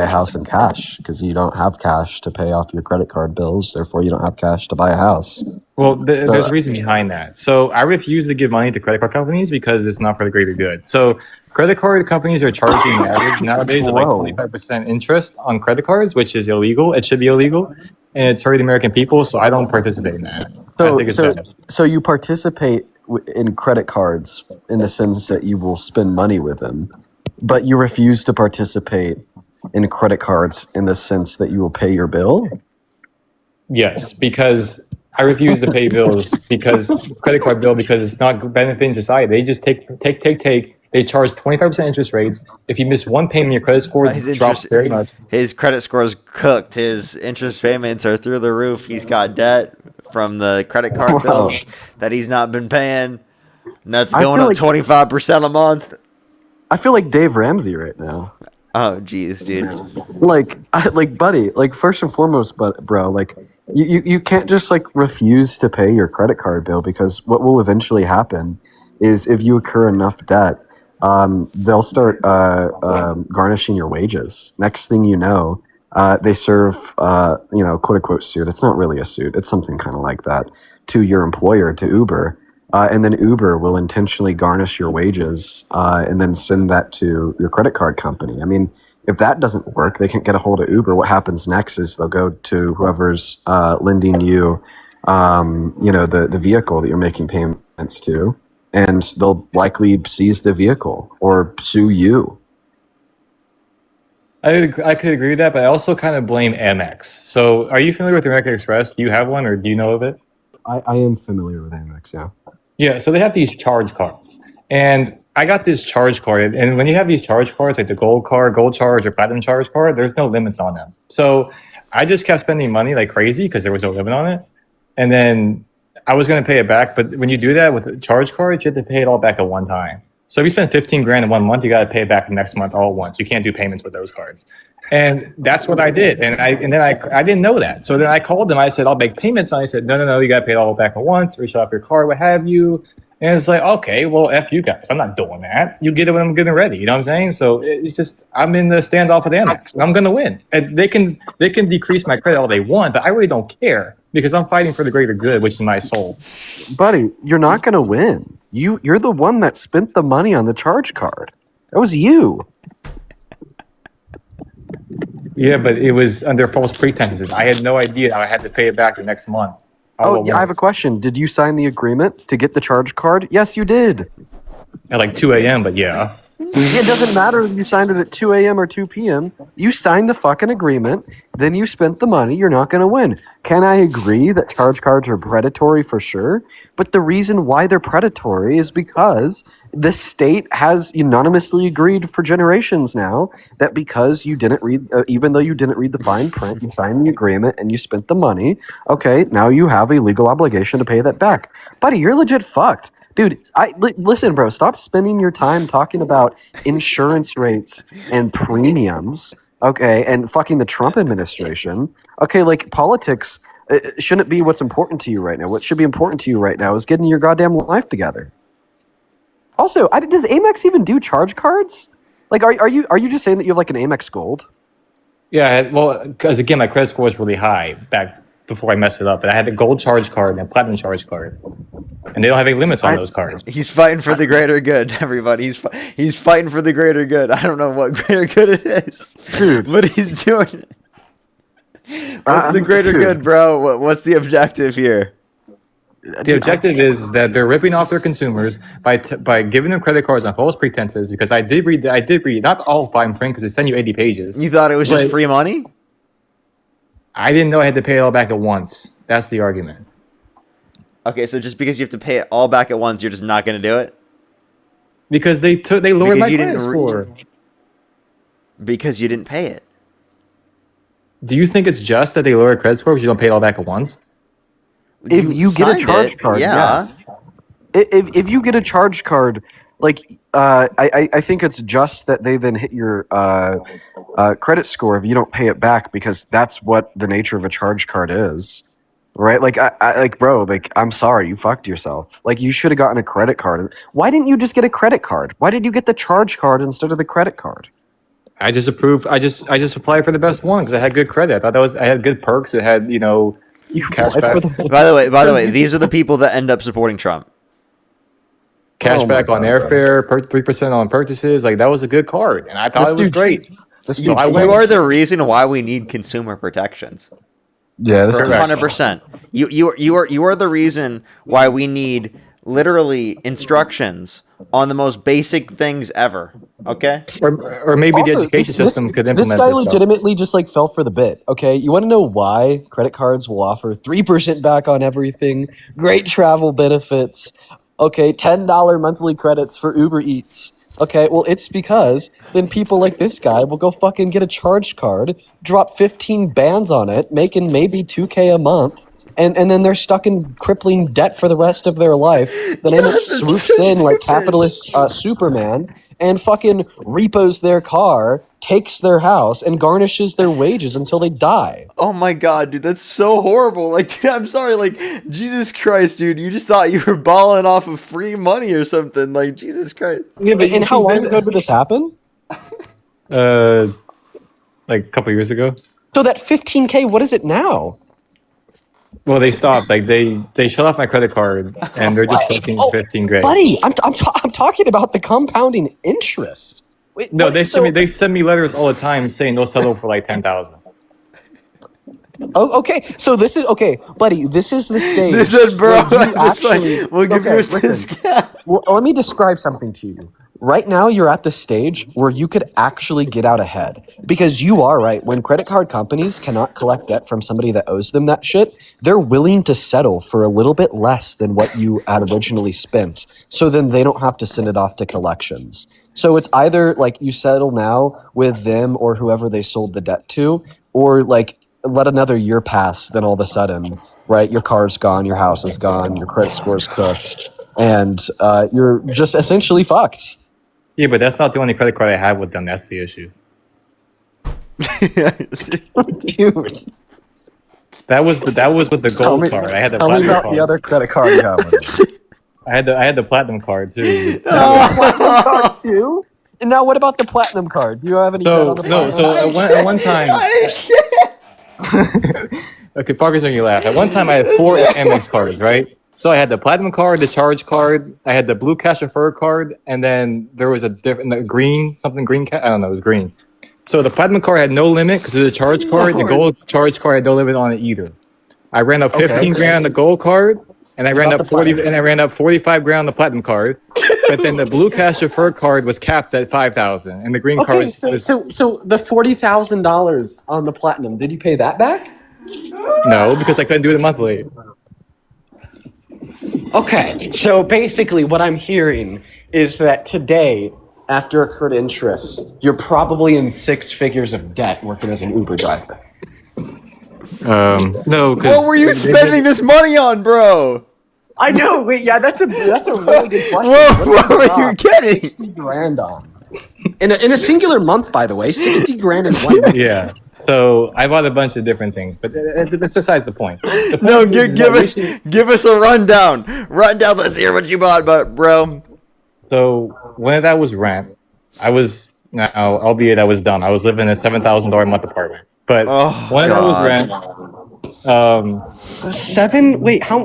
house in cash, because you don't have cash to pay off your credit card bills. Therefore, you don't have cash to buy a house. Well, there's a reason behind that. So I refuse to give money to credit card companies because it's not for the greater good. So credit card companies are charging an average nowadays of like 25% interest on credit cards, which is illegal. It should be illegal, and it's hurting American people. So I don't participate in that. I think it's bad. So you participate in credit cards in the sense that you will spend money with them, but you refuse to participate in credit cards in the sense that you will pay your bill? Yes, because I refuse to pay bills because credit card bill because it's not benefiting society. They just take. They charge 25% interest rates. If you miss one payment, your credit score drops very much. His credit score is cooked. His interest payments are through the roof. He's got debt from the credit card bills that he's not been paying. And that's going up 25% a month. I feel like Dave Ramsey right now. Oh, geez, dude. Buddy, first and foremost, bro, you can't just refuse to pay your credit card bill, because what will eventually happen is if you incur enough debt, they'll start garnishing your wages. Next thing you know, they serve quote unquote suit. It's not really a suit. It's something kind of like that to your employer, to Uber. And then Uber will intentionally garnish your wages and then send that to your credit card company. I mean, if that doesn't work, they can't get a hold of Uber. What happens next is they'll go to whoever's lending you, the vehicle that you're making payments to, and they'll likely seize the vehicle or sue you. I could agree with that, but I also kind of blame Amex. So are you familiar with American Express? Do you have one, or do you know of it? I am familiar with Amex, yeah. Yeah, so they have these charge cards. And I got this charge card. And when you have these charge cards, like the gold card, gold charge, or platinum charge card, there's no limits on them. So I just kept spending money like crazy because there was no limit on it. And then I was going to pay it back. But when you do that with a charge card, you have to pay it all back at one time. So if you spend 15 grand in 1 month, you got to pay it back the next month all at once. You can't do payments with those cards. And that's what I did. And then I didn't know that. So then I called them. I said, I'll make payments. And I said, no, you got to pay it all back at once, or shut off your card, what have you. And it's like, okay, well, F you guys. I'm not doing that. You get it when I'm getting ready. You know what I'm saying? So it's just, I'm in the standoff with Amex. I'm going to win. And they can decrease my credit all they want, but I really don't care because I'm fighting for the greater good, which is my soul. Buddy, you're not going to win. You're the one that spent the money on the charge card. That was you. Yeah, but it was under false pretenses. I had no idea I had to pay it back the next month. I have a question. Did you sign the agreement to get the charge card? Yes, you did. At like 2 a.m., but yeah. It doesn't matter if you signed it at 2 a.m. or 2 p.m. You signed the fucking agreement, then you spent the money, you're not going to win. Can I agree that charge cards are predatory for sure? But the reason why they're predatory is because the state has unanimously agreed for generations now that because you didn't read, even though you didn't read the fine print, you signed the agreement and you spent the money, okay, now you have a legal obligation to pay that back. Buddy, you're legit fucked. Dude, listen, bro, stop spending your time talking about insurance rates and premiums, okay, and fucking the Trump administration. Okay, like politics shouldn't be what's important to you right now. What should be important to you right now is getting your goddamn life together. Also, does Amex even do charge cards? Like, are you just saying that you have like an Amex Gold? Yeah, well, because again, my credit score was really high back before I messed it up. But I had the gold charge card and a platinum charge card, and they don't have any limits on those cards. He's fighting for the greater good, everybody. He's fighting for the greater good. I don't know what greater good it is, dude, but he's doing it. What's the greater good, bro? What's the objective here? The objective is that they're ripping off their consumers by giving them credit cards on false pretenses. Because I did read not all fine print because they send you 80 pages. You thought it was just free money? I didn't know I had to pay it all back at once. That's the argument. Okay, so just because you have to pay it all back at once, you're just not going to do it? Because they lowered my credit score. Because you didn't pay it. Do you think it's just that they lower credit score because you don't pay it all back at once? If you get a charge card, yes. If you get a charge card, like I think it's just that they then hit your credit score if you don't pay it back, because that's what the nature of a charge card is, right? Like I'm sorry, you fucked yourself. Like, you should have gotten a credit card. Why didn't you just get a credit card? Why did you get the charge card instead of the credit card? I just applied for the best one because I had good credit. I thought I had good perks. It had cashback. By the way, these are the people that end up supporting Trump. Cashback on airfare, 3% on purchases. Like, that was a good card, and I thought it was great. You are the reason why we need consumer protections. Yeah, this is 100%. You are the reason why we need literally instructions on the most basic things ever. Okay? Or maybe also, the education system could implement this guy legitimately just like fell for the bit. Okay, you want to know why credit cards will offer 3% back on everything, great travel benefits, okay, $10 monthly credits for Uber Eats. Okay, well, it's because then people like this guy will go fucking get a charge card, drop 15 bands on it, making maybe $2K a month, and then they're stuck in crippling debt for the rest of their life. Then Amex swoops in like capitalist Superman and fucking repos their car, takes their house, and garnishes their wages until they die. Oh my god, dude, that's so horrible. Like, dude, I'm sorry, like, Jesus Christ, dude, you just thought you were balling off of free money or something. Like, Jesus Christ. Yeah, but and how long ago did this happen? Like a couple years ago. So that 15K, what is it now? Well, they stopped. Like, they shut off my credit card, and they're just taking 15 grand. Buddy, I'm talking about the compounding interest. Wait, no, they send me letters all the time saying they'll settle for like 10,000. Oh, okay. So this is okay, buddy. This is the stage. Listen, bro. We'll give you a discount. Well, let me describe something to you. Right now, you're at the stage where you could actually get out ahead. Because you are right. When credit card companies cannot collect debt from somebody that owes them that shit, they're willing to settle for a little bit less than what you had originally spent. So then they don't have to send it off to collections. So it's either like you settle now with them or whoever they sold the debt to, or like let another year pass, then all of a sudden, right, your car's gone, your house is gone, your credit score's cooked, and you're just essentially fucked. Yeah, but that's not the only credit card I have with them. That's the issue. Dude, That was with the gold card. I had the tell me platinum about card. the other credit card you have. With it. I had the platinum card too. Platinum card too. And now, what about the platinum card? Do you have any debt on the platinum? So at one time. Okay, Parker's making you laugh. At one time, I had 4 Amex cards, right? So I had the platinum card, the charge card, I had the blue cash defer card, and then there was a different green I don't know, it was green. So the platinum card had no limit because it was a charge card. The gold charge card had no limit on it either. I ran up 15 grand on the gold card, and I ran up 45 grand on the platinum card. But then the blue cash defer card was capped at 5,000, and the green card was so the $40,000 on the platinum, did you pay that back? no, because I couldn't do it monthly. Okay, so basically what I'm hearing is that today, after accrued interest, you're probably in 6 figures of debt working as an Uber driver. No, because What were you spending this money on, bro? I know. Wait, yeah, that's a really good question. What were you getting? 60 grand on. In a singular month, by the way, 60 grand in 1 month. Yeah. So I bought a bunch of different things, but it's besides the point. The point No, is give us a rundown. Let's hear what you bought, bro. So when that was rent, I was now, albeit I was dumb. I was living in a $7,000 a month apartment. But when that was rent,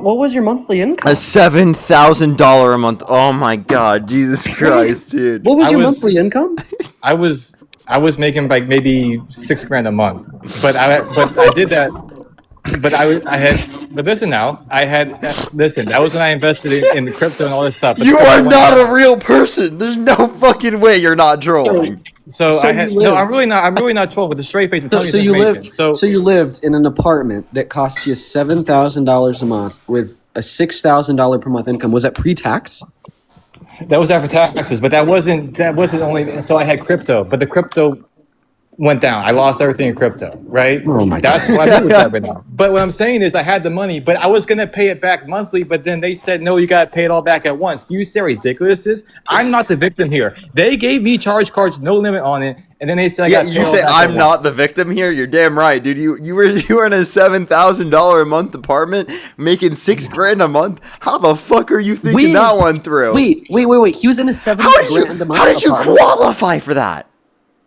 what was your monthly income? A $7,000 a month. Oh my God, Jesus Christ, dude. What was your monthly income? I was making like maybe $6 grand a month, but I did that. But listen now, that was when I invested in the crypto and all this stuff. You are not a real person. There's no fucking way you're not trolling. I'm really not trolling with a straight face. So you lived in an apartment that cost you $7,000 a month with a $6,000 per month income. Was that pre-tax? That was after taxes, but that wasn't only. So I had crypto, but the crypto went down. I lost everything in crypto, right? Oh my That's why I'm with that right now. But what I'm saying is I had the money, but I was going to pay it back monthly, but then they said, no, you got to pay it all back at once. Do you see how ridiculous this is? I'm not the victim here. They gave me charge cards, no limit on it, and then they said I got to pay it all back I'm at not once. the victim here? You're damn right, dude. You were in a $7,000 a month apartment making $6 grand a month. How the fuck are you thinking that one through? Wait. He was in a $7 grand a month How did you apartment? qualify for that?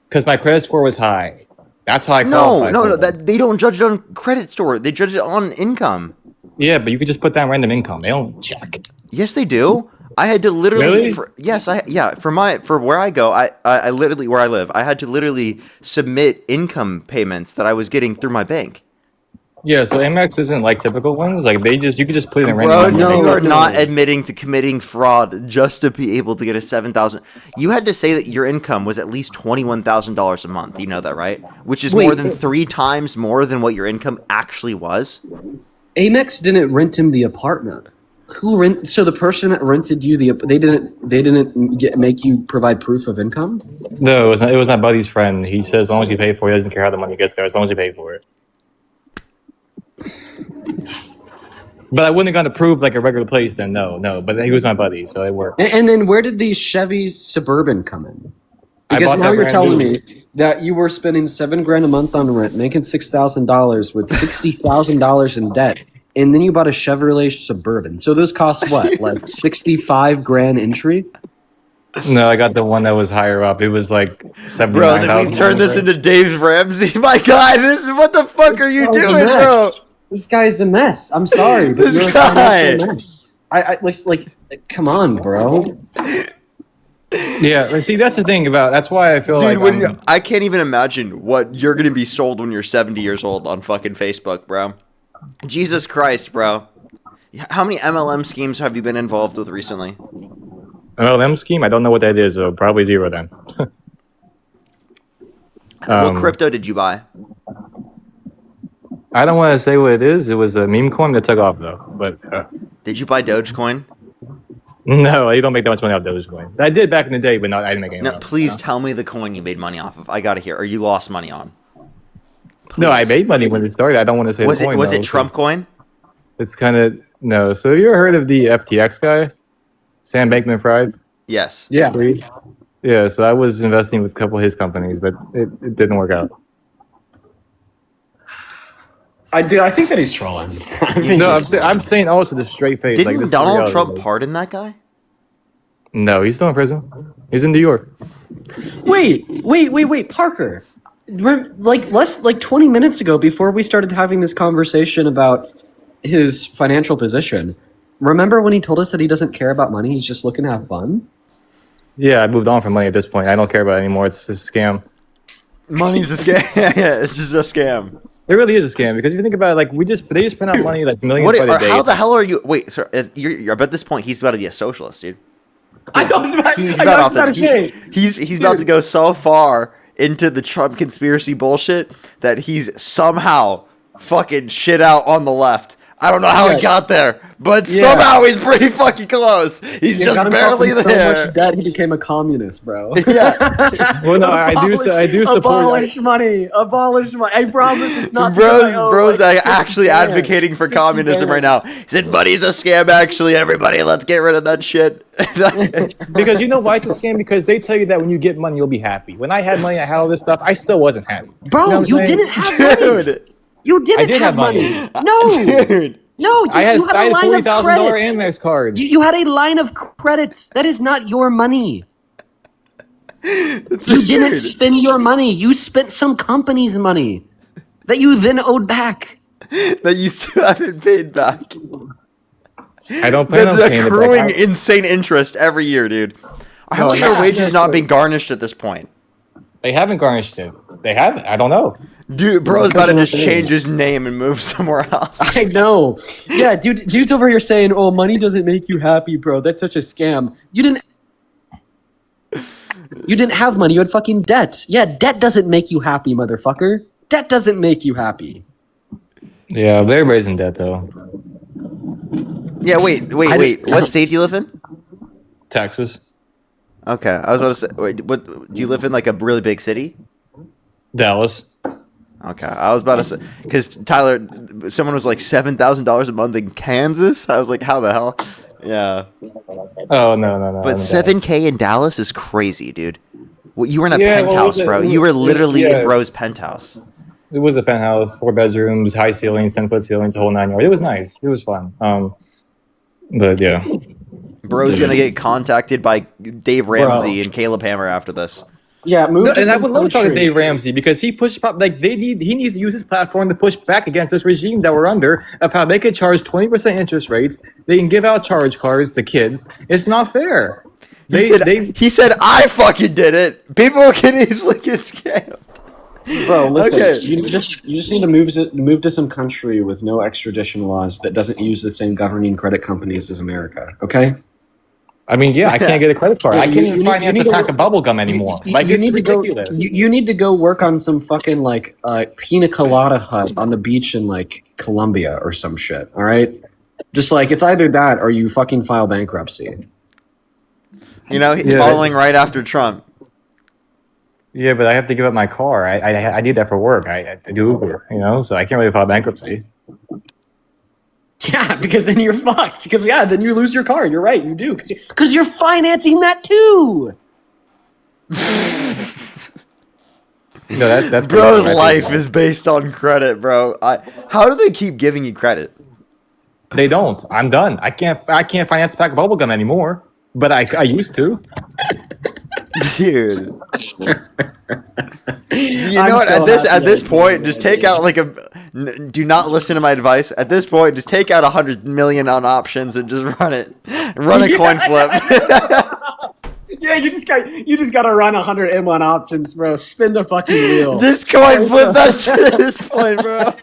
Because my credit score was high. That's how I qualified. No. They don't judge it on credit score. They judge it on income. Yeah, but you could just put down random income. They don't check. Yes, they do. I had to literally. Really? For where I go, I literally where I live, I had to literally submit income payments that I was getting through my bank. Yeah, so Amex isn't like typical ones. Like you could just put in a random. Bro, you are not admitting to committing fraud just to be able to get a $7,000. You had to say that your income was at least $21,000 a month. You know that, right? Which is more than 3 times more than what your income actually was. Amex didn't rent him the apartment. So the person that rented you they didn't make you provide proof of income? No, it was my buddy's friend. He says as long as you pay for it, he doesn't care how the money gets there, as long as you pay for it. But I wouldn't have gone to prove like a regular place then, no. But he was my buddy, so it worked. And then where did these Chevy Suburban come in? Because now you're telling me that you were spending $7 grand a month on rent, making $6,000 with $60,000 in debt, and then you bought a Chevrolet Suburban. So those cost what, like 65 grand entry? No, I got the one that was higher up. It was like 79,000. Bro, did we turn this into Dave Ramsey? My God, what the fuck are you doing, bro? This guy's a mess. I'm sorry, but This you're guy. a financial mess. I come on, bro. Yeah, but see, that's the thing that's why I feel Dude, I can't even imagine what you're gonna be sold when you're 70 years old on fucking Facebook, bro. Jesus Christ, bro. How many MLM schemes have you been involved with recently? MLM scheme? I don't know what that is, so probably 0 then. What crypto did you buy? I don't want to say what it is. It was a meme coin that took off though. But did you buy Dogecoin? No, you don't make that much money off Dogecoin. I did back in the day, but I didn't make any money. No, please tell me the coin you made money off of. I gotta hear, or you lost money on. Please. No, I made money when it started. I don't want to say was the coin. Was it Trump coin? It's kind of no. So you ever heard of the FTX guy, Sam Bankman-Fried? Yes. Yeah. Yeah. So I was investing with a couple of his companies, but it didn't work out. I think that he's trolling. I'm saying also the straight face. Didn't like, this is Donald reality, Trump like- pardon that guy? No, he's still in prison. He's in New York. Wait, Parker. Like 20 minutes ago, before we started having this conversation about his financial position, remember when he told us that he doesn't care about money? He's just looking to have fun. Yeah, I moved on from money at this point. I don't care about it anymore. It's a scam. Money's a scam. Yeah, it's just a scam. It really is a scam because if you think about it, like they just print out money like millions by the day. How the hell are you? Wait, sir, you're at this point. He's about to be a socialist, dude. I was about to say. He's about to go so far into the Trump conspiracy bullshit that he's somehow fucking shit out on the left. I don't know how he got there, but somehow he's pretty fucking close. He's just barely there. So much debt, he became a communist, bro. Yeah. Well, no, I do support. Abolish money. I promise it's not. Bro's actually advocating for communism right now. He said money's a scam. Actually, everybody, let's get rid of that shit. Because you know why it's a scam? Because they tell you that when you get money, you'll be happy. When I had money, I had all this stuff. I still wasn't happy. Bro, you didn't have money. You didn't have money. No, dude. No, I had a line of $40,000 credits. Amex cards. You had a line of credits. That is not your money. You didn't spend your money. You spent some company's money that you then owed back. That you still haven't paid back. I don't plan on paying accruing it back. insane interest every year, dude. How are your wages not being garnished at this point? They haven't garnished it. They haven't. I don't know. Dude, bro's about to just change his name and move somewhere else. I know. Yeah, dude's over here saying, "Oh, money doesn't make you happy, bro. That's such a scam." You didn't have money. You had fucking debt. Yeah, debt doesn't make you happy, motherfucker. Debt doesn't make you happy. Yeah, but everybody's in debt though. Yeah, wait. What state do you live in? Texas. Okay, I was about to say. Wait, what? Do you live in like a really big city? Dallas. Okay, I was about to say because Tyler, someone was like $7,000 a month in Kansas. I was like, how the hell? Yeah. Oh no. But $7,000 in Dallas is crazy, dude. Well, you were in a penthouse, bro. You were literally in bro's penthouse. It was a penthouse, 4 bedrooms, high ceilings, 10-foot ceilings, the whole 9 yards. It was nice. It was fun. But yeah. Bro's gonna get contacted by Dave Ramsey and Caleb Hammer after this. Yeah, and I would love to talk to Dave Ramsey because he pushed he needs to use his platform to push back against this regime that we're under of how they could charge 20% interest rates. They can give out charge cards to kids. It's not fair. He said I fucking did it. People can easily get scammed. Bro, listen. Okay. You just need to move to some country with no extradition laws that doesn't use the same governing credit companies as America. Okay. I mean, yeah, I can't get a credit card. I can't even finance a pack of bubble gum anymore. It's ridiculous. You need to go work on some fucking like pina colada hut on the beach in like Colombia or some shit. All right, just like it's either that or you fucking file bankruptcy. You know, following right after Trump. Yeah, but I have to give up my car. I need that for work. I do Uber, so I can't really file bankruptcy. Yeah, because then you're fucked. Because then you lose your car. You're right, you do. Because you're financing that too. That's bro's life is based on credit, bro. How do they keep giving you credit? They don't. I'm done. I can't finance a pack of bubblegum anymore. But I used to. Dude. You know what? At this point, just take out like do not listen to my advice. At this point, just take out 100 million on options and just run it. Run a coin flip. Yeah, you just got to run 100M on options, bro. Spin the fucking wheel. Just coin flip that shit at this point, bro.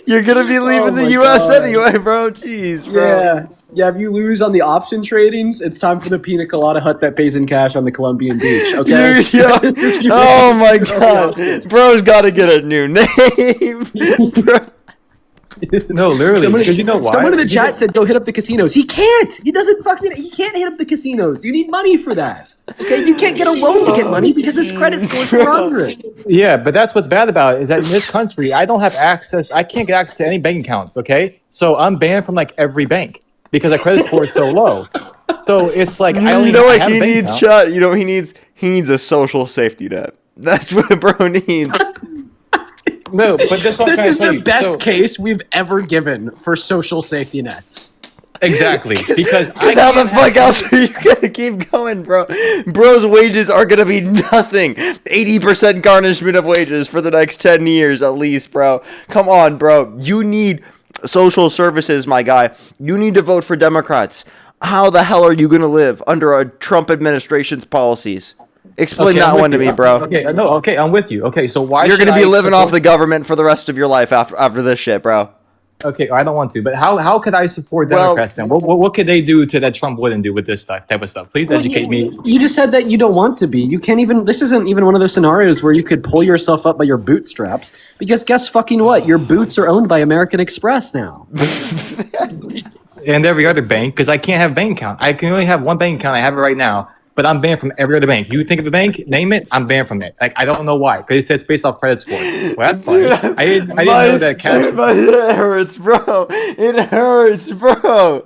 You're gonna be leaving the U.S. anyway, bro. Jeez, bro. Yeah. If you lose on the option tradings, it's time for the pina colada hut that pays in cash on the Colombian beach. Okay. Oh my god, bro's got to get a new name. Bro. No, literally. Because you know why? Someone in the chat said, "Go hit up the casinos." He can't. He can't hit up the casinos. You need money for that. Okay, you can't get a loan to get money because his credit score's 400. Yeah, but that's what's bad about it is that in this country, I don't have access. I can't get access to any bank accounts. Okay, so I'm banned from like every bank because my credit score is so low. So it's like I only know what have he a bank needs, account. Chad. You know what he needs? He needs a social safety net. That's what bro needs. No, but this one This is the best case we've ever given for social safety nets. Exactly, because how the fuck else are you gonna keep going, bro? Bro's wages are gonna be nothing. 80% garnishment of wages for the next 10 years at least, bro. Come on, bro. You need social services, my guy. You need to vote for Democrats. How the hell are you gonna live under a Trump administration's policies? Explain that one to me, bro. Okay, I'm with you. Okay, so why you're should gonna be I living support- off the government for the rest of your life after this shit, bro? Okay, I don't want to, but how could I support Democrats then? What could they do that Trump wouldn't do with this type of stuff? Please educate me. You just said that you don't want to be. You can't even. This isn't even one of those scenarios where you could pull yourself up by your bootstraps. Because guess fucking what? Your boots are owned by American Express now. And every other bank, because I can't have bank account. I can only have one bank account. I have it right now, but I'm banned from every other bank. You think of a bank, name it, I'm banned from it. Like I don't know why, because it says based off credit score. Well, that's fine. I didn't know that. It hurts, bro. It hurts, bro.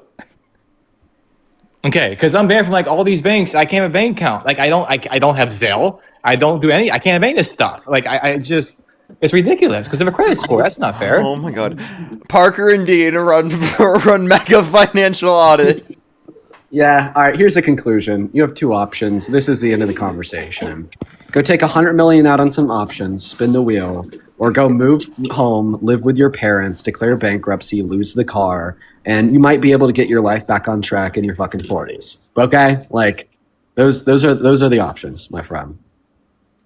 Okay, because I'm banned from like all these banks. I can't have a bank account. Like I don't have Zelle. I don't do any. I can't have any of this stuff. Like I just. It's ridiculous because of a credit score. That's not fair. Oh my god. Parker and Dean run Maga financial audit. Yeah, all right, here's a conclusion. You have two options. This is the end of the conversation. Go take $100 million out on some options, spin the wheel, or go move home, live with your parents, declare bankruptcy, lose the car, and you might be able to get your life back on track in your fucking 40s. Okay? Like those are the options, my friend.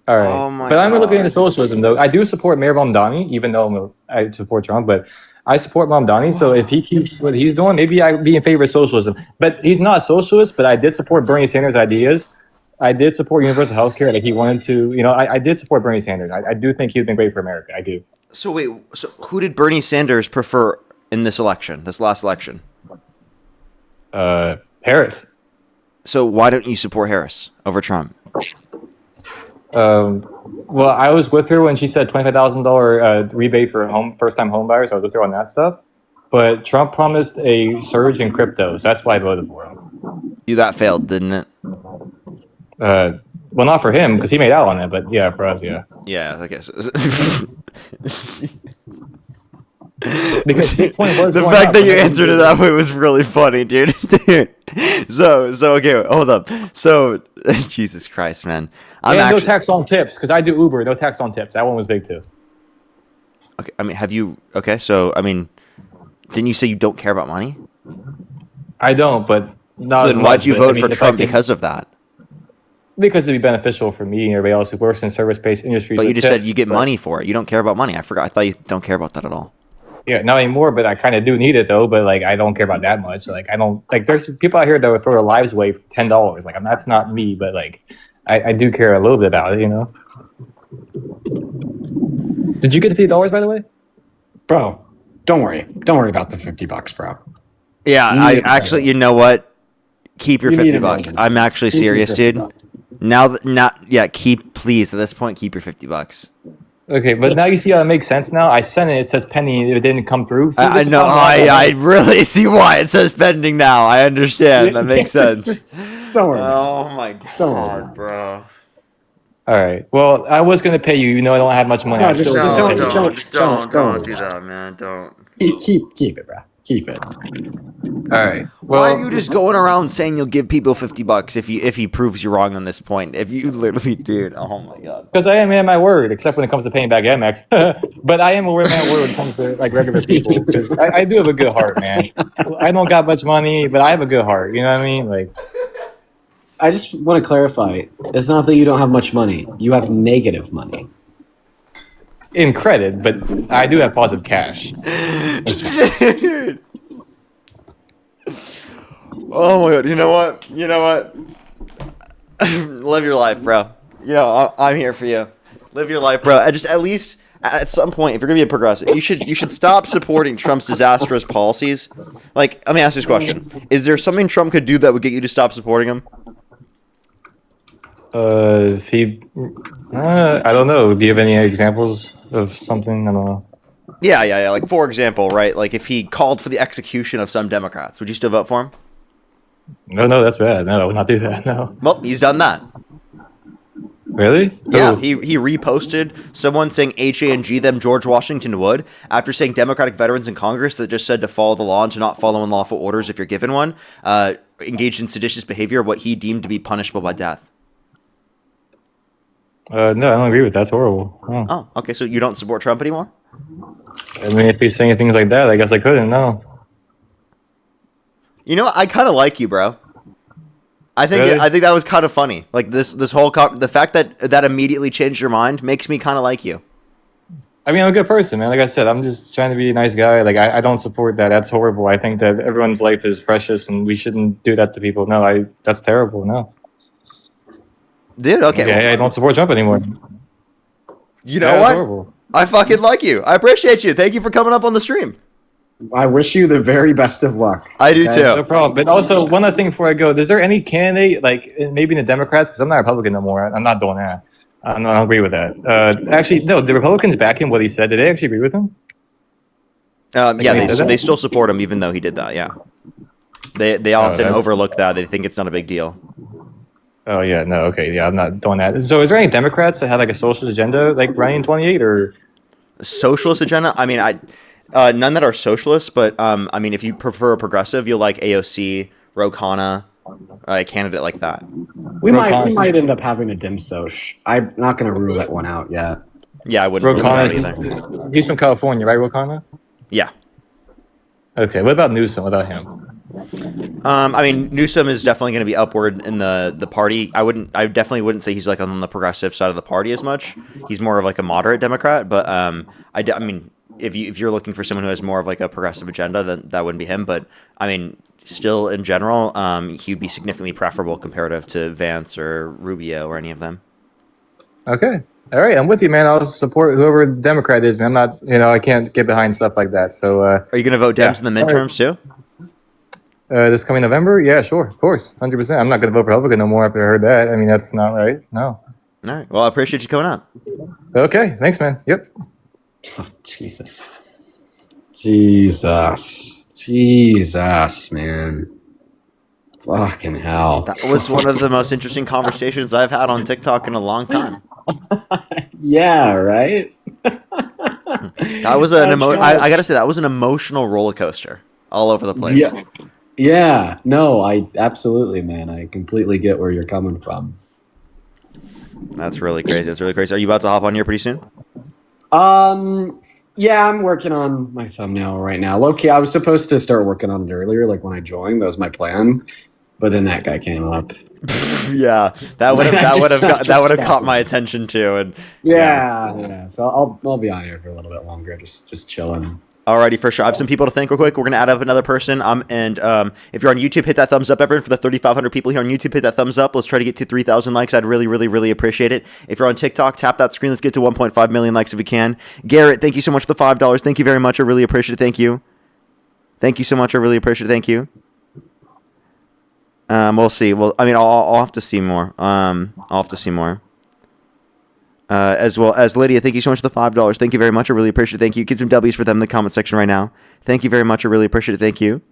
All right, but I'm looking into socialism though. I do support Mayor Mamdani, even though I support Trump, but I support Mamdani. So if he keeps what he's doing, maybe I'd be in favor of socialism. But he's not a socialist. But I did support Bernie Sanders' ideas. I did support universal health care. Like he wanted to, I did support Bernie Sanders. I do think he'd been great for America. I do. So wait, so who did Bernie Sanders prefer in this last election? Harris. So why don't you support Harris over Trump? Well, I was with her when she said $25,000 rebate for first-time home buyers. I was with her on that stuff. But Trump promised a surge in crypto, so that's why I voted for him. That failed, didn't it? Well, not for him because he made out on it, but yeah, for us, yeah. Yeah, I guess. Because the fact that you answered it that way was really funny, dude. So okay, hold up. So Jesus Christ, man. No tax on tips because I do Uber. No tax on tips. That one was big too. Okay, I mean, have you? Okay, so I mean, didn't you say you don't care about money? I don't, but not. So then why'd you vote for Trump because of that? Because it'd be beneficial for me and everybody else who works in service-based industries. But you just said you get money for it. You don't care about money. I forgot. I thought you don't care about that at all. Yeah, not anymore, but I kind of do need it though. But like, I don't care about that much. Like, I don't like. There's people out here that would throw their lives away for $10. Like, that's not me, but like, I do care a little bit about it. Did you get the $50 by the way? Bro, don't worry. Don't worry about the $50, bro. Yeah, I actually, you know what? Keep your $50. I'm actually serious, dude. Please at this point, keep your $50. Okay, but now you see how it makes sense now? I sent it, it says pending, it didn't come through. See, I know, I really see why it says pending now. I understand. That makes sense. Just don't worry. Oh my god, bro. Alright, well, I was going to pay you, even though I don't have much money. No, just don't do that, man. Don't. Keep it, bro. Keep it. Alright. Well, why are you just going around saying you'll give people $50 if he proves you wrong on this point? If you literally, dude, oh my god. Because I am in my word, except when it comes to paying back Amex. But I am aware of my word when it comes to like regular people. Because I do have a good heart, man. I don't got much money, but I have a good heart. You know what I mean? Like, I just want to clarify. It's not that you don't have much money. You have negative money. In credit, but I do have positive cash. Dude. Oh my god, you know what? Live your life, bro. I'm here for you. Live your life, bro. At least at some point, if you're gonna be a progressive, you should stop supporting Trump's disastrous policies. Like, let me ask you this question: is there something Trump could do that would get you to stop supporting him? If he, I don't know. Do you have any examples of something? I don't know. Yeah. Like, for example, right? Like, if he called for the execution of some Democrats, would you still vote for him? No, that's bad. No, I would not do that. No. Well, he's done that. Really? Yeah, Who? he reposted someone saying HANG them George Washington Wood after saying Democratic veterans in Congress that just said to follow the law and to not follow unlawful orders if you're given one, engaged in seditious behavior, what he deemed to be punishable by death. No, I don't agree with that. That's horrible. Oh. Oh, okay, so you don't support Trump anymore? I mean, if he's saying things like that, I guess I couldn't. No. You know what? I kind of like you, bro. I think Really? I think that was kind of funny. Like this whole the fact that immediately changed your mind makes me kind of like you. I mean, I'm a good person, man. Like I said, I'm just trying to be a nice guy. Like I don't support that. That's horrible. I think that everyone's life is precious, and we shouldn't do that to people. No, that's terrible. No. Dude, okay. Yeah, I don't support Trump anymore. You know Yeah, that's what? horrible. I fucking like you. I appreciate you. Thank you for coming up on the stream. I wish you the very best of luck. I do Okay? too. No problem. But also, one last thing before I go: is there any candidate, like maybe in the Democrats, because I'm not a Republican no more. I'm not doing that. I don't agree with that. Actually, no. The Republicans back him what he said. Did they actually agree with him? Yeah, he said that? they still support him even though he did that. Yeah, they often that's- overlook that. They think it's not a big deal. Oh yeah, no, okay, yeah, I'm not doing that. So, is there any Democrats that had like a socialist agenda, like running in 28, or Socialist agenda? I mean, none that are socialists, but I mean, if you prefer a progressive, you'll like AOC, Ro Khanna, a candidate like that. We Ro might Khanna- might end up having a dim soch. I'm not going to rule that one out yet. Yeah, I wouldn't rule it out either. Rokana? He's from California, right, Rokana? Yeah. Okay, what about Newsom? What about him? I mean, Newsom is definitely going to be upward in the party. I definitely wouldn't say he's like on the progressive side of the party as much. He's more of like a moderate Democrat. But I mean, if you're looking for someone who has more of like a progressive agenda, then that wouldn't be him. But I mean, still in general, he'd be significantly preferable comparative to Vance or Rubio or any of them. Okay, all right, I'm with you, man. I'll support whoever the Democrat is, man. I'm not, I can't get behind stuff like that. So, are you going to vote Dems in the All right. midterms too? This coming November? Yeah, sure, of course, 100%. I'm not going to vote Republican no more after I heard that. I mean, that's not right. No. All right. Well, I appreciate you coming up. Okay, thanks, man. Yep. Oh, Jesus, man. Fucking hell. That was one of the most interesting conversations I've had on TikTok in a long time. Yeah, right? That was I got to say, that was an emotional roller coaster all over the place. Yeah. No, I absolutely, man. I completely get where you're coming from. That's really crazy. Are you about to hop on here pretty soon? Yeah, I'm working on my thumbnail right now. Low-key, I was supposed to start working on it earlier, like when I joined. That was my plan. But then that guy came up. Yeah, that would have caught my attention too. And yeah. So I'll be on here for a little bit longer, just chilling. Alrighty, for sure. I have some people to thank real quick. We're gonna add up another person. And if you're on YouTube, hit that thumbs up, everyone. For the 3,500 people here on YouTube, hit that thumbs up. Let's try to get to 3,000 likes. I'd really, really, really appreciate it. If you're on TikTok, tap that screen. Let's get to 1.5 million likes if we can. Garrett, thank you so much for the $5. Thank you very much. I really appreciate it. Thank you. Thank you so much. I really appreciate it. Thank you. We'll see. Well, I mean, I'll have to see more. I'll have to see more. As well as Lydia, thank you so much for the $5. Thank you very much. I really appreciate it. Thank you. Get some W's for them in the comment section right now. Thank you very much. I really appreciate it. Thank you.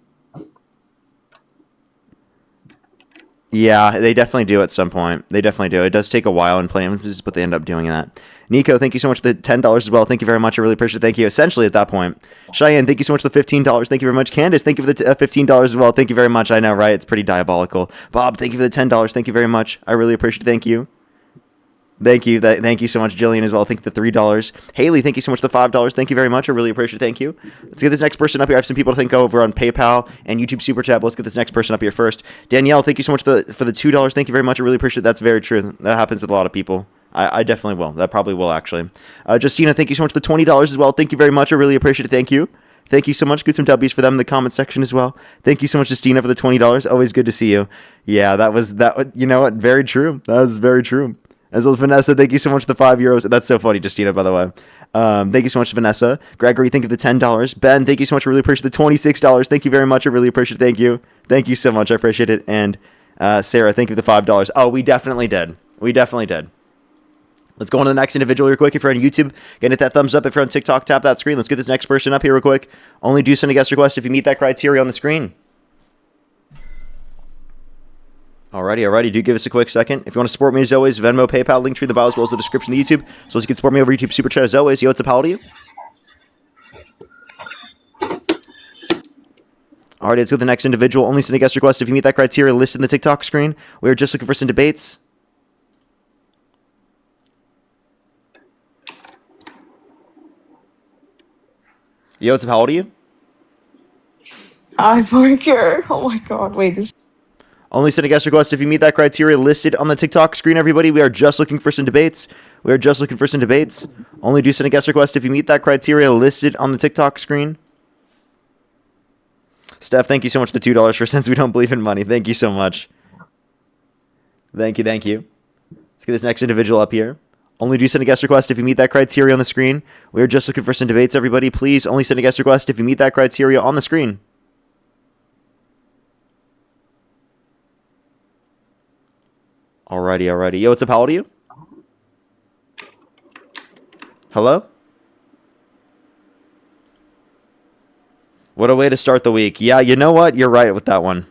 Yeah, they definitely do at some point. They definitely do. It does take a while in plenty of instances, but they end up doing that. Nico, thank you so much for the $10 as well. Thank you very much. I really appreciate it. Thank you. Essentially, at that point. Cheyenne, thank you so much for the $15. Thank you very much. Candace, thank you for the $15 as well. Thank you very much. I know, right? It's pretty diabolical. Bob, thank you for the $10. Thank you very much. I really appreciate it. Thank you. Thank you. Thank you so much, Jillian, as well. Thank you for the $3. Haley, thank you so much for the $5. Thank you very much. I really appreciate it. Thank you. Let's get this next person up here. I have some people to thank over on PayPal and YouTube Super Chat. But let's get this next person up here first. Danielle, thank you so much for the $2. Thank you very much. I really appreciate it. That's very true. That happens with a lot of people. I definitely will. That probably will, actually. Justina, thank you so much for the $20 as well. Thank you very much. I really appreciate it. Thank you. Thank you so much. Get some W's for them in the comment section as well. Thank you so much, Justina, for the $20. Always good to see you. Yeah, that. You know what? Very true. That was very true. As well as Vanessa, thank you so much for the €5. That's so funny, Justina, by the way. Thank you so much, Vanessa. Gregory, thank you for the $10. Ben, thank you so much. I really appreciate the $26. Thank you very much. I really appreciate it. Thank you. Thank you so much. I appreciate it. And Sarah, thank you for the $5. Oh, we definitely did. Let's go on to the next individual real quick. If you're on YouTube, again, hit that thumbs up. If you're on TikTok, tap that screen. Let's get this next person up here real quick. Only do send a guest request if you meet that criteria on the screen. Alrighty. Do give us a quick second. If you want to support me as always, Venmo, PayPal, link tree in the bio as well as the description of YouTube. So as you can support me over YouTube Super Chat as always. Yo, what's up, how old are you? Alright, let's go to the next individual. Only send a guest request if you meet that criteria listed in the TikTok screen. We are just looking for some debates. Yo, what's up, how old are you? I'm Parker. Oh my god, wait, this. Only send a guest request if you meet that criteria listed on the TikTok screen, everybody. We are just looking for some debates. Only do send a guest request if you meet that criteria listed on the TikTok screen. Steph, thank you so much for the $2 for Since We Don't Believe in Money. Thank you so much. Thank you. Let's get this next individual up here. Only do send a guest request if you meet that criteria on the screen. We are just looking for some debates, everybody. Please only send a guest request if you meet that criteria on the screen. Alrighty. Yo, what's up? How old are you? Hello? What a way to start the week. Yeah, you know what? You're right with that one.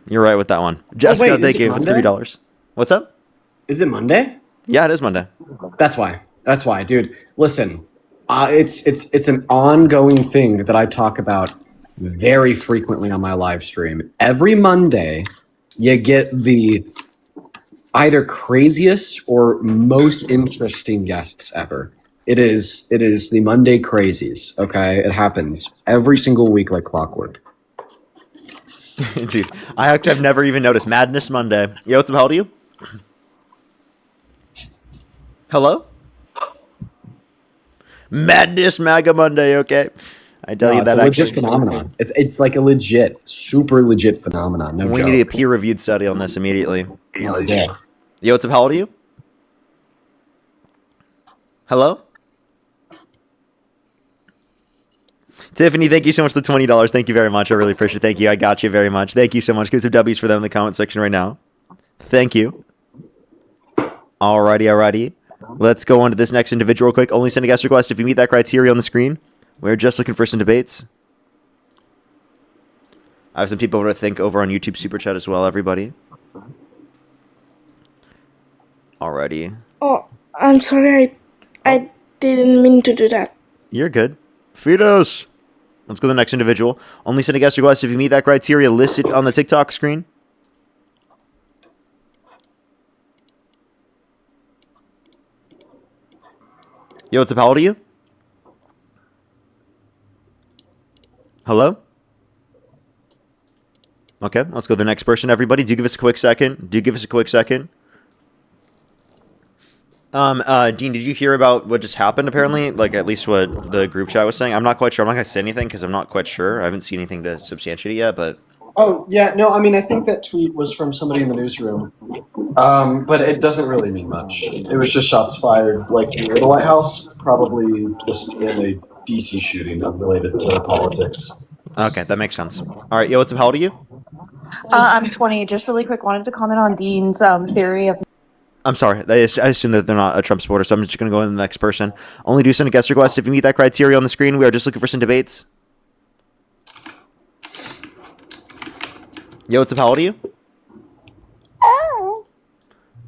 Jessica, thank you for $3. What's up? Is it Monday? Yeah, it is Monday. That's why, dude. Listen, it's an ongoing thing that I talk about very frequently on my live stream. Every Monday, you get the either craziest or most interesting guests ever. It is the Monday crazies. Okay, it happens every single week like clockwork. Dude, I actually have never even noticed Madness Monday. Yo, what's up? How old are you? Hello? Madness Maga Monday, okay. I tell you that it's a legit phenomenon. It's like a super legit phenomenon. No we joke. need a peer-reviewed study on this immediately. Yeah. Yo, what's up? How old are you? Hello? Tiffany, thank you so much for the $20. Thank you very much. I really appreciate it. Thank you. I got you very much. Thank you so much. Give some W's for them in the comment section right now. Thank you. Alrighty. Let's go on to this next individual real quick. Only send a guest request if you meet that criteria on the screen. We're just looking for some debates. I have some people to think over on YouTube Super Chat as well, everybody. Alrighty. Oh, I'm sorry. I didn't mean to do that. You're good. Fetus! Let's go to the next individual. Only send a guest request if you meet that criteria listed on the TikTok screen. Yo, what's up? How old are you? Hello? Okay, let's go to the next person, everybody. Do give us a quick second. Dean, did you hear about what just happened, apparently? Like, at least what the group chat was saying? I'm not quite sure. I'm not going to say anything because I'm not quite sure. I haven't seen anything to substantiate it yet, but... Oh, yeah, no, I mean, I think that tweet was from somebody in the newsroom. But it doesn't really mean much. It was just shots fired, like, near the White House, probably just in a DC shooting unrelated to politics. Okay, that makes sense. All right, yo, what's up? How old are you? I'm 20. Just really quick, wanted to comment on Dean's theory of. I'm sorry. I assume that they're not a Trump supporter, so I'm just going to go to the next person. Only do send a guest request if you meet that criteria on the screen. We are just looking for some debates. Yo, what's up? How old are you?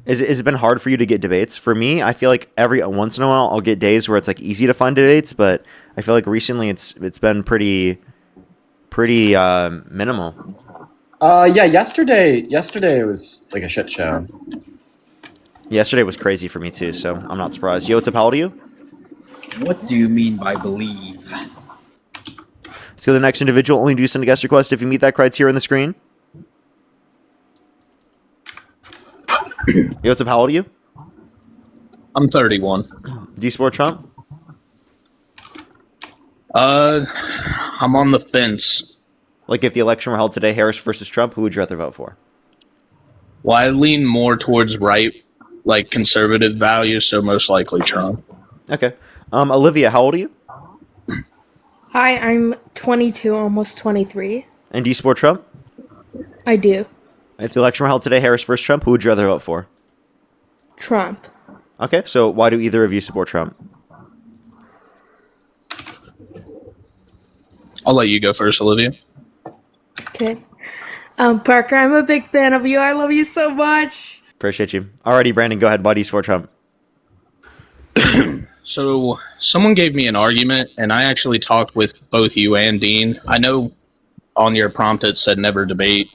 Has it been hard for you to get debates? For me, I feel like every once in a while I'll get days where it's like easy to find debates, but I feel like recently it's been pretty minimal. Yeah, yesterday was like a shit show. Yesterday was crazy for me too, so I'm not surprised. Yo, what's up? How old are you? What do you mean by believe? Let's go to the next individual. Only do send a guest request if you meet that criteria on the screen. Yo, what's up? How old are you? I'm 31. Do you support Trump? I'm on the fence. Like, if the election were held today, Harris versus Trump, who would you rather vote for? Well, I lean more towards right, like conservative values, so most likely Trump. Okay. Olivia, how old are you? Hi, I'm 22, almost 23. And do you support Trump? I do. If the election were held today, Harris versus Trump, who would you rather vote for? Trump. Okay, so why do either of you support Trump? I'll let you go first, Olivia. Okay. Parker, I'm a big fan of you. I love you so much. Appreciate you. Alrighty, Brandon, go ahead. Buddies for Trump. So someone gave me an argument, and I actually talked with both you and Dean. I know on your prompt it said never debate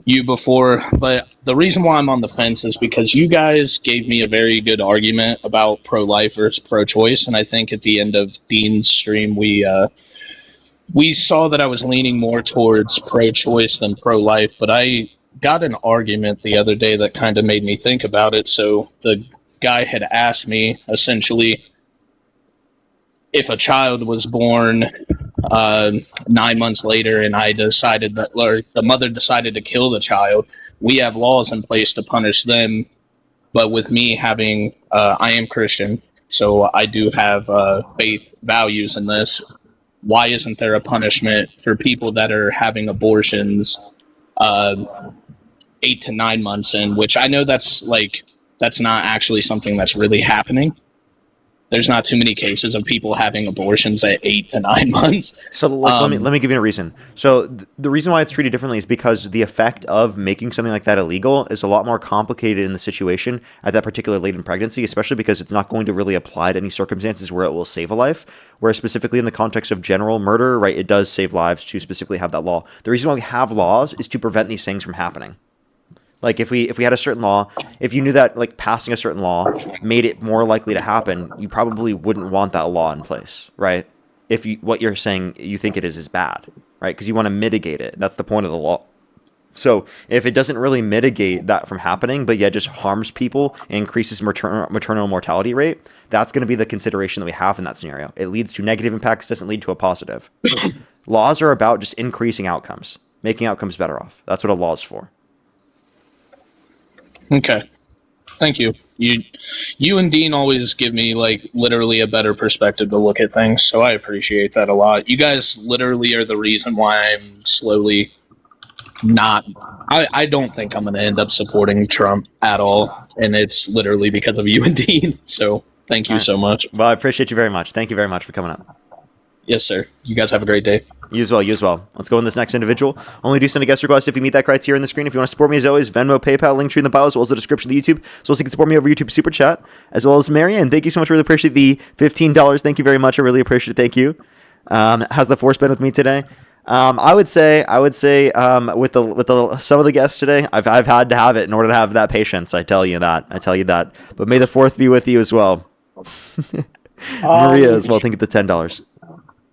you before, but the reason why I'm on the fence is because you guys gave me a very good argument about pro-life versus pro-choice, and I think at the end of Dean's stream we saw that I was leaning more towards pro-choice than pro-life, but I got an argument the other day that kind of made me think about it. So the guy had asked me essentially if a child was born 9 months later and I decided that, or the mother decided to kill the child, we have laws in place to punish them. But with me having, I am Christian, so I do have faith values in this. Why isn't there a punishment for people that are having abortions 8 to 9 months in, which I know that's not actually something that's really happening. There's not too many cases of people having abortions at 8 to 9 months. So let me give you a reason. So the reason why it's treated differently is because the effect of making something like that illegal is a lot more complicated in the situation at that particular late in pregnancy, especially because it's not going to really apply to any circumstances where it will save a life. Whereas specifically in the context of general murder, right, it does save lives to specifically have that law. The reason why we have laws is to prevent these things from happening. Like if we had a certain law, if you knew that like passing a certain law made it more likely to happen, you probably wouldn't want that law in place, right? If what you're saying you think it is bad, right? Because you want to mitigate it. That's the point of the law. So if it doesn't really mitigate that from happening, but yet just harms people and increases maternal mortality rate, that's going to be the consideration that we have in that scenario. It leads to negative impacts, doesn't lead to a positive. Laws are about just increasing outcomes, making outcomes better off. That's what a law is for. Okay. Thank you. You and Dean always give me like literally a better perspective to look at things, so I appreciate that a lot. You guys literally are the reason why I'm slowly not I don't think I'm going to end up supporting Trump at all, and it's literally because of you and Dean. So, thank you so much. Well, I appreciate you very much. Thank you very much for coming up. Yes, sir. You guys have a great day. You as well. You as well. Let's go in this next individual. Only do send a guest request if you meet that criteria on the screen. If you want to support me, as always, Venmo, PayPal, link tree in the bio, as well as the description of the YouTube. So also you can support me over YouTube Super Chat, as well as Marianne. Thank you so much. Really appreciate the $15. Thank you very much. I really appreciate it. Thank you. How's the force been with me today? I would say with the some of the guests today, I've had to have it in order to have that patience. I tell you that. But may the fourth be with you as well. Maria as well. Thank you for the $10.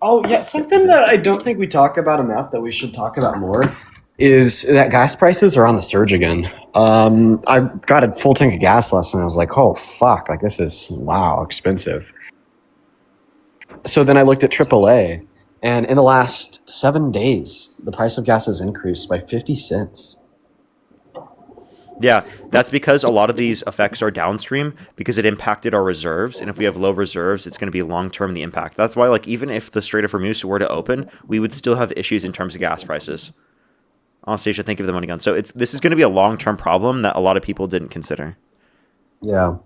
Oh, yeah, something that I don't think we talk about enough that we should talk about more is that gas prices are on the surge again. I got a full tank of gas last night. I was like, oh, fuck, like this is, wow, expensive. So then I looked at AAA, and in the last 7 days, the price of gas has increased by 50 cents. Yeah, that's because a lot of these effects are downstream because it impacted our reserves. And if we have low reserves, it's going to be long-term, the impact. That's why, like, even if the Strait of Hormuz were to open, we would still have issues in terms of gas prices. Anastasia, thank you for the money gun. So this is going to be a long-term problem that a lot of people didn't consider. Yeah.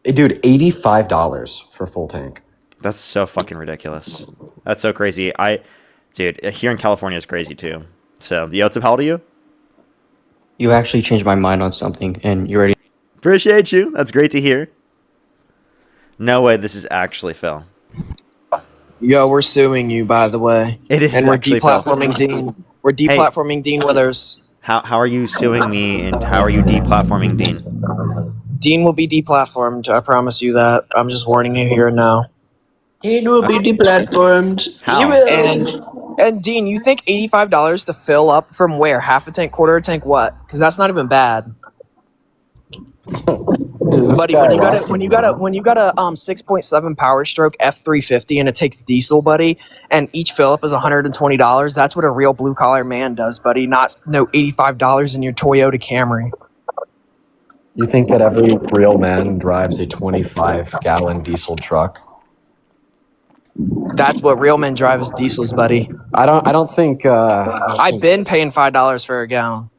Hey, dude, $85 for full tank. That's so fucking ridiculous. That's so crazy. Dude, here in California is crazy too. So, what's up, how old are you? You actually changed my mind on something, and you already... Appreciate you. That's great to hear. No way this is actually Phil. Yo, we're suing you, by the way. It is and we're actually deplatforming Phil. Dean. We're deplatforming Dean Withers. How are you suing me, and how are you deplatforming Dean? Dean will be deplatformed. I promise you that. I'm just warning you here now. Dean will be deplatformed. How? You will. And Dean, you think $85 to fill up from where? Half a tank, quarter a tank, what? Because that's not even bad. Buddy, when you got a 6.7 Power Stroke F350 and it takes diesel, buddy, and each fill up is $120, that's what a real blue collar man does, buddy. Not no $85 in your Toyota Camry. You think that every real man drives a 25-gallon diesel truck? That's what real men drive is diesels, buddy. I don't think. I've been paying $5 for a gallon.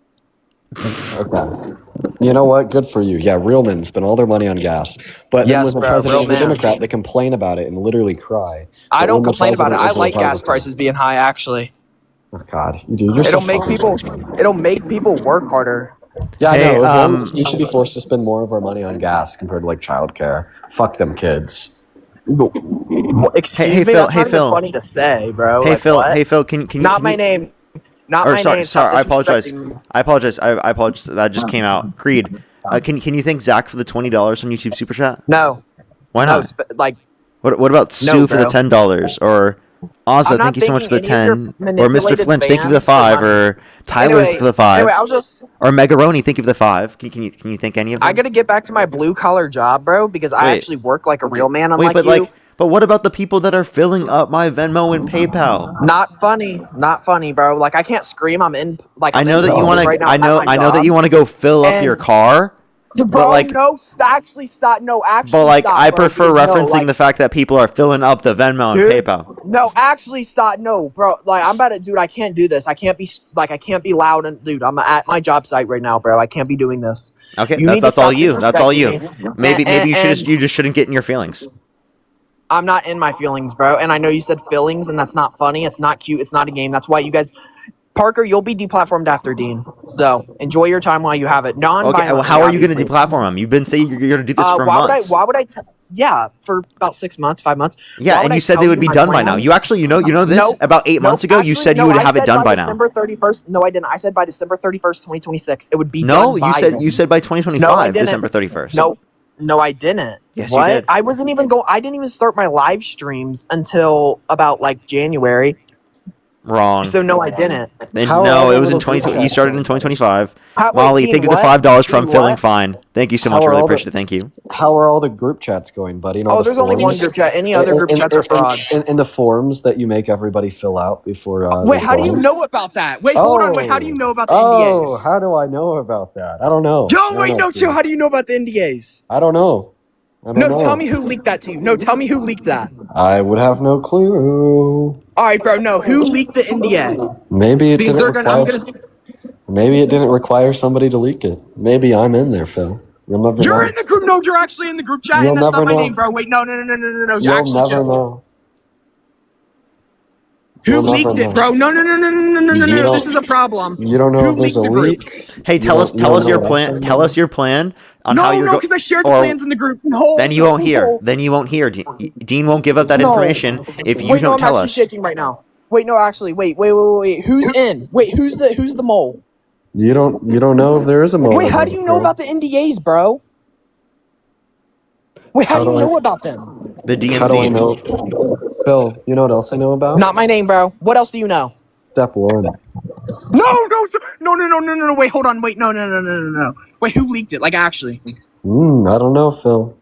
Okay. You know what? Good for you. Yeah, real men spend all their money on gas. But then Yes, when the bro, president real is a man. Democrat, they complain about it and literally cry. I But don't when the complain about it. president I is a like gas Republican- prices being high, actually. Oh God, you're so It'll make fucking- It'll make people work harder. Yeah, Hey, I know. You should be forced to spend more of our money on gas compared to like childcare. Fuck them kids. Excuse me, Phil, that's not even funny to say, bro. Hey like, Phil, what? hey Phil, can you Not my name. Not my name. Stop Sorry, I apologize. disrespecting me. I apologize. I apologize. That just came out. Creed, can you thank Zach for the $20 on YouTube Super Chat? No. Why No, not? like. What about Sue for the $10 or Ozza? Thank you so much for the 10. Or Mr. Flinch, thank you for the 5. Or Tyler for the 5. Anyway, I'll just. Or Megaroni, thank you for the 5. Can you thank any of them? I gotta get back to my blue collar job, bro, because I actually work like a real man, unlike you. But what about the people that are filling up my Venmo and PayPal? Not funny, bro. Like I can't scream. I'm in. Like I know that you want right to. now I know that you want to go fill up your car. Bro, but like, no, actually stop. No, actually but like, stop, I bro, prefer please, referencing the fact that people are filling up the Venmo and PayPal. No, actually stop. No, bro. Like I'm about to, dude. I can't do this. I can't be loud and dude. I'm at my job site right now, bro. I can't be doing this. Okay, you that's all you. That's all you. disrespecting Maybe me. you just shouldn't get in your feelings. I'm not in my feelings, bro. And I know you said feelings, and that's not funny. It's not cute. It's not a game. That's why you guys, Parker, you'll be deplatformed after Dean. So enjoy your time while you have it. Non-violently. Okay, well, how are you going to deplatform him? You've been saying you're going to do this for months. Why would I? Yeah, for about 6 months, 5 months. Yeah, and you said they would be done by now. You actually, you know this? About 8 months ago, you said you would have it done by now. December 31st. No, I didn't. I said by December 31st, 2026. It would be done. No, you said by 2025, December 31st. No, I didn't. Yes, what? you did. I didn't even start my live streams until about like January. Wrong. So no, I didn't. No, it was in 2020. You started in 2025. Molly, Dean, thank you for the $5 from Feeling Fine. Thank you so much. I really appreciate it. Thank you. How are all the group chats going, buddy? And all there's only one group chat. Any other group chats are frauds. And the forms that you make everybody fill out before. Wait, how do you know about that? Wait, hold on. Wait, how do you know about the NDAs? Oh, how do I know about that? I don't know. Chill. How do you know about the NDAs? I don't know. Tell me who leaked that to you. No, tell me who leaked that. I would have no clue. All right, bro. No, who leaked the NDA? Maybe it didn't require somebody to leak it. Maybe I'm in there, Phil. You'll never know. You're in the group. No, you're actually in the group chat, and that's not my name, bro. Wait, no. You'll never know. Who leaked it, bro? No. This is a problem. You don't know if there's a leak. Hey, tell us your plan. Tell us your plan on how you're. No, because I shared the plans in the group. No. Then you won't hear. Dean won't give up that information if you don't tell us. I'm actually shaking right now. Wait, no, actually, wait. Who's in? Wait, who's the mole? You don't know if there is a mole. Wait, how do you know about the NDAs, bro? Wait, how do you know about them? The DNC. How do I know? Phil, you know what else I know about? Not my name, bro. What else do you know? Step 1. No. Wait, hold on. Wait, no. Wait, who leaked it? Like, actually. I don't know, Phil.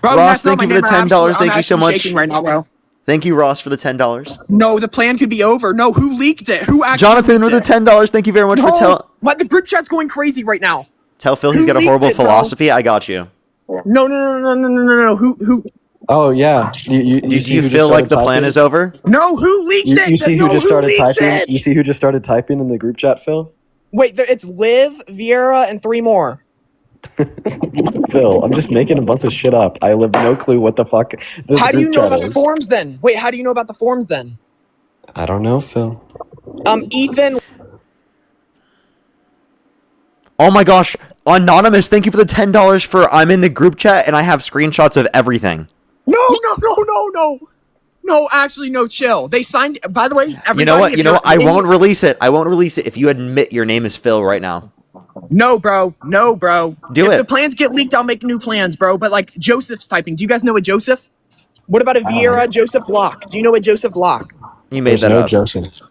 Bro, Ross, thank you for the $10. Thank you so much. Right now, bro. Thank you, Ross, for the $10. No, the plan could be over. No, who leaked it? Who actually? Jonathan with the $10. Thank you very much for What? The group chat's going crazy right now. Tell Phil he's got a horrible philosophy. I got you. No. Who? Oh yeah. Do you feel like the plan is over? No, who leaked it? You see who just started typing? You see who just started typing in the group chat, Phil? Wait, it's Liv, Viera, and 3 more. Phil, I'm just making a bunch of shit up. I have no clue what the fuck this How do you know about is. the forums then? Wait, how do you know about the forums then? I don't know, Phil. Ethan. Oh my gosh, Anonymous, thank you for the $10 for I'm in the group chat and I have screenshots of everything. No. No, actually, no, chill. They signed, by the way, everybody. You know what? I won't release it. I won't release it if you admit your name is Phil right now. No, bro. Do it. If the plans get leaked, I'll make new plans, bro. But like Joseph's typing. Do you guys know a Joseph? What about a Viera Joseph Locke? Do you know a Joseph Locke? You made that up. Joseph.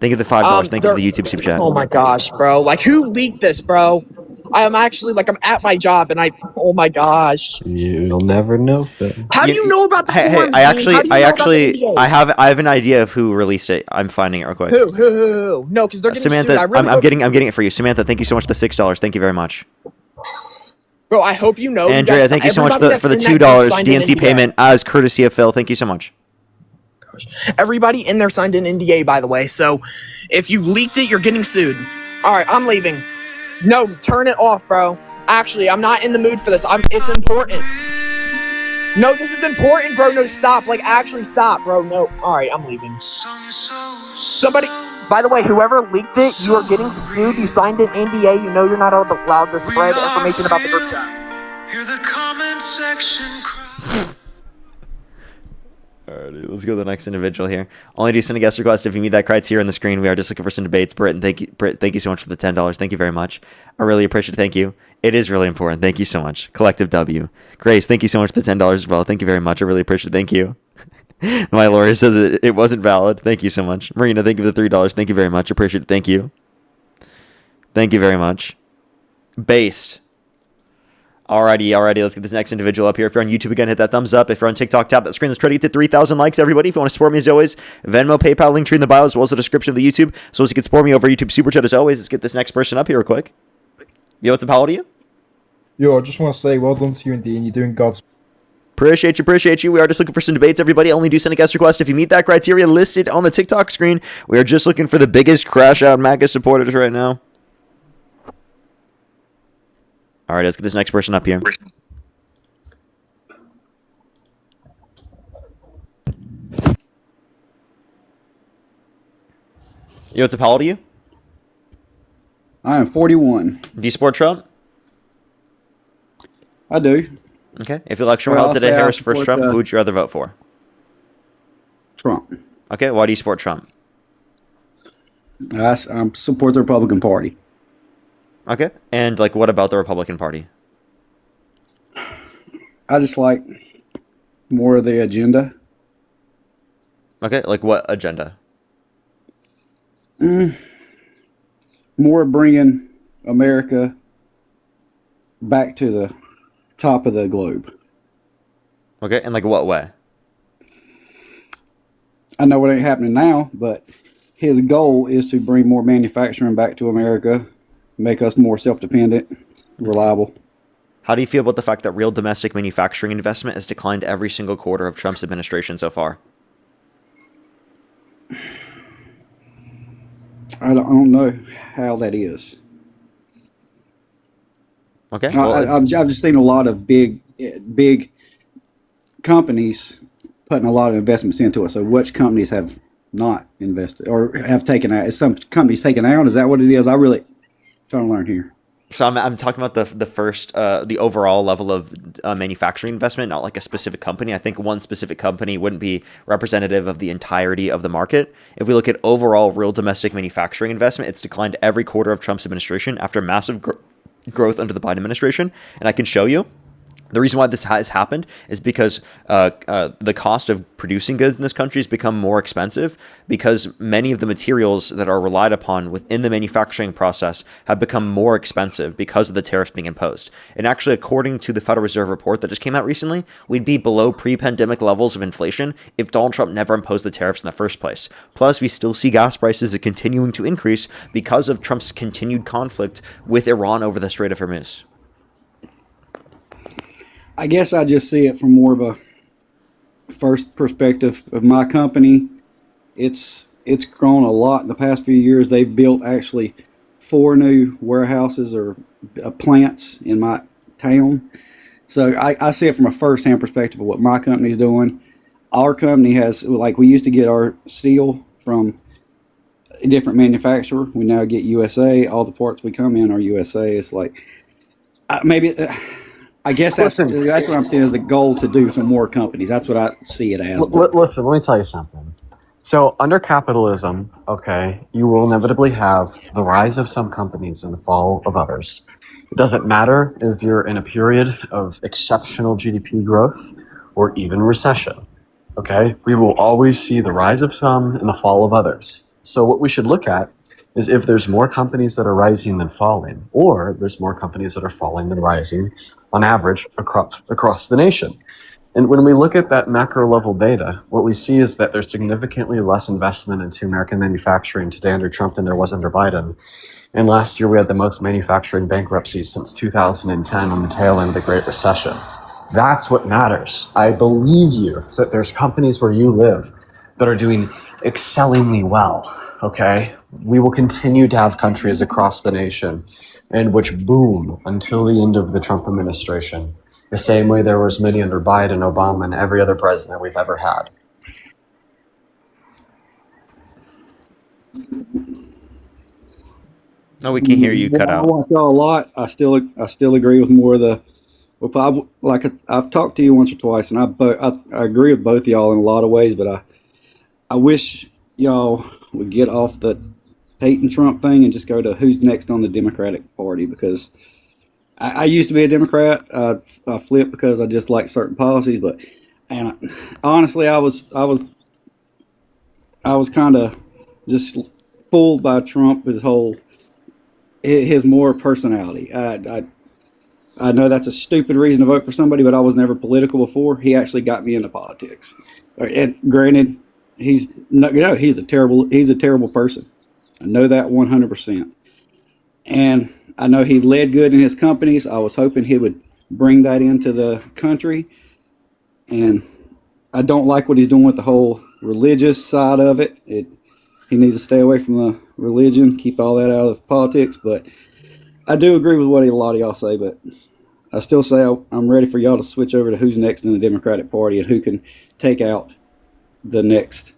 Thank you for the $5. Thank you for the YouTube super chat. Oh my gosh, bro. Like who leaked this, bro? I'm actually I'm at my job and oh my gosh. You'll never know, Phil. How do you know about the forums? I have an idea of who released it. I'm finding it real quick. Who? No, because they're getting Samantha, sued. I'm getting it for you. Samantha, thank you so much for the $6. Thank you very much. Bro, I hope you know. Andrea, thank you so much for the $2 DNC payment as courtesy of Phil. Thank you so much. Everybody in there signed an NDA, by the way. So if you leaked it, you're getting sued. All right, I'm leaving. No, turn it off, bro. Actually, I'm not in the mood for this. It's important. No, this is important, bro. No, stop. Actually, stop, bro. No. All right, I'm leaving. Somebody. By the way, whoever leaked it, you are getting sued. You signed an NDA. You know you're not allowed to spread information about the group chat. Hear the comment section cry. Alrighty, let's go to the next individual here. Only do send a guest request if you meet that criteria on the screen. We are just looking for some debates. Britt, thank you so much for the $10. Thank you very much. I really appreciate it. Thank you. It is really important. Thank you so much. Collective W. Grace, thank you so much for the $10 as well. Thank you very much. I really appreciate it. Thank you. My lawyer says it wasn't valid. Thank you so much. Marina, thank you for the $3. Thank you very much. Appreciate it. Thank you. Thank you very much. Based. Alrighty. Let's get this next individual up here. If you're on YouTube, again, hit that thumbs up. If you're on TikTok, tap that screen. Let's try to get to 3,000 likes, everybody. If you want to support me, as always, Venmo, PayPal, link tree in the bio, as well as the description of the YouTube. So as you can support me over YouTube Super Chat, as always, let's get this next person up here real quick. Yo, what's up? How old are you? Yo, I just want to say well done to you and Dean. You're doing God's. Appreciate you. We are just looking for some debates, everybody. Only do send a guest request if you meet that criteria listed on the TikTok screen. We are just looking for the biggest crash out Maga supporters right now. All right, let's get this next person up here. Yo, what's up? How old are you? I am 41. Do you support Trump? I do. Okay. If the election were held today, Harris versus Trump, who would you rather vote for? Trump. Okay. Why do you support Trump? I support the Republican Party. Okay. And what about the Republican Party? I just like more of the agenda. Okay. What agenda? More bringing America back to the top of the globe. Okay. And what way? I know it ain't happening now, but his goal is to bring more manufacturing back to America, make us more self-dependent, reliable. How do you feel about the fact that real domestic manufacturing investment has declined every single quarter of Trump's administration so far? I don't know how that is. Okay. I've just seen a lot of big companies putting a lot of investments into it. So which companies have not invested or have taken out? Is some companies taken out? Is that what it is? I really trying to learn here. So I'm talking about the overall level of manufacturing investment, not like a specific company. I think one specific company wouldn't be representative of the entirety of the market. If we look at overall real domestic manufacturing investment, it's declined every quarter of Trump's administration after massive growth under the Biden administration. And I can show you. The reason why this has happened is because the cost of producing goods in this country has become more expensive because many of the materials that are relied upon within the manufacturing process have become more expensive because of the tariffs being imposed. And actually, according to the Federal Reserve report that just came out recently, we'd be below pre-pandemic levels of inflation if Donald Trump never imposed the tariffs in the first place. Plus, we still see gas prices continuing to increase because of Trump's continued conflict with Iran over the Strait of Hormuz. I guess I just see it from more of a first perspective of my company. It's grown a lot in the past few years. They've built actually 4 new warehouses or plants in my town. So I see it from a first-hand perspective of what my company's doing. Our company has, we used to get our steel from a different manufacturer. We now get USA. All the parts we come in are USA. It's I guess that's what I'm seeing as the goal to do some more companies. That's what I see it as. Listen, let me tell you something. So under capitalism, okay, you will inevitably have the rise of some companies and the fall of others. It doesn't matter if you're in a period of exceptional GDP growth or even recession, okay? We will always see the rise of some and the fall of others. So what we should look at is if there's more companies that are rising than falling, or there's more companies that are falling than rising on average across the nation. And when we look at that macro level data, what we see is that there's significantly less investment into American manufacturing today under Trump than there was under Biden. And last year we had the most manufacturing bankruptcies since 2010 on the tail end of the Great Recession. That's what matters. I believe you that there's companies where you live that are doing excellingly well, okay? We will continue to have countries across the nation and which boom until the end of the Trump administration, the same way there was many under Biden, Obama, and every other president we've ever had. No, we can hear you cut I out. watch y'all a lot. I still agree with more of the. Well, I've talked to you once or twice, and I agree with both of y'all in a lot of ways. But I wish y'all would get off the hating Trump thing and just go to who's next on the Democratic Party, because I used to be a Democrat. I flipped because I just like certain policies, and honestly, I was kind of just fooled by Trump with his more personality. I know that's a stupid reason to vote for somebody, but I was never political before. He actually got me into politics. And granted, he's a terrible person. I know that 100%. And I know he led good in his companies. I was hoping he would bring that into the country. And I don't like what he's doing with the whole religious side of it. He needs to stay away from the religion, keep all that out of politics. But I do agree with what a lot of y'all say, but I still say I'm ready for y'all to switch over to who's next in the Democratic Party and who can take out the next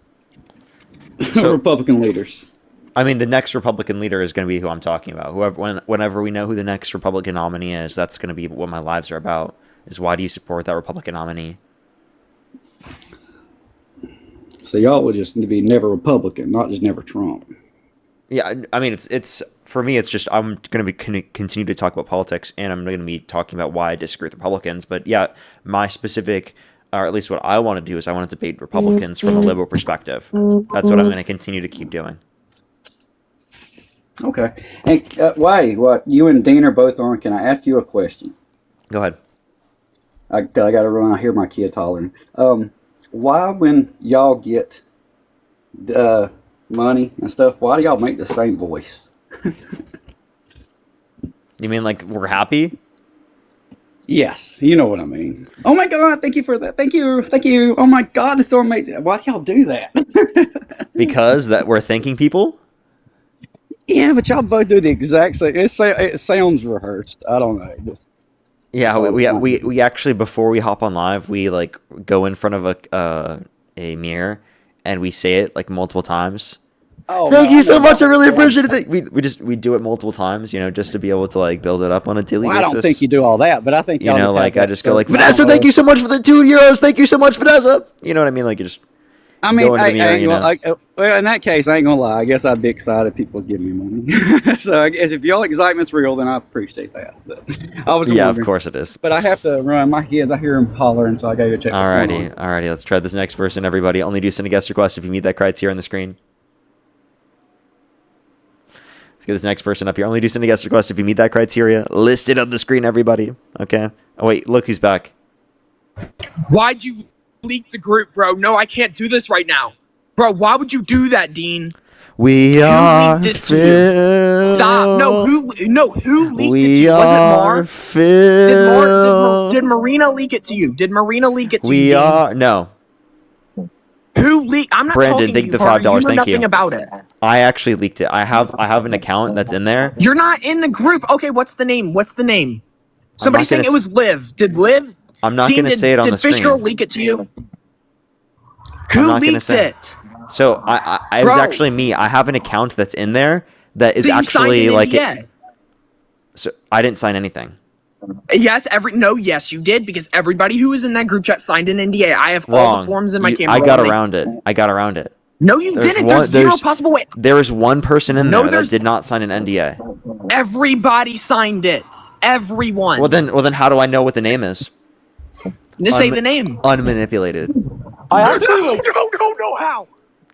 Republican leaders. I mean, the next Republican leader is going to be who I'm talking about. Whenever we know who the next Republican nominee is, that's going to be what my lives are about. Is why do you support that Republican nominee? So y'all would just be never Republican, not just never Trump. Yeah, I mean, it's for me. It's just I'm going to continue to talk about politics, and I'm going to be talking about why I disagree with Republicans. But yeah, my specific, or at least what I want to do, is I want to debate Republicans from a liberal perspective. That's what I'm going to continue to keep doing. Okay. Hey, what you and Dean are both on. Can I ask you a question? Go ahead. I got to run. I hear my kids hollering. Why, when y'all get money and stuff, why do y'all make the same voice? You mean like we're happy? Yes, you know what I mean. Oh my God, thank you for that. Thank you. Oh my God, it's so amazing. Why do y'all do that? Because that we're thanking people? Yeah, but y'all both do the exact same. It sounds rehearsed. I don't know. Yeah, we actually, before we hop on live, we like go in front of a mirror and we say it like multiple times. Oh, thank you so much. I really appreciate it. We do it multiple times, just to be able to like build it up on a daily basis. I don't think you do all that, but I think y'all I just go like, Vanessa, thank you so much for the €2. Thank you so much, Vanessa. You know what I mean? Like you just. I mean, well, in that case, I ain't gonna lie. I guess I'd be excited if people was giving me money. So I guess if y'all excitement's real, then I appreciate that. But I was wondering. Of course it is. But I have to run. My kids, I hear them hollering, so I gotta go check. Alrighty. Let's try this next person. Everybody, only do send a guest request if you meet that criteria on the screen. Let's get this next person up here. Only do send a guest request if you meet that criteria listed on the screen. Everybody, okay? Oh wait, look who's back. Why'd you leak the group, bro? No, I can't do this right now. Bro, why would you do that, Dean? We are leaked it to you? Stop. No, who leaked it to you? Was it Mar? Did Marina leak it to you? Did Marina leak it to you? No. Who leaked? I'm not Brandon, talking thank to you, the Carter. $5. You know Thank nothing you. about it. I actually leaked it. I have an account that's in there. You're not in the group. Okay, what's the name? Somebody's saying it was Liv. Did Liv? I'm not going to say it on the screen. Did Fish Girl leak it to you? Who leaked it? So it was actually me. I have an account that's in there that is actually like it. So I didn't sign anything. Yes, yes, you did, because everybody who was in that group chat signed an NDA. I have all the forms in my camera. I got around it. No, you didn't. There's zero possible way. There was one person in there that did not sign an NDA. Everybody signed it. Everyone. Well then, how do I know what the name is? Just say the name. Unmanipulated. No, how?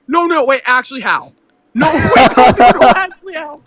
No, wait, actually, how? No, wait, no, actually, how?